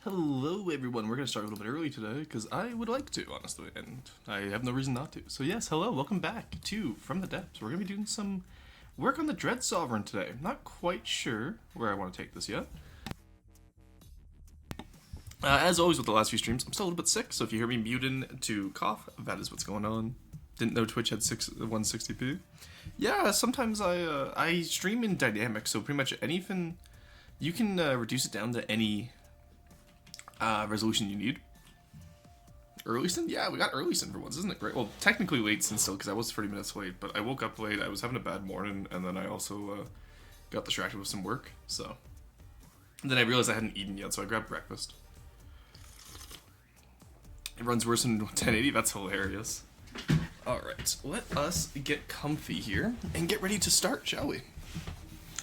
Hello everyone, we're going to start a little bit early today because I would like to, honestly, and I have no reason not to. So yes, hello, welcome back to From the Depths. We're going to be doing some work on the Dread Sovereign today. I'm not quite sure where I want to take this yet. As always with the last few streams, I'm still a little bit sick, so if you hear me muting to cough, that is what's going on. Didn't know Twitch had 160p. Yeah, sometimes I stream in dynamic, so pretty much anything, you can reduce it down to any resolution you need. Early sin? Yeah, we got early sin for once, isn't it great? Well, technically late sin still, because I was 30 minutes late, but I woke up late, I was having a bad morning, and then I also got distracted with some work, so. And then I realized I hadn't eaten yet, so I grabbed breakfast. It runs worse than 1080, that's hilarious. Alright, let us get comfy here, and get ready to start, shall we?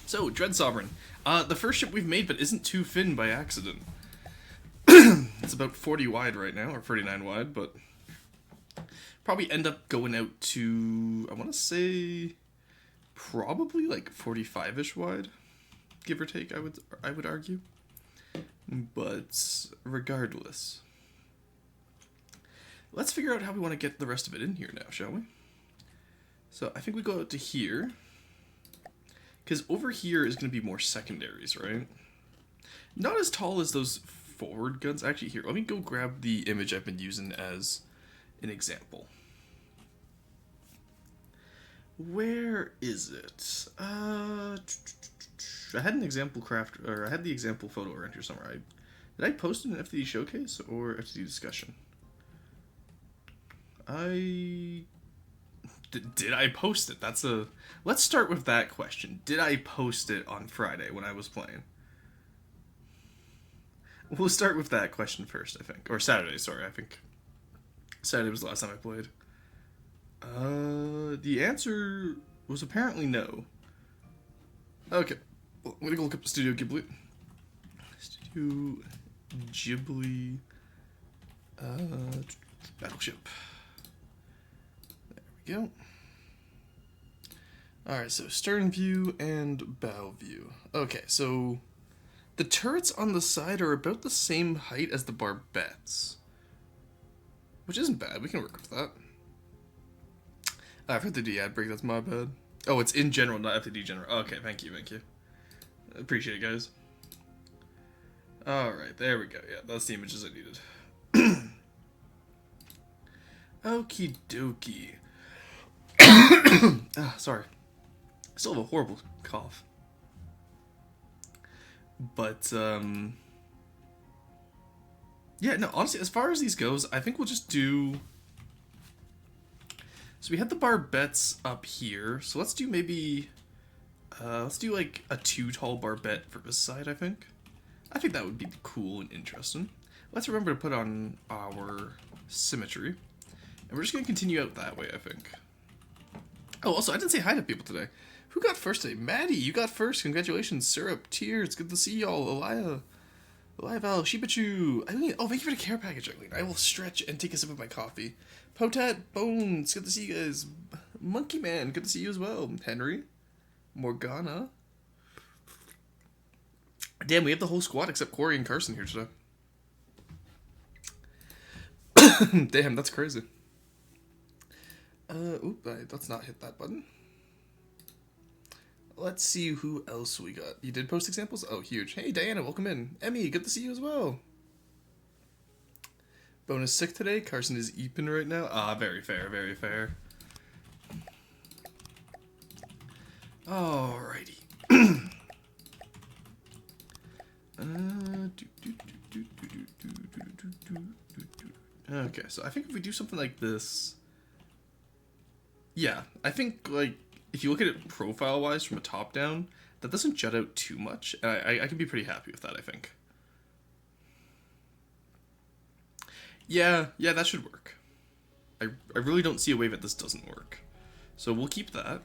So, Dread Sovereign. The first ship we've made, but isn't too thin by accident. It's about 40 wide right now, or 39 wide, but probably end up going out to, I want to say, probably like 45-ish wide, give or take, I would argue. But regardless, let's figure out how we want to get the rest of it in here now, shall we? So I think we go out to here, because over here is going to be more secondaries, right? Not as tall as those forward guns. Actually, here, let me go grab the image I've been using as an example. Where is it? I had an example I had the example photo render somewhere. Did I post it in FTD Showcase or FTD Discussion? Did I post it? Let's start with that question. Did I post it on Friday when I was playing? We'll start with that question first, I think. Or Saturday, sorry, I think. Saturday was the last time I played. The answer was apparently no. Okay. Well, I'm gonna go look up Studio Ghibli. Studio Ghibli... Battleship. There we go. Alright, so stern view and bow view. Okay, so... The turrets on the side are about the same height as the barbettes. Which isn't bad, we can work with that. I've heard the ad break, that's my bad. Oh, it's in general, not FTD general. Okay, thank you, thank you. Appreciate it, guys. Alright, there we go. Yeah, that's the images I needed. Okie dokie. Sorry. I still have a horrible cough. But, yeah, no, honestly, as far as these goes, I think we'll just do... So we had the barbettes up here, so let's do maybe... let's do, like, a 2 tall barbette for this side, I think. I think that would be cool and interesting. Let's remember to put on our symmetry. And we're just going to continue out that way, I think. Oh, also, I didn't say hi to people today. Who got first today? Maddie, you got first. Congratulations. Syrup, Tears, good to see y'all. Elia, Val, Shibachu. Eileen, oh, thank you for the care package, Eileen. I will stretch and take a sip of my coffee. Potat, Bones, good to see you guys. Monkey Man, good to see you as well. Henry, Morgana. Damn, we have the whole squad except Corey and Carson here today. Damn, that's crazy. Let's not hit that button. Let's see who else we got. You did post examples? Oh, huge. Hey, Diana, welcome in. Emmy, good to see you as well. Bonus sick today. Carson is eeping right now. Ah, very fair, very fair. Alrighty. Okay, so I think if we do something like this... Yeah, I think, like, if you look at it profile-wise from a top down, that doesn't jut out too much. I can be pretty happy with that, I think. Yeah, that should work. I really don't see a way that this doesn't work. So we'll keep that.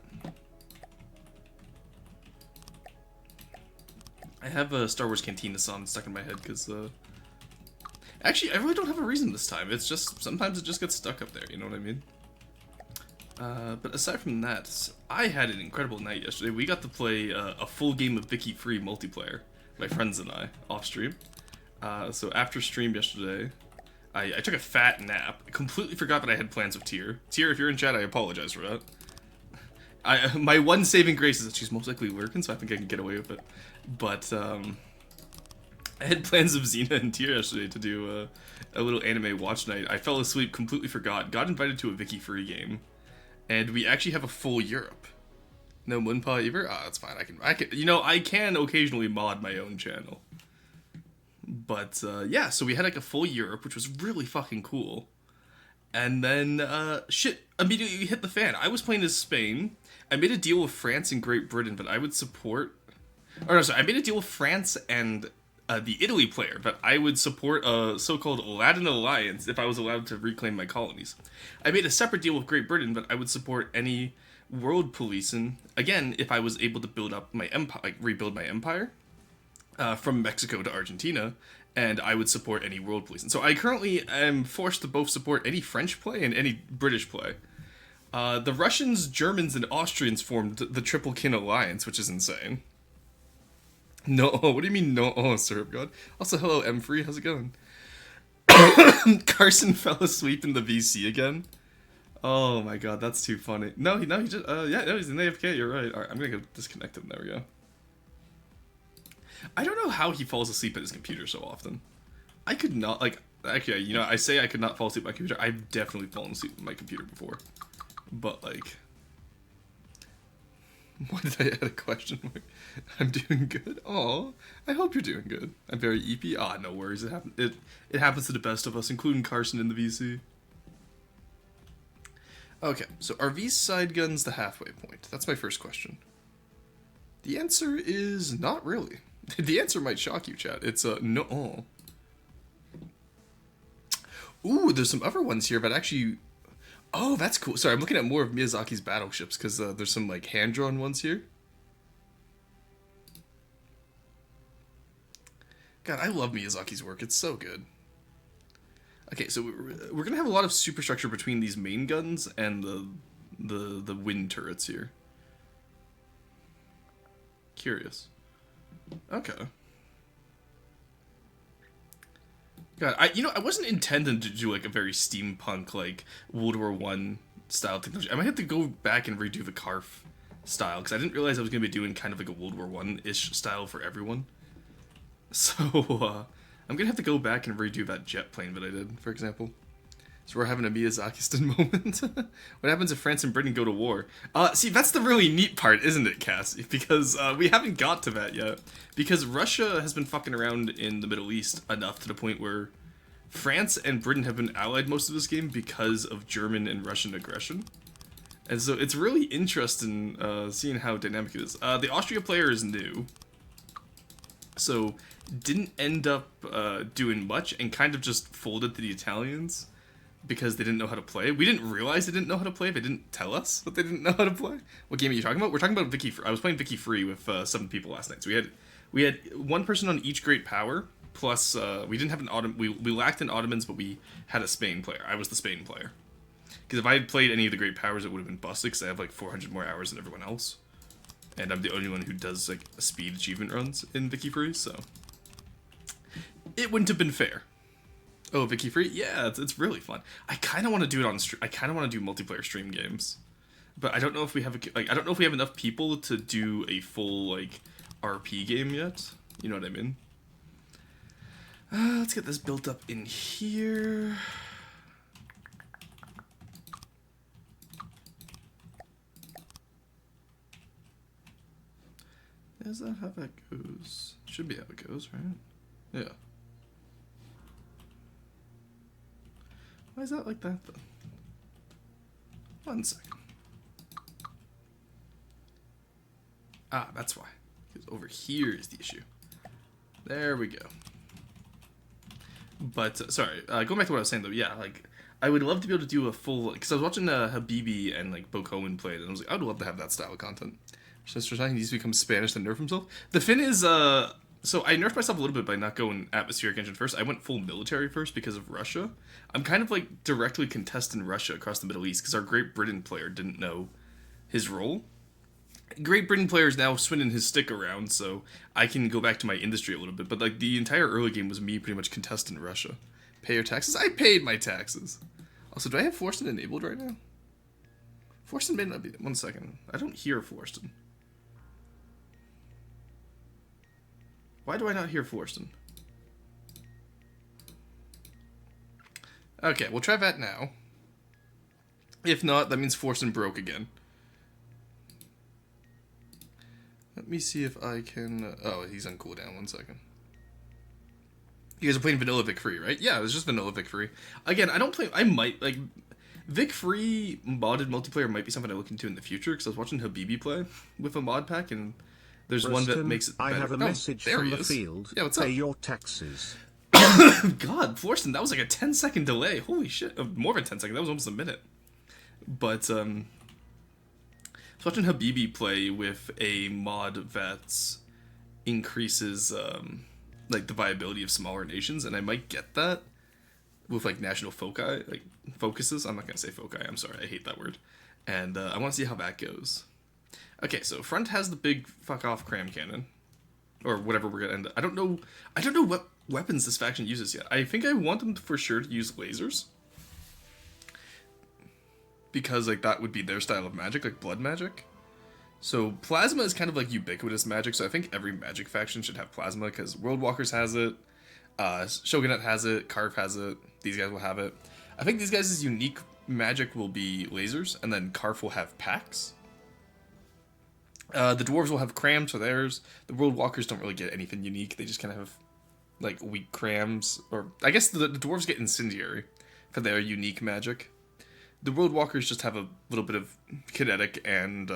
I have a Star Wars Cantina song stuck in my head because, actually, I really don't have a reason this time. It's just, sometimes it just gets stuck up there, you know what I mean? But aside from that, I had an incredible night yesterday. We got to play a full game of Vicky Free multiplayer, my friends and I, off stream. So after stream yesterday, I took a fat nap. I completely forgot that I had plans with Tier. Tier, if you're in chat, I apologize for that. My one saving grace is that she's most likely lurking, so I think I can get away with it. But I had plans of Xena and Tier yesterday to do a little anime watch night. I fell asleep, completely forgot, got invited to a Vicky Free game. And we actually have a full Europe. No Moonpaw either? Ah, that's fine. I can, you know, I can occasionally mod my own channel. But, yeah, so we had like a full Europe, which was really fucking cool. And then, shit immediately hit the fan. I was playing as Spain. I made a deal with France and Great Britain, but I would support... Or no, sorry, I made a deal with France and the Italy player, but I would support a so-called Latin alliance if I was allowed to reclaim my colonies. I made a separate deal with Great Britain, but I would support any world policing, again, if I was able to build up my empire, like rebuild my empire, from Mexico to Argentina, and I would support any world policing. So I currently am forced to both support any French play and any British play. The Russians, Germans, and Austrians formed the Triple Kin Alliance, which is insane. No, what do you mean no? Oh, Syrup God. Also, hello, M3, how's it going? Carson fell asleep in the VC again. Oh my god, that's too funny. No, he just, yeah, no, he's in AFK, you're right. Alright, I'm gonna go disconnect him, there we go. I don't know how he falls asleep at his computer so often. I could not, like, actually, you know, I say I could not fall asleep at my computer. I've definitely fallen asleep at my computer before. But, like... Why did I add a question mark? I'm doing good. Aw, I hope you're doing good. I'm very EP. Ah, no worries. It happens to the best of us, including Carson in the VC. Okay, so are these side guns the halfway point? That's my first question. The answer is not really. The answer might shock you, chat. It's no. Ooh, there's some other ones here, but actually... Oh, that's cool. Sorry, I'm looking at more of Miyazaki's battleships, because there's some, like, hand-drawn ones here. God, I love Miyazaki's work. It's so good. Okay, so we're going to have a lot of superstructure between these main guns and the wind turrets here. Curious. Okay. God, I wasn't intending to do like a very steampunk like World War One style technology. I might have to go back and redo the Carf style because I didn't realize I was gonna be doing kind of like a World War One ish style for everyone. So I'm gonna have to go back and redo that jet plane that I did, for example. So we're having a Miyazaki-stan moment. What happens if France and Britain go to war? See, that's the really neat part, isn't it, Cass? Because we haven't got to that yet. Because Russia has been fucking around in the Middle East enough to the point where France and Britain have been allied most of this game because of German and Russian aggression. And so it's really interesting seeing how dynamic it is. The Austria player is new. So didn't end up doing much and kind of just folded to the Italians. Because they didn't know how to play. We didn't realize they didn't know how to play. They didn't tell us that they didn't know how to play. What game are you talking about? We're talking about Vicky. I was playing Vicky Free with 7 people last night. So we had one person on each great power. Plus, we didn't have an Ottoman. We lacked an Ottomans, but we had a Spain player. I was the Spain player. Because if I had played any of the great powers, it would have been busted. Because I have like 400 more hours than everyone else, and I'm the only one who does like speed achievement runs in Vicky Free. So it wouldn't have been fair. Oh, Vicky Free? Yeah, it's really fun. I kind of want to do it on stream. I kind of want to do multiplayer stream games, but I don't know if we have I don't know if we have enough people to do a full like RP game yet. You know what I mean? Let's get this built up in here. Is that how that goes? Should be how it goes, right? Yeah. Why is that like that, then? 1 second. Ah, that's why. Because over here is the issue. There we go. But, sorry, going back to what I was saying, though, yeah, like, I would love to be able to do a full, because I was watching Habibi and, like, Bo Cohen play it, and I was like, I would love to have that style of content. Just for saying he needs to become Spanish to nerf himself. The Finn is, so I nerfed myself a little bit by not going atmospheric engine first. I went full military first because of Russia. I'm kind of like directly contesting Russia across the Middle East because our Great Britain player didn't know his role. Great Britain player is now swinging his stick around, so I can go back to my industry a little bit. But like the entire early game was me pretty much contesting Russia. Pay your taxes? I paid my taxes. Also, do I have Forsten enabled right now? Forsten may not be. 1 second. I don't hear Forsten. Why do I not hear Forsten? Okay, we'll try that now. If not, that means Forsten broke again. Let me see if I can... oh, he's on cooldown. 1 second. You guys are playing Vanilla Vic Free, right? Yeah, it was just Vanilla Vic Free. Again, I don't play... I might, like... Vic Free modded multiplayer might be something I look into in the future, because I was watching Habibi play with a mod pack, and... there's one that makes it better. I have a message from the field. Yeah, what's up? Pay your taxes. God, Florsten, that was like a 10-second delay. Holy shit. More than 10 seconds. That was almost a minute. But, I was watching Habibi play with a mod that increases, like, the viability of smaller nations, and I might get that with, like, national foci, like, focuses. I'm not gonna say foci, I'm sorry, I hate that word. And, I want to see how that goes. Okay, so front has the big fuck off cram cannon, or whatever we're gonna end up. I don't know what weapons this faction uses yet. I think I want them for sure to use lasers, because like that would be their style of magic, like blood magic. So plasma is kind of like ubiquitous magic. So I think every magic faction should have plasma because World Walkers has it, Shogunate has it, Carf has it. These guys will have it. I think these guys' unique magic will be lasers, and then Carf will have packs. The dwarves will have crams for theirs. The world walkers don't really get anything unique. They just kind of have like weak crams, or I guess the dwarves get incendiary for their unique magic. The world walkers just have a little bit of kinetic and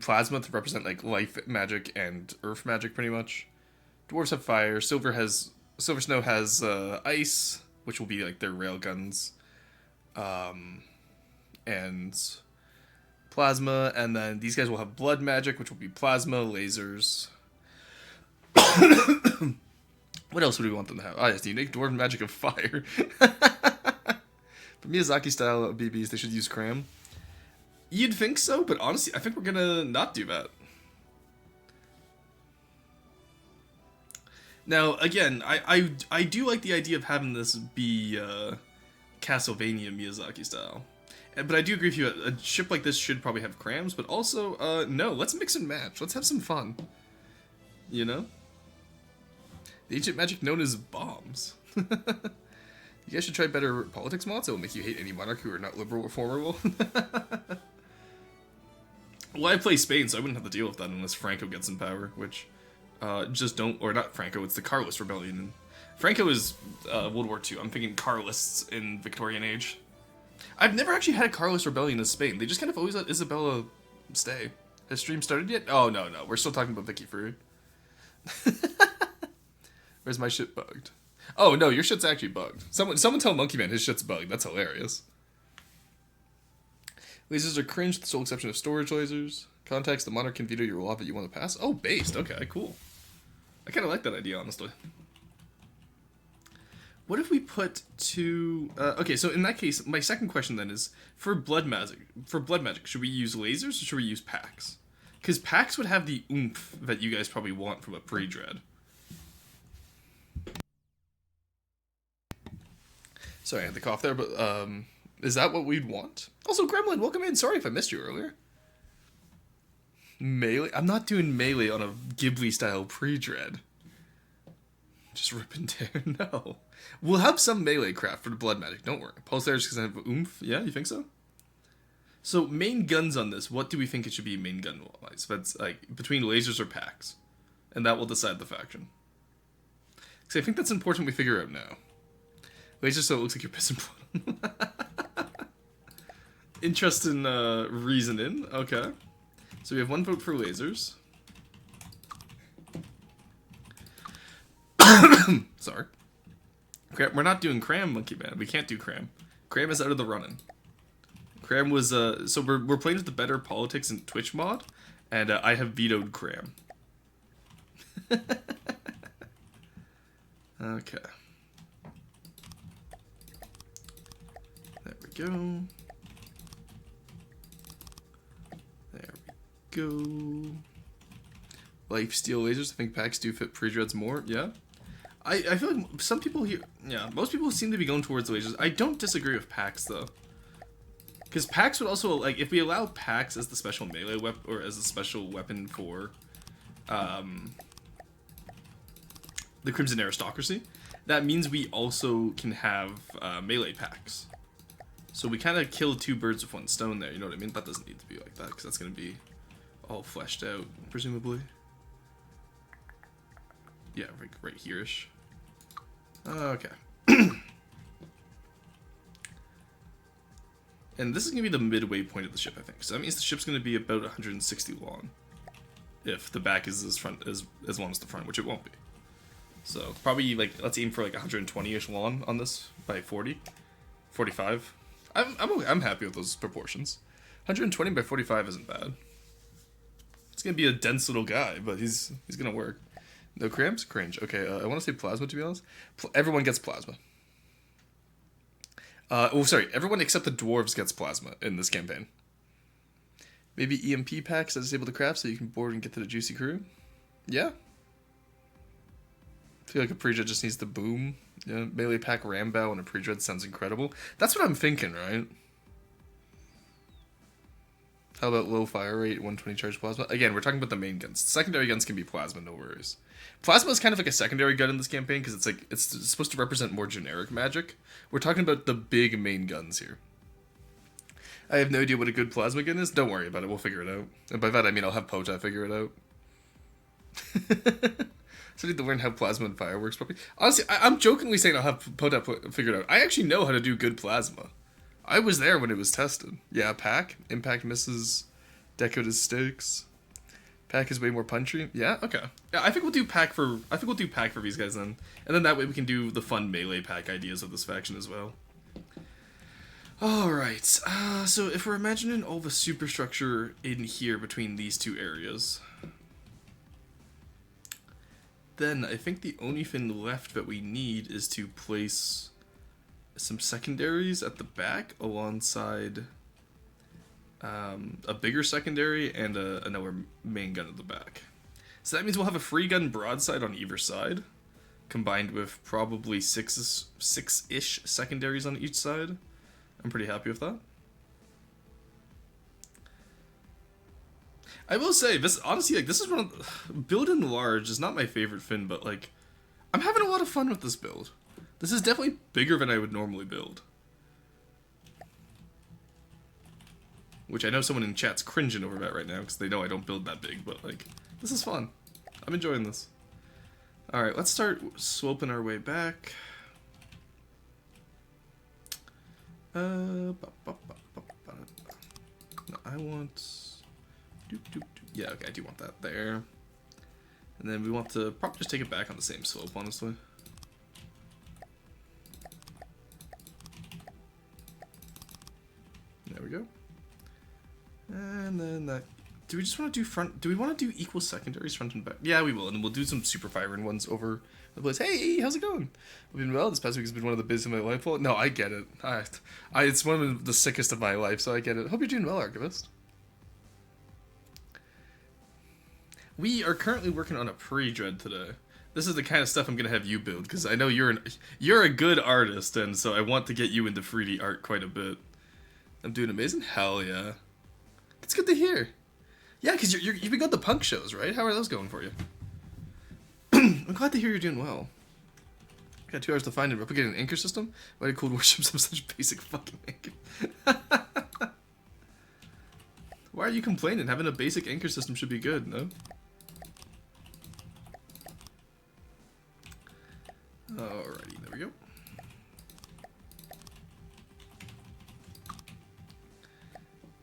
plasma to represent like life magic and earth magic pretty much. Dwarves have fire. Silver Snow has ice, which will be like their rail guns, and plasma, and then these guys will have blood magic, which will be plasma, lasers. What else would we want them to have? Oh, yes, the unique dwarven magic of fire. For Miyazaki style BBs, they should use cram. You'd think so, but honestly, I think we're gonna not do that. Now, again, I do like the idea of having this be Castlevania Miyazaki style. But I do agree with you, a ship like this should probably have crams, but also, no, let's mix and match. Let's have some fun. You know? The ancient magic known as bombs. You guys should try better politics mods. It will make you hate any monarch who are not liberal or formidable. Well, I play Spain, so I wouldn't have to deal with that unless Franco gets in power, which, just don't, or not Franco, it's the Carlist Rebellion. Franco is, World War II. I'm thinking Carlists in Victorian Age. I've never actually had a Carlist Rebellion in Spain. They just kind of always let Isabella stay. Has stream started yet? Oh, no. We're still talking about Vicky Fruit. Where's my shit bugged? Oh, no, your shit's actually bugged. Someone tell Monkey Man his shit's bugged. That's hilarious. Lasers are cringe, with the sole exception of storage lasers. Contacts, the monarch can veto your law that you want to pass. Oh, based. Okay, cool. I kind of like that idea, honestly. What if we put two... okay, so in that case, my second question then is, for blood magic, should we use lasers or should we use packs? Because packs would have the oomph that you guys probably want from a pre-dread. Sorry, I had the cough there, but is that what we'd want? Also, Gremlin, welcome in. Sorry if I missed you earlier. Melee? I'm not doing melee on a Ghibli-style pre-dread. Just rip and tear? No. We'll have some melee craft for the blood magic, don't worry. Pulse arrows because I have oomph? Yeah, you think so? So, main guns on this, what do we think it should be main gun-wise? That's, like, between lasers or packs. And that will decide the faction. Because I think that's important we figure out now. Lasers so it looks like you're pissing blood. Interesting reasoning. Okay. So we have one vote for lasers. Sorry. We're not doing Cram, Monkey Man. We can't do Cram. Cram is out of the running. Cram was, so we're playing with the better politics and Twitch mod, and I have vetoed Cram. Okay. There we go. There we go. Lifesteal lasers. I think packs do fit pre-dreads more. Yeah. I feel like some people here... Yeah, most people seem to be going towards lasers. I don't disagree with packs, though. Because packs would also... Like, if we allow packs as the special melee weapon... Or as a special weapon for... the Crimson Aristocracy, that means we also can have melee packs. So we kind of kill two birds with one stone there, you know what I mean? That doesn't need to be like that, because that's going to be all fleshed out, presumably. Yeah, right here-ish. Okay. And this is going to be the midway point of the ship, I think. So that means the ship's going to be about 160 long. If the back is as long as the front, which it won't be. So probably, like, let's aim for like 120-ish long on this by 40. 45. I'm happy with those proportions. 120 by 45 isn't bad. It's going to be a dense little guy, but he's going to work. No cramps? Cringe. Okay, I want to say plasma, to be honest. Everyone gets plasma. Oh, sorry. Everyone except the dwarves gets plasma in this campaign. Maybe EMP packs that disable the craft so you can board and get to the juicy crew? Yeah. I feel like a pre-dread just needs the boom. Yeah, melee pack Rambow and a pre-dread sounds incredible. That's what I'm thinking, right? How about low fire rate, 120 charge plasma? Again, we're talking about the main guns. Secondary guns can be plasma, no worries. Plasma is kind of like a secondary gun in this campaign because it's supposed to represent more generic magic. We're talking about the big main guns here. I have no idea what a good plasma gun is. Don't worry about it. We'll figure it out. And by that I mean I'll have Pota figure it out. So I need to learn how plasma and fire works properly. Honestly, I'm jokingly saying I'll have Pota figured out. I actually know how to do good plasma. I was there when it was tested. Yeah, pack. Impact misses. Deco to stakes. Pack is way more punchy. Yeah, okay. Yeah, I think we'll do pack for these guys then. And then that way we can do the fun melee pack ideas of this faction as well. Alright, so if we're imagining all the superstructure in here between these two areas, then I think the only thing left that we need is to place some secondaries at the back alongside a bigger secondary and another main gun at the back. So that means we'll have a free gun broadside on either side. combined with probably six-ish secondaries on each side. I'm pretty happy with that. I will say, this honestly, like, this is one of building large is not my favorite fin, but like, I'm having a lot of fun with this build. This is definitely bigger than I would normally build. Which I know someone in chat's cringing over that right now, because they know I don't build that big, but like, this is fun. I'm enjoying this. Alright, let's start sloping our way back. No, I want... Yeah, okay, I do want that there. And then we want to probably just take it back on the same slope, honestly. There we go. And then that... Do we just want to do front... Do we want to do equal secondaries front and back? Yeah, we will. And we'll do some super firing ones over the place. Hey, how's it going? I've been well. This past week has been one of the busiest of my life. Well, no, I get it. It's one of the sickest of my life, so I get it. Hope you're doing well, Archivist. We are currently working on a pre-dread today. This is the kind of stuff I'm gonna have you build, because I know you're a good artist, and so I want to get you into 3D art quite a bit. I'm doing amazing? Hell yeah. It's good to hear. Yeah, because you've been going to punk shows, right? How are those going for you? I'm glad to hear you're doing well. Got 2 hours to find and replicate an anchor system? Why do cold warships have such basic fucking anchor? Why are you complaining? Having a basic anchor system should be good, no? Alrighty, there we go.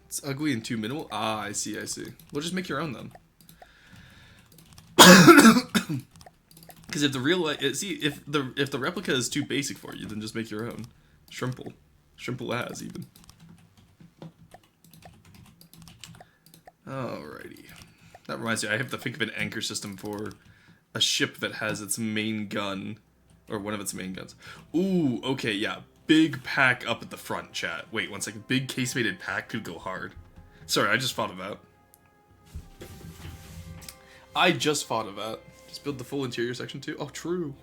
It's ugly and too minimal? Ah, I see, I see. Well, just make your own then. Because if the real if the replica is too basic for you, then just make your own. Shrimple as even. Alrighty. That reminds me, I have to think of an anchor system for a ship that has its main gun, or one of its main guns. Ooh, okay, yeah. Big pack up at the front, chat. Wait, one second. Big casemated pack could go hard. Sorry, I just thought of that. Just build the full interior section too. Oh, true.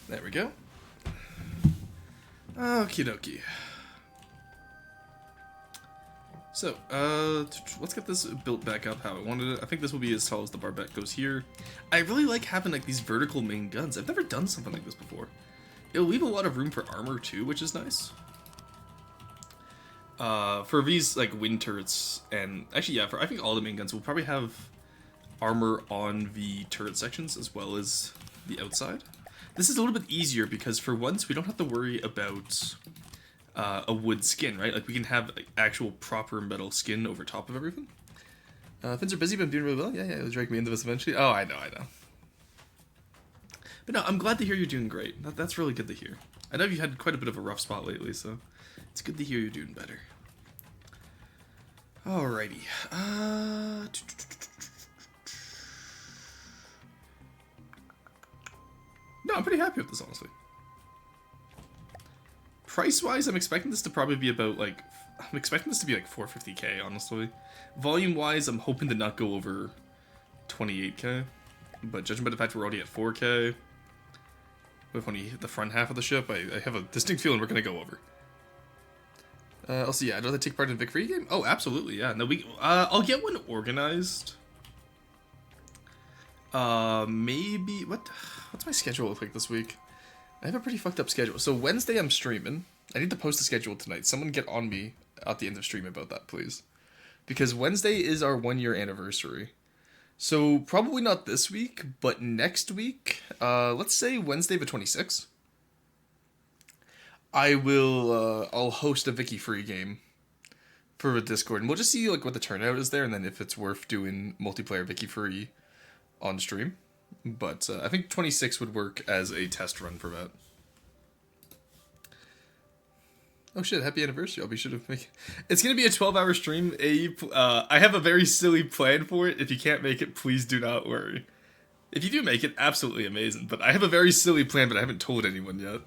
There we go. Okie dokie. So, let's get this built back up how I wanted it. I think this will be as tall as the barbette goes here. I really like having like these vertical main guns. I've never done something like this before. It'll leave a lot of room for armor too, which is nice. For these like wind turrets, and actually yeah, I think all the main guns will probably have armor on the turret sections as well as the outside. This is a little bit easier because for once we don't have to worry about a wood skin, right? Like we can have like, actual proper metal skin over top of everything. Fins are busy, but I'm doing really well. Yeah, it'll drag me into this eventually. Oh, I know. But no, I'm glad to hear you're doing great. That's really good to hear. I know you had quite a bit of a rough spot lately, so it's good to hear you're doing better. Alrighty. No, I'm pretty happy with this, honestly. Price-wise, I'm expecting this to probably be about, like... I'm expecting this to be, like, 450k, honestly. Volume-wise, I'm hoping to not go over 28k. But judging by the fact we're already at 4k, with only the front half of the ship, I have a distinct feeling we're going to go over. Also, yeah, I'd rather take part in a Vic Free game? Oh, absolutely, yeah. No, I'll get one organized. Maybe... What's my schedule look like this week? I have a pretty fucked up schedule. So Wednesday I'm streaming. I need to post a schedule tonight. Someone get on me at the end of stream about that, please. Because Wednesday is our 1-year anniversary. So probably not this week, but next week, let's say Wednesday the 26th. I'll host a Vicky Free game for the Discord. And we'll just see like what the turnout is there and then if it's worth doing multiplayer Vicky Free on stream. But I think 26 would work as a test run for that. Oh shit, happy anniversary. I'll be sure to make it. It's going to be a 12-hour stream, Abe. I have a very silly plan for it. If you can't make it, please do not worry. If you do make it, absolutely amazing. But I have a very silly plan, but I haven't told anyone yet.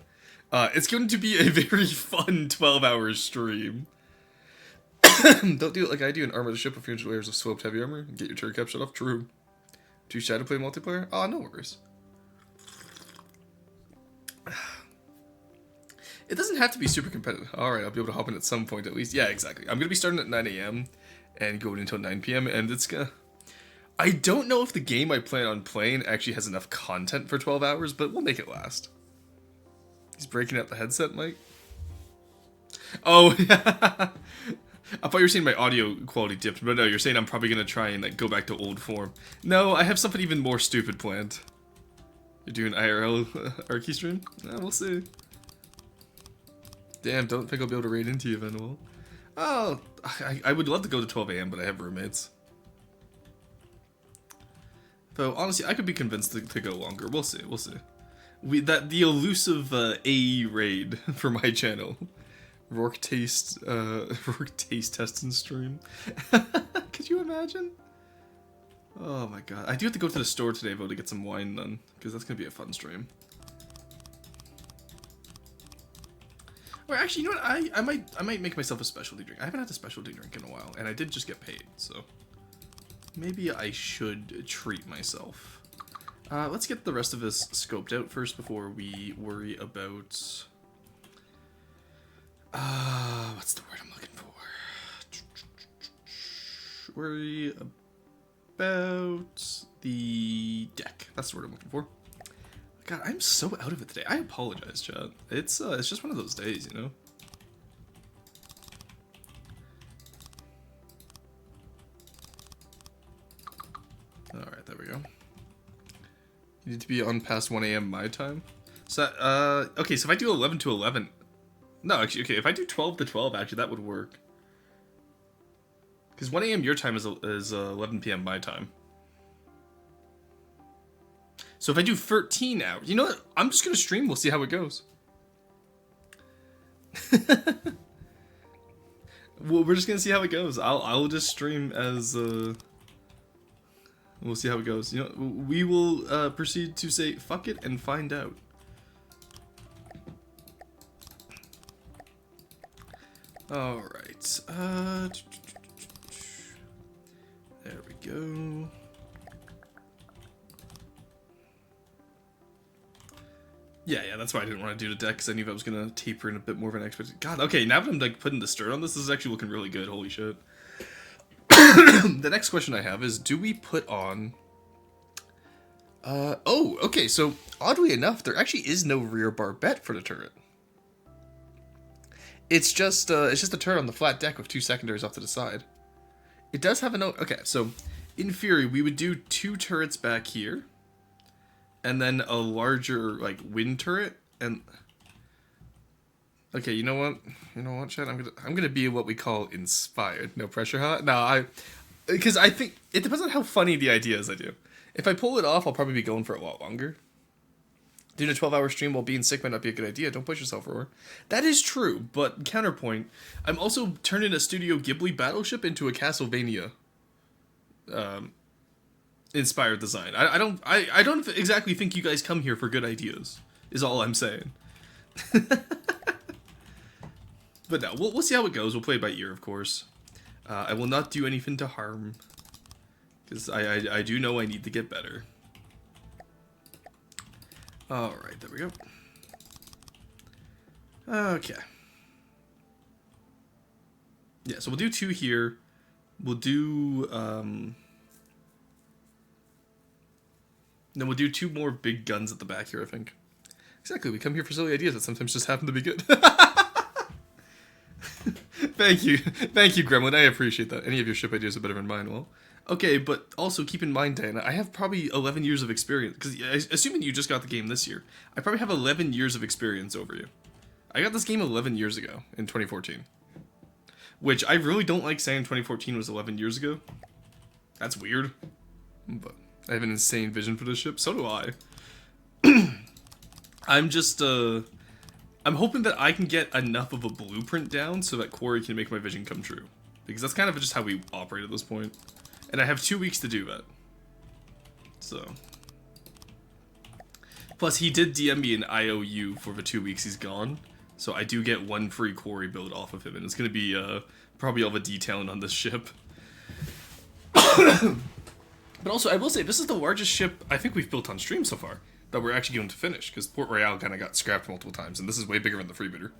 It's going to be a very fun 12-hour stream. Don't do it like I do and armor the ship with 300 layers of sloped heavy armor and get your turret cap shut off. True. Too shy to play multiplayer? Oh, no worries. It doesn't have to be super competitive. Alright, I'll be able to hop in at some point at least. Yeah, exactly. I'm going to be starting at 9 a.m. and going until 9 p.m. and it's gonna... I don't know if the game I plan on playing actually has enough content for 12 hours, but we'll make it last. He's breaking out the headset mic. Oh, yeah. I thought you were saying my audio quality dipped, but no, you're saying I'm probably going to try and like go back to old form. No, I have something even more stupid planned. You're doing IRL Archie stream? We'll see. Damn, don't think I'll be able to raid into you, Venuel. Oh, I would love to go to 12 a.m., but I have roommates. Though, honestly, I could be convinced to go longer. We'll see, we'll see. The elusive AE raid for my channel. Rourke taste test and stream. Could you imagine? Oh my god. I do have to go to the store today, though, to get some wine done, because that's going to be a fun stream. Or actually, you know what? I might make myself a specialty drink. I haven't had a specialty drink in a while, and I did just get paid, so... Maybe I should treat myself. Let's get the rest of this scoped out first before we worry about... what's the word I'm looking for? Worry about the deck. That's the word I'm looking for. God, I'm so out of it today. I apologize, chat. It's just one of those days, you know? Alright, there we go. You need to be on past 1 a.m. my time. So, okay, so if I do 11 to 11... No, actually, okay, if I do 12 to 12, actually, that would work. Because 1 a.m. your time is 11 p.m. my time. So if I do 13 hours... You know what? I'm just going to stream. We'll see how it goes. Well, we're just going to see how it goes. I'll just stream as... We'll see how it goes. You know, we will proceed to say fuck it and find out. All right. There we go. Yeah, that's why I didn't want to do the deck, because I knew I was gonna taper in a bit more of an expert. God, okay, now that I'm like putting the stir on this is actually looking really good. Holy shit. The next question I have is, do we put on... oh, okay, so oddly enough, there actually is no rear bar bet for the turret. It's just a turret on the flat deck with 2 secondaries off to the side. It does have a note. Okay, so in theory, we would do 2 turrets back here, and then a larger like wind turret. And okay, you know what, Chad? I'm gonna be what we call inspired. No pressure, huh? No, because I think it depends on how funny the idea is. I do. If I pull it off, I'll probably be going for a lot longer. Doing a 12-hour stream while being sick might not be a good idea. Don't push yourself, Roar. That is true, but counterpoint, I'm also turning a Studio Ghibli battleship into a Castlevania inspired design. I don't exactly think you guys come here for good ideas, is all I'm saying. But no, we'll see how it goes. We'll play it by ear, of course. I will not do anything to harm, because I do know I need to get better. Alright, there we go. Okay. Yeah, so we'll do 2 here. We'll do, then we'll do 2 more big guns at the back here, I think. Exactly, we come here for silly ideas that sometimes just happen to be good. Thank you, Gremlin, I appreciate that. Any of your ship ideas are better than mine, well. Okay, but also keep in mind, Diana, I have probably 11 years of experience, because assuming you just got the game this year, I probably have 11 years of experience over you. I got this game 11 years ago, in 2014. Which, I really don't like saying 2014 was 11 years ago. That's weird. But I have an insane vision for this ship, so do I. I'm just, I'm hoping that I can get enough of a blueprint down so that Quarry can make my vision come true. Because that's kind of just how we operate at this point. And I have 2 weeks to do that. So. Plus, he did DM me an IOU for the 2 weeks he's gone. So I do get one free quarry build off of him, and it's going to be probably all the detailing on this ship. But also, I will say, this is the largest ship I think we've built on stream so far that we're actually going to finish, because Port Royale kind of got scrapped multiple times, and this is way bigger than the Freebooter.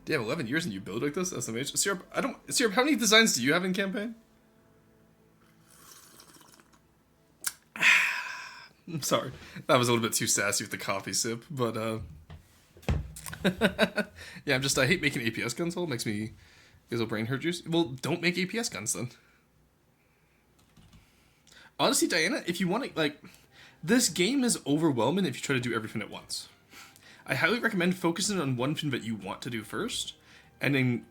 Damn, 11 years and you build like this? SMH? Syrup, Syrup, how many designs do you have in campaign? I'm sorry. That was a little bit too sassy with the coffee sip, but, yeah, I hate making APS guns, all. It makes me gives a brain hurt juice. Well, don't make APS guns, then. Honestly, Diana, if you want to, like, this game is overwhelming if you try to do everything at once. I highly recommend focusing on one thing that you want to do first, and then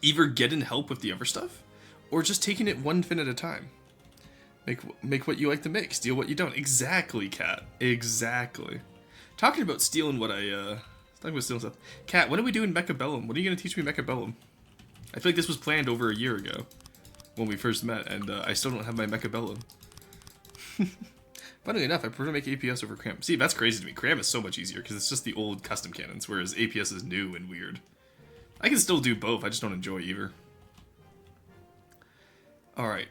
either getting help with the other stuff, or just taking it one thing at a time. Make what you like to make, steal what you don't. Exactly, Kat. Exactly. Talking about stealing what talking about stealing stuff. Kat, what are we doing Mechabellum? When are you going to teach me Mechabellum? I feel like this was planned over a year ago, when we first met, and I still don't have my Mechabellum. Funnily enough, I prefer to make APS over Cram. See, that's crazy to me. Cram is so much easier, because it's just the old custom cannons, whereas APS is new and weird. I can still do both, I just don't enjoy either. Alright,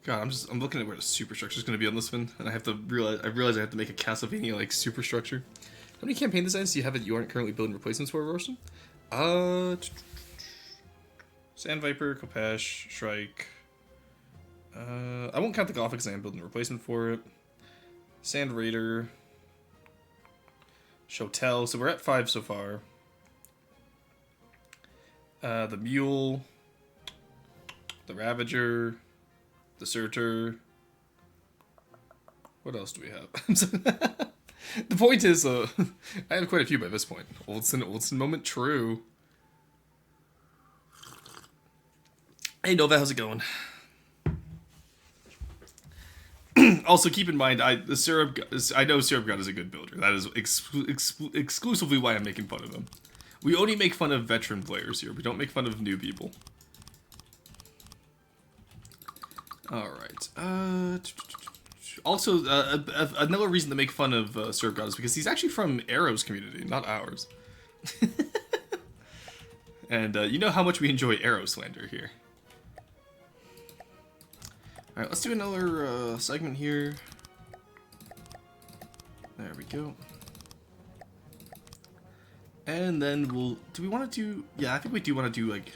God, I'm looking at where the superstructure is going to be on this one, and I realize I have to make a Castlevania-like superstructure. How many campaign designs do you have that you aren't currently building replacements for, Rorson? Sand Viper, Kopesh, Shrike. I won't count the Gothic because I am building a replacement for it. Sand Raider. Shotel. So we're at 5 so far. The Mule. The Ravager. The Surtur. What else do we have? The point is, I have quite a few by this point. Oldson moment, true. Hey Nova, how's it going? Also, keep in mind, I know Syrup God is a good builder. That is exclusively why I'm making fun of him. We only make fun of veteran players here. We don't make fun of new people. Alright. Also, another reason to make fun of Syrup God is because he's actually from Arrow's community, not ours. And you know how much we enjoy Arrow slander here. Alright, let's do another segment here. There we go. And then do we want to do, yeah, I think we do want to do, like,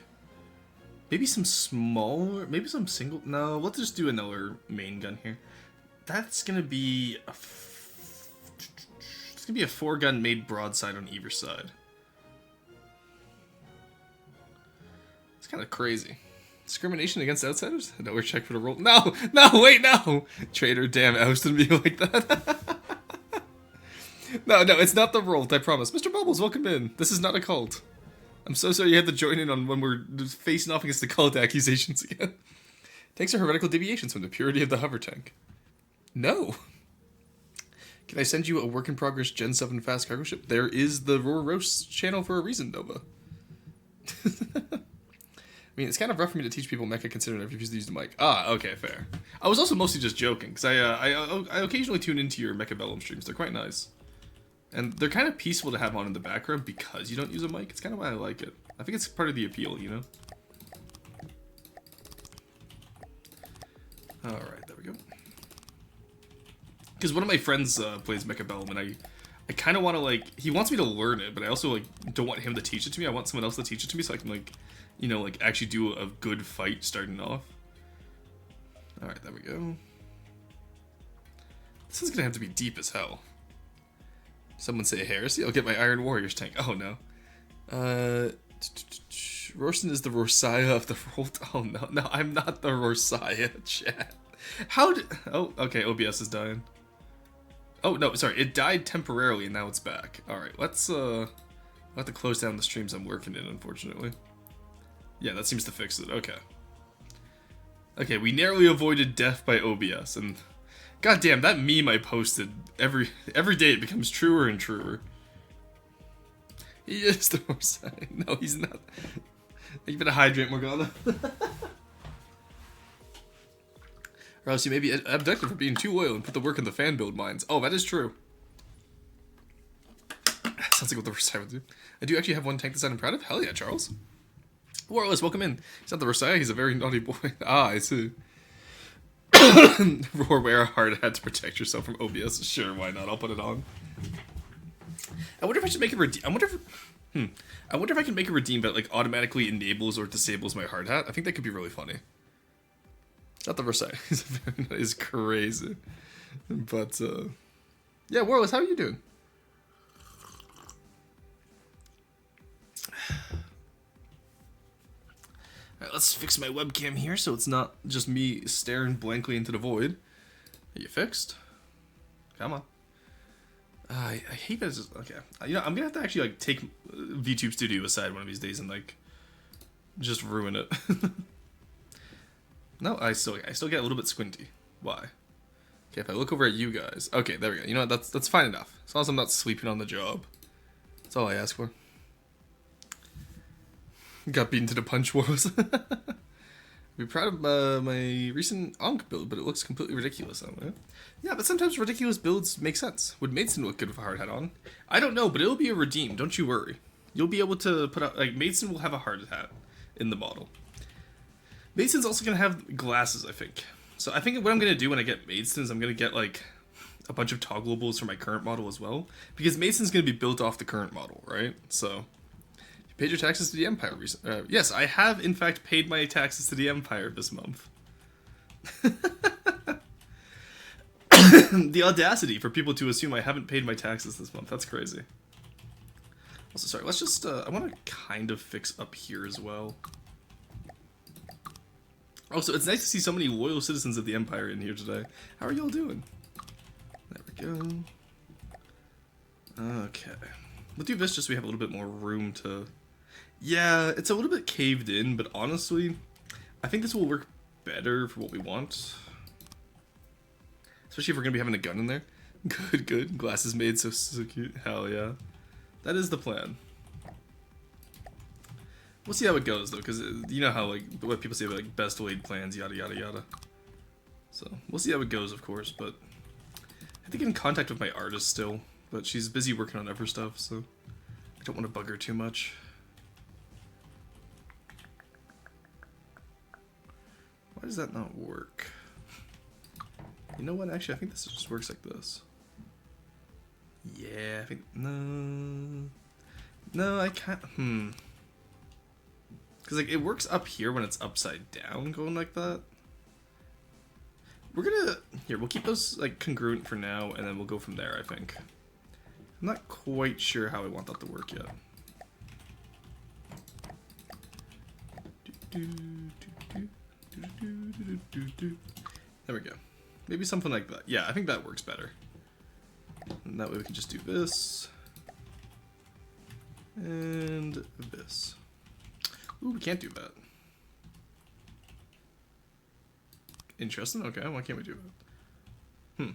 maybe some smaller, maybe some single, no, let's just do another main gun here. That's gonna be it's gonna be a 4-gun made broadside on either side. It's kind of crazy. Discrimination against outsiders? No, we're checked for the roll. No, wait, no! Traitor, damn, ousted me like that. No, it's not the Rolt, I promise. Mr. Bubbles, welcome in. This is not a cult. I'm so sorry you had to join in on when we're facing off against the cult accusations again. Tanks are heretical deviations from the purity of the hover tank. No. Can I send you a work-in-progress Gen 7 fast cargo ship? There is the Roar Roast channel for a reason, Nova. I mean, it's kind of rough for me to teach people mecha considering I've refused to use the mic. Ah, okay, fair. I was also mostly just joking, because I occasionally tune into your Mechabellum streams. They're quite nice. And they're kind of peaceful to have on in the background because you don't use a mic. It's kind of why I like it. I think it's part of the appeal, you know? Alright, there we go. Because one of my friends plays Mechabellum, and I kind of want to, like, he wants me to learn it, but I also, like, don't want him to teach it to me. I want someone else to teach it to me so I can, like, you know, like, actually do a good fight starting off. Alright, there we go. This is gonna have to be deep as hell. Someone say heresy? I'll get my Iron Warriors tank. Oh, no. Rorson is the Rorsiah of the world. Oh, no, I'm not the Rorsiah, chat. How did... Oh, okay, OBS is dying. Oh, no, sorry, it died temporarily and now it's back. Alright, let's, I'll have to close down the streams I'm working in, unfortunately. Yeah, that seems to fix it, okay. Okay, we narrowly avoided death by OBS, and... God damn, that meme I posted, every day it becomes truer and truer. He is the Rorsiah. No, he's not. You better hydrate, Morgana. Or else you may be abducted for being too loyal and put the work in the fan build mines. Oh, that is true. Sounds like what the Versailles would do. I do actually have one tank design I'm proud of. Hell yeah, Charles. Warless, welcome in. He's not the Versailles, he's a very naughty boy. Ah, I see. Roar, wear a hard hat to protect yourself from OBS. Sure, why not? I'll put it on. I wonder if I should make a redeem. I wonder if I can make a redeem that like automatically enables or disables my hard hat. I think that could be really funny. Not the Versailles. Is crazy. But yeah, Warless, how are you doing? Alright, let's fix my webcam here so it's not just me staring blankly into the void. Are you fixed? Come on. I hate that it's just, okay. You know, I'm gonna have to actually like take VTube Studio aside one of these days and like just ruin it. No, I still get a little bit squinty. Why? Okay, if I look over at you guys. Okay, there we go. You know what? That's fine enough. As long as I'm not sleeping on the job. That's all I ask for. Got beaten to the punch wars. Be proud of my recent Ankh build, but it looks completely ridiculous on it. Yeah, but sometimes ridiculous builds make sense. Would Maidstone look good with a hard hat on? I don't know, but it'll be a redeem. Don't you worry. You'll be able to put out like Maidstone will have a hard hat in the model. Maidstone's also gonna have glasses, I think. So I think what I'm gonna do when I get Maidstone is I'm gonna get like a bunch of toggleables for my current model as well, because Maidstone's gonna be built off the current model, right? So. Paid your taxes to the Empire recently? Yes, I have in fact paid my taxes to the Empire this month. The audacity for people to assume I haven't paid my taxes this month. That's crazy. Also, sorry, let's just, I want to kind of fix up here as well. Also, it's nice to see so many loyal citizens of the Empire in here today. How are y'all doing? There we go. Okay. We'll do this just so we have a little bit more room to... Yeah, it's a little bit caved in, but honestly, I think this will work better for what we want. Especially if we're going to be having a gun in there. Good, good. Glasses made so cute. Hell yeah. That is the plan. We'll see how it goes, though, because you know how, like, what people say about, like, best laid plans, yada, yada, yada. So, we'll see how it goes, of course, but I have to get in contact with my artist still, but she's busy working on other stuff, so I don't want to bug her too much. Why does that not work? You know what? Actually, I think this just works like this. Yeah, I think... No, I can't... Because, like, it works up here when it's upside down going like that. We're gonna... Here, we'll keep those, like, congruent for now, and then we'll go from there, I think. I'm not quite sure how I want that to work yet. There we go. Maybe something like that. Yeah, I think that works better. And that way we can just do this. And this. Ooh, we can't do that. Interesting. Okay, why can't we do that? You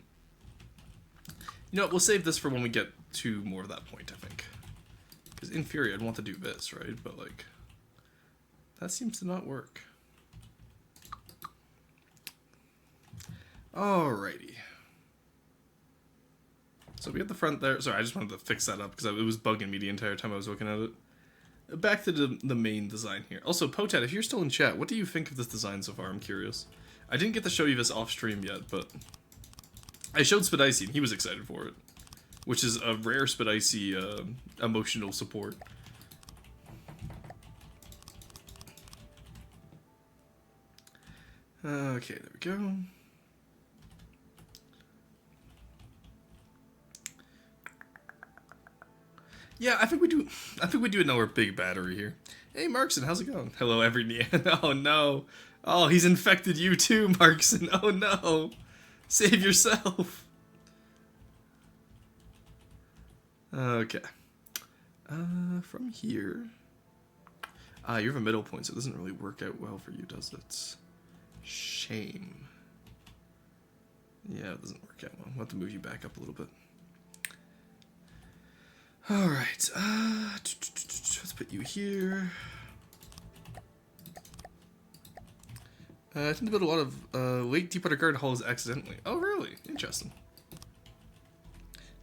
know what, we'll save this for when we get to more of that point, I think. Because in theory, I'd want to do this, right? But, like, that seems to not work. Alrighty. So we have the front there. Sorry, I just wanted to fix that up because it was bugging me the entire time I was looking at it. Back to the main design here. Also, Potat, if you're still in chat, what do you think of this design so far? I'm curious. I didn't get to show you this off stream yet, but I showed Spidicy and he was excited for it, which is a rare Spidicy emotional support. Okay, there we go. Yeah, I think we do another big battery here. Hey, Markson, how's it going? Hello, Nean. Oh, no. Oh, he's infected you too, Markson. Oh, no. Save yourself. Okay. From here. You have a middle point, so it doesn't really work out well for you, does it? Shame. Yeah, it doesn't work out well. We'll have to move you back up a little bit. Alright, let's put you here. I tend to build a lot of late Deepwater Garden halls accidentally. Oh, really? Interesting.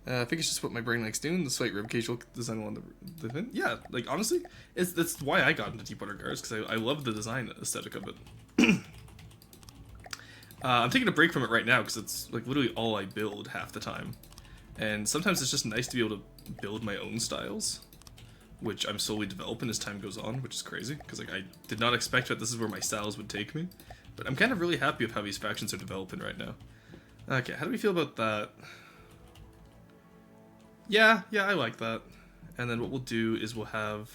I think it's just what my brain likes doing. The slight rib cage look design on the thing. Yeah, like honestly, that's why I got into Deepwater Gardens, because I love the design aesthetic of it. I'm taking a break from it right now because it's like literally all I build half the time, and sometimes it's just nice to be able to build my own styles, which I'm slowly developing as time goes on, which is crazy because like I did not expect that this is where my styles would take me, but I'm kind of really happy with how these factions are developing right now. Okay, how do we feel about that? Yeah, I like that. And then what we'll do is we'll have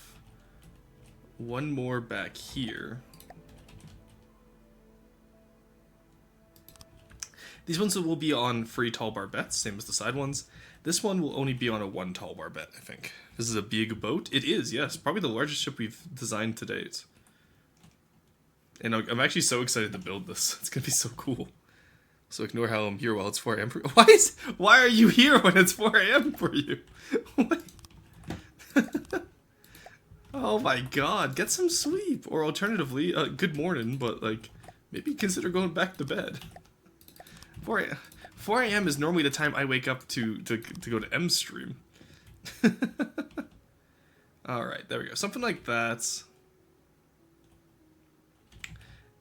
one more back here. These ones will be on free tall bar bets, same as the side ones. This one will only be on a 1 tall bar bet, I think. This is a big boat. It is, yes. Probably the largest ship we've designed to date. And I'm actually so excited to build this. It's going to be so cool. So ignore how I'm here while it's 4 a.m. for you. Why are you here when it's 4 a.m. for you? Oh my god, get some sleep. Or alternatively, good morning, but like, maybe consider going back to bed. 4 a.m. is normally the time I wake up to go to M stream. Alright, there we go. Something like that.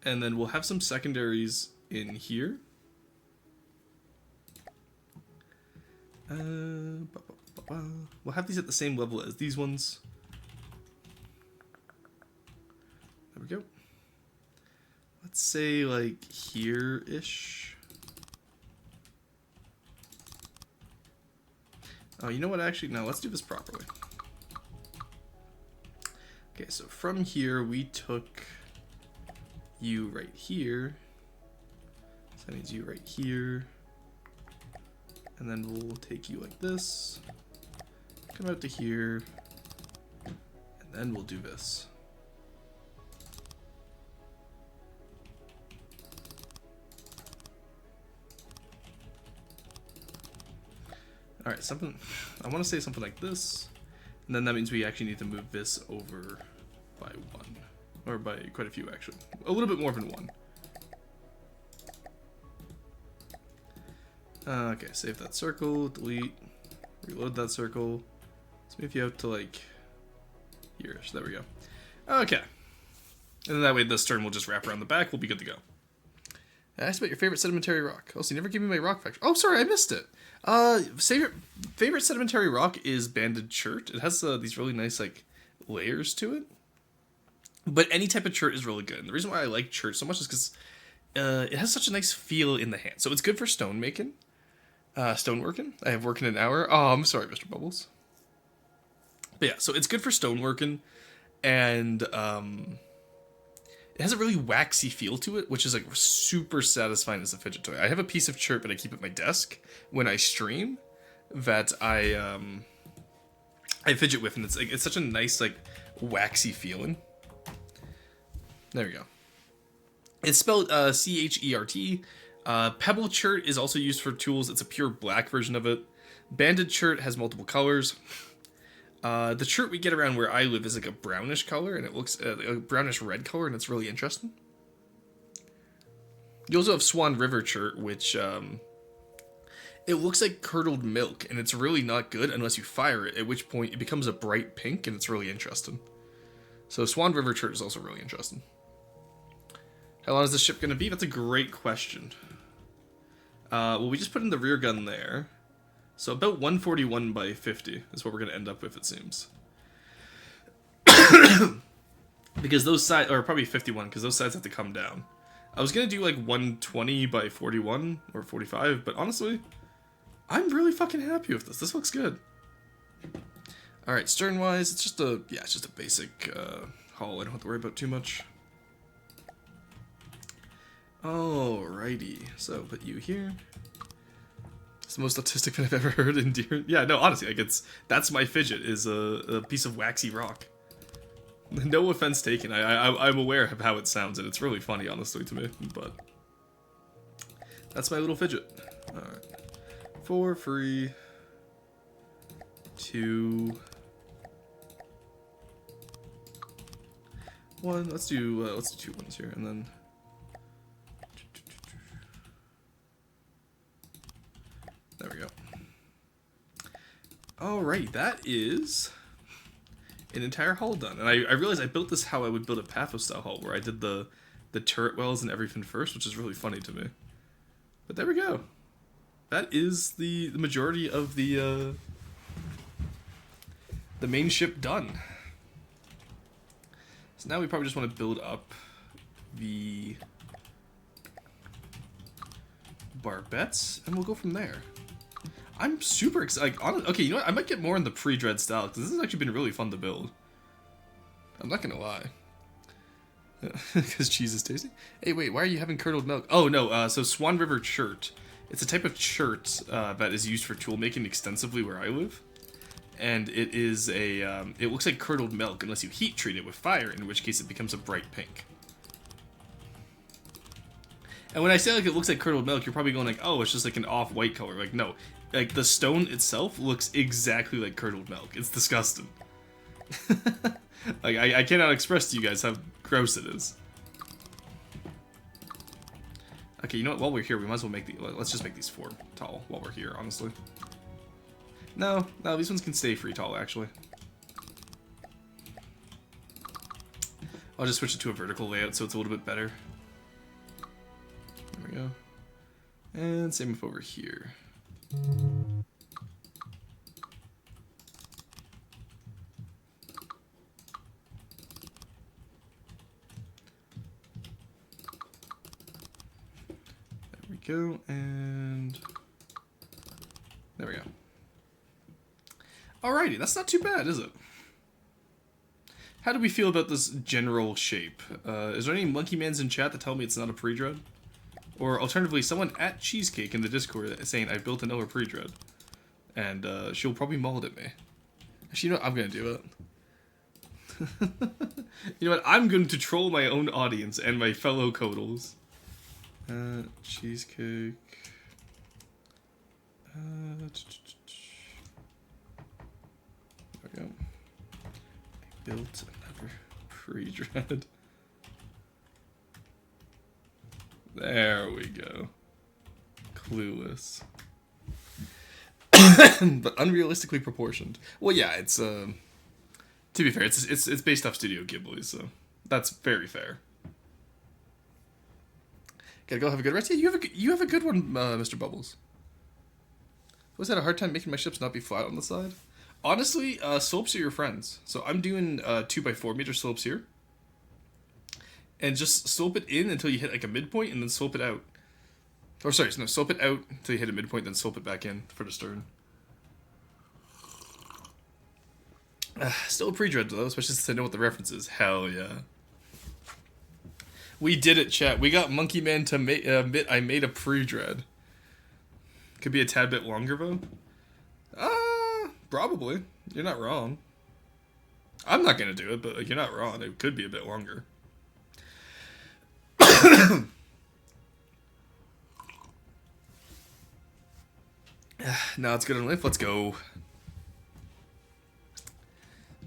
And then we'll have some secondaries in here. We'll have these at the same level as these ones. There we go. Let's say like here-ish. Oh, you know what? Actually, no, let's do this properly. Okay, so from here we took you right here. So that means you right here. And then we'll take you like this, come out to here, and then we'll do this. Alright, I want to say something like this, and then that means we actually need to move this over by 1, or by quite a few actually. A little bit more than 1. Okay, save that circle, delete, reload that circle. Let's move you out to like here-ish. There we go. Okay. And then that way this turn will just wrap around the back. We'll be good to go. I asked about your favorite sedimentary rock. Oh, so you never gave me my rock factor. Oh, sorry, I missed it. Favorite sedimentary rock is banded chert. It has these really nice like layers to it. But any type of chert is really good. And the reason why I like chert so much is because it has such a nice feel in the hand. So it's good for stone making. Stoneworking. I have work in an hour. Oh, I'm sorry, Mr. Bubbles. But yeah, so it's good for stoneworking, and it has a really waxy feel to it, which is like super satisfying as a fidget toy. I have a piece of chert that I keep at my desk when I stream that I fidget with, and it's such a nice like waxy feeling. There we go. It's spelled C-H-E-R-T. Pebble chert is also used for tools. It's a pure black version of it. Banded chert has multiple colors. The chert we get around where I live is like a brownish color, and it looks a brownish red color, and it's really interesting. You also have Swan River chert, which it looks like curdled milk, and it's really not good unless you fire it, at which point it becomes a bright pink, and it's really interesting. So Swan River chert is also really interesting. How long is this ship going to be? That's a great question. Well, we just put in the rear gun there. So about 141 by 50 is what we're going to end up with, it seems. Because those sides, or probably 51, because those sides have to come down. I was going to do like 120 by 41 or 45, but honestly, I'm really fucking happy with this. This looks good. Alright, stern-wise, it's just a basic hull. I don't have to worry about too much. Alrighty, so put you here. It's the most autistic thing I've ever heard in Deer. Yeah, no, honestly, like that's my fidget, is a piece of waxy rock. No offense taken. I'm aware of how it sounds, and it's really funny, honestly, to me. But that's my little fidget. All right, 4 free, 2, 1. Let's do 2 ones here, and then Alright, that is an entire hull done. And I realized I built this how I would build a Pathos style hull, where I did the turret wells and everything first, which is really funny to me. But there we go. That is the majority of the main ship done. So now we probably just want to build up the barbettes, and we'll go from there. I'm super excited. Like, okay, you know what? I might get more in the pre-dread style, because this has actually been really fun to build. I'm not gonna lie. Because cheese is tasty. Hey, wait, why are you having curdled milk? Oh, no, so Swan River chert. It's a type of chert that is used for tool making extensively where I live. And it is a, it looks like curdled milk unless you heat treat it with fire, in which case it becomes a bright pink. And when I say like it looks like curdled milk, you're probably going like, oh, it's just like an off-white color. Like, no. Like, the stone itself looks exactly like curdled milk. It's disgusting. Like, I cannot express to you guys how gross it is. Okay, you know what? While we're here, we might as well make the... Let's just make these 4 tall while we're here, honestly. No, these ones can stay free tall, actually. I'll just switch it to a vertical layout so it's a little bit better. There we go. And same with over here. There we go, and there we go. Alrighty, that's not too bad, is it? How do we feel about this general shape? Is there any monkey mans in chat that tell me it's not a pre-dread? Or alternatively, someone at Cheesecake in the Discord saying I built another pre-dread. And she'll probably mold at me. Actually, you know what? I'm gonna do it. You know what? I'm going to troll my own audience and my fellow Codals. Cheesecake. There we go. I built another pre-dread. There we go. Clueless. But unrealistically proportioned. Well, yeah, it's to be fair, it's based off Studio Ghibli, so that's very fair. Gotta go have a good rest. Yeah, you have a good one, Mr. Bubbles. Was that a hard time making my ships not be flat on the side? Honestly, slopes are your friends. So I'm doing 2x4 meter slopes here. And just slope it in until you hit like a midpoint and then slope it out. Or sorry, no, slope it out until you hit a midpoint, then slope it back in for the stern. Still a pre-dread though, especially since I know what the reference is. Hell yeah. We did it, chat. We got Monkey Man to admit I made a pre-dread. Could be a tad bit longer though. Probably. You're not wrong. I'm not gonna do it, but like, you're not wrong. It could be a bit longer. Now it's good in life. Let's go.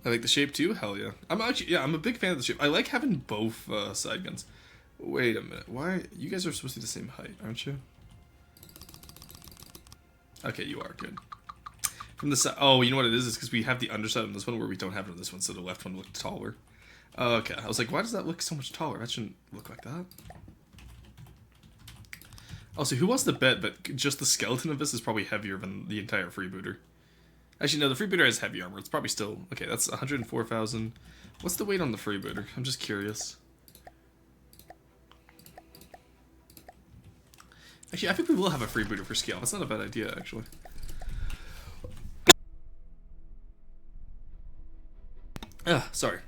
I like the shape too. Hell yeah. I'm a big fan of the shape. I like having both side guns. Wait a minute. Why? You guys are supposed to be the same height, aren't you? Okay, you are. Good. From the side. Oh, you know what it is? It's because we have the underside on this one where we don't have it on this one, so the left one looked taller. Okay. I was like, why does that look so much taller? That shouldn't look like that. Also, who wants to bet that just the skeleton of this is probably heavier than the entire freebooter? Actually, no, the freebooter has heavy armor. It's probably still... Okay, that's 104,000. What's the weight on the freebooter? I'm just curious. Actually, I think we will have a freebooter for scale. That's not a bad idea, actually. Sorry.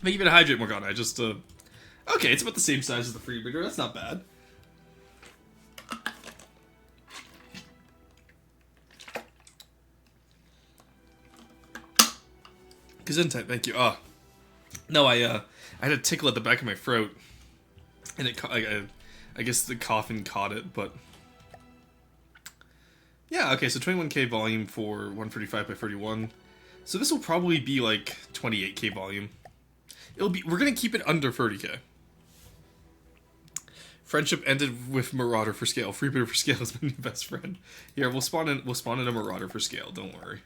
Thank you for the hydrate, Morgana. I just, Okay, it's about the same size as the freebooter. That's not bad. Gesundheit, thank you. No, I had a tickle at the back of my throat, and I guess the coughing caught it, but yeah, okay, so 21k volume for 135 by 31. So this will probably be like 28k volume. We're gonna keep it under 30k. Friendship ended with Marauder for scale. Freebooter for scale is my new best friend. Here, we'll spawn in a Marauder for scale. Don't worry.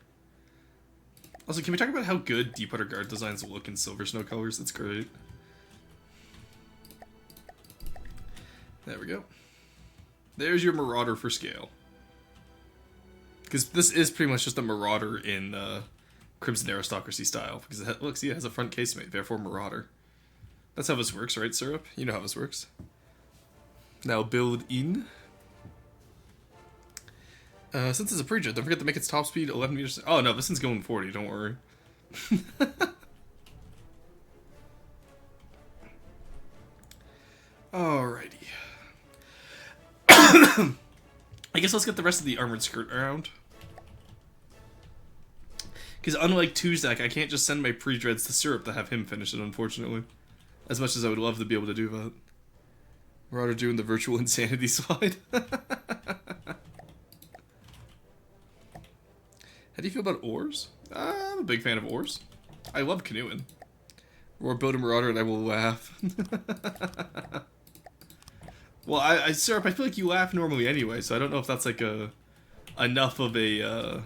Also, can we talk about how good Deep Water Guard designs look in Silver Snow colors? That's great. There we go. There's your Marauder for scale. Because this is pretty much just a Marauder in Crimson Aristocracy style. Because it look, see, it has a front casemate, therefore Marauder. That's how this works, right, Syrup? You know how this works. Now build in. Since it's a pre-jet, don't forget to make its top speed 11 meters. Oh no, this one's going 40, don't worry. Alrighty. I guess let's get the rest of the armored skirt around. Because unlike Tuzak, I can't just send my pre-dreads to Syrup to have him finish it, unfortunately. As much as I would love to be able to do that. Marauder doing the virtual insanity slide. How do you feel about oars? I'm a big fan of oars. I love canoeing. Or build a Marauder and I will laugh. Well, Syrup, I feel like you laugh normally anyway, so I don't know if that's like enough of a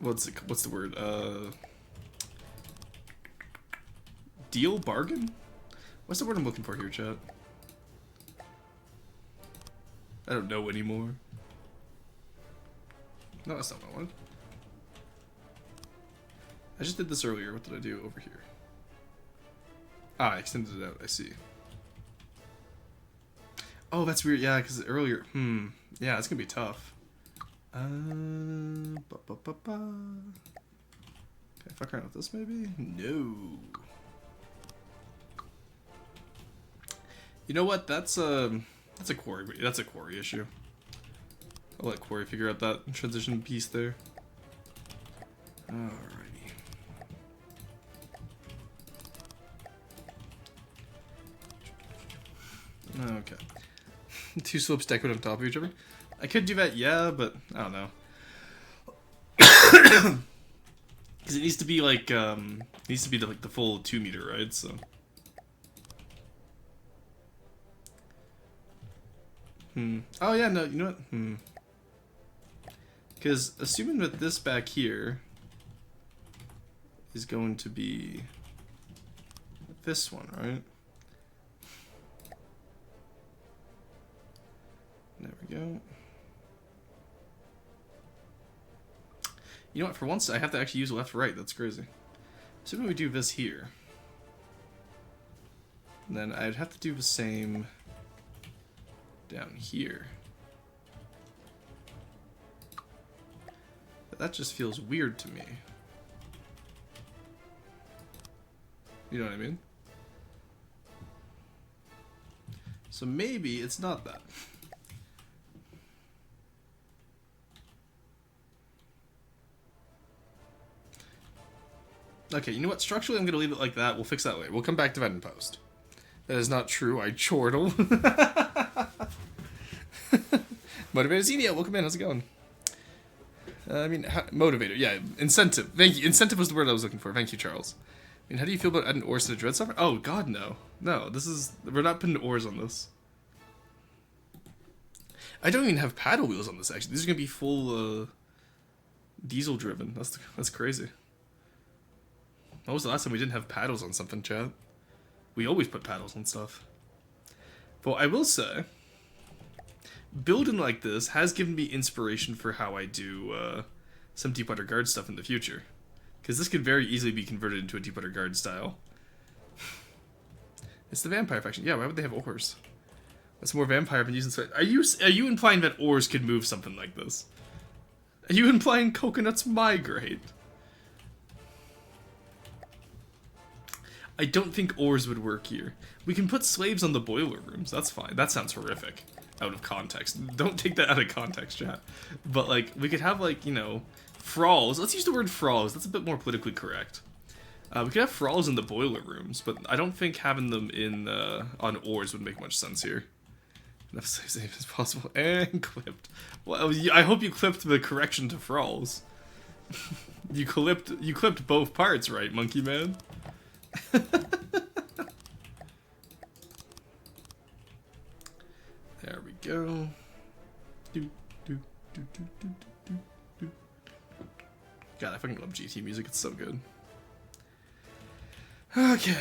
what's the word? Deal? Bargain? What's the word I'm looking for here, chat? I don't know anymore. No, that's not what I wanted. I just did this earlier. What did I do over here? Ah, I extended it out. I see. Oh, that's weird. Yeah, because earlier... Yeah, it's going to be tough. Can I fuck around with this, maybe? No. You know what? That's a quarry. That's a quarry issue. I'll let Quarry figure out that transition piece there. Alrighty. Okay. Two slopes decorated on top of each other. I could do that, yeah, but I don't know. Because it needs to be like the full 2 meter, right? So. Oh yeah, no, you know what? Because assuming that this back here is going to be this one, right? There we go. You know what? For once, I have to actually use left-right. That's crazy. Assuming we do this here, then I'd have to do the same down here. But that just feels weird to me. You know what I mean? So maybe it's not that. Okay, you know what? Structurally, I'm going to leave it like that. We'll fix that later. We'll come back to that in post. That is not true. I chortle. Motivator Xenia, welcome in. How's it going? Motivator. Yeah, incentive. Thank you. Incentive was the word I was looking for. Thank you, Charles. I mean, how do you feel about adding oars to the dread suffer? Oh, God, no. No, we're not putting oars on this. I don't even have paddle wheels on this, actually. These are going to be full, diesel driven. That's crazy. When was the last time we didn't have paddles on something, chat? We always put paddles on stuff. But I will say, building like this has given me inspiration for how I do some Deepwater Guard stuff in the future. Because this could very easily be converted into a Deepwater Guard style. It's the vampire faction. Yeah, why would they have oars? That's more vampire than using... Are you implying that oars could move something like this? Are you implying coconuts migrate? I don't think oars would work here. We can put slaves on the boiler rooms. That's fine. That sounds horrific. Out of context. Don't take that out of context, chat. But, like, we could have, like, you know, thralls. Let's use the word thralls. That's a bit more politically correct. We could have thralls in the boiler rooms, but I don't think having them in on oars would make much sense here. Enough safe as possible. And clipped. Well, I hope you clipped the correction to thralls. You clipped both parts, right, Monkey Man? go. Do, do, do, do, do, do, do. God, I fucking love GT music. It's so good. Okay.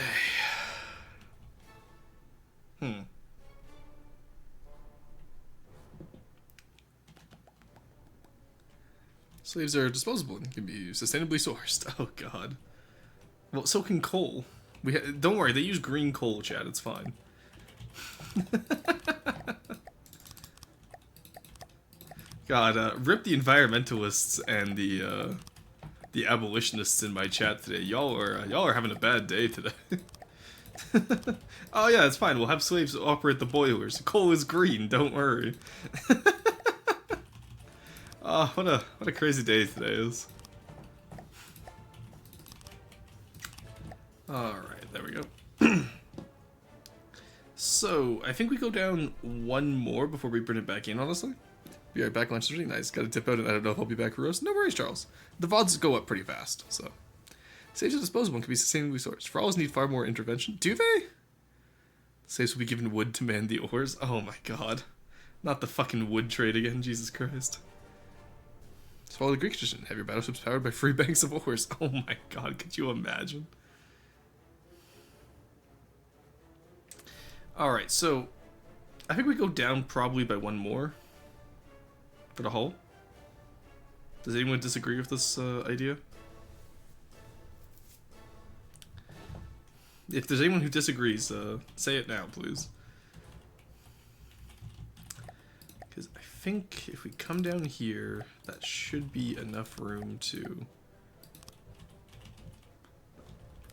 Slaves are disposable and can be sustainably sourced. Oh god. Well, so can coal. Don't worry, they use green coal, Chad. It's fine. God, rip the environmentalists and the abolitionists in my chat today. Y'all are having a bad day today. Oh yeah, it's fine. We'll have slaves operate the boilers. Coal is green. Don't worry. Oh, what a crazy day today is. Alright, there we go. So, I think we go down one more before we bring it back in, honestly. Be right back, lunch is really nice. Gotta dip out, and I don't know if I'll be back for roast. No worries, Charles. The VODs go up pretty fast, so. Saves are disposable and can be sustainably sourced. Frawls need far more intervention. Do they? Saves will be given wood to man the ores. Oh my god. Not the fucking wood trade again, Jesus Christ. Just follow the Greek tradition. Have your battleships powered by free banks of ores. Oh my god, could you imagine? Alright, so I think we go down probably by one more for the hull. Does anyone disagree with this idea? If there's anyone who disagrees, say it now, please. Because I think if we come down here, that should be enough room to...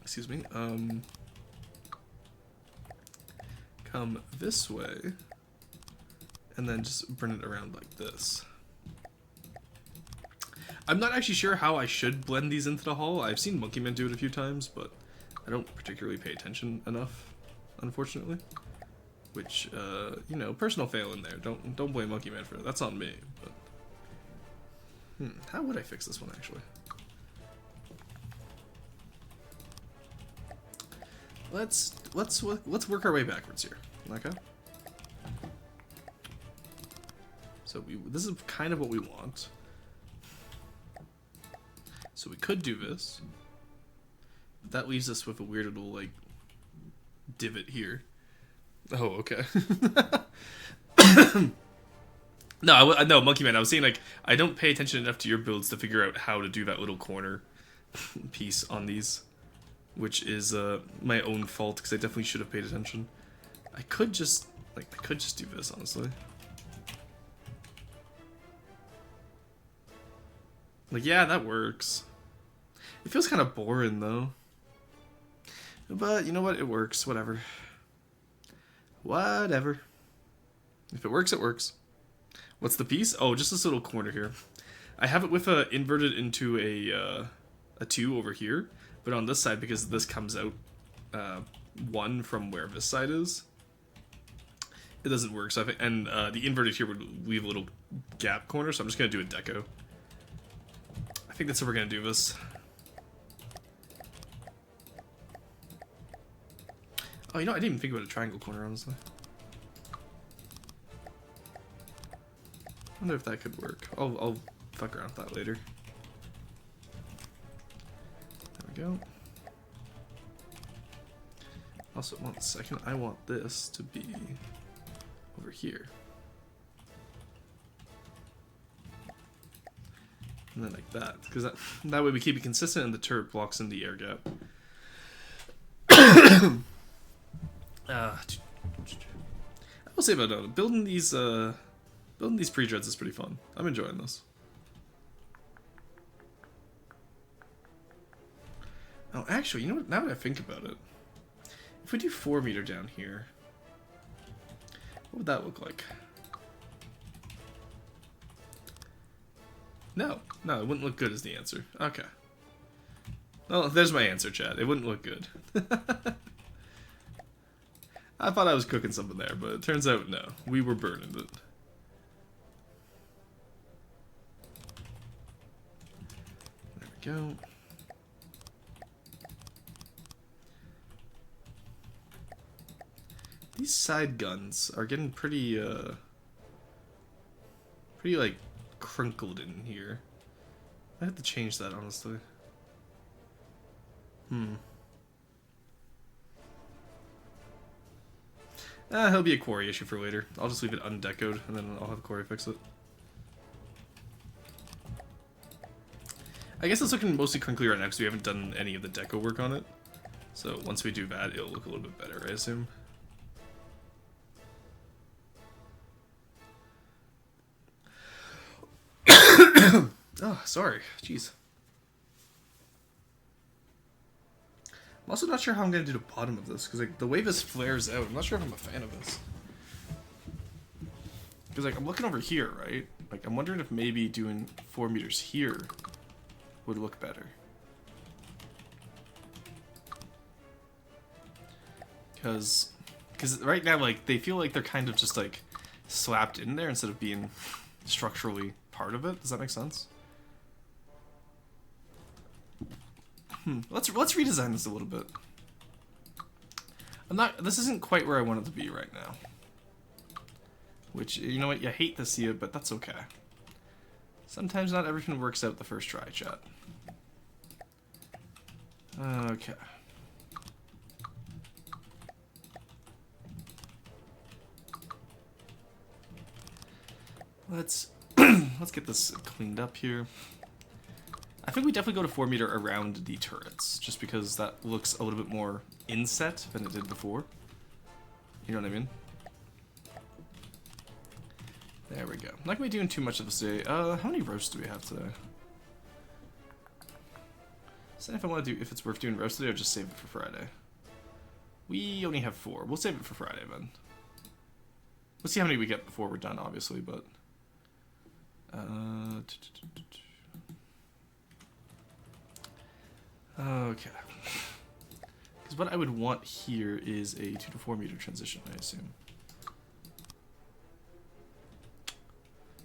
Excuse me, come this way, and then just bring it around like this. I'm not actually sure how I should blend these into the hull. I've seen Monkeyman do it a few times, but I don't particularly pay attention enough, unfortunately. Which, you know, personal fail in there. Don't blame Monkeyman for it. That's on me. But how would I fix this one actually? Let's work our way backwards here. Okay. So this is kind of what we want. So we could do this. But that leaves us with a weird little like divot here. Oh, okay. No, no, Monkeyman. I was saying like I don't pay attention enough to your builds to figure out how to do that little corner piece on these. Which is my own fault because I definitely should have paid attention. I could just do this, honestly. Like, yeah, that works. It feels kind of boring though. But you know what? It works. Whatever. Whatever. If it works, it works. What's the piece? Oh, just this little corner here. I have it with inverted into a 2 over here. But on this side, because this comes out 1 from where this side is, it doesn't work. So I think, and the inverted here would leave a little gap corner, so I'm just going to do a deco. I think that's how we're going to do this. Oh, you know, I didn't even think about a triangle corner, honestly. I wonder if that could work. I'll fuck around with that later. Go. Also, 1 second, I want this to be over here. And then like that, because that way we keep it consistent and the turret blocks in the air gap. I will say about building these pre-dreads is pretty fun. I'm enjoying this. Oh, actually, you know what? Now that I think about it, if we do 4 meter down here, what would that look like? No, it wouldn't look good is the answer. Okay. Well, there's my answer, Chad. It wouldn't look good. I thought I was cooking something there, but it turns out no. We were burning it. There we go. These side guns are getting pretty Pretty, like, crinkled in here. I have to change that, honestly. He'll be a quarry issue for later. I'll just leave it undecoed, and then I'll have quarry fix it. I guess it's looking mostly crinkly right now because we haven't done any of the deco work on it. So once we do that, it'll look a little bit better, I assume. Oh, sorry. Jeez. I'm also not sure how I'm going to do the bottom of this, because like, the way this flares out, I'm not sure if I'm a fan of this. Because like, I'm looking over here, right? Like, I'm wondering if maybe doing 4 meters here would look better. Because right now, like, they feel like they're kind of just like slapped in there instead of being structurally part of it. Does that make sense? Let's redesign this a little bit. This isn't quite where I want it to be right now. Which, you know what, you hate to see it, but that's okay. Sometimes not everything works out the first try, chat. Okay. Let's get this cleaned up here. I think we definitely go to 4 meter around the turrets, just because that looks a little bit more inset than it did before. You know what I mean? There we go. I'm not gonna be doing too much of this today. How many roasts do we have today? So if I want to do, if it's worth doing roast today, or just save it for Friday. We only have 4. We'll save it for Friday then. Let's see how many we get before we're done, obviously, but. Okay. Because what I would want here is a 2 to 4 meter transition, I assume.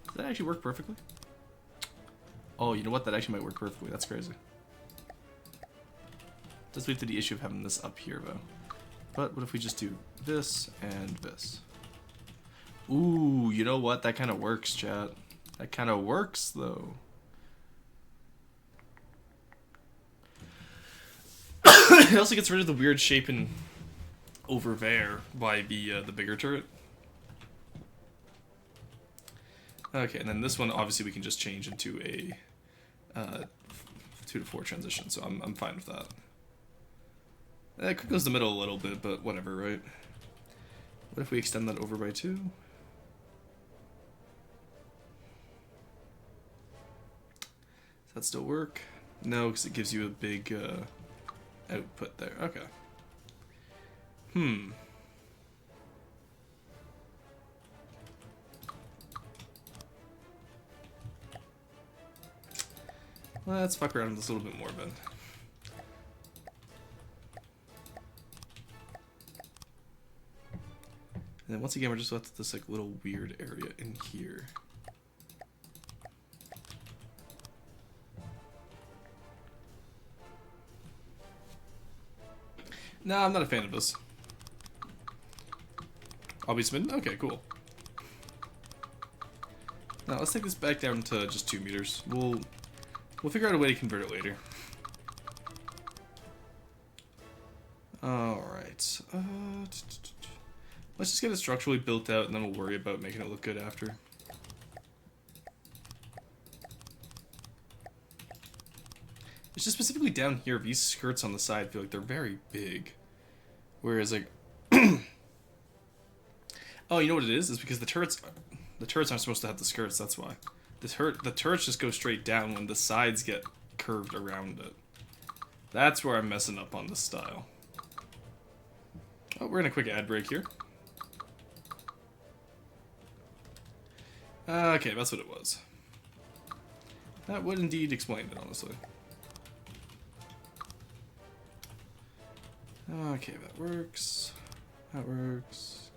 Does that actually work perfectly? Oh, you know what? That actually might work perfectly. That's crazy. Does lead to the issue of having this up here, though. But what if we just do this and this? Ooh, you know what? That kind of works, chat. That kind of works, though. It also gets rid of the weird shaping over there by the bigger turret. Okay, and then this one, obviously, we can just change into a 2 to 4 transition, so I'm fine with that. It crinkles the middle a little bit, but whatever, right? What if we extend that over by 2? Does that still work? No, because it gives you a big output there. Okay. Let's fuck around with this a little bit more, Ben. And then once again, we're just left with this like little weird area in here. No, I'm not a fan of this. I'll be smitten? Okay, cool. Now let's take this back down to just 2 meters. We'll figure out a way to convert it later. Alright. Let's just get it structurally built out and then we'll worry about making it look good after. It's just specifically down here, these skirts on the side feel like they're very big. Whereas like oh, you know what it is? It's because the turrets aren't supposed to have the skirts, that's why. The turrets just go straight down when the sides get curved around it. That's where I'm messing up on this style. Oh, we're in a quick ad break here. Okay, that's what it was. That would indeed explain it, honestly. Okay, that works. That works.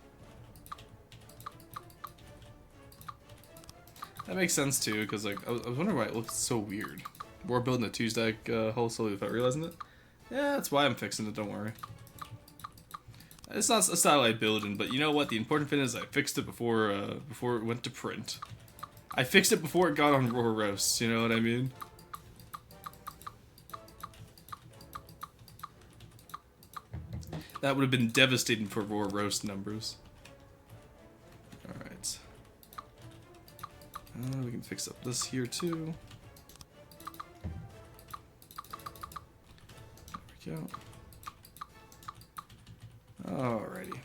That makes sense too, because like I was wondering why it looked so weird. We're building a Tuesday hull slowly without realizing it. Yeah, that's why I'm fixing it. Don't worry. It's not a style I build in, but you know what? The important thing is I fixed it before it went to print. I fixed it before it got on raw roasts, you know what I mean? That would have been devastating for raw roast numbers. Alright. We can fix up this here too. There we go. Alrighty.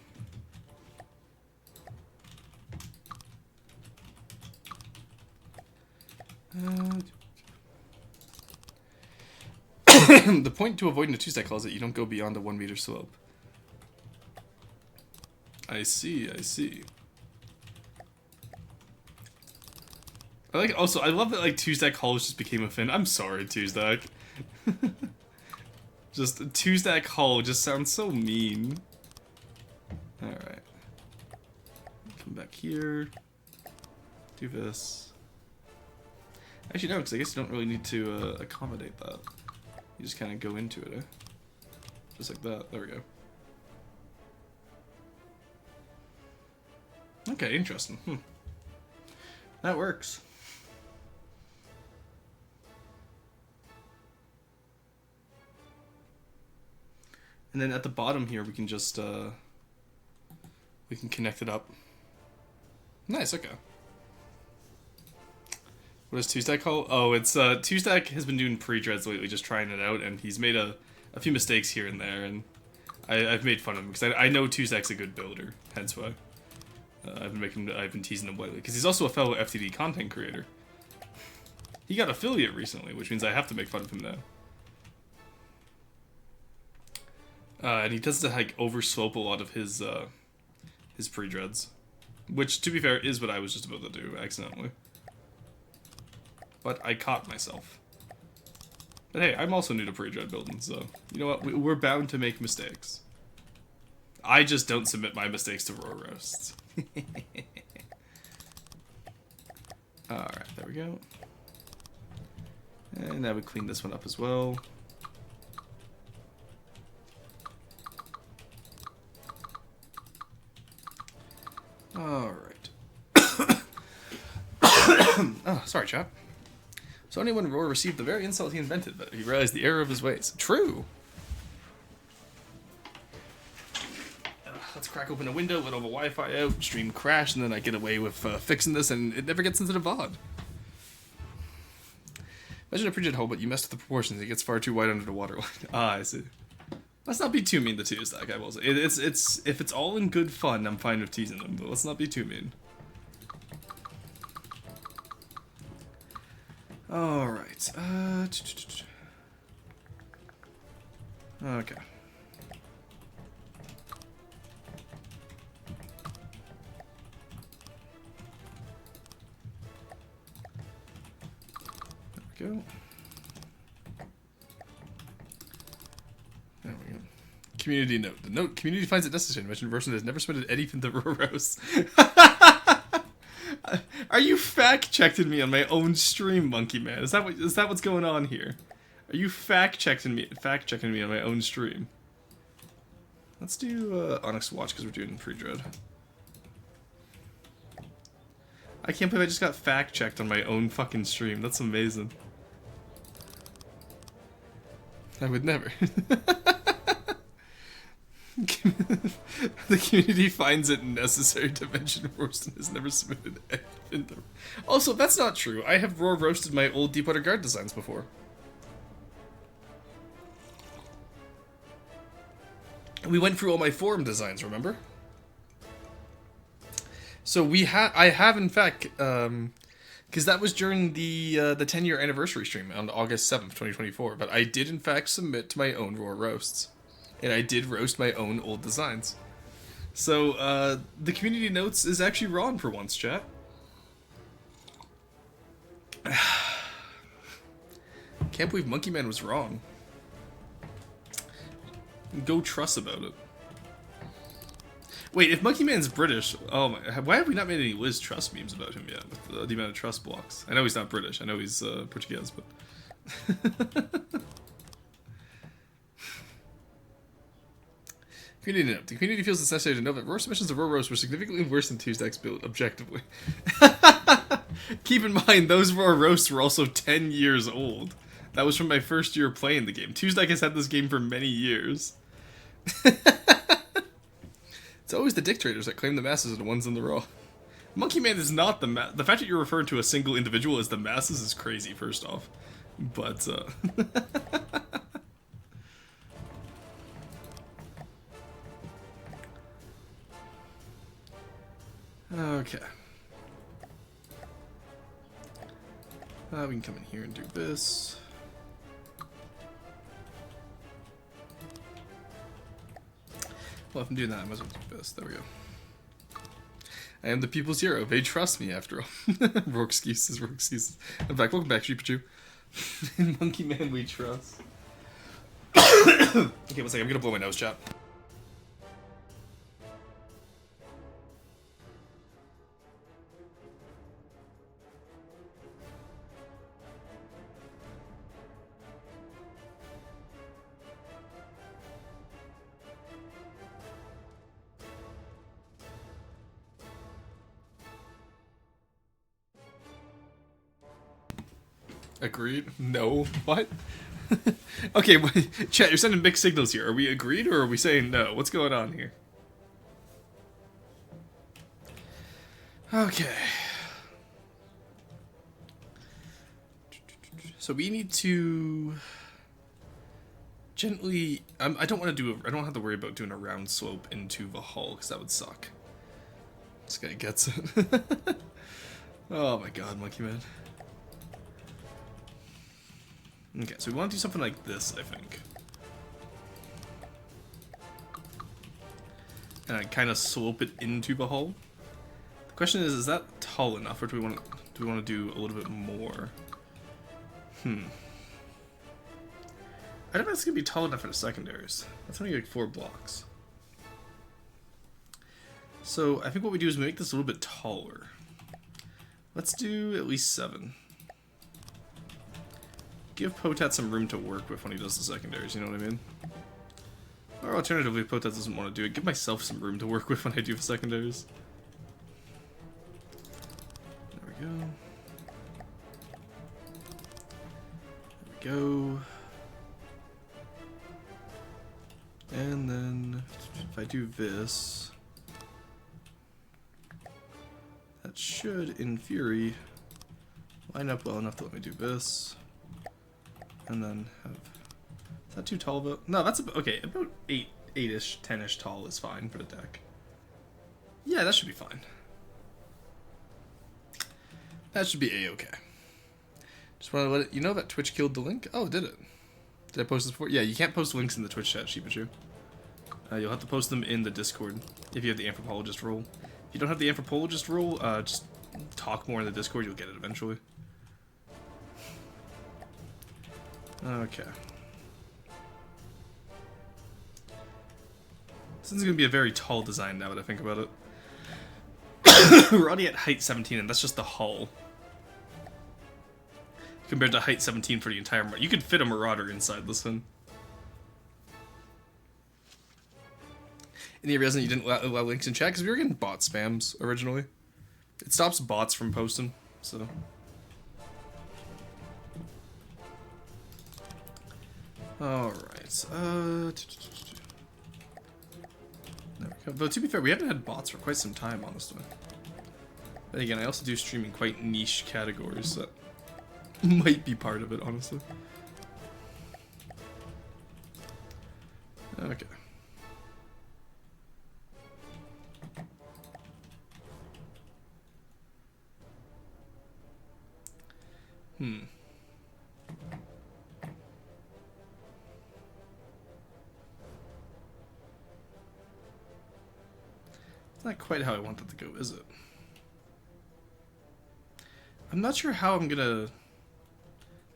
The point to avoiding a two-stack call is that you don't go beyond a 1 meter slope. I see, I see. I love that like two-stack halls just became a fin. I'm sorry, two-stack. Just a two-stack hull just sounds so mean. Alright. Come back here. Do this. Actually, no, because I guess you don't really need to accommodate that. You just kind of go into it, eh? Just like that. There we go. Okay, interesting. That works. And then at the bottom here, we can just, we can connect it up. Nice, okay. What is two-stack call? Oh, it's, two-stack has been doing pre-dreads lately, just trying it out, and he's made a few mistakes here and there, and I've made fun of him, because I know two-stack's a good builder, hence why. I've been teasing him lately, because he's also a fellow FTD content creator. He got affiliate recently, which means I have to make fun of him now. And he does to like overslope a lot of his pre-dreads, which to be fair is what I was just about to do accidentally. But I caught myself. But hey, I'm also new to pre-dread building, so you know what? We're bound to make mistakes. I just don't submit my mistakes to raw roasts. Alright, there we go. And now we clean this one up as well. Alright. Oh, sorry, chap. So only when Roar received the very insult he invented, but he realized the error of his ways. True! Let's crack open a window, let all the Wi-Fi out, stream crash, and then I get away with fixing this, and it never gets into the VOD. Imagine a pre-dread hole, but you messed with the proportions. It gets far too wide under the waterline. Ah, I see. Let's not be too mean to two-stack, I will say. If it's all in good fun, I'm fine with teasing them, but let's not be too mean. Alright, okay. There we go. There we go. Community note. The note community finds it necessary to mention Version has never submitted anything to roast. Are you fact-checking me on my own stream, Monkey Man? Is that what's going on here? Are you fact-checking me on my own stream? Let's do Onyx Watch because we're doing pre-dread. I can't believe I just got fact-checked on my own fucking stream. That's amazing. I would never. The community finds it necessary to mention Roastin has never submitted anything. Also, that's not true. I have raw roasted my old Deepwater Guard designs before. We went through all my forum designs, remember? So I have in fact, because that was during the 10-year anniversary stream on August 7th, 2024. But I did in fact submit to my own raw roasts. And I did roast my own old designs. So, the community notes is actually wrong for once, chat. Can't believe Monkey Man was wrong. Go truss about it. Wait, if Monkey Man's British, oh my, why have we not made any Liz Truss memes about him yet, with the amount of Truss blocks? I know he's not British, I know he's Portuguese, but... Community note. The community feels it's necessary to know that raw submissions of raw roast were significantly worse than two-stack's build, objectively. Keep in mind, those four roasts were also 10 years old. That was from my first year playing the game. Tuesday has had this game for many years. It's always the dictators that claim the masses are the ones in the wrong. Monkey Man is not the the fact that you're referring to a single individual as the masses is crazy, first off. But, okay. We can come in here and do this. Well, if I'm doing that, I might as well do this. There we go. I am the people's hero. They trust me, after all. Rogue excuses, rogue excuses. In fact, welcome back, Sheepachu. In Monkey Man, we trust. Okay, one second. I'm gonna blow my nose, chat. Agreed? No. What? Okay, chat, you're sending mixed signals here. Are we agreed or are we saying no? What's going on here? Okay. So we need to gently. I don't want to do. I don't have to worry about doing a round slope into the hull because that would suck. This guy gets it. Oh my god, Monkey Man. Okay, so we want to do something like this, I think. And I kind of slope it into the hull. The question is that tall enough, or do we want to do a little bit more? I don't know if it's gonna be tall enough for the secondaries. That's only like 4 blocks. So I think what we do is we make this a little bit taller. Let's do at least 7. Give Potat some room to work with when he does the secondaries, you know what I mean? Or alternatively, if Potat doesn't want to do it, give myself some room to work with when I do the secondaries. There we go. There we go. And then, if I do this, that should, in theory, line up well enough to let me do this. And then have... Is that too tall of a... No, that's about... Okay, about 8-ish, 10-ish tall is fine for the deck. Yeah, that should be fine. That should be a-okay. Just want to let it... You know that Twitch killed the link? Oh, did it? Did I post this before? Yeah, you can't post links in the Twitch chat, Sheepachu. You'll have to post them in the Discord if you have the Anthropologist role. If you don't have the Anthropologist role, just talk more in the Discord, you'll get it eventually. Okay. This is going to be a very tall design now that I think about it. We're already at height 17, and that's just the hull. Compared to height 17 for the entire... You could fit a Marauder inside this one. Any reason you didn't allow links in chat? Because we were getting bot spams originally. It stops bots from posting, so... Alright, there we go. Though, to be fair, we haven't had bots for quite some time, honestly. But again, I also do stream in quite niche categories that might be part of it, honestly. Okay. It's not quite how I want it to go, is it? I'm not sure how I'm gonna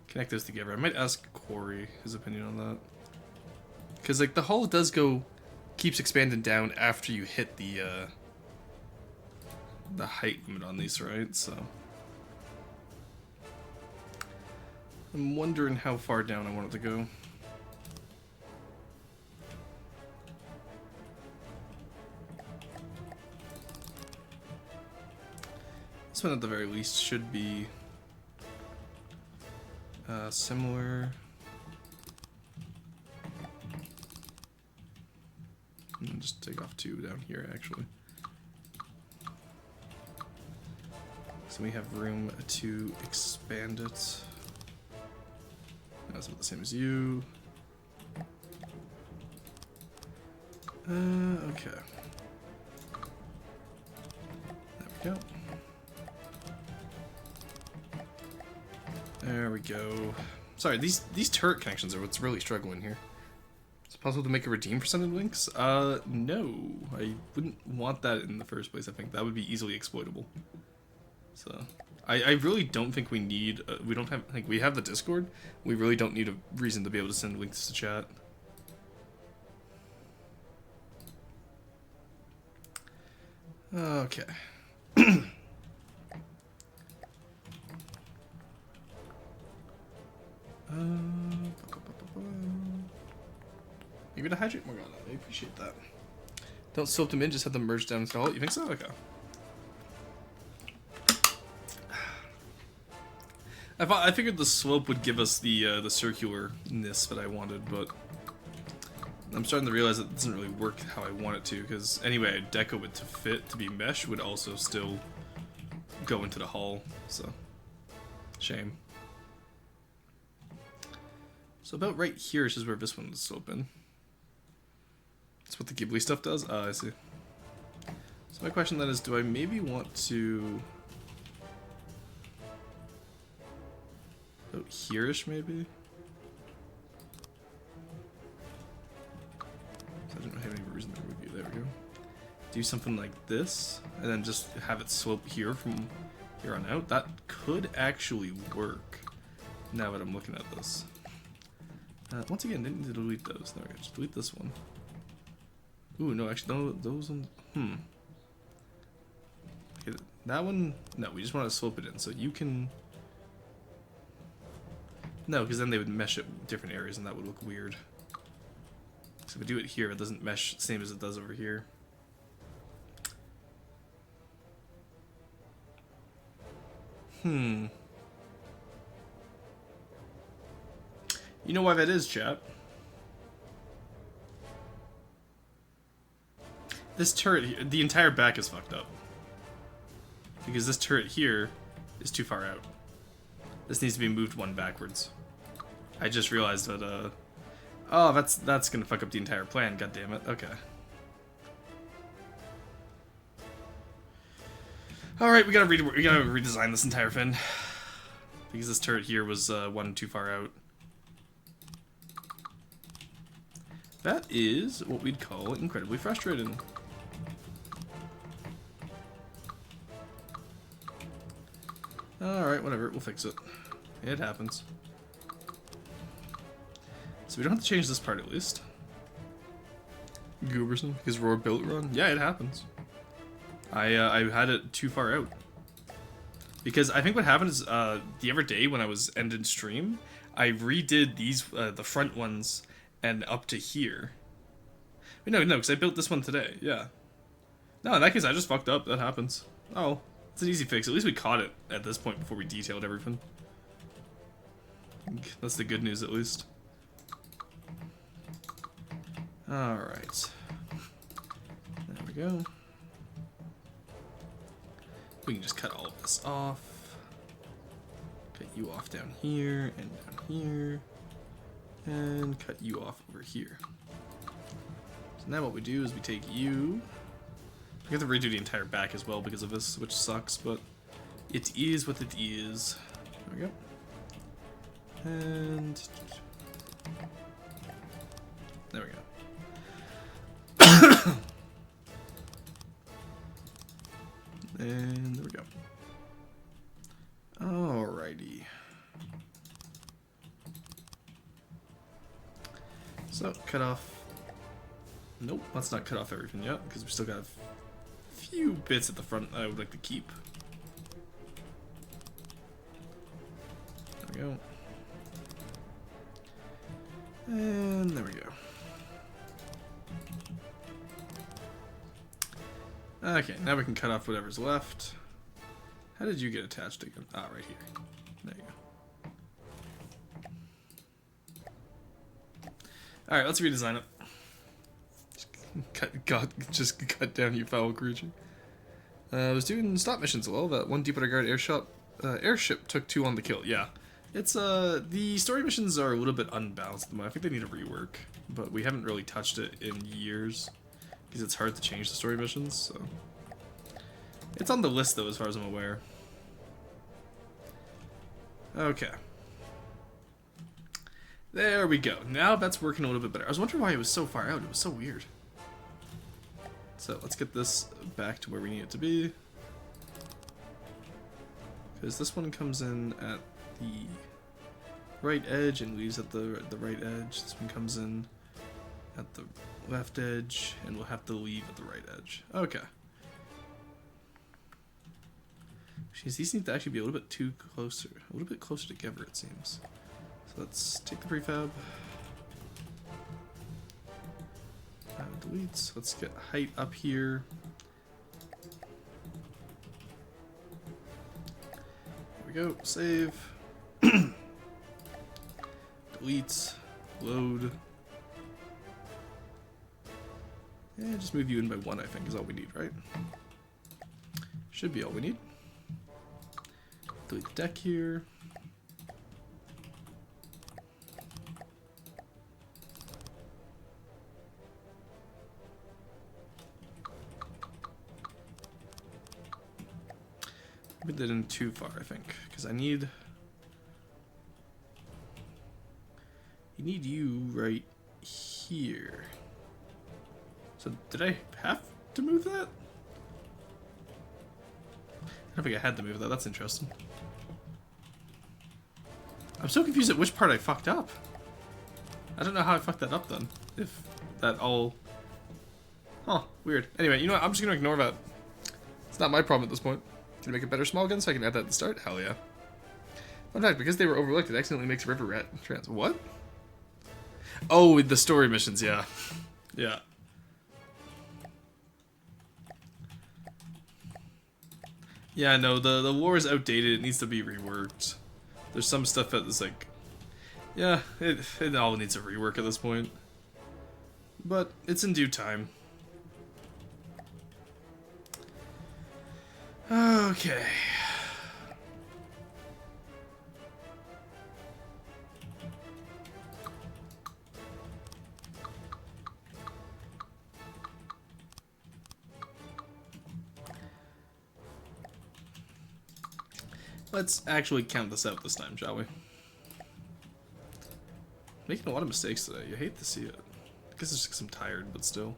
connect this together. I might ask Corey his opinion on that. Because, like, the hull does go... keeps expanding down after you hit the height limit on these, right? So... I'm wondering how far down I want it to go. This one at the very least should be similar. And just take off 2 down here, actually. So we have room to expand it. That's about the same as you. Okay. There we go. There we go. Sorry, these turret connections are what's really struggling here. Is it possible to make a redeem for sending links? No. I wouldn't want that in the first place, I think. That would be easily exploitable. So, I really don't think we need... we don't have... Like, we have the Discord. We really don't need a reason to be able to send links to chat. Okay. Maybe to hydrate more on that. I appreciate that. Don't soap them in, just have them merge down and install it. You think so? Okay. I figured the slope would give us the circularness that I wanted, but I'm starting to realize it doesn't really work how I want it to, because anyway, I deco it to fit, to be mesh, would also still go into the hull, so shame. So about right here is where this one is open. That's what the Ghibli stuff does? Oh, I see. So my question then is, do I maybe want to... About here-ish, maybe? So I don't have any reason to review. There we go. Do something like this, and then just have it slope here from here on out. That could actually work, now that I'm looking at this. Once again, didn't need to delete those. There we go. Just delete this one. Ooh, no, actually, no, those ones. Okay, that one. No, we just want to slope it in, so you can. No, because then they would mesh at different areas, and that would look weird. So if we do it here, it doesn't mesh the same as it does over here. You know why that is, chat? This turret, the entire back is fucked up. Because this turret here is too far out. This needs to be moved one backwards. I just realized that, oh, that's gonna fuck up the entire plan, god damn it. Okay. Alright, we gotta redesign this entire fin. Because this turret here was one too far out. That is what we'd call incredibly frustrating. Alright, whatever, we'll fix it. It happens. So we don't have to change this part at least. Gooberson, because Roar built run? Yeah, it happens. I had it too far out. Because I think what happened is, the other day when I was ending stream, I redid these, the front ones, and up to here. Wait, no, because I built this one today, yeah. No, in that case, I just fucked up, that happens. Oh, it's an easy fix. At least we caught it at this point before we detailed everything. That's the good news, at least. Alright. There we go. We can just cut all of this off. Cut you off down here, and down here. And cut you off over here. So now what we do is we take you. We have to redo the entire back as well because of this, which sucks, but it is what it is. There we go. And there we go. And there we go. Alrighty. So, cut off. Nope, let's not cut off everything yet, because we still got a few bits at the front I would like to keep. There we go. And there we go. Okay, now we can cut off whatever's left. How did you get attached again? Ah, right here. There you go. Alright, let's redesign it. Just cut down, you foul creature. I was doing stop missions a little. That one Deepwater Guard airship took 2 on the kill. Yeah. It's, the story missions are a little bit unbalanced at the moment. I think they need a rework. But we haven't really touched it in years. Because it's hard to change the story missions, so... It's on the list, though, as far as I'm aware. Okay. There we go. Now that's working a little bit better. I was wondering why it was so far out. It was so weird. So let's get this back to where we need it to be. Because this one comes in at the right edge and leaves at the right edge. This one comes in at the left edge and we'll have to leave at the right edge. Okay. Jeez, these need to actually be a little bit closer together, it seems. So let's take the prefab. Deletes. Let's get height up here. There we go. Save. Delete. Load. And just move you in by 1, I think, is all we need, right? Should be all we need. Delete the deck here. We did in too far, I think, because I need... You need you right here. So did I have to move that? I don't think I had to move that. That's interesting. I'm so confused at which part I fucked up. I don't know how I fucked that up then. If that all... Huh, weird. Anyway, you know what? I'm just gonna ignore that. It's not my problem at this point. Can I make a better small gun so I can add that at the start? Hell yeah. Fun fact, because they were overlooked, it accidentally makes river rat trans. What? Oh, the story missions, yeah. Yeah. Yeah, no, the lore is outdated. It needs to be reworked. There's some stuff that is like... Yeah, it all needs a rework at this point. But it's in due time. Okay. Let's actually count this out this time, shall we? Making a lot of mistakes today. You hate to see it. I guess it's just 'cause I'm tired, but still.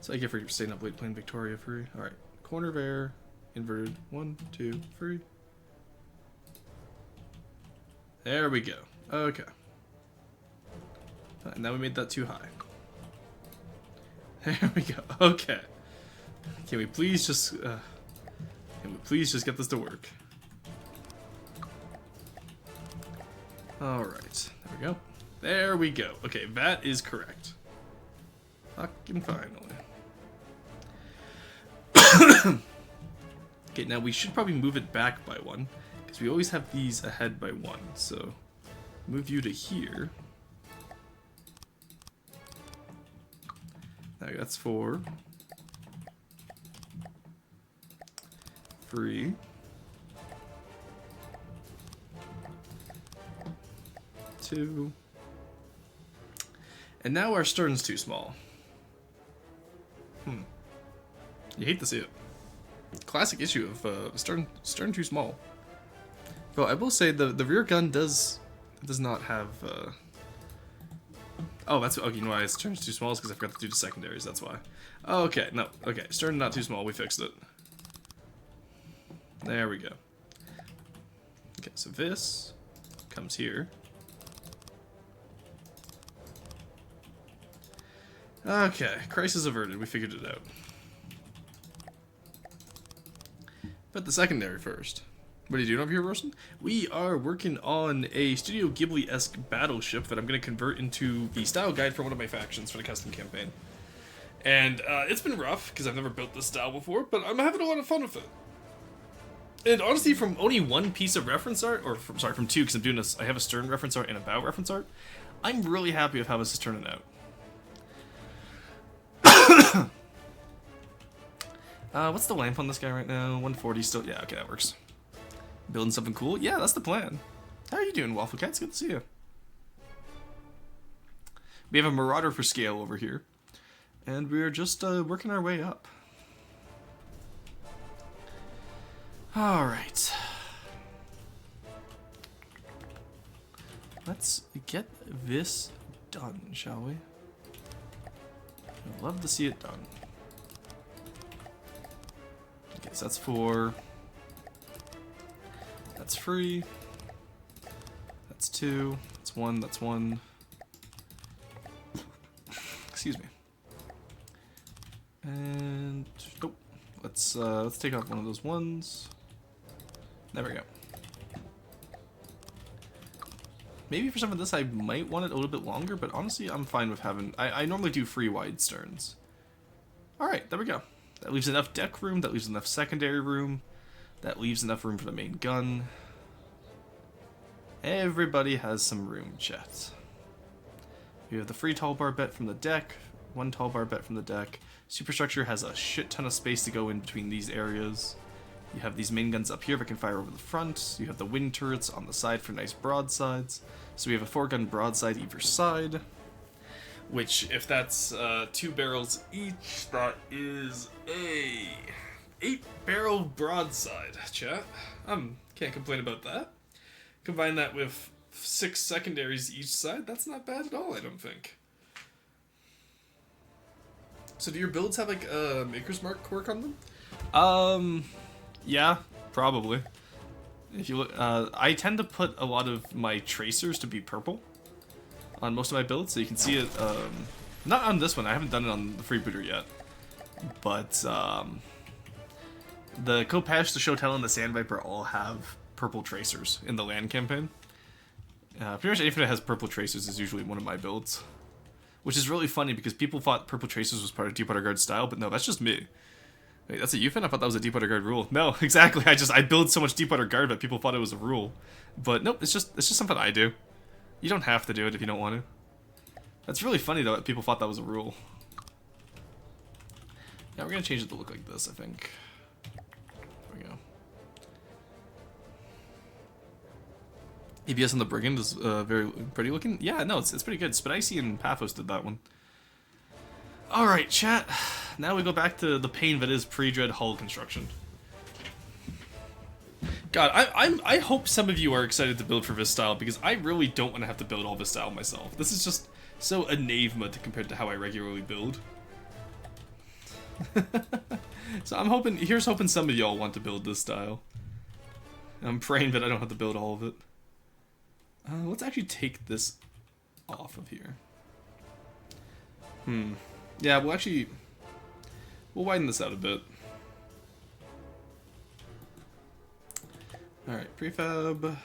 So I get for staying up late playing Victoria free. Alright. Corner of air. Inverted. 1, 2, 3. There we go. Okay. And now we made that too high. There we go. Okay. Can we please just get this to work? Alright. There we go. There we go. Okay, that is correct. Fucking finally. Okay, now we should probably move it back by 1, because we always have these ahead by 1, so move you to here. Now that's 4. 3. 2. And now our stern's too small. You hate to see it. Classic issue of stern too small. Well, I will say the rear gun does not have. Oh, that's okay. You know why stern's too small is because I forgot to do the secondaries. That's why. Oh, okay, no, okay. Stern not too small. We fixed it. There we go. Okay, so this comes here. Okay, crisis averted. We figured it out. But the secondary first. What are you doing over here, Rosen? We are working on a Studio Ghibli-esque battleship that I'm going to convert into the style guide for one of my factions for the custom campaign. And it's been rough, because I've never built this style before, but I'm having a lot of fun with it. And honestly, from only one piece of reference art, or from two, because I'm doing this, I have a stern reference art and a bow reference art. I'm really happy with how this is turning out. What's the lamp on this guy right now? 140 still. Yeah, okay, that works. Building something cool? Yeah, that's the plan. How are you doing, Waffle Cat? It's good to see you. We have a Marauder for scale over here. And we're just working our way up. Alright. Let's get this done, shall we? I'd love to see it done. Okay, so that's 4. That's free. That's 2. That's 1. That's 1. Excuse me. And nope. Let's take off one of those ones. There we go. Maybe for some of this I might want it a little bit longer, but honestly I'm fine with having... I normally do free wide sterns. Alright, there we go. That leaves enough deck room, that leaves enough secondary room, that leaves enough room for the main gun. Everybody has some room, chat. We have the free tall bar bet from the deck, 1 tall bar bet from the deck. Superstructure has a shit ton of space to go in between these areas. You have these main guns up here that can fire over the front. You have the wind turrets on the side for nice broadsides. So we have a 4-gun broadside either side. Which, if that's 2 barrels each, that is a 8-barrel broadside, chat. Can't complain about that. Combine that with 6 secondaries each side, that's not bad at all, I don't think. So do your builds have like a Maker's Mark quirk on them? Yeah, probably. If you look, I tend to put a lot of my tracers to be purple on most of my builds, so you can see it, not on this one, I haven't done it on the freebooter yet, but, the Kopesh, the Shotel, and the Sand Viper all have purple tracers in the land campaign. Pretty much anything that has purple tracers is usually one of my builds. Which is really funny because people thought purple tracers was part of Deepwater Guard style, but no, that's just me. Wait, that's a Euphin? I thought that was a Deepwater Guard rule. No, exactly, I build so much Deepwater Guard that people thought it was a rule. But nope, it's just something I do. You don't have to do it if you don't want to. That's really funny though that people thought that was a rule. Yeah, we're gonna change it to look like this, I think. There we go. EBS on the Brigand is very pretty looking. Yeah, no, it's pretty good. Spicy and Paphos did that one. Alright, chat. Now we go back to the pain that is pre-dread hull construction. God, I hope some of you are excited to build for this style, because I really don't want to have to build all this style myself. This is just so anathema compared to how I regularly build. So I'm hoping, here's hoping some of y'all want to build this style. I'm praying that I don't have to build all of it. Let's actually take this off of here. Yeah, we'll widen this out a bit. Alright, prefab,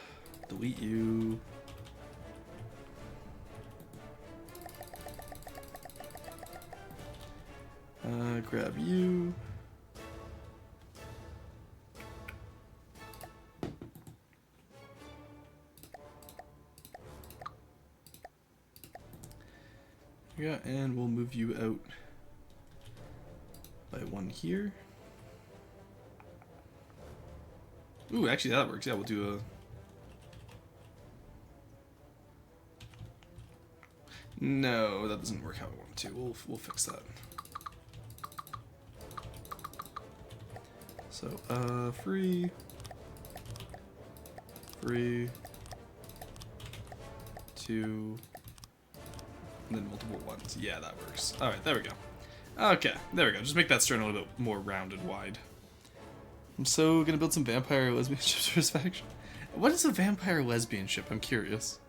delete you. Grab you. Yeah, and we'll move you out by 1 here. Ooh, actually that works. Yeah, we'll do a... No, that doesn't work how I want it to. We'll fix that. So, free, free, 2, and then multiple 1s. Yeah, that works. Alright, there we go. Okay, there we go. Just make that stern a little bit more rounded wide. I'm so gonna build some vampire lesbian ships for his faction. What is a vampire lesbian ship? I'm curious.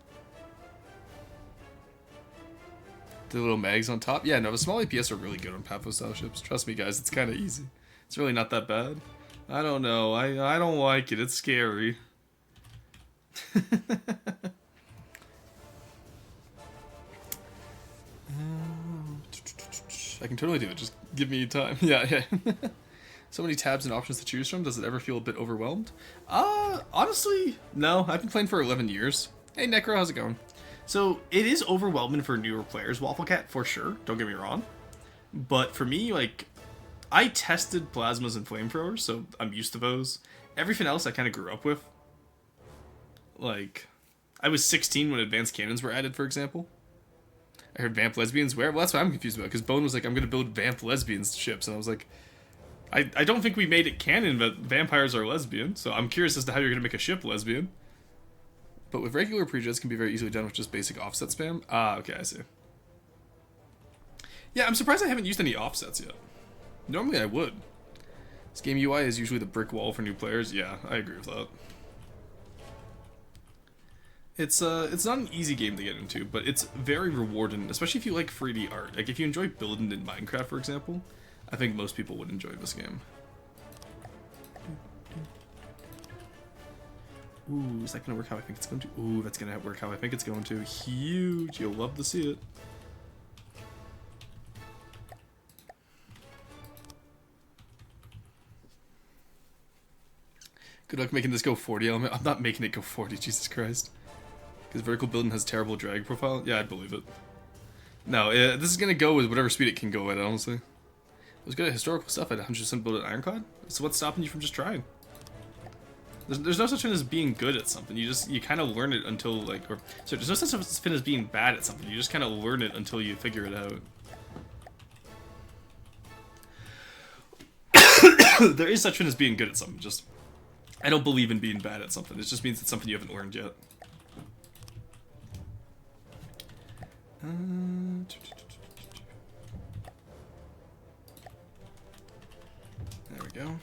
The little mags on top? Yeah, no, the small APS are really good on Paphos style ships. Trust me, guys, it's kind of easy. It's really not that bad. I don't know. I don't like it. It's scary. I can totally do it. Just give me time. Yeah. So many tabs and options to choose from. Does it ever feel a bit overwhelmed? Honestly, no. I've been playing for 11 years. Hey, Necro, how's it going? So it is overwhelming for newer players, Waffle Cat, for sure. Don't get me wrong. But for me, like, I tested plasmas and flamethrowers, so I'm used to those. Everything else I kind of grew up with. Like, I was 16 when advanced cannons were added, for example. I heard Vamp Lesbians where? Well, that's what I'm confused about, because Bone was like, I'm going to build Vamp Lesbians ships, and I was like, I don't think we made it canon, but vampires are lesbian, so I'm curious as to how you're going to make a ship lesbian. But with regular prejudge can be very easily done with just basic offset spam. Ah, okay, I see. Yeah, I'm surprised I haven't used any offsets yet. Normally I would. This game UI is usually the brick wall for new players. Yeah, I agree with that. It's not an easy game to get into, but it's very rewarding, especially if you like 3D art. Like, if you enjoy building in Minecraft, for example, I think most people would enjoy this game. Ooh, is that gonna work how I think it's going to? Ooh, that's gonna work how I think it's going to. Huge! You'll love to see it. Good luck making this go 40 element. I'm not making it go 40, Jesus Christ. Because vertical building has terrible drag profile? Yeah, I'd believe it. No, this is gonna go with whatever speed it can go at, honestly. It was good at historical stuff. I'd 100% build an ironclad. So what's stopping you from just trying? There's no such thing as being good at something. You kind of learn it until, like, so there's no such thing as being bad at something. You just kind of learn it until you figure it out. There is such thing as being good at something. Just, I don't believe in being bad at something. It just means it's something you haven't learned yet. There we go.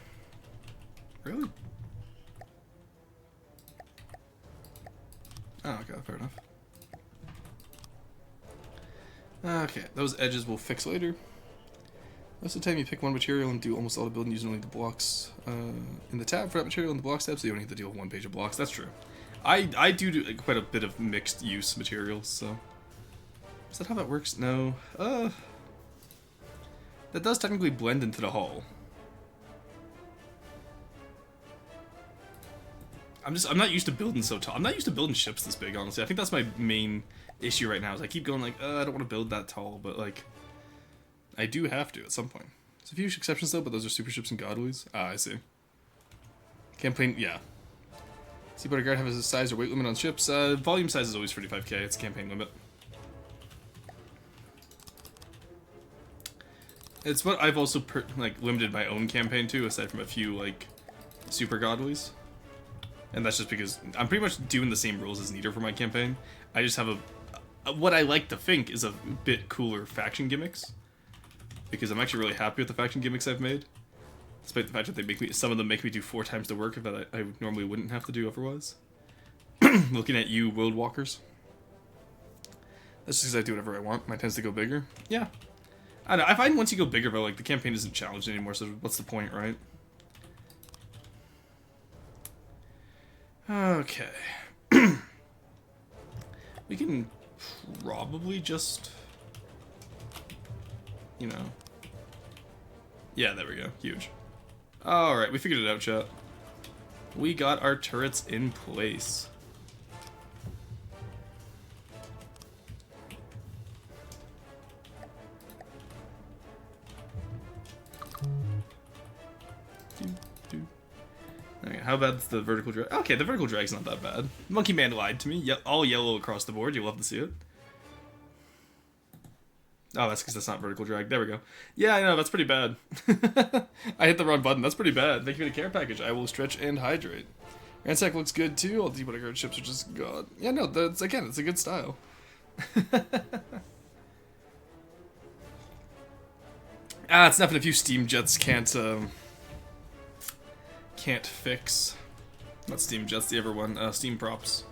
Really? Oh, okay, fair enough. Okay, those edges we'll fix later. Most of the time you pick one material and do almost all the building using only the blocks in the tab for that material in the blocks tab, so you only have to deal with one page of blocks. That's true. I do quite a bit of mixed use materials, so... Is that how that works? No. That does technically blend into the hull. I'm not used to building so tall. I'm not used to building ships this big, honestly. I think that's my main issue right now, is I keep going like, I don't want to build that tall, but like, I do have to at some point. There's a few exceptions though, but those are super ships and godlies. Ah, I see. Campaign, yeah. Seaboard Guard has a size or weight limit on ships. Volume size is always 35k, it's campaign limit. It's what I've also limited my own campaign to, aside from a few like super godlies. And that's just because I'm pretty much doing the same rules as Neater for my campaign. I just have what I like to think is a bit cooler faction gimmicks. Because I'm actually really happy with the faction gimmicks I've made. Despite the fact that they make me, some of them make me do 4 times the work that I normally wouldn't have to do otherwise. Looking at you, World Walkers. That's just because I do whatever I want. Mine tends to go bigger. Yeah. I don't know, I find once you go bigger, though, like, the campaign isn't challenged anymore, so what's the point, right? Okay. We can probably just... You know... Yeah, there we go. Huge. Alright, we figured it out, chat. We got our turrets in place. Okay, how bad's the vertical drag? Okay, the vertical drag's not that bad. Monkey Man lied to me. All yellow across the board. You'll love to see it. Oh, that's because that's not vertical drag. There we go. Yeah, I know, that's pretty bad. I hit the wrong button. That's pretty bad. Thank you for the care package. I will stretch and hydrate. Ransack looks good too. All the deep water ships are just god. Yeah, no, that's again, it's a good style. It's nothing a few steam jets can't fix. Not steam jets, the other one, steam props.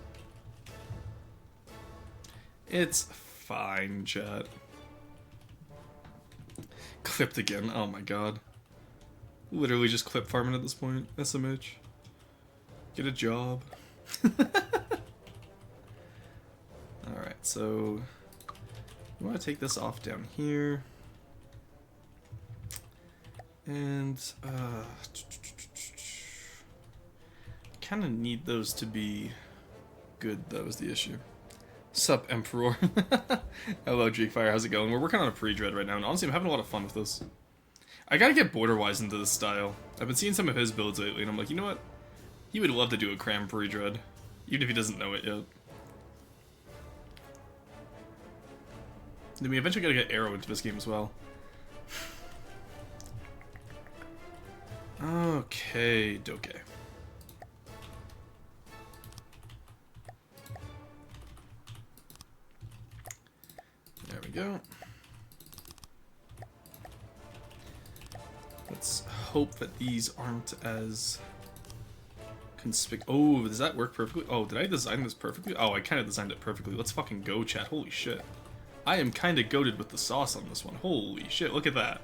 It's fine, chat. Clipped again, oh my god. Literally just clip farming at this point, SMH. Get a job. Alright, so... You want to take this off down here. And, kind of need those to be good, though, is the issue. Sup, Emperor. Hello, Dreekfire, how's it going? We're working on a pre-dread right now, and honestly, I'm having a lot of fun with this. I gotta get Borderwise into this style. I've been seeing some of his builds lately, and I'm like, you know what? He would love to do a cram pre-dread, even if he doesn't know it yet. Then we eventually gotta get Arrow into this game as well. Okay, Doke. There we go. Let's hope that these aren't as conspicuous. Oh, does that work perfectly? Oh, did I design this perfectly? Oh, I kind of designed it perfectly. Let's fucking go, chat. Holy shit. I am kind of goated with the sauce on this one. Holy shit, look at that.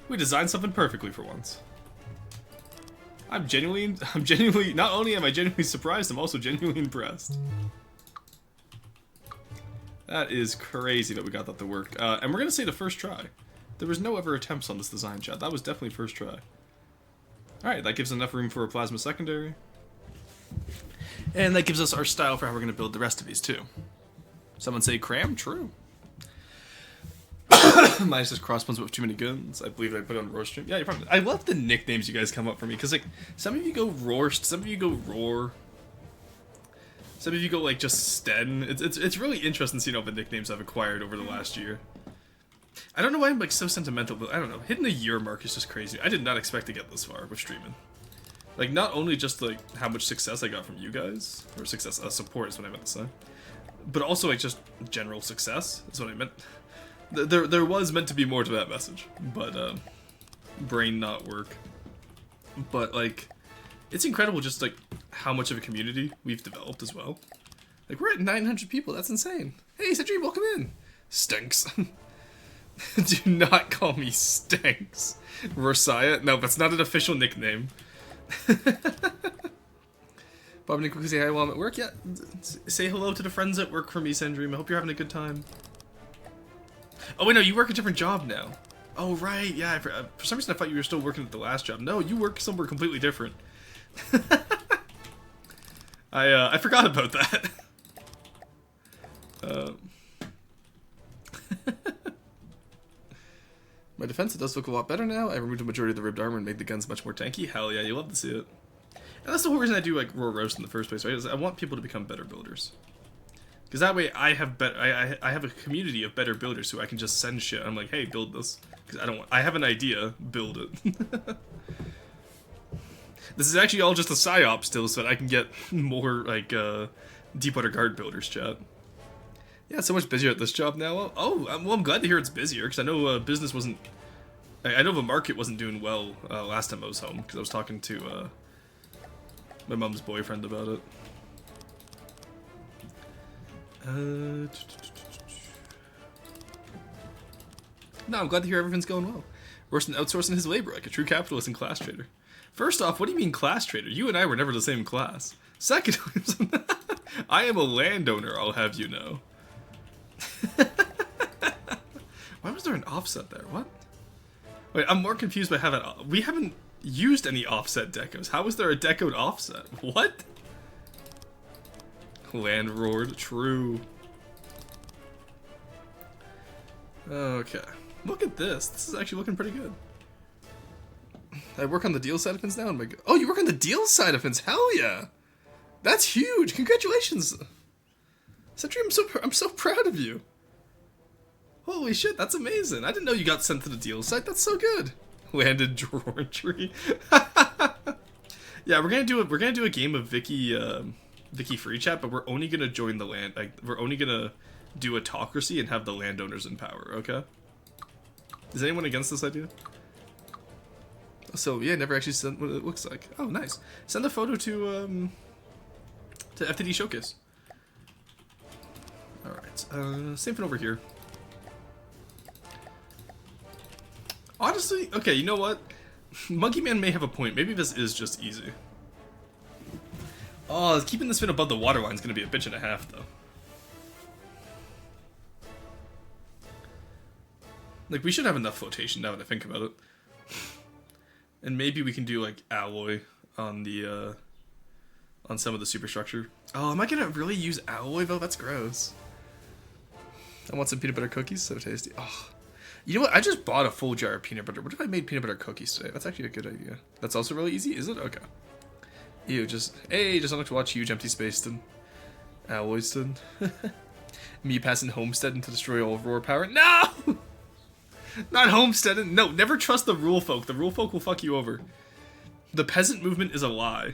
We designed something perfectly for once. I'm genuinely, not only am I genuinely surprised, I'm also genuinely impressed. That is crazy that we got that to work. And we're gonna say the first try. There was no other attempts on this design, chat. That was definitely first try. Alright, that gives enough room for a plasma secondary. And that gives us our style for how we're gonna build the rest of these too. Someone say cram? True. Minus just crossbones with too many guns. I believe I put it on Roar stream. Yeah, you're probably. I love the nicknames you guys come up for me because like some of you go Roarst, some of you go Roar, some of you go like just Sten. It's really interesting seeing all the nicknames I've acquired over the last year. I don't know why I'm like so sentimental, but I don't know. Hitting the year mark is just crazy. I did not expect to get this far with streaming. Like not only just like how much success I got from you guys, or success support is what I meant to say, but also like just general success is what I meant. There was meant to be more to that message, but brain not work. But like, it's incredible just like how much of a community we've developed as well. Like we're at 900 people. That's insane. Hey, Cedric, welcome in. Stinks. Do not call me Stinks. Rosiah? No, that's not an official nickname. Bob Nick, say hi while I'm at work. Yeah, say hello to the friends at work for me, Sendream. I hope you're having a good time. Oh wait, no, you work a different job now. Oh right, yeah. For some reason, I thought you were still working at the last job. No, you work somewhere completely different. I forgot about that. My defense, it does look a lot better now. I removed the majority of the ribbed armor and made the guns much more tanky. Hell yeah, you love to see it. And that's the whole reason I do like Roar Roast in the first place, right? Is I want people to become better builders. Because that way I have I have a community of better builders who I can just send shit. I'm like, hey, build this. Because I have an idea, build it. This is actually all just a psyop still, so that I can get more like Deepwater Guard builders, chat. Yeah, so much busier at this job now. Oh, well, I'm glad to hear it's busier because I know business wasn't. I know the market wasn't doing well last time I was home because I was talking to my mom's boyfriend about it. No, I'm glad to hear everything's going well. Royston outsourcing his labor like a true capitalist and class trader. First off, what do you mean class trader? You and I were never the same class. Secondly, I am a landowner, I'll have you know. Why was there an offset there? What? Wait, I'm more confused by how that... We haven't used any offset decos. How is there a decoed offset? What? Land roared. True. Okay. Look at this. This is actually looking pretty good. I work on the deal side of things now. Oh, you work on the deal side of things? Hell yeah! That's huge. Congratulations, Sentry. I'm so proud of you. Holy shit, that's amazing. I didn't know you got sent to the deal site. That's so good. Landed drawer tree. Yeah, we're gonna do a game of Vicky free chat, but we're only gonna join the land. Like, we're only gonna do autocracy and have the landowners in power. Okay. Is anyone against this idea? So yeah, never actually sent what it looks like. Oh, nice. Send a photo to FTD Showcase. All right. Same thing over here. Honestly, okay. You know what? Monkey Man may have a point. Maybe this is just easy. Oh, keeping this fin above the waterline is gonna be a bitch and a half, though. Like, we should have enough flotation now that I think about it. And maybe we can do like alloy on the on some of the superstructure. Oh, am I gonna really use alloy though? That's gross. I want some peanut butter cookies. So tasty. Oh, you know what? I just bought a full jar of peanut butter. What if I made peanut butter cookies today? That's actually a good idea. That's also really easy, is it? Okay. Ew, just like to watch huge empty space then. Alloyston. Me passing Homestead to destroy all of Roar Power. No! Not Homestead. No, never trust the rule folk. The rule folk will fuck you over. The peasant movement is a lie.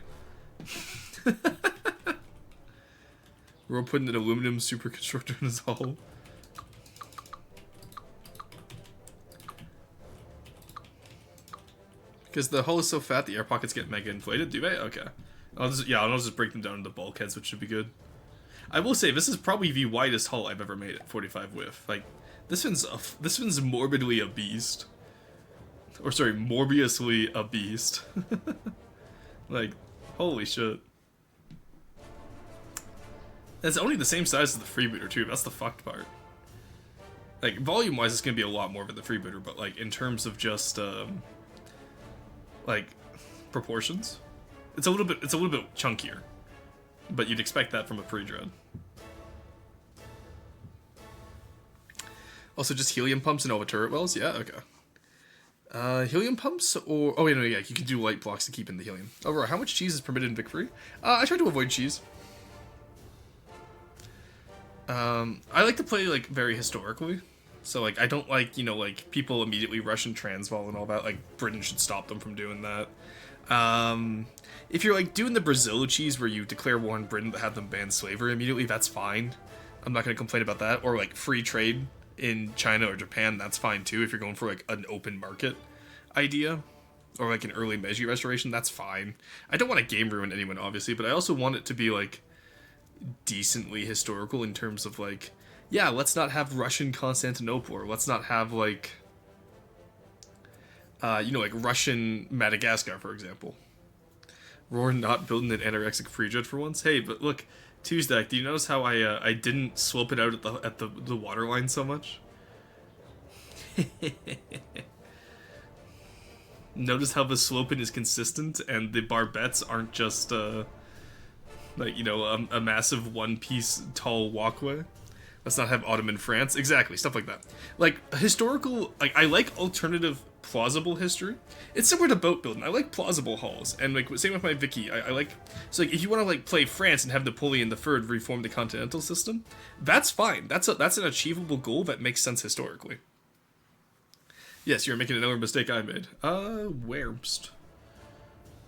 We're putting an aluminum super constructor in his hull. Because the hull is so fat, the air pockets get mega inflated, do they? Okay. I'll just break them down into bulkheads, which should be good. I will say, this is probably the widest hull I've ever made at 45 width. Like, this one's morbidly a beast. Or sorry, Morbiusly a beast. Like, holy shit. It's only the same size as the freebooter too, that's the fucked part. Like, volume-wise, it's gonna be a lot more than the freebooter, but like, in terms of just, like, proportions, it's a little bit chunkier. But you'd expect that from a pre-dread. Also, just helium pumps and all the turret wells? Yeah, okay. Helium pumps or... Oh, wait, no, yeah, you can do light blocks to keep in the helium. Oh, right, how much cheese is permitted in Vic Free? I try to avoid cheese. I like to play, like, very historically. So, like, I don't like, you know, like, people immediately rushing Transvaal and all that. Like, Britain should stop them from doing that. If you're like doing the Brazil cheese where you declare war on Britain but have them ban slavery immediately, that's fine. I'm not gonna complain about that. Or like free trade in China or Japan, that's fine too. If you're going for like an open market idea or like an early Meiji restoration, that's fine. I don't want to game ruin anyone, obviously, but I also want it to be like decently historical in terms of like, yeah, let's not have Russian Constantinople, or let's not have like you know, like Russian Madagascar, for example. Roar not building an anorexic pre-dread for once. Hey, but look, Tuesday, do you notice how I didn't slope it out at the water line so much? Notice how the sloping is consistent and the barbettes aren't just like, you know, a massive one-piece tall walkway. Let's not have Ottoman France. Exactly, stuff like that. Like, historical... Like, I like alternative, plausible history. It's similar to boat building. I like plausible halls. And, like, same with my Vicky. I like... So, like, if you want to, like, play France and have Napoleon III reform the continental system, that's fine. That's an achievable goal that makes sense historically. Yes, you're making another mistake I made. Where's...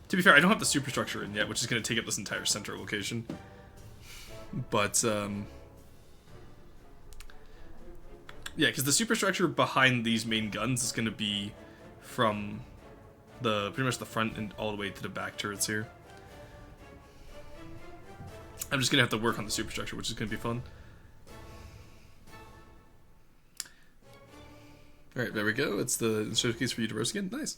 To be fair, I don't have the superstructure in yet, which is going to take up this entire center location. But, yeah, because the superstructure behind these main guns is going to be from pretty much the front and all the way to the back turrets here. I'm just going to have to work on the superstructure, which is going to be fun. Alright, there we go. It's the showcase for you to roast again. Nice.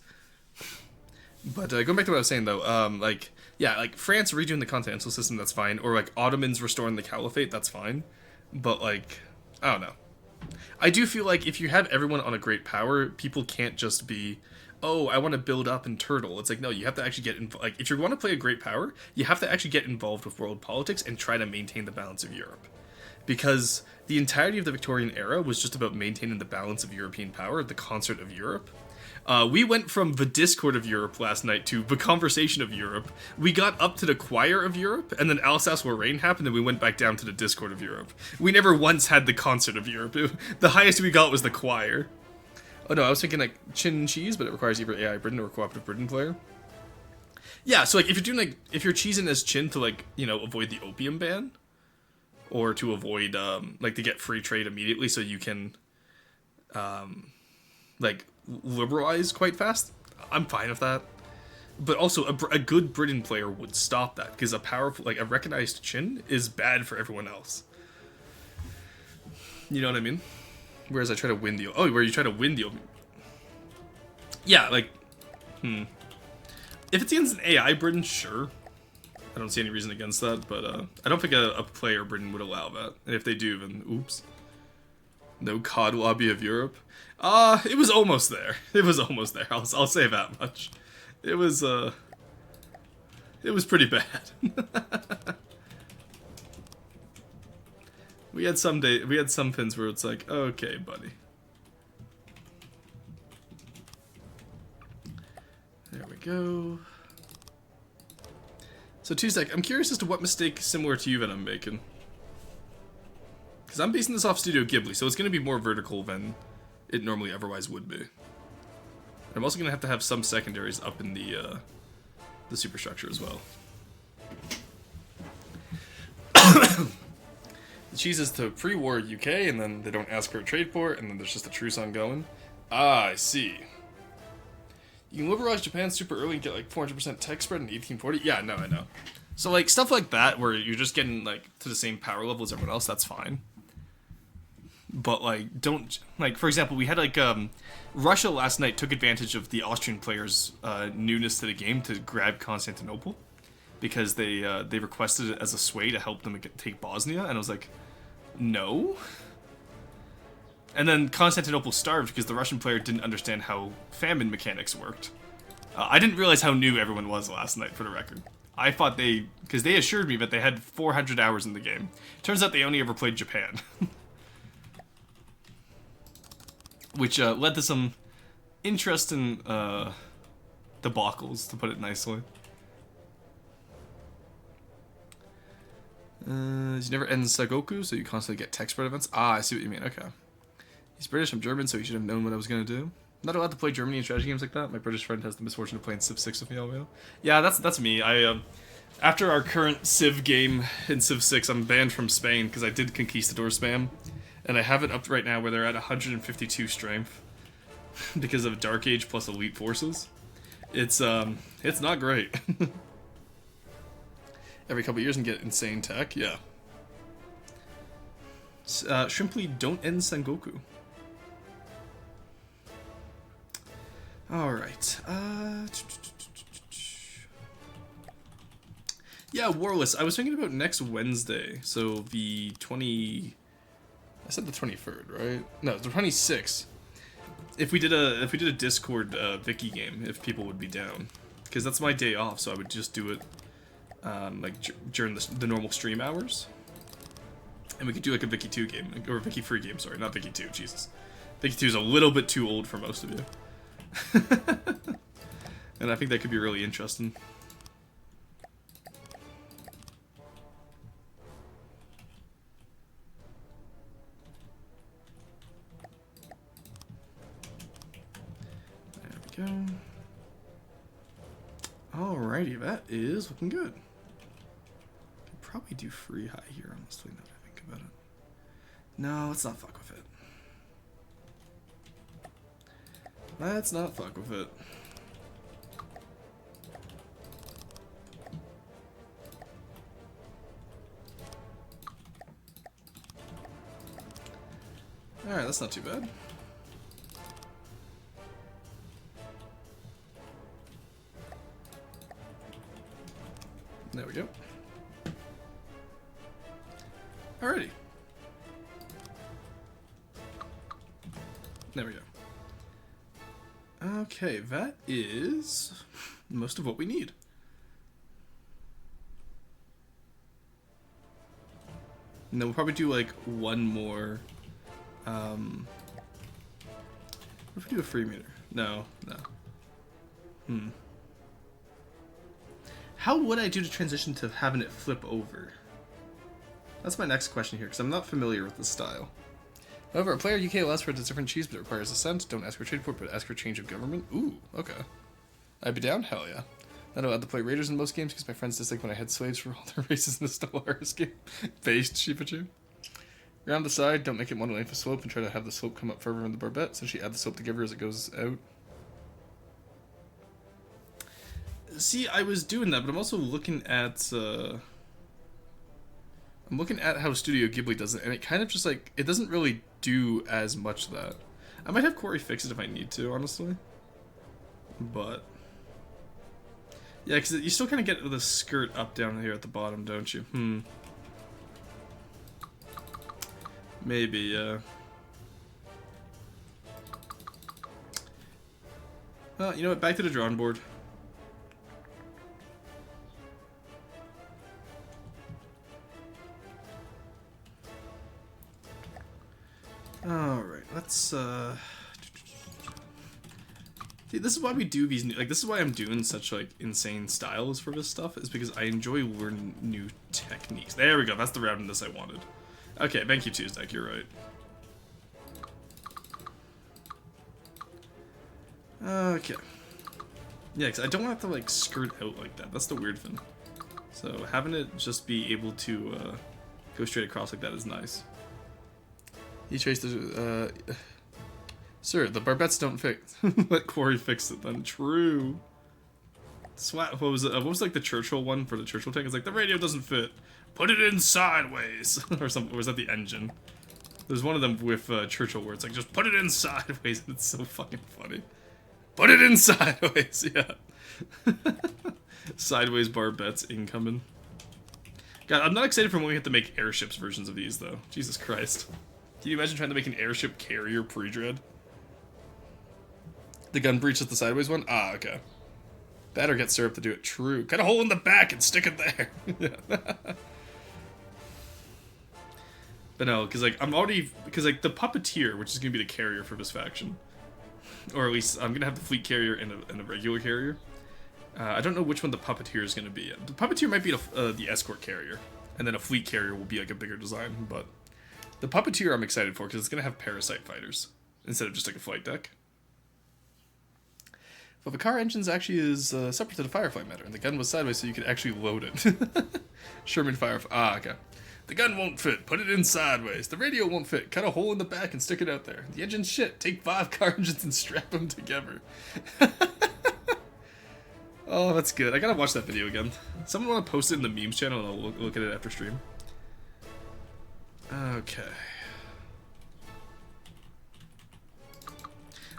But going back to what I was saying, though, like, yeah, like, France redoing the continental system, that's fine. Or, like, Ottomans restoring the caliphate, that's fine. But, like, I don't know. I do feel like if you have everyone on a great power, people can't just be, oh, I want to build up and turtle. It's like, no, you have to actually get involved. Like, if you want to play a great power, you have to actually get involved with world politics and try to maintain the balance of Europe. Because the entirety of the Victorian era was just about maintaining the balance of European power, the concert of Europe. We went from the Discord of Europe last night to the Conversation of Europe. We got up to the Choir of Europe, and then Alsace-Lorraine happened, and we went back down to the Discord of Europe. We never once had the Concert of Europe. The highest we got was the Choir. Oh no, I was thinking like Chin Cheese, but it requires either AI Britain or a Cooperative Britain player. Yeah, so like if you're doing like, if you're cheesing as Chin to like, you know, avoid the opium ban, or to avoid, like to get free trade immediately so you can, like, liberalize quite fast, I'm fine with that. But also, a good Britain player would stop that, because a powerful, like, a recognized Chin is bad for everyone else. You know what I mean? Whereas I try to win the... Oh, where you try to win the... Yeah, like... If it's against an AI Britain, sure. I don't see any reason against that, but I don't think a player Britain would allow that. And if they do, then oops. No COD lobby of Europe. It was almost there. It was almost there. I'll say that much. It was pretty bad. We had some pins where it's like, okay, buddy. There we go. So Tuzak, I'm curious as to what mistake similar to you that I'm making. Because I'm basing this off Studio Ghibli, so it's going to be more vertical than it normally otherwise would be. I'm also going to have some secondaries up in the superstructure as well. The cheese is to pre-war UK, and then they don't ask for a trade port, and then there's just a truce ongoing. Ah, I see. You can liberalize Japan super early and get like 400% tech spread in 1840. Yeah, no, I know. So like stuff like that, where you're just getting like to the same power level as everyone else, that's fine. But like, don't like, for example, we had like Russia last night took advantage of the Austrian players' newness to the game to grab Constantinople because they requested it as a sway to help them take Bosnia, and I was like, no. And then Constantinople starved because the Russian player didn't understand how famine mechanics worked. I didn't realize how new everyone was last night, for the record. I thought because they assured me that they had 400 hours in the game. Turns out they only ever played Japan. Which led to some interesting debacles, to put it nicely. You never end Sagoku, so you constantly get tech spread events. Ah, I see what you mean, okay. He's British, I'm German, so he should have known what I was going to do. I'm not allowed to play Germany in strategy games like that. My British friend has the misfortune of playing Civ 6 with me all the way. Yeah, that's me. After our current Civ game in Civ 6, I'm banned from Spain because I did Conquistador spam. And I have it up right now where they're at 152 strength because of Dark Age plus Elite Forces. It's not great. Every couple years and get insane tech, yeah. Simply don't end Sengoku. Alright, yeah, Warless. I was thinking about next Wednesday, so the 20... I said the 23rd, right? No, the 26th. If we did a Discord Vicky game, if people would be down, because that's my day off, so I would just do it like during the normal stream hours, and we could do like a Vicky 2 game or a Vicky 3 game. Sorry, not Vicky 2. Jesus, Vicky 2 is a little bit too old for most of you, and I think that could be really interesting. Go. Alrighty, that is looking good. Could probably do free high here, honestly, now that I think about it. No, let's not fuck with it. Let's not fuck with it. Alright, that's not too bad. There we go. Alrighty. There we go. Okay, that is most of what we need. And then we'll probably do like one more. What if we do a free meter? No. How would I do the transition to having it flip over? That's my next question here, because I'm not familiar with the style. However, a player UK allows for a different cheese, but it requires assent. Don't ask for trade port, but ask for change of government. Ooh, okay. I'd be down? Hell yeah. Not allowed to play raiders in most games, because my friends dislike when I had slaves for all their races in the Stellaris game. Based, Shipachu. Around the side, don't make it one length of slope, and try to have the slope come up further in the barbette, so she add the slope together as it goes out. See, I was doing that, but I'm also looking at, I'm looking at how Studio Ghibli does it, and it kind of just, like, it doesn't really do as much of that. I might have Corey fix it if I need to, honestly. But, yeah, because you still kind of get the skirt up down here at the bottom, don't you? Maybe, yeah. Well, you know what, back to the drawing board. Alright, let's, See, this is why we do these, like, this is why I'm doing such, like, insane styles for this stuff, is because I enjoy learning new techniques. There we go, that's the roundness I wanted. Okay, thank you, Tuesday, you're right. Okay. Yeah, because I don't want to, like, skirt out like that. That's the weird thing. So, having it just be able to, go straight across like that is nice. You traced the, Sir, the barbettes don't fix. Let Quarry fix it then. True. Swat. What was it? What was like the Churchill one for the Churchill tank? It's like the radio doesn't fit. Put it in sideways, or something. Or was that the engine? There's one of them with Churchill where it's like just put it in sideways. And it's so fucking funny. Put it in sideways. Yeah. Sideways barbettes incoming. God, I'm not excited for when we have to make airships versions of these though. Jesus Christ. Can you imagine trying to make an airship carrier pre-dread? The gun breach is the sideways one? Ah, okay. That or get syrup to do it. True. Cut a hole in the back and stick it there. But no, because like I'm already, because like the puppeteer, which is gonna be the carrier for this faction, or at least I'm gonna have the fleet carrier and a regular carrier. I don't know which one the puppeteer is gonna be. The puppeteer might be the escort carrier, and then a fleet carrier will be like a bigger design. But the puppeteer I'm excited for because it's gonna have parasite fighters instead of just like a flight deck. Well, the car engines actually is separate to the Firefly matter, and the gun was sideways so you could actually load it. Sherman Firefly. Ah, okay. The gun won't fit. Put it in sideways. The radio won't fit. Cut a hole in the back and stick it out there. The engine's shit. Take 5 car engines and strap them together. Oh, that's good. I gotta watch that video again. Someone want to post it in the memes channel and I'll look at it after stream. Okay.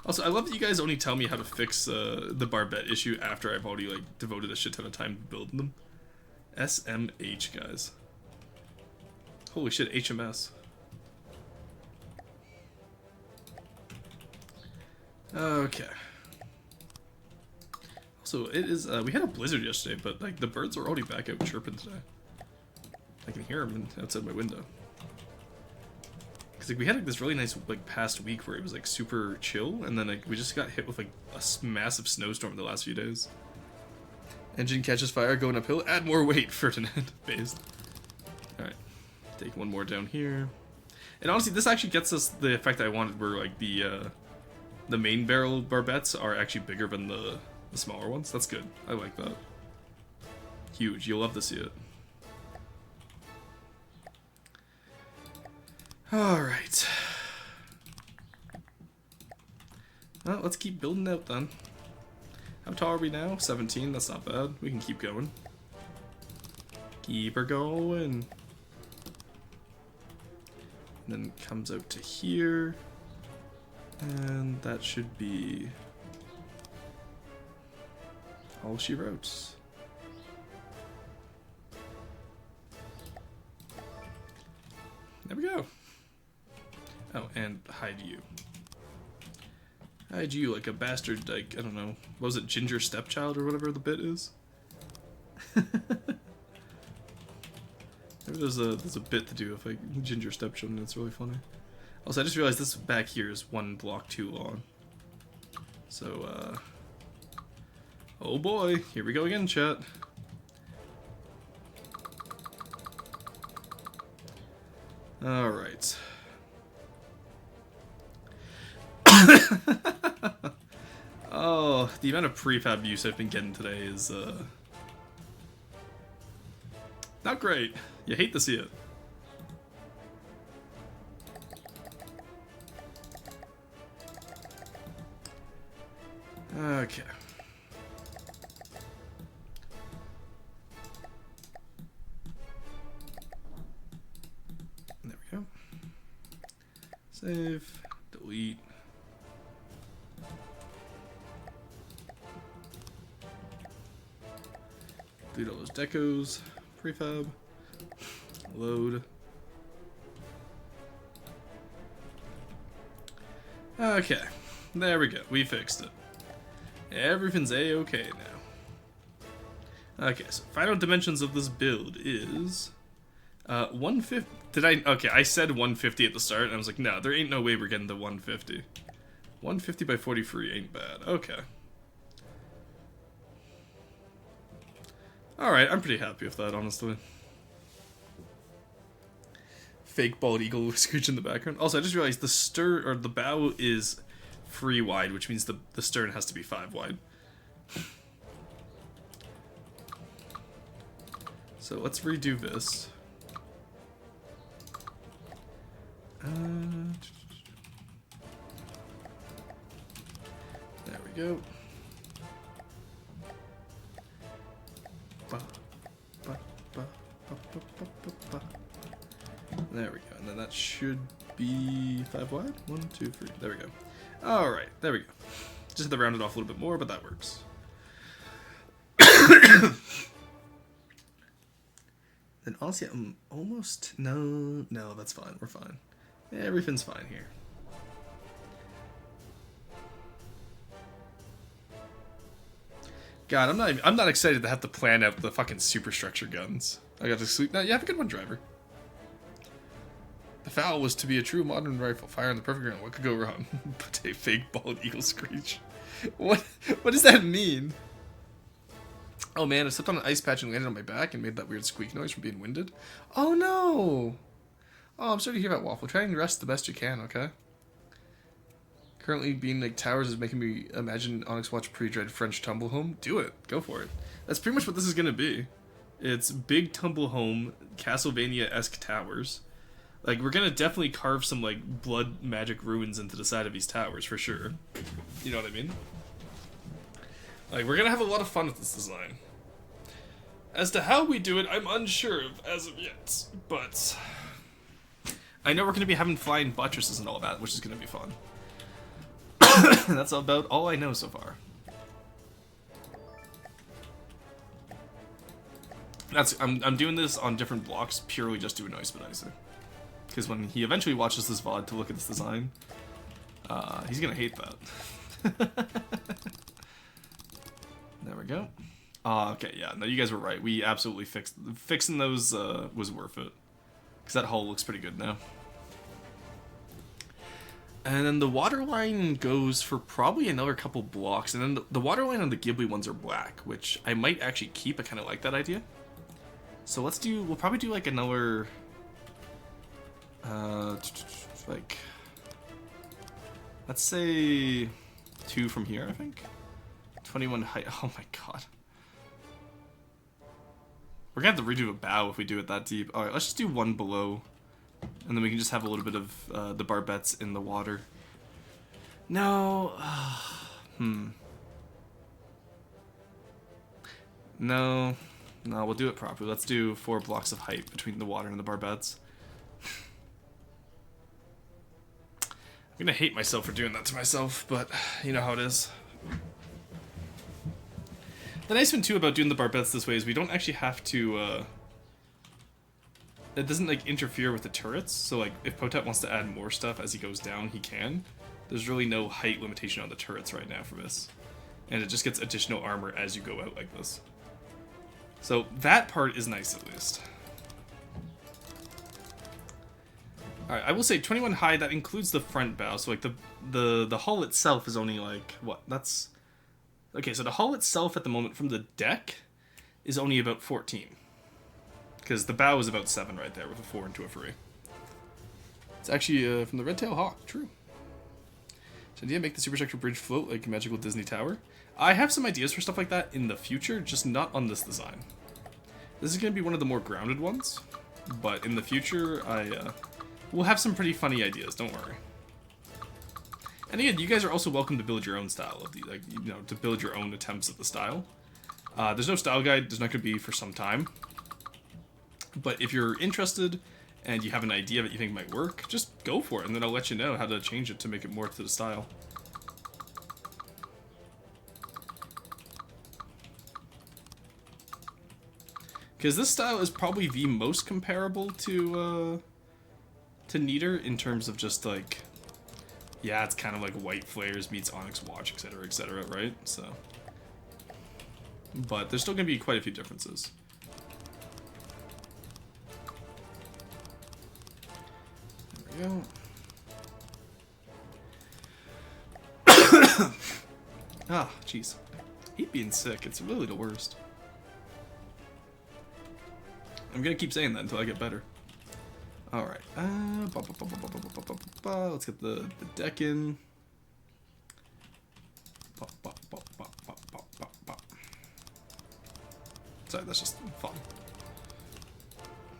Also, I love that you guys only tell me how to fix the barbette issue after I've already like devoted a shit ton of time to building them. SMH, guys. Holy shit, HMS. Okay. Also, it is, we had a blizzard yesterday, but like the birds are already back out chirping today. I can hear them outside my window. Cause like we had like this really nice like past week where it was like super chill, and then like we just got hit with like a massive snowstorm the last few days. Engine catches fire, going uphill. Add more weight, Ferdinand. Based. All right, take one more down here. And honestly, this actually gets us the effect I wanted, where like the main barrel barbettes are actually bigger than the smaller ones. That's good. I like that. Huge. You'll love to see it. Alright. Well, let's keep building out then. How tall are we now? 17, that's not bad. We can keep going. Keep her going. And then it comes out to here. And that should be all she wrote. There we go. Oh, and hide you. Hide you like a bastard, like, I don't know, what was it, Ginger Stepchild or whatever the bit is? There's a bit to do with like Ginger Stepchild, and it's really funny. Also, I just realized this back here is one block too long. So, oh boy, here we go again, chat. Alright. Oh, the amount of prefab use I've been getting today is, not great. You hate to see it. Okay. There we go. Save. Delete. Delete all those decos. Prefab. Load. Okay. There we go. We fixed it. Everything's a-okay now. Okay, so final dimensions of this build is 150. Did I? Okay, I said 150 at the start, and I was like, no, there ain't no way we're getting to 150. 150 by 43 ain't bad. Okay. Alright, I'm pretty happy with that, honestly. Fake bald eagle with screech in the background. Also, I just realized the bow is 3 wide, which means the stern has to be 5 wide. So let's redo this. There we go. There we go, and then that should be 5 wide. 1, 2, 3. There we go. All right, there we go. Just had to round it off a little bit more, but that works. Then honestly, I'm almost no, that's fine. We're fine. Yeah, everything's fine here. God, I'm not excited to have to plan out the fucking superstructure guns. I got to sleep now. Yeah, have a good one, driver. The foul was to be a true modern rifle, fire on the perfect ground. What could go wrong? But a fake bald eagle screech. What does that mean? Oh man, I stepped on an ice patch and landed on my back and made that weird squeak noise from being winded. Oh no! Oh, I'm sorry to hear about Waffle. Try and rest the best you can, okay? Currently being like towers is making me imagine Onyx Watch pre-dread French tumble home. Do it. Go for it. That's pretty much what this is gonna be. It's big tumble home, Castlevania-esque towers. Like, we're gonna definitely carve some, like, blood magic ruins into the side of these towers, for sure. You know what I mean? Like, we're gonna have a lot of fun with this design. As to how we do it, I'm unsure of as of yet, but I know we're gonna be having flying buttresses and all that, which is gonna be fun. That's about all I know so far. I'm doing this on different blocks purely just to annoy Spedicer. Because when he eventually watches this VOD to look at this design, he's gonna hate that. There we go. Okay, yeah, no, you guys were right. We absolutely fixing those was worth it. Because that hull looks pretty good now. And then the water line goes for probably another couple blocks. And then the water line on the Ghibli ones are black, which I might actually keep. I kind of like that idea. So we'll probably do like another, like, let's say 2 from here, I think. 21 height. Oh my god. We're gonna have to redo a bow if we do it that deep. Alright, let's just do 1 below. And then we can just have a little bit of the barbettes in the water. No. No, we'll do it properly. Let's do 4 blocks of height between the water and the barbettes. I'm gonna hate myself for doing that to myself, but you know how it is. The nice thing too about doing the barbettes this way is we don't actually have to, it doesn't like interfere with the turrets, so like if Potat wants to add more stuff as he goes down, he can. There's really no height limitation on the turrets right now for this. And it just gets additional armor as you go out like this. So that part is nice at least. Alright, I will say 21 high, that includes the front bow, so like the hull itself is only like, what, that's... Okay, so the hull itself at the moment from the deck is only about 14. Because the bow is about 7 right there with a 4 into a 3. It's actually from the Red-Tailed Hawk, true. So idea make the superstructure bridge float like a magical Disney tower. I have some ideas for stuff like that in the future, just not on this design. This is going to be one of the more grounded ones, but in the future, we'll have some pretty funny ideas, don't worry. And again, you guys are also welcome to build your own style of the, like, you know, to build your own attempts at the style. There's no style guide, there's not going to be for some time. But if you're interested and you have an idea that you think might work, just go for it, and then I'll let you know how to change it to make it more to the style. Because this style is probably the most comparable to Neater in terms of just like, yeah, it's kind of like White Flares meets Onyx Watch, etc., right? So, but there's still going to be quite a few differences. go. Ah, jeez. I hate being sick. It's really the worst. I'm gonna keep saying that until I get better. Alright. Let's get the deck in. Sorry, that's just fun.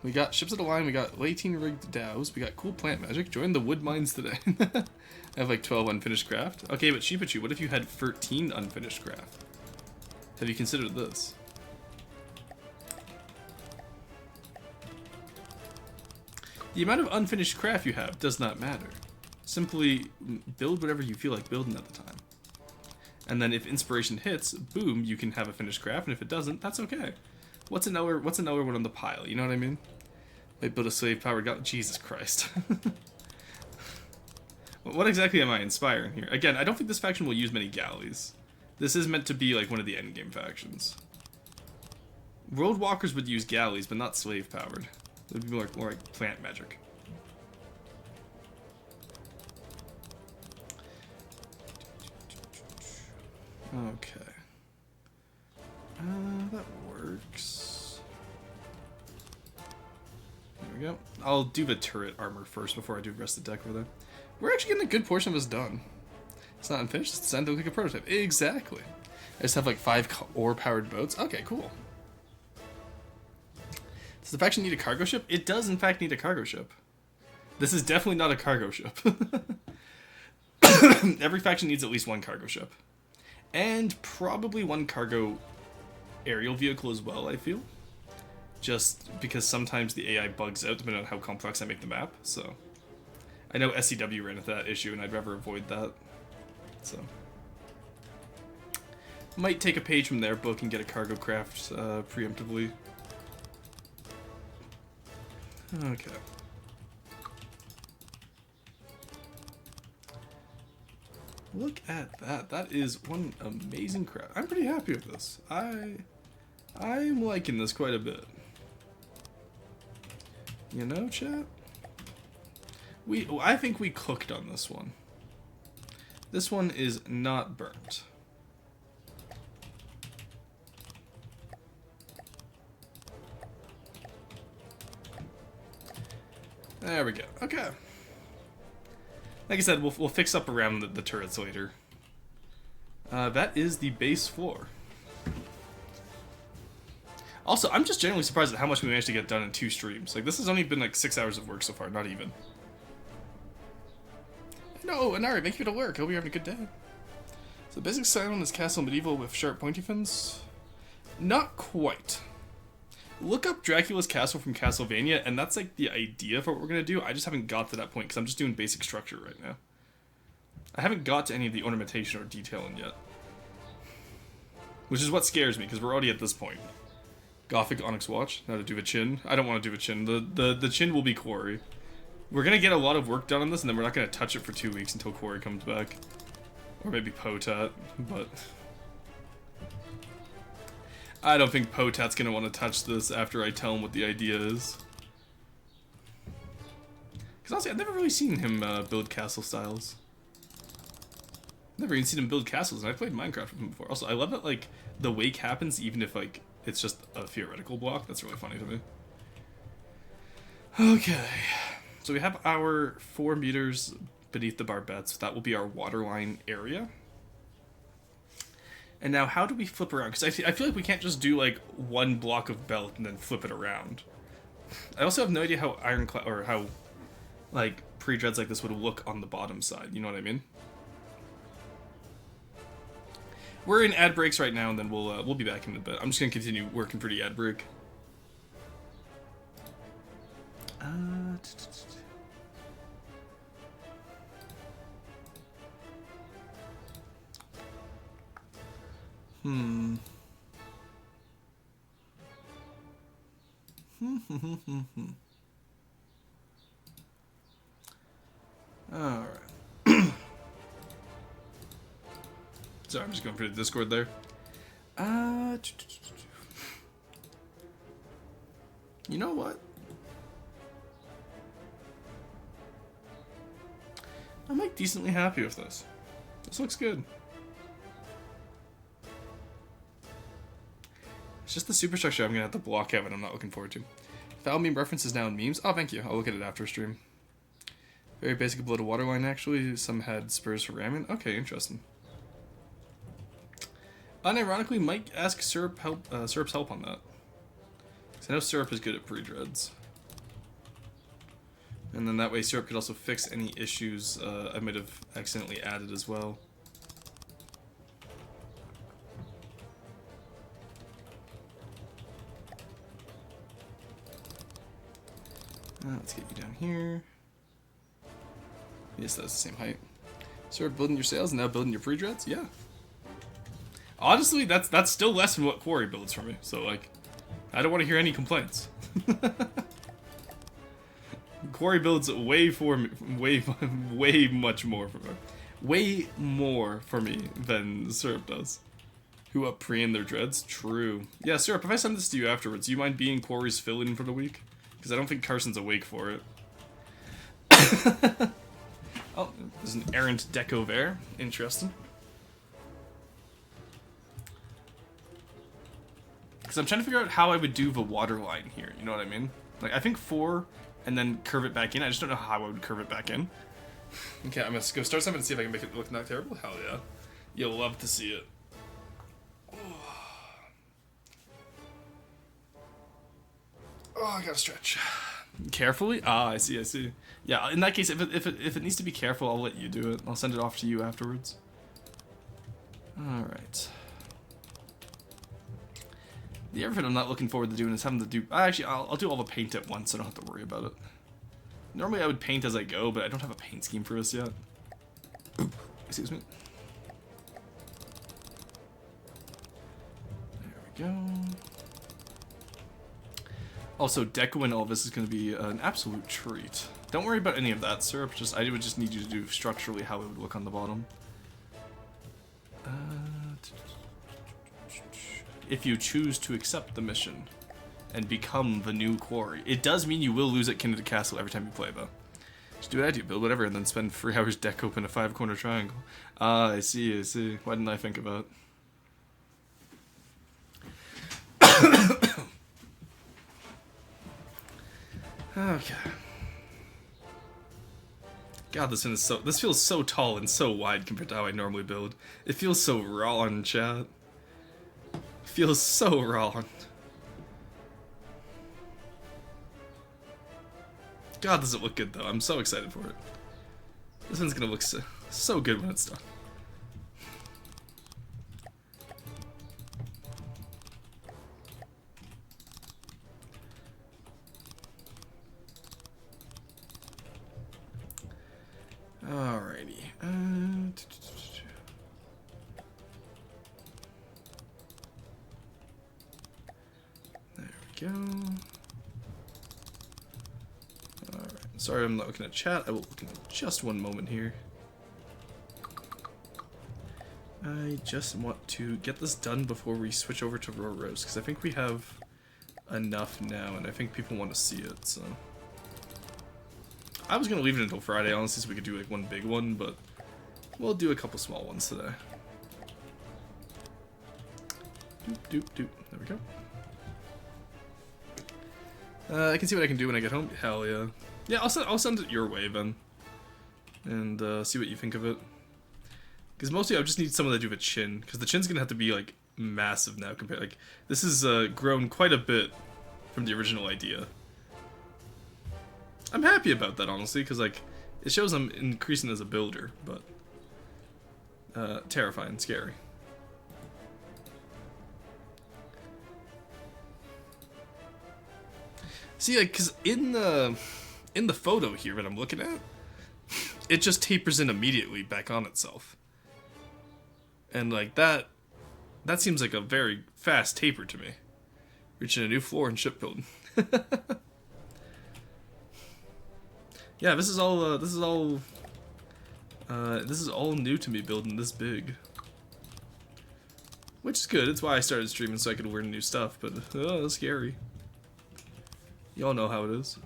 We got Ships of the Line, we got 18 rigged dows, we got cool plant magic. Join the wood mines today. I have like 12 unfinished craft. Okay, but Sheepachu, what if you had 13 unfinished craft? Have you considered this? The amount of unfinished craft you have does not matter. Simply build whatever you feel like building at the time. And then if inspiration hits, boom, you can have a finished craft, and if it doesn't, that's okay. What's another one on the pile, you know what I mean? Like build a slave-powered god. Jesus Christ. What exactly am I inspiring here? Again, I don't think this faction will use many galleys. This is meant to be like one of the endgame factions. Roadwalkers would use galleys, but not slave-powered. It would be more like plant magic. Okay. That works. There we go. I'll do the turret armor first before I do the rest of the deck over there. We're actually getting a good portion of this done. It's not unfinished, it's designed to look like a prototype. Exactly. I just have like 5 ore-powered boats. Okay, cool. Does the faction need a cargo ship? It does, in fact, need a cargo ship. This is definitely not a cargo ship. Every faction needs at least 1 cargo ship. And probably 1 cargo aerial vehicle as well, I feel. Just because sometimes the AI bugs out depending on how complex I make the map, so... I know SCW ran into that issue, and I'd rather avoid that. So... might take a page from their book and get a cargo craft preemptively. Okay. Look at that. That is one amazing craft. I'm pretty happy with this. I'm liking this quite a bit. You know, chat? I think we cooked on this one. This one is not burnt. There we go. Okay. Like I said, we'll fix up around the turrets later. That is the base floor. Also, I'm just generally surprised at how much we managed to get done in 2 streams. Like, this has only been like 6 hours of work so far, not even. No, Inari, thank you to lurk. Hope you're having a good day. So, basic style on this castle medieval with sharp pointy fins? Not quite. Look up Dracula's castle from Castlevania, and that's like the idea for what we're gonna do. I just haven't got to that point because I'm just doing basic structure right now. I haven't got to any of the ornamentation or detailing yet. Which is what scares me, because we're already at this point. Gothic Onyx Watch, now to do a chin. I don't want to do a chin. The chin will be Quarry. We're gonna get a lot of work done on this, and then we're not gonna touch it for 2 weeks until Quarry comes back. Or maybe Potat, but... I don't think Potat's gonna want to touch this after I tell him what the idea is. Because honestly, I've never really seen him build castle styles. Never even seen him build castles, and I've played Minecraft with him before. Also, I love that, like, the wake happens even if, like, it's just a theoretical block. That's really funny to me. Okay. So we have our 4 meters beneath the barbettes. That will be our waterline area. And now, how do we flip around? Because I feel like we can't just do, like, 1 block of belt and then flip it around. I also have no idea how ironclad, or how, like, pre-dreads like this would look on the bottom side. You know what I mean? We're in ad breaks right now, and then we'll be back in a bit. I'm just gonna continue working for the ad break. Alright. Sorry, I'm just going through the Discord there. You know what? I'm like decently happy with this. This looks good. It's just the superstructure I'm gonna have to block out and I'm not looking forward to. Foul meme references now in memes. Oh, thank you. I'll look at it after stream. Very basic below the waterline, actually. Some had spurs for ramen. Okay, interesting. Unironically, Mike ask Syrup's help on that. Because I know Syrup is good at pre-dreads. And then that way Syrup could also fix any issues I might have accidentally added as well. Let's get you down here. Yes, that's the same height. Start building your sails and now building your pre-dreads? Yeah. Honestly, that's still less than what Quarry builds for me. So, like, I don't want to hear any complaints. Quarry builds way much more for me. Way more for me than Syrup does. Who up pre in their dreads? True. Yeah, Syrup, if I send this to you afterwards, do you mind being Quarry's fill-in for the week? Because I don't think Carson's awake for it. Oh, there's an errant deco there. Interesting. Because I'm trying to figure out how I would do the water line here. You know what I mean? Like, I think 4 and then curve it back in. I just don't know how I would curve it back in. Okay, I'm going to go start something and see if I can make it look not terrible. Hell yeah. You'll love to see it. Oh, I gotta stretch. Carefully? Ah, I see, I see. Yeah, in that case, if it needs to be careful, I'll let you do it. I'll send it off to you afterwards. Alright. The other thing I'm not looking forward to doing is having to do... Actually, I'll do all the paint at once, so I don't have to worry about it. Normally I would paint as I go, but I don't have a paint scheme for this yet. Oop, excuse me. There we go. Also, decoing all this is going to be an absolute treat. Don't worry about any of that, Syrup. I would just need you to do structurally how it would look on the bottom. If you choose to accept the mission and become the new Quarry, it does mean you will lose at Kindred Castle every time you play, though. Just do what I do, build whatever, and then spend 3 hours deck open a 5-corner triangle. Ah, I see, I see. Why didn't I think about it? Okay. God, this feels so tall and so wide compared to how I normally build. It feels so raw in chat. It feels so raw. God, does it look good though. I'm so excited for it. This one's gonna look so good when it's done. Alrighty. There we go. Alright. Sorry I'm not looking at chat. I will look in just one moment here. I just want to get this done before we switch over to raw roast, because I think we have enough now, and I think people want to see it, so... I was going to leave it until Friday, honestly, so we could do like one big one, but we'll do a couple small ones today. Doop, doop, doop. There we go. I can see what I can do when I get home. Hell yeah. Yeah, I'll send it your way then. And see what you think of it. Because mostly I just need someone to do the chin, because the chin's going to have to be like massive now compared, like, this has grown quite a bit from the original idea. I'm happy about that, honestly, because, like, it shows I'm increasing as a builder, but terrifying, scary. See, like, because in the photo here that I'm looking at, it just tapers in immediately back on itself. And, like, that seems like a very fast taper to me. Reaching a new floor in shipbuilding. Yeah, this is all new to me, building this big. Which is good, it's why I started streaming, so I could learn new stuff, but, it's scary. Y'all know how it is.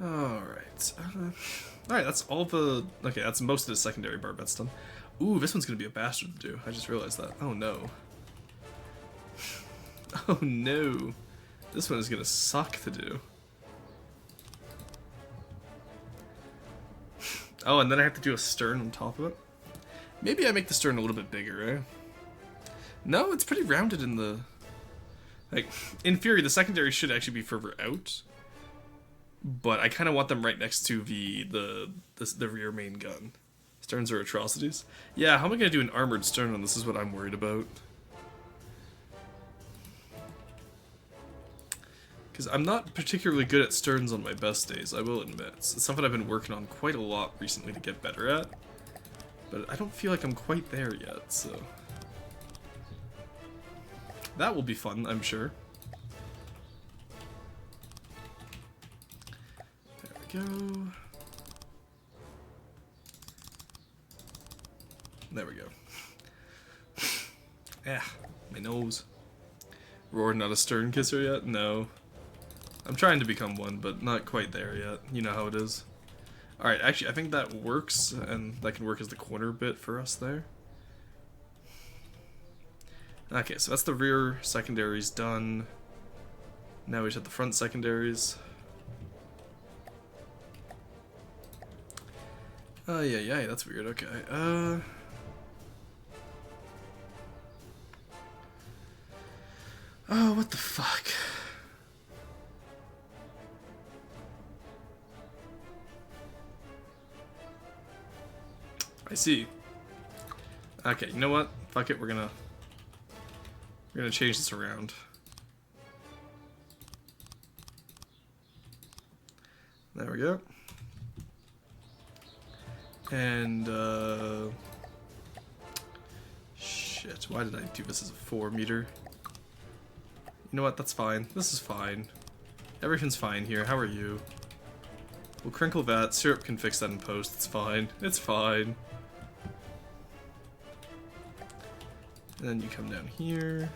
Alright. Alright, that's all the... Okay, that's most of the secondary bar bets done. Ooh, this one's gonna be a bastard to do. I just realized that. Oh no. Oh no. This one is gonna suck to do. Oh, and then I have to do a stern on top of it. Maybe I make the stern a little bit bigger, eh? No, it's pretty rounded in the... Like, in theory, the secondary should actually be further out. But I kind of want them right next to the rear main gun. Sterns are atrocities. Yeah, how am I going to do an armored stern on this is what I'm worried about. Because I'm not particularly good at sterns on my best days, I will admit. It's something I've been working on quite a lot recently to get better at. But I don't feel like I'm quite there yet, so... That will be fun, I'm sure. There we go. There we go. My nose. Roar, not a stern kisser yet? No. I'm trying to become one, but not quite there yet. You know how it is. Alright, actually, I think that works, and that can work as the corner bit for us there. Okay, so that's the rear secondaries done. Now we just have the front secondaries. Oh, yeah, that's weird. Okay, Oh, what the fuck? I see. Okay, you know what? Fuck it, we're gonna change this around. There we go. And, shit, why did I do this as a 4 meter? You know what, that's fine. This is fine. Everything's fine here. How are you? We'll crinkle that. Syrup can fix that in post. It's fine. It's fine. And then you come down here.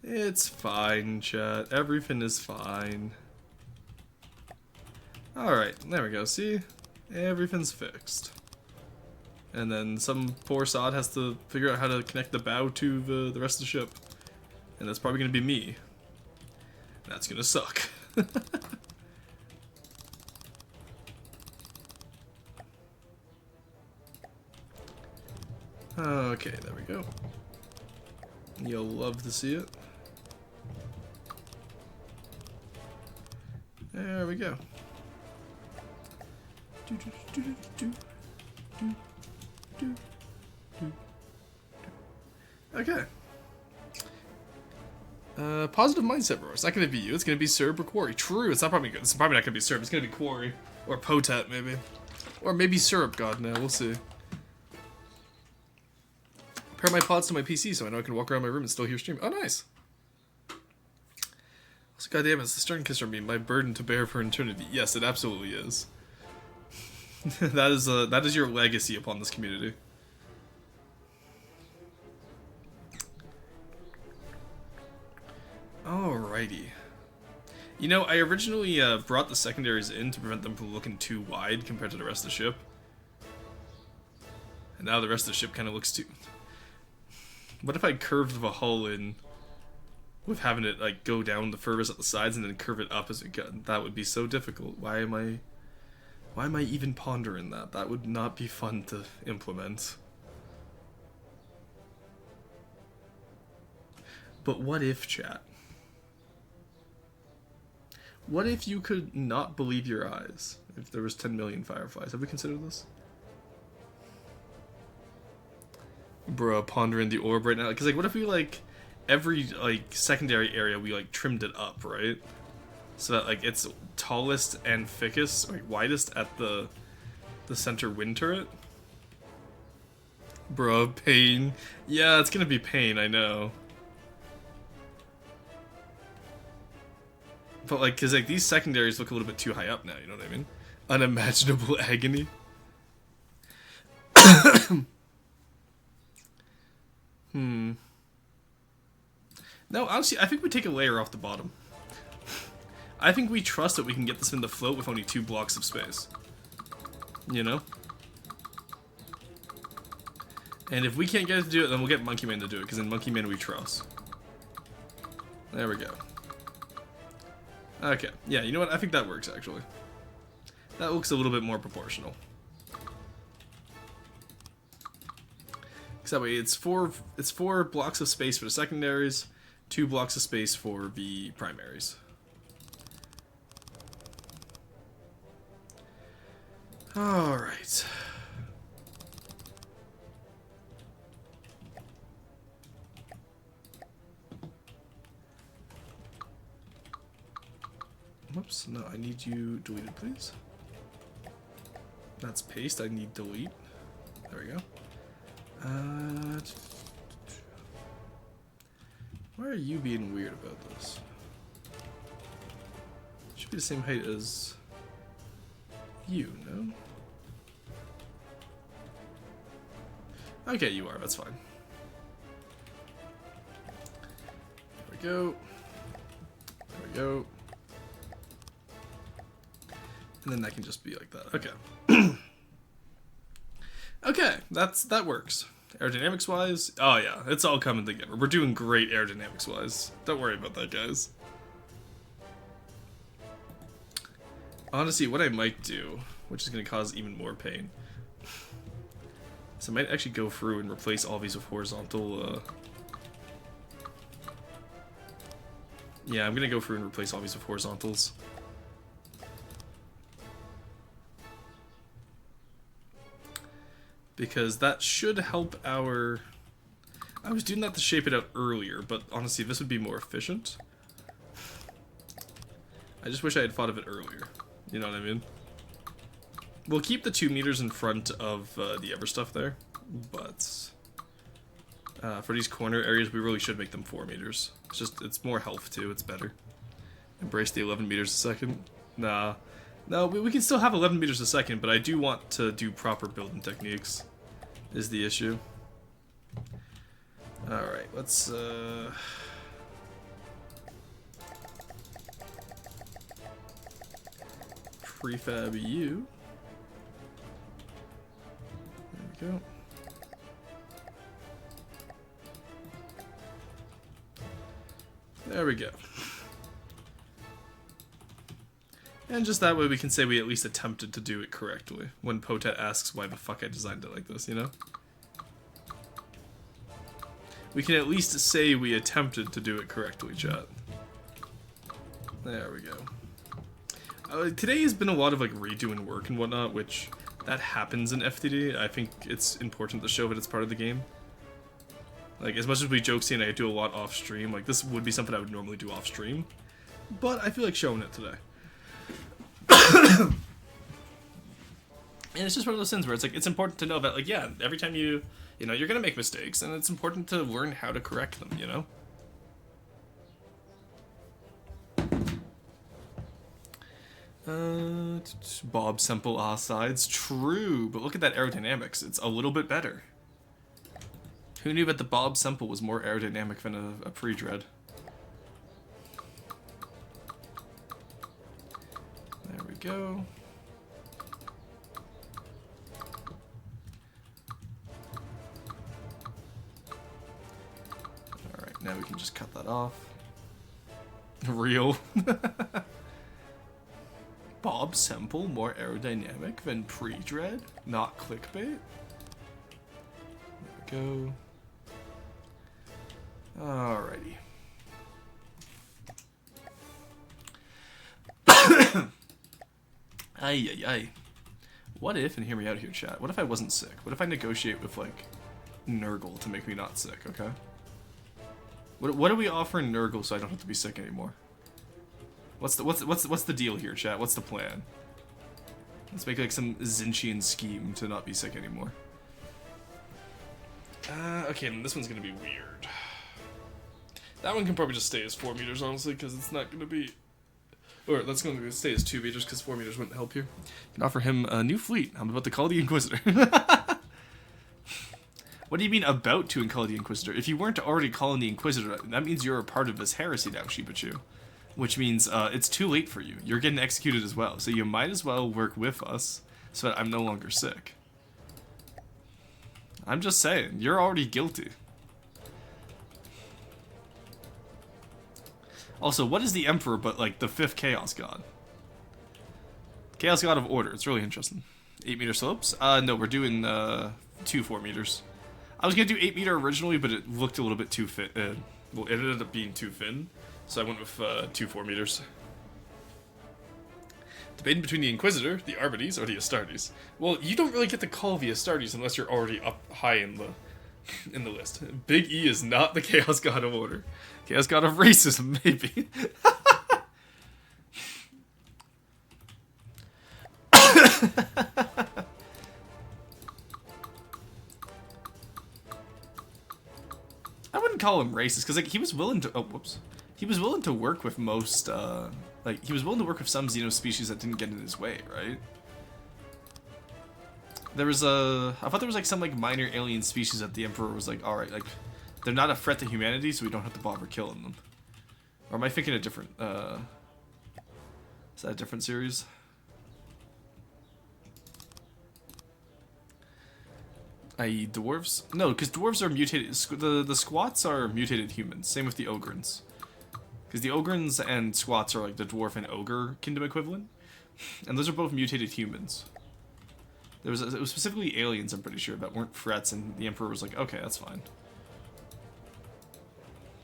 It's fine, chat. Everything is fine. Alright, there we go. See? Everything's fixed. And then some poor sod has to figure out how to connect the bow to the rest of the ship. And that's probably going to be me. That's going to suck. Okay, there we go. You'll love to see it. There we go. Okay. Positive mindset, bro. It's not gonna be you. It's gonna be Serb or Quarry. True. It's probably not gonna be Serb. It's gonna be Quarry or Potat, maybe, or maybe Syrup. God, no. We'll see. Pair my pods to my PC so I know I can walk around my room and still hear stream. Oh, nice. So, goddamn, it's the stern kisser meme. My burden to bear for eternity. Yes, it absolutely is. that is your legacy upon this community. Alrighty. You know, I originally brought the secondaries in to prevent them from looking too wide compared to the rest of the ship. And now the rest of the ship kind of looks too... What if I curved the hull in with having it like go down the furthest at the sides and then curve it up as it got? That would be so difficult. Why am I even pondering that? That would not be fun to implement. But what if, chat? What if you could not believe your eyes if there was 10 million fireflies? Have we considered this? Bruh, pondering the orb right now. Because, like, what if we, like, every, like, secondary area, we, like, trimmed it up, right? So that, like, it's tallest and thickest, like, widest at the center wind turret. Bruh, pain. Yeah, it's gonna be pain, I know. But, like, because, like, these secondaries look a little bit too high up now, you know what I mean? Unimaginable agony. No, honestly, I think we take a layer off the bottom. I think we trust that we can get this thing to float with only 2 blocks of space. You know? And if we can't get it to do it, then we'll get Monkey Man to do it, because in Monkey Man we trust. There we go. Okay, yeah, you know what? I think that works, actually. That looks a little bit more proportional. Because that way, it's four blocks of space for the secondaries, 2 blocks of space for the primaries. Alright. Whoops, no, I need you deleted, please. That's paste, I need delete. There we go. Why are you being weird about this? Should be the same height as you, no? Okay, you are, that's fine. There we go. There we go. And then that can just be like that. Okay. Okay, that works. Aerodynamics wise, oh yeah, it's all coming together. We're doing great aerodynamics wise. Don't worry about that, guys. Honestly, what I might do, which is going to cause even more pain, so I might actually go through and replace all these with horizontal. Yeah, I'm going to go through and replace all these with horizontals. Because that should help our... I was doing that to shape it out earlier, but honestly, this would be more efficient. I just wish I had thought of it earlier. You know what I mean? We'll keep the 2 meters in front of the other stuff there, but for these corner areas, we really should make them 4 meters. It's just, it's more health too, it's better. Embrace the 11 meters a second. Nah. No, we can still have 11 meters a second, but I do want to do proper building techniques, is the issue. Alright, let's, prefab you. There we go. There we go. And just that way we can say we at least attempted to do it correctly when Potet asks why the fuck I designed it like this, you know? We can at least say we attempted to do it correctly, chat. There we go. Today has been a lot of like redoing work and whatnot, which that happens in FTD. I think it's important to show that it's part of the game. Like, as much as we joke saying I do a lot off stream, like this would be something I would normally do off stream, but I feel like showing it today. And it's just one of those things where it's like, it's important to know that, like, yeah, every time you know, you're gonna make mistakes, and it's important to learn how to correct them, you know? Bob Semple sides. True, but look at that aerodynamics. It's a little bit better. Who knew that the Bob Semple was more aerodynamic than a pre-dread? There we go. Alright, now we can just cut that off. Real. Bob Semple more aerodynamic than pre-dread? Not clickbait? There we go. Alrighty. Ay, ay, ay. What if, and hear me out here, chat, what if I wasn't sick? What if I negotiate with, like, Nurgle to make me not sick, okay? What do we offer Nurgle so I don't have to be sick anymore? What's the deal here, chat? What's the plan? Let's make, like, some Zinchian scheme to not be sick anymore. Okay, this one's gonna be weird. That one can probably just stay as 4 meters, honestly, because it's not gonna be... Or that's going to stay as 2 meters, because 4 meters wouldn't help here. You can offer him a new fleet. I'm about to call the Inquisitor. What do you mean about to call the Inquisitor? If you weren't already calling the Inquisitor, that means you're a part of this heresy now, Shibachu. which means it's too late for you. You're getting executed as well, so you might as well work with us so that I'm no longer sick. I'm just saying, you're already guilty. Also, what is the Emperor but like the 5th Chaos God? Chaos God of Order. It's really interesting. 8-meter slopes? No, we're doing 2 4 meters. I was gonna do 8-meter originally, but it looked a little bit too fit. Well, it ended up being too thin, so I went with 2 4 meters. Debating between the Inquisitor, the Arbites, or the Astartes. Well, you don't really get to call the Astartes unless you're already up high in the list. Big E is not the Chaos God of Order. Chaos God of Racism, maybe. I wouldn't call him racist because like he was willing to. Oh, whoops. He was willing to work with most. Like he was willing to work with some Xeno species that didn't get in his way, right? There was I thought there was like some like minor alien species that the Emperor was like, all right, like they're not a threat to humanity, so we don't have to bother killing them. Or am I thinking a different? Is that a different series? I.e. dwarves? No, because dwarves are mutated. The squats are mutated humans. Same with the ogrins. Because the ogrins and squats are like the dwarf and ogre kingdom equivalent. And those are both mutated humans. It was specifically aliens, I'm pretty sure, that weren't threats, and the Emperor was like, okay, that's fine.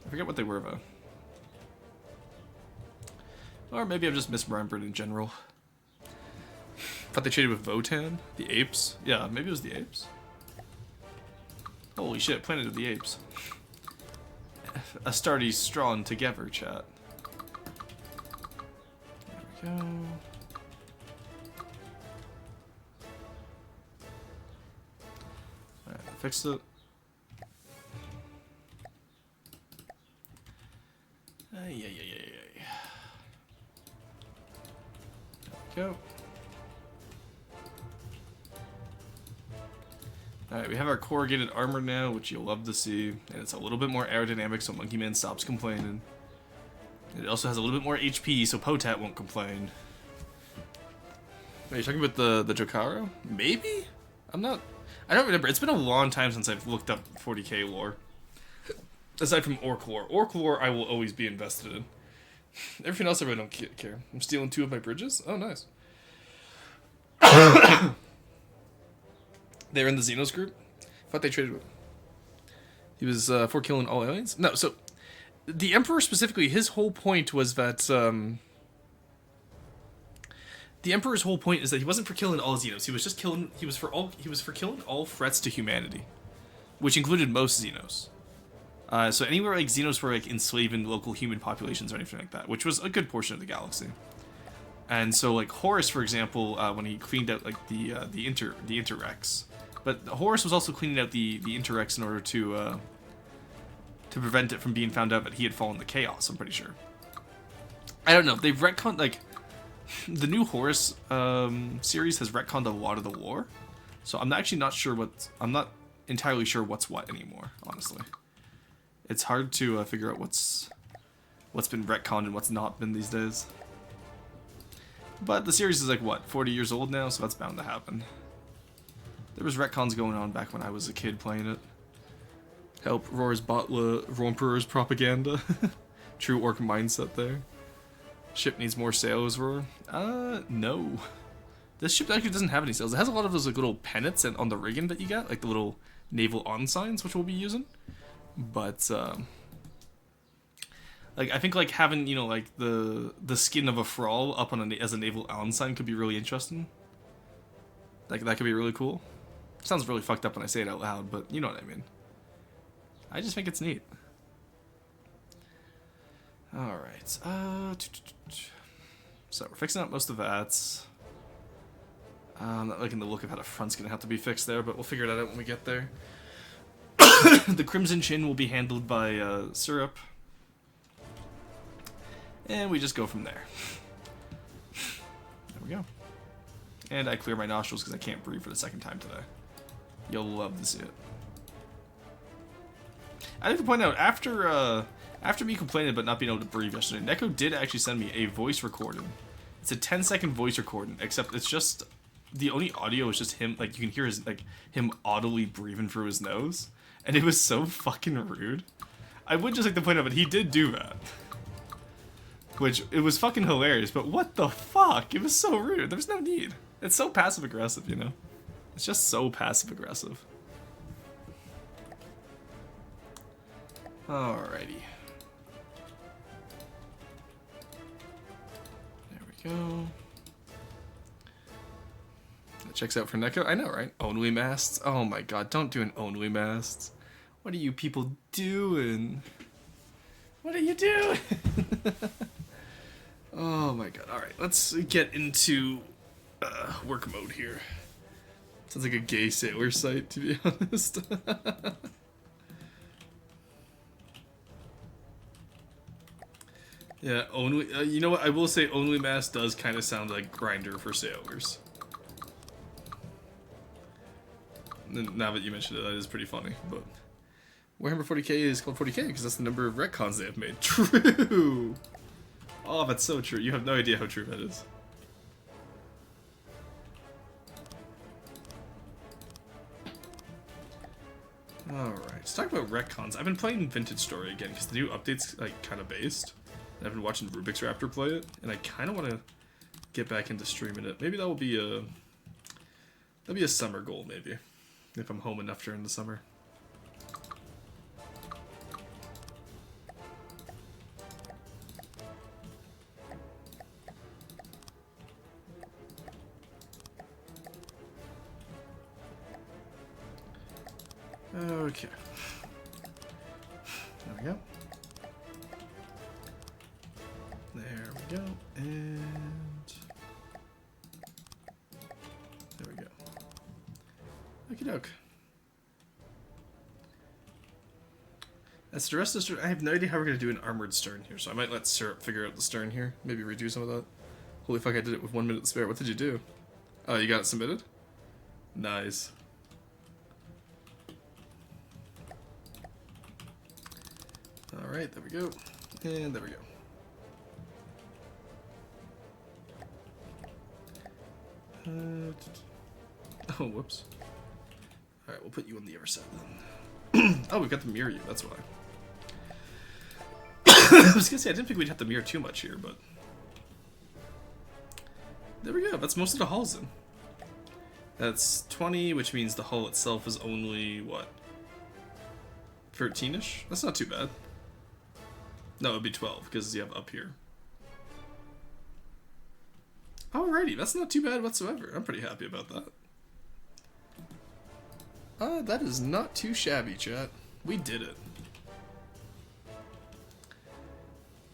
I forget what they were, though. Or maybe I've just misremembered in general. Thought they traded with Votan? The apes? Yeah, maybe it was the apes. Holy shit, Planet of the Apes. Astartes strong together, chat. There we go. Alright, fixed it. Yeah. There we go. Alright, we have our corrugated armor now, which you'll love to see. And it's a little bit more aerodynamic, so Monkey Man stops complaining. It also has a little bit more HP, so Potat won't complain. Are you talking about the Jokaro? Maybe? I don't remember. It's been a long time since I've looked up 40k lore. Aside from Orc lore. Orc lore I will always be invested in. Everything else I really don't care. I'm stealing 2 of my bridges? Oh, nice. They're in the Xenos group? I thought they traded with him. He was for killing all aliens? No, so the Emperor specifically, his whole point was that the Emperor's whole point is that he wasn't for killing all Xenos. He was for killing all threats to humanity, which included most Xenos. So anywhere like Xenos were like enslaving local human populations or anything like that, which was a good portion of the galaxy. And so like Horus, for example, when he cleaned out like the Interrex, but Horus was also cleaning out the Interrex in order to prevent it from being found out that he had fallen to chaos. I'm pretty sure. I don't know. They've retconned like the new Horus series has retconned a lot of the lore, so I'm actually not sure I'm not entirely sure what's what anymore. Honestly, it's hard to figure out what's been retconned and what's not been these days. But the series is like, what, 40 years old now, so that's bound to happen. There was retcons going on back when I was a kid playing it. Help Roar's Botla Romperer's propaganda. True orc mindset there. Ship needs more sails, Roar. No. This ship actually doesn't have any sails. It has a lot of those like little pennants on the rigging that you get, like the little naval ensigns, which we'll be using. But like I think like having, you know, like the skin of a Thrall up on as a naval ensign could be really interesting. Like that could be really cool. Sounds really fucked up when I say it out loud, but you know what I mean. I just think it's neat. All right. So we're fixing up most of that. I'm not liking the look of how the front's gonna have to be fixed there, but we'll figure that out when we get there. The Crimson Chin will be handled by Syrup. And we just go from there. There we go. And I clear my nostrils because I can't breathe for the second time today. You'll love to see it. I have to point out, after After me complaining about not being able to breathe yesterday, Neko did actually send me a voice recording. It's a 10-second voice recording, except it's just the only audio is just him. Like you can hear his him audibly breathing through his nose, and it was so fucking rude. I would just like to point out, but he did do that, which it was fucking hilarious. But what the fuck? It was so rude. There was no need. It's so passive aggressive, you know. It's just so passive aggressive. Alrighty. Go. That checks out for Neko. I know, right? Only masts. Oh my god, don't do an only masts. What are you people doing? What are you doing? Oh my god. Alright, let's get into work mode here. Sounds like a gay sailor site, to be honest. Yeah, only. You know what? I will say, only mast does kind of sound like grinder for sailors. Now that you mentioned it, that is pretty funny. But Warhammer 40k is called 40k because that's the number of retcons they have made. True. Oh, that's so true. You have no idea how true that is. All right, let's talk about retcons. I've been playing Vintage Story again because the new update's like kind of based. I've been watching Rubik's Raptor play it, and I kind of want to get back into streaming it. Maybe that'll be a summer goal, maybe, if I'm home enough during the summer. Okay. There we go. There we go, and there we go. Okie doke. That's the rest of the stern. I have no idea how we're going to do an armored stern here, so I might let Syrup figure out the stern here. Maybe redo some of that. Holy fuck, I did it with 1 minute to spare. What did you do? Oh, you got it submitted? Nice. Alright, there we go. And there we go. Oh, whoops. Alright, we'll put you on the other side then. Oh, we've got to mirror you, that's why. I was gonna say, I didn't think we'd have to mirror too much here, but... There we go, that's most of the hulls in. That's 20, which means the hull itself is only, what? 13-ish? That's not too bad. No, it'd be 12, because you have up here. Alrighty, that's not too bad whatsoever. I'm pretty happy about that. That is not too shabby, chat. We did it.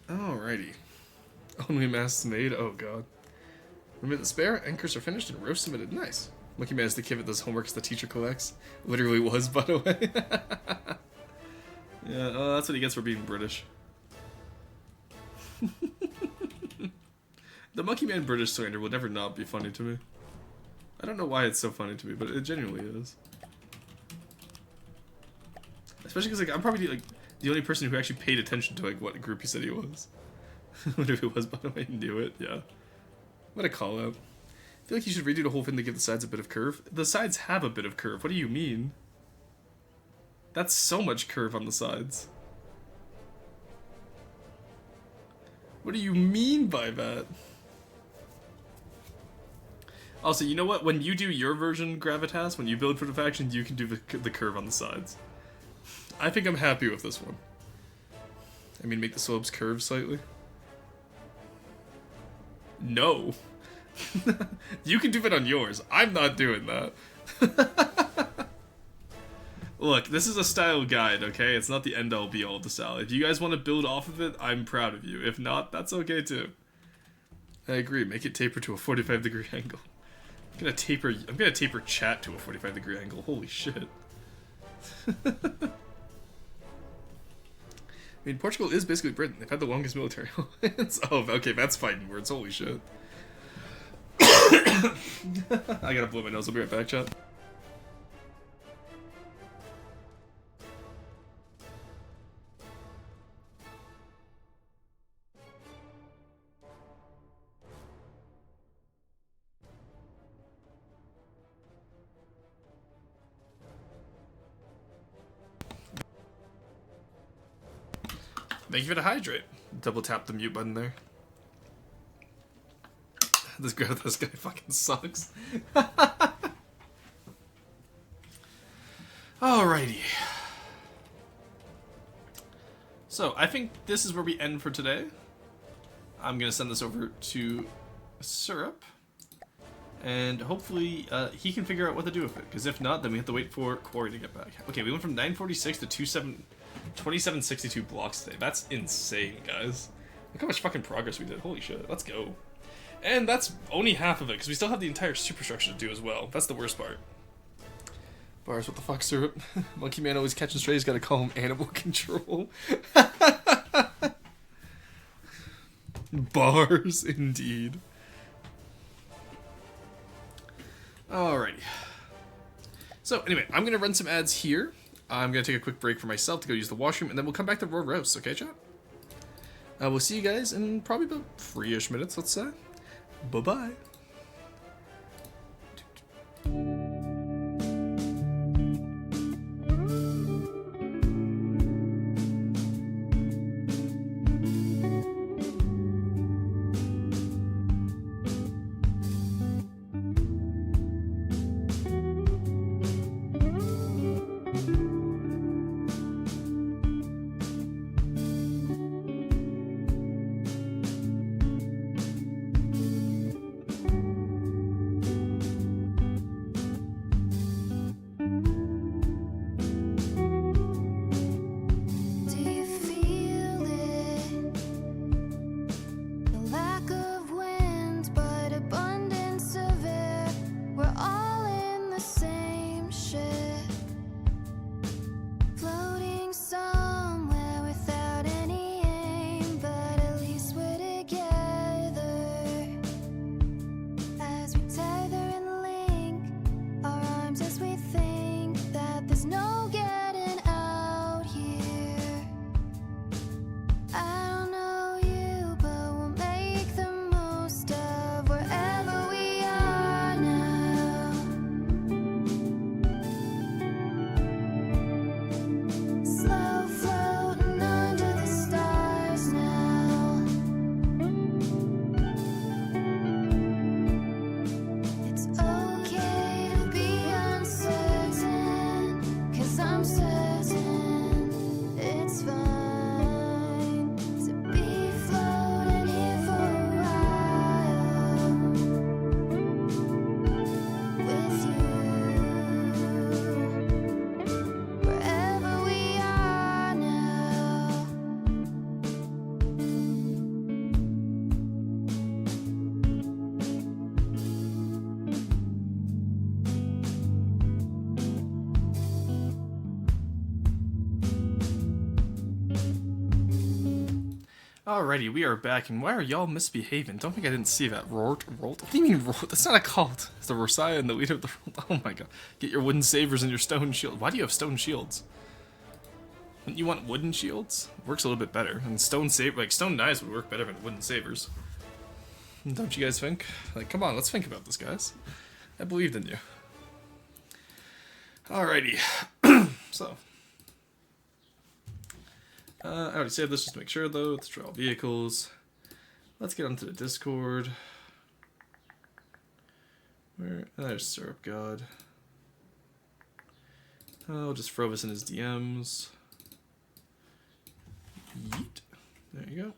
Alrighty. Only masts made? Oh god. Remember the spare? Anchors are finished and roast submitted. Nice. Lucky man is the kid that does homeworks the teacher collects. Literally was, by the way. Yeah, that's what he gets for being British. The Monkey Man British slander will never not be funny to me. I don't know why it's so funny to me, but it genuinely is. Especially because, like, I'm probably, like, the only person who actually paid attention to, like, what group he said he was. Whatever it was, by the way, knew it, yeah. What a call-out. I feel like you should redo the whole thing to give the sides a bit of curve. The sides have a bit of curve. What do you mean? That's so much curve on the sides. What do you mean by that? Also, you know what? When you do your version, Gravitas, when you build for the faction, you can do the curve on the sides. I think I'm happy with this one. I mean, make the slopes curve slightly. No. You can do it on yours. I'm not doing that. Look, this is a style guide, okay? It's not the end-all be-all to style. If you guys want to build off of it, I'm proud of you. If not, that's okay too. I agree. Make it taper to a 45-degree angle. I'm gonna taper chat to a 45-degree angle. Holy shit. I mean, Portugal is basically Britain. They've had the longest military alliance. Oh, okay, that's fighting words. Holy shit. I gotta blow my nose. I'll be right back, chat. Thank you for the hydrate. Double tap the mute button there. This guy fucking sucks. Alrighty. So, I think this is where we end for today. I'm going to send this over to Syrup. And hopefully he can figure out what to do with it. Because if not, then we have to wait for Quarry to get back. Okay, we went from 946 to 2762 blocks today. That's insane, guys. Look how much fucking progress we did. Holy shit. Let's go. And that's only half of it, because we still have the entire superstructure to do as well. That's the worst part. Bars, what the fuck, Syrup? Monkey Man always catching strays, gotta call him animal control. Bars, indeed. Alrighty. So, anyway, I'm gonna run some ads here. I'm gonna take a quick break for myself to go use the washroom, and then we'll come back to Raw Roast, okay, chat? We'll see you guys in probably about 3-ish minutes, let's say. Bye-bye. Alrighty, we are back, and why are y'all misbehaving? Don't think I didn't see that. Rolt? What do you mean Rolt? That's not a cult. It's the Rosaya and the leader of the Rolt. Oh my god. Get your wooden sabers and your stone shield. Why do you have stone shields? Wouldn't you want wooden shields? Works a little bit better. And stone knives would work better than wooden sabers. Don't you guys think? Like, come on, let's think about this, guys. I believed in you. Alrighty. So. I already saved this just to make sure, though. Let's draw vehicles. Let's get onto the Discord. There's Syrup God. I'll just throw this in his DMs. Yeet. There you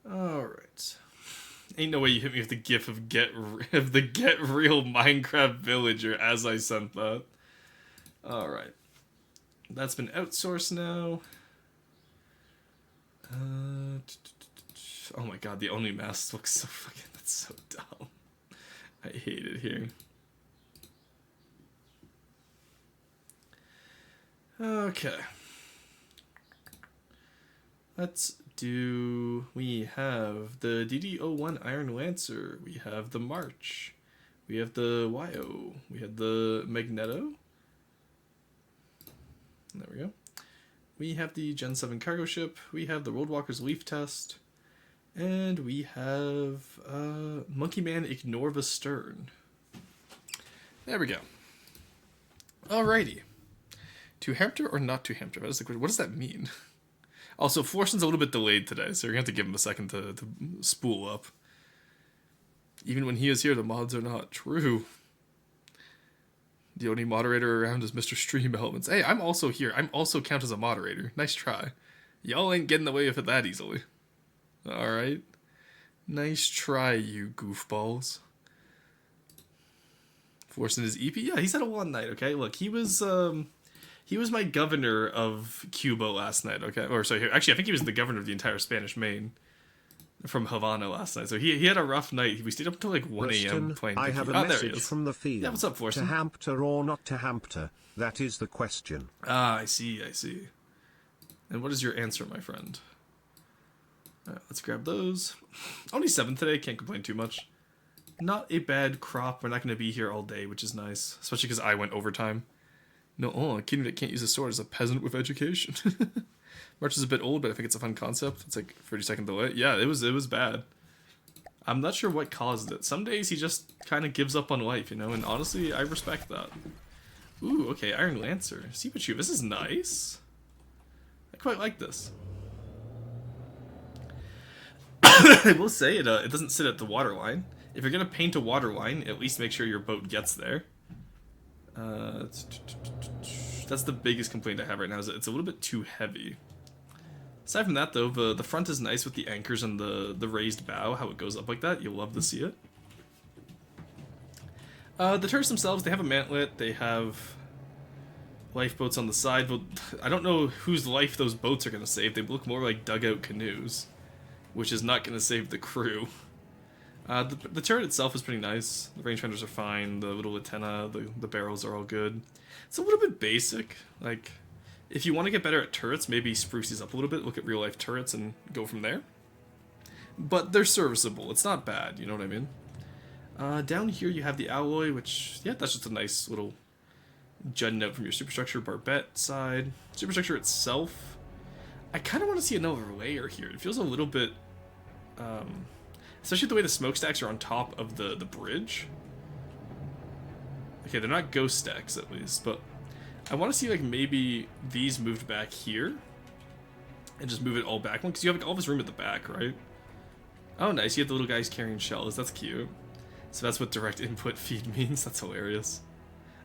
go. Alright. Ain't no way you hit me with the gif of the get real Minecraft villager as I sent that. Alright. That's been outsourced now. Oh my god, the only mask looks so fucking... That's so dumb. I hate it here. Okay. Let's do... We have the DD01 Iron Lancer. We have the March. We have the YO. We have the Magneto. There we go. We have the Gen 7 cargo ship. We have the Roadwalker's Leaf Test. And we have Monkey Man Ignore the Stern. There we go. Alrighty. To hamster or not to hamster? That is the question. What does that mean? Also, Florson's a little bit delayed today, so you're going to have to give him a second to spool up. Even when he is here, the mods are not true. The only moderator around is Mr. Stream Elements. Hey, I'm also here. I'm also count as a moderator. Nice try. Y'all ain't getting away with it that easily. Alright. Nice try, you goofballs. Forcing his EP? Yeah, he's had a one night, okay? Look, he was my governor of Cuba last night, okay? Or sorry, actually, I think he was the governor of the entire Spanish Main from Havana last night. So he had a rough night. We stayed up until like 1 a.m. playing. I have a message from the field. Yeah, what's up, Forsen? To Hampter or not to Hampter? That is the question. Ah, I see. And what is your answer, my friend? All right, let's grab those. Only 7 today. Can't complain too much. Not a bad crop. We're not going to be here all day, which is nice. Especially because I went overtime. No, a kid that can't use a sword is a peasant with education. March is a bit old, but I think it's a fun concept. It's like 30-second delay. Yeah, it was bad. I'm not sure what caused it. Some days he just kind of gives up on life, you know? And honestly, I respect that. Ooh, okay, Iron Lancer. See what you... This is nice. I quite like this. I will say it doesn't sit at the water line. If you're going to paint a water line, at least make sure your boat gets there. That's the biggest complaint I have right now, is that it's a little bit too heavy. Aside from that, though, the front is nice with the anchors and the raised bow, how it goes up like that. You'll love to see it. The turrets themselves, they have a mantlet, they have lifeboats on the side, but I don't know whose life those boats are going to save. They look more like dugout canoes, which is not going to save the crew. The turret itself is pretty nice. The rangefinders are fine. The little antenna, the barrels are all good. It's a little bit basic. Like, if you want to get better at turrets, maybe spruce these up a little bit. Look at real life turrets and go from there. But they're serviceable. It's not bad. You know what I mean? Down here you have the alloy, which, yeah, that's just a nice little jutting out from your superstructure barbette side. Superstructure itself, I kind of want to see another layer here. It feels a little bit, especially the way the smokestacks are on top of the bridge. Okay, they're not ghost stacks at least, but I want to see like maybe these moved back here and just move it all back one, because you have like all this room at the back, right? Oh, nice. You have the little guys carrying shells. That's cute. So that's what direct input feed means. That's hilarious.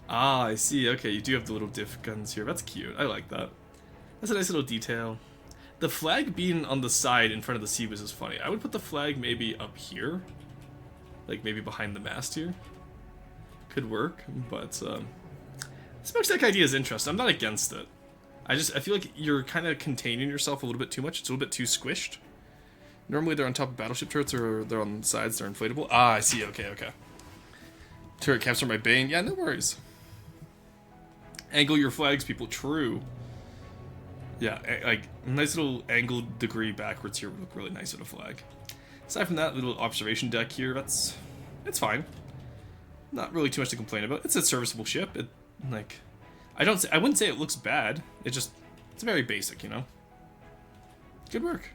Ah, I see. Okay, you do have the little diff guns here. That's cute. I like that. That's a nice little detail. The flag being on the side in front of the Seaways is funny. I would put the flag maybe up here. Like maybe behind the mast here. Could work, but the smokestack idea is interesting. I'm not against it. I feel like you're kind of containing yourself a little bit too much. It's a little bit too squished. Normally they're on top of battleship turrets, or they're on the sides, they're inflatable. Ah, I see, okay. Turret caps are my bane. Yeah, no worries. Angle your flags, people, true. Yeah, like, nice little angled degree backwards here would look really nice with a flag. Aside from that, little observation deck here, it's fine. Not really too much to complain about. It's a serviceable ship. I wouldn't say it looks bad. It's very basic, you know? Good work.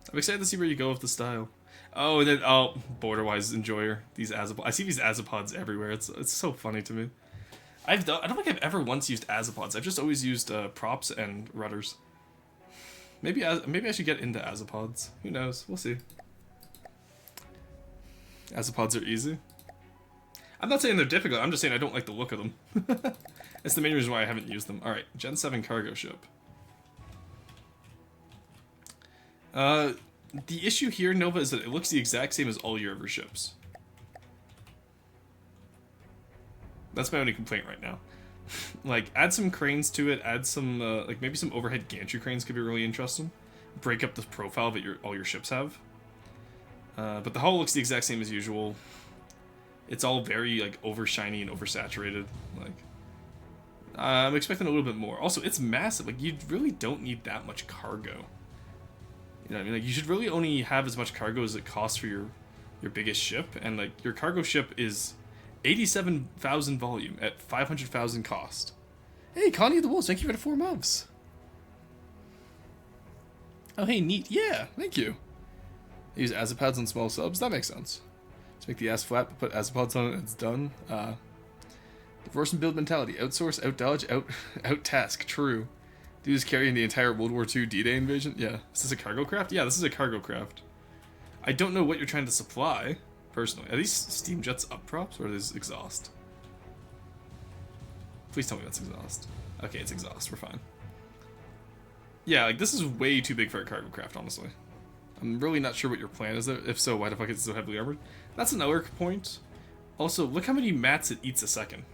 I'm excited to see where you go with the style. Oh, and then, border-wise enjoyer. These azapods. I see these azapods everywhere. It's so funny to me. I don't think I've ever once used azapods. I've just always used props and rudders. Maybe I should get into azapods. Who knows? We'll see. Azapods are easy. I'm not saying they're difficult. I'm just saying I don't like the look of them. That's the main reason why I haven't used them. Alright, Gen 7 cargo ship. The issue here, Nova, is that it looks the exact same as all your other ships. That's my only complaint right now. Like, add some cranes to it, add some, like, maybe some overhead gantry cranes could be really interesting. Break up the profile that all your ships have. But the hull looks the exact same as usual. It's all very, like, over-shiny and oversaturated. Like, I'm expecting a little bit more. Also, it's massive. Like, you really don't need that much cargo. You know what I mean? Like, you should really only have as much cargo as it costs for your biggest ship. And, like, your cargo ship is 87,000 volume at 500,000 cost. Hey, Connie of the Wolves, thank you for the 4 months. Oh, hey, neat. Yeah, thank you. I use azapods on small subs. That makes sense. Just make the ass flat, but put azapods on it and it's done. Divorce and build mentality. Outsource, outdodge, out-task. True. Dude's carrying the entire World War II D-Day invasion? Yeah. Is this a cargo craft? Yeah, this is a cargo craft. I don't know what you're trying to supply, personally. Are these steam jets up props, or is this exhaust? Please tell me that's exhaust. Okay, it's exhaust. We're fine. Yeah, like, this is way too big for a cargo craft, honestly. I'm really not sure what your plan is there. If so, why the fuck is it so heavily armored? That's another point. Also, look how many mats it eats a second.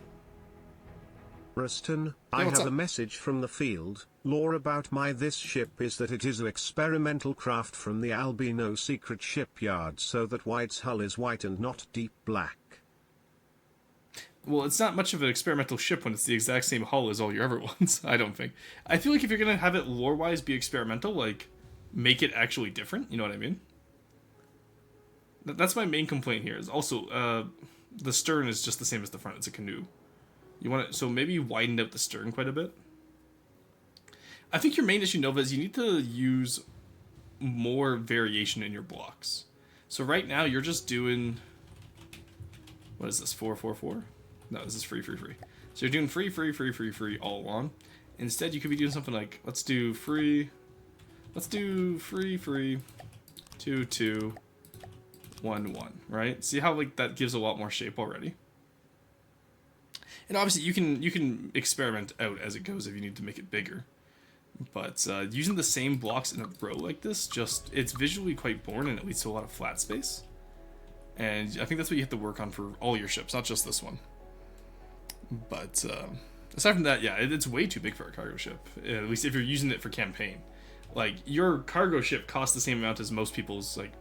Ruston, I have a message from the field. Lore about this ship is that it is an experimental craft from the Albino secret shipyard, so that White's hull is white and not deep black. Well, it's not much of an experimental ship when it's the exact same hull as all your other ones, I don't think. I feel like if you're gonna have it lore-wise be experimental, like, make it actually different, you know what I mean? That's my main complaint here, is also, the stern is just the same as the front, it's a canoe. You want it, so maybe you widen out the stern quite a bit. I think your main issue, Nova, is you need to use more variation in your blocks. So right now you're just doing, what is this, 4-4-4? No, this is free. So you're doing free all along. Instead, you could be doing something like, let's do free, 2, 2, 1, 1, right? See how like that gives a lot more shape already? And obviously you can experiment out as it goes if you need to make it bigger. But using the same blocks in a row like this, it's visually quite boring and it leads to a lot of flat space. And I think that's what you have to work on for all your ships, not just this one. But aside from that, yeah, it's way too big for a cargo ship. At least if you're using it for campaign. Like, your cargo ship costs the same amount as most people's, like,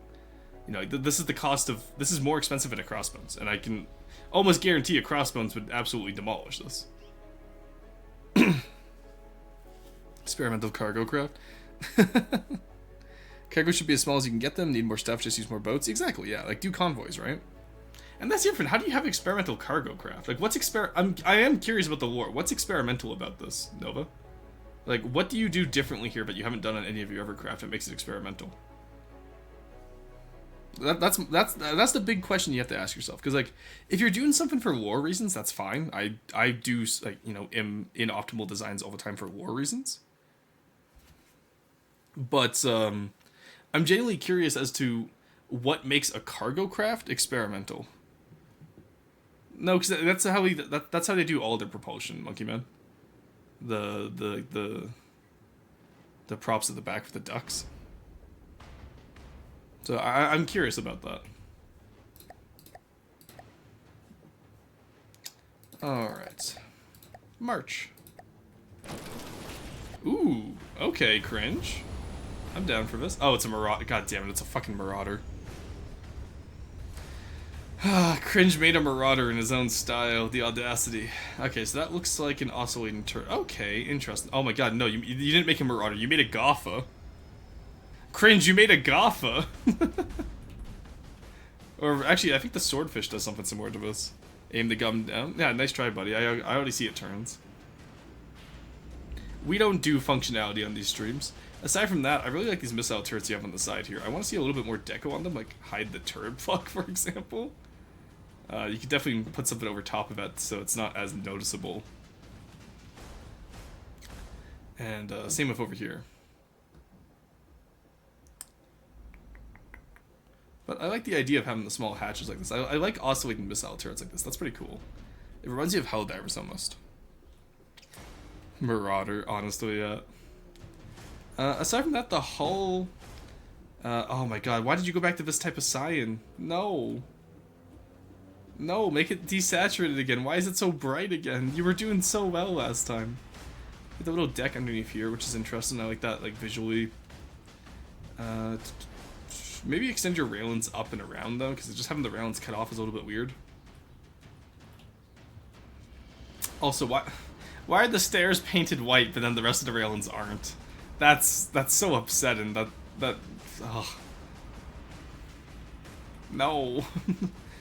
you know, this is the cost of, this is more expensive than a crossbones. And I can almost guarantee a crossbones would absolutely demolish this. Experimental cargo craft. Cargo should be as small as you can get them. Need more stuff, just use more boats. Exactly, yeah. Like, do convoys, right? And that's different. How do you have experimental cargo craft? Like, what's I am curious about the lore. What's experimental about this, Nova? Like, what do you do differently here that you haven't done on any of your other craft that makes it experimental? That's the big question you have to ask yourself. Because, like, if you're doing something for lore reasons, that's fine. I do, like, you know, am in optimal designs all the time for lore reasons. But I'm genuinely curious as to what makes a cargo craft experimental. No, because that's how they do all their propulsion, Monkey Man. The props at the back for the ducks. So I'm curious about that. Alright. March. Ooh, okay, cringe. I'm down for this. Oh, it's a marauder. God damn it, it's a fucking marauder. Cringe made a marauder in his own style. The audacity. Okay, so that looks like an oscillating turret. Okay, interesting. Oh my god, no, you didn't make a marauder. You made a Gotha. Cringe, you made a Gotha. Or actually, I think the swordfish does something similar to this. Aim the gun down. Yeah, nice try, buddy. I already see it turns. We don't do functionality on these streams. Aside from that, I really like these missile turrets you have on the side here. I want to see a little bit more deco on them, like hide the turret plug, for example. You could definitely put something over top of it so it's not as noticeable. And same with over here. But I like the idea of having the small hatches like this. I like oscillating missile turrets like this. That's pretty cool. It reminds you of Helldivers almost. Marauder, honestly, yeah. Aside from that, the hull... oh my god, why did you go back to this type of cyan? No. No, make it desaturated again. Why is it so bright again? You were doing so well last time. Get the little deck underneath here, which is interesting. I like that, like, visually. Maybe extend your railings up and around, though, because just having the railings cut off is a little bit weird. Also, why are the stairs painted white, but then the rest of the railings aren't? That's so upsetting. Oh. No.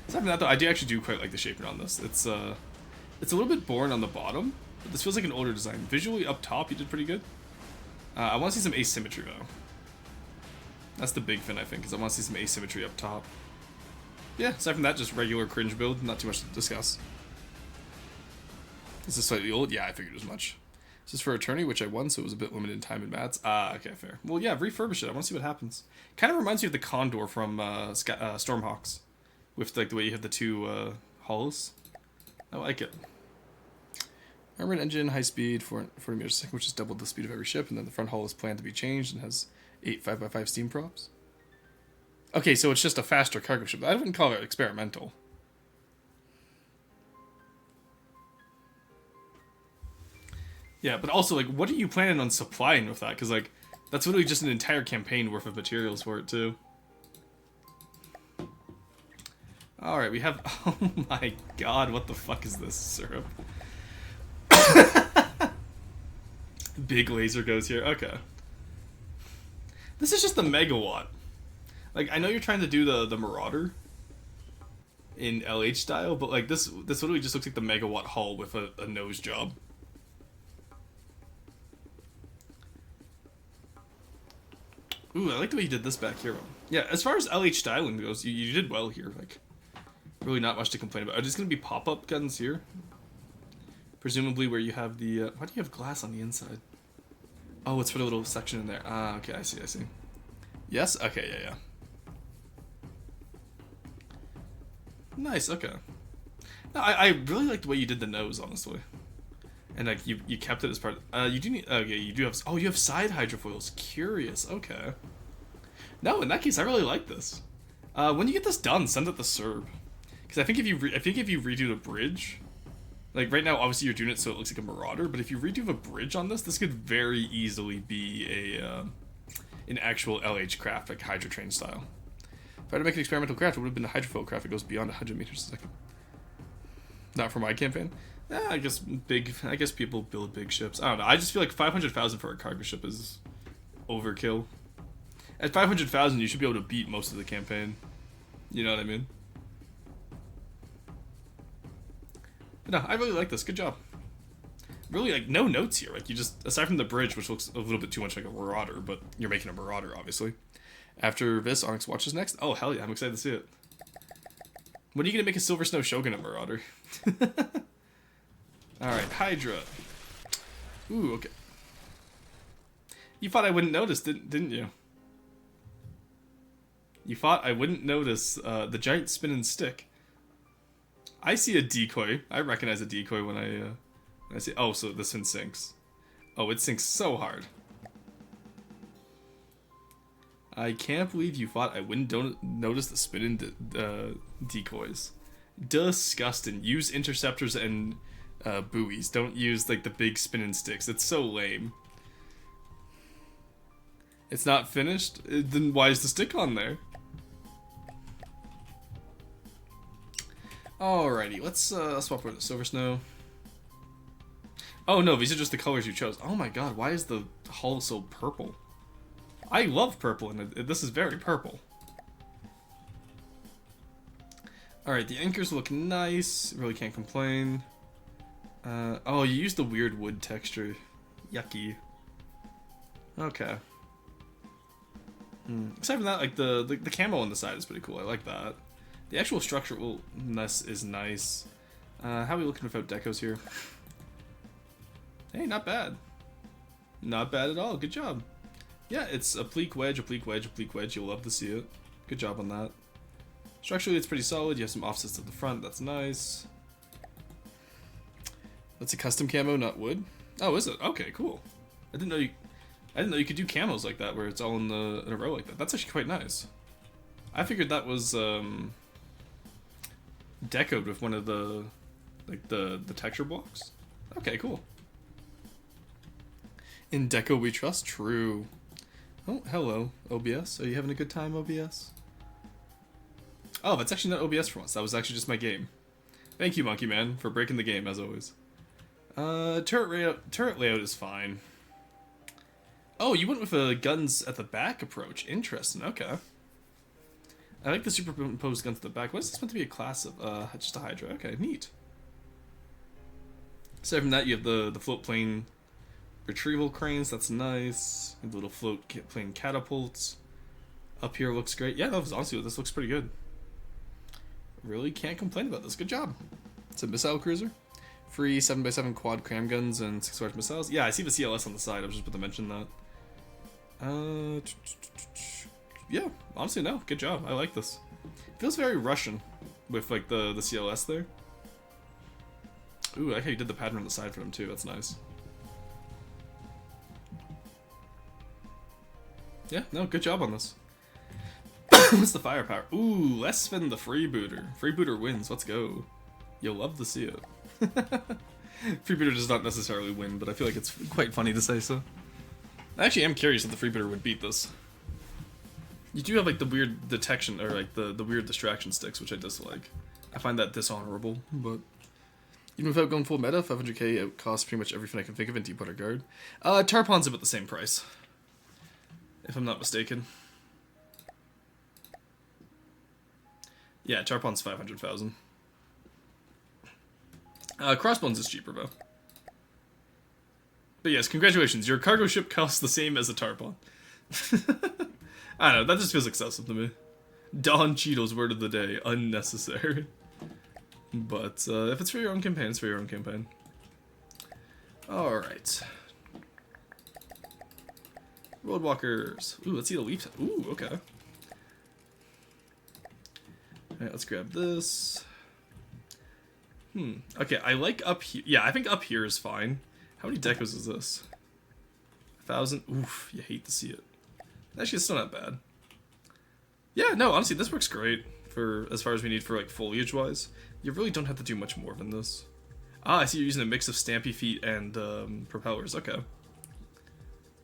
Aside from that, though, I do actually quite like the shaping on this. It's a little bit boring on the bottom, but this feels like an older design. Visually, up top, you did pretty good. I want to see some asymmetry, though. That's the big thing, I think, is I want to see some asymmetry up top. Yeah, aside from that, just regular cringe build, not too much to discuss. Is this slightly old? Yeah, I figured as much. This is for Attorney, which I won, so it was a bit limited in time and mats. Ah, okay, fair. Well, yeah, refurbish it. I want to see what happens. Kind of reminds me of the Condor from Stormhawks, with like the way you have the two hulls. I like it. Armored engine, high speed, 40 meters a second, which is double the speed of every ship, and then the front hull is planned to be changed and has 8 5x5 steam props. Okay, so it's just a faster cargo ship. I wouldn't call it experimental. Yeah, but also, like, what are you planning on supplying with that? Because, like, that's literally just an entire campaign worth of materials for it, too. Alright, we have... Oh my god, what the fuck is this syrup? Big laser goes here. Okay. This is just the megawatt. Like, I know you're trying to do the Marauder in LH style, but, like, this literally just looks like the megawatt hull with a nose job. Ooh, I like the way you did this back here. Yeah, as far as LH styling goes, you did well here. Like, really not much to complain about. Are these going to be pop-up guns here? Presumably where you have the... why do you have glass on the inside? Oh, it's for the little section in there. Ah, okay, I see. Yes? Okay, yeah. Nice, okay. No, I really like the way you did the nose, honestly. And, like, you kept it as part of... you do need... Okay, you do have... Oh, you have side hydrofoils. Curious, okay. No, in that case, I really like this. When you get this done, send it to Serb. Because I think if you redo the bridge... Like, right now, obviously, you're doing it so it looks like a Marauder, but if you redo the bridge on this could very easily be an actual LH craft, like Hydrotrain style. If I had to make an experimental craft, it would have been a hydrofoil craft that goes beyond 100 meters a second. Not for my campaign. I guess people build big ships. I don't know. I just feel like 500,000 for a cargo ship is overkill. At 500,000, you should be able to beat most of the campaign. You know what I mean? But no, I really like this. Good job. Really, like, no notes here. Like, you just, aside from the bridge, which looks a little bit too much like a Marauder, but you're making a Marauder, obviously. After this, Onyx Watch is next. Oh, hell yeah, I'm excited to see it. When are you going to make a Silver Snow Shogun at Marauder? Alright, Hydra. Ooh, okay. You thought I wouldn't notice, didn't you? You thought I wouldn't notice the giant spinning stick. I see a decoy. I recognize a decoy when I see... Oh, so this one sinks. Oh, it sinks so hard. I can't believe you thought I wouldn't notice the spinning decoys. Disgusting. Use interceptors and buoys. Don't use, like, the big spinning sticks. It's so lame. It's not finished? Then why is the stick on there? Alrighty, let's swap over to Silver Snow. Oh no, these are just the colors you chose. Oh my god, why is the hull so purple? I love purple, and this is very purple. Alright, the anchors look nice. Really can't complain. Oh, you used the weird wood texture. Yucky. Okay. Aside from that, like, the camo on the side is pretty cool. I like that. The actual structuralness is nice. How are we looking without decos here? Hey, not bad. Not bad at all. Good job. Yeah, it's a pleak wedge, a pleak wedge, a pleak wedge. You'll love to see it. Good job on that. Structurally, it's pretty solid. You have some offsets at the front. That's nice. That's a custom camo, not wood. Oh, is it? Okay, cool. I didn't know you could do camos like that, where it's all in a row like that. That's actually quite nice. I figured that was decoed with one of the texture blocks. Okay, cool. In deco we trust. True. Oh, hello, OBS. Are you having a good time, OBS? Oh, that's actually not OBS for once. That was actually just my game. Thank you, Monkey Man, for breaking the game, as always. Turret layout is fine. Oh, you went with a guns at the back approach. Interesting, okay. I like the superimposed guns at the back. What is this meant to be a class of? Just a Hydra. Okay, neat. Aside from that, you have the float plane retrieval cranes. That's nice. And the little float plane catapults. Up here looks great. Yeah, that was honestly, this looks pretty good. Really can't complain about this. Good job. It's a missile cruiser. Free 7x7 quad cram guns and 6 large missiles. Yeah, I see the CLS on the side. I was just about to mention that. Yeah, honestly, no. Good job. I like this. It feels very Russian with like the CLS there. Ooh, I like how you did the pattern on the side for them too. That's nice. Yeah, no, good job on this. What's the firepower? Ooh, less than the freebooter. Freebooter wins. Let's go. You'll love to see it. Freebooter does not necessarily win, but I feel like it's quite funny to say so. I actually am curious if the freebooter would beat this. You do have like the weird detection, or like the weird distraction sticks, which I dislike. I find that dishonorable, but even without going full meta, 500k it costs pretty much everything I can think of in Deep Water Guard. Tarpon's about the same price, if I'm not mistaken. Yeah, Tarpon's 500,000. Crossbones is cheaper though. But yes, congratulations, your cargo ship costs the same as a Tarpon. I don't know, that just feels excessive to me. Don Cheeto's word of the day, unnecessary. But if it's for your own campaign, it's for your own campaign. Alright. Roadwalkers. Ooh, let's see the leaf. Ooh, okay. Alright, let's grab this. Okay, I like up here. Yeah, I think up here is fine. How many decos is this? 1,000? Oof, you hate to see it. Actually, it's still not bad. Yeah, no, honestly, this works great for as far as we need for like foliage-wise. You really don't have to do much more than this. Ah, I see you're using a mix of stampy feet and propellers. Okay.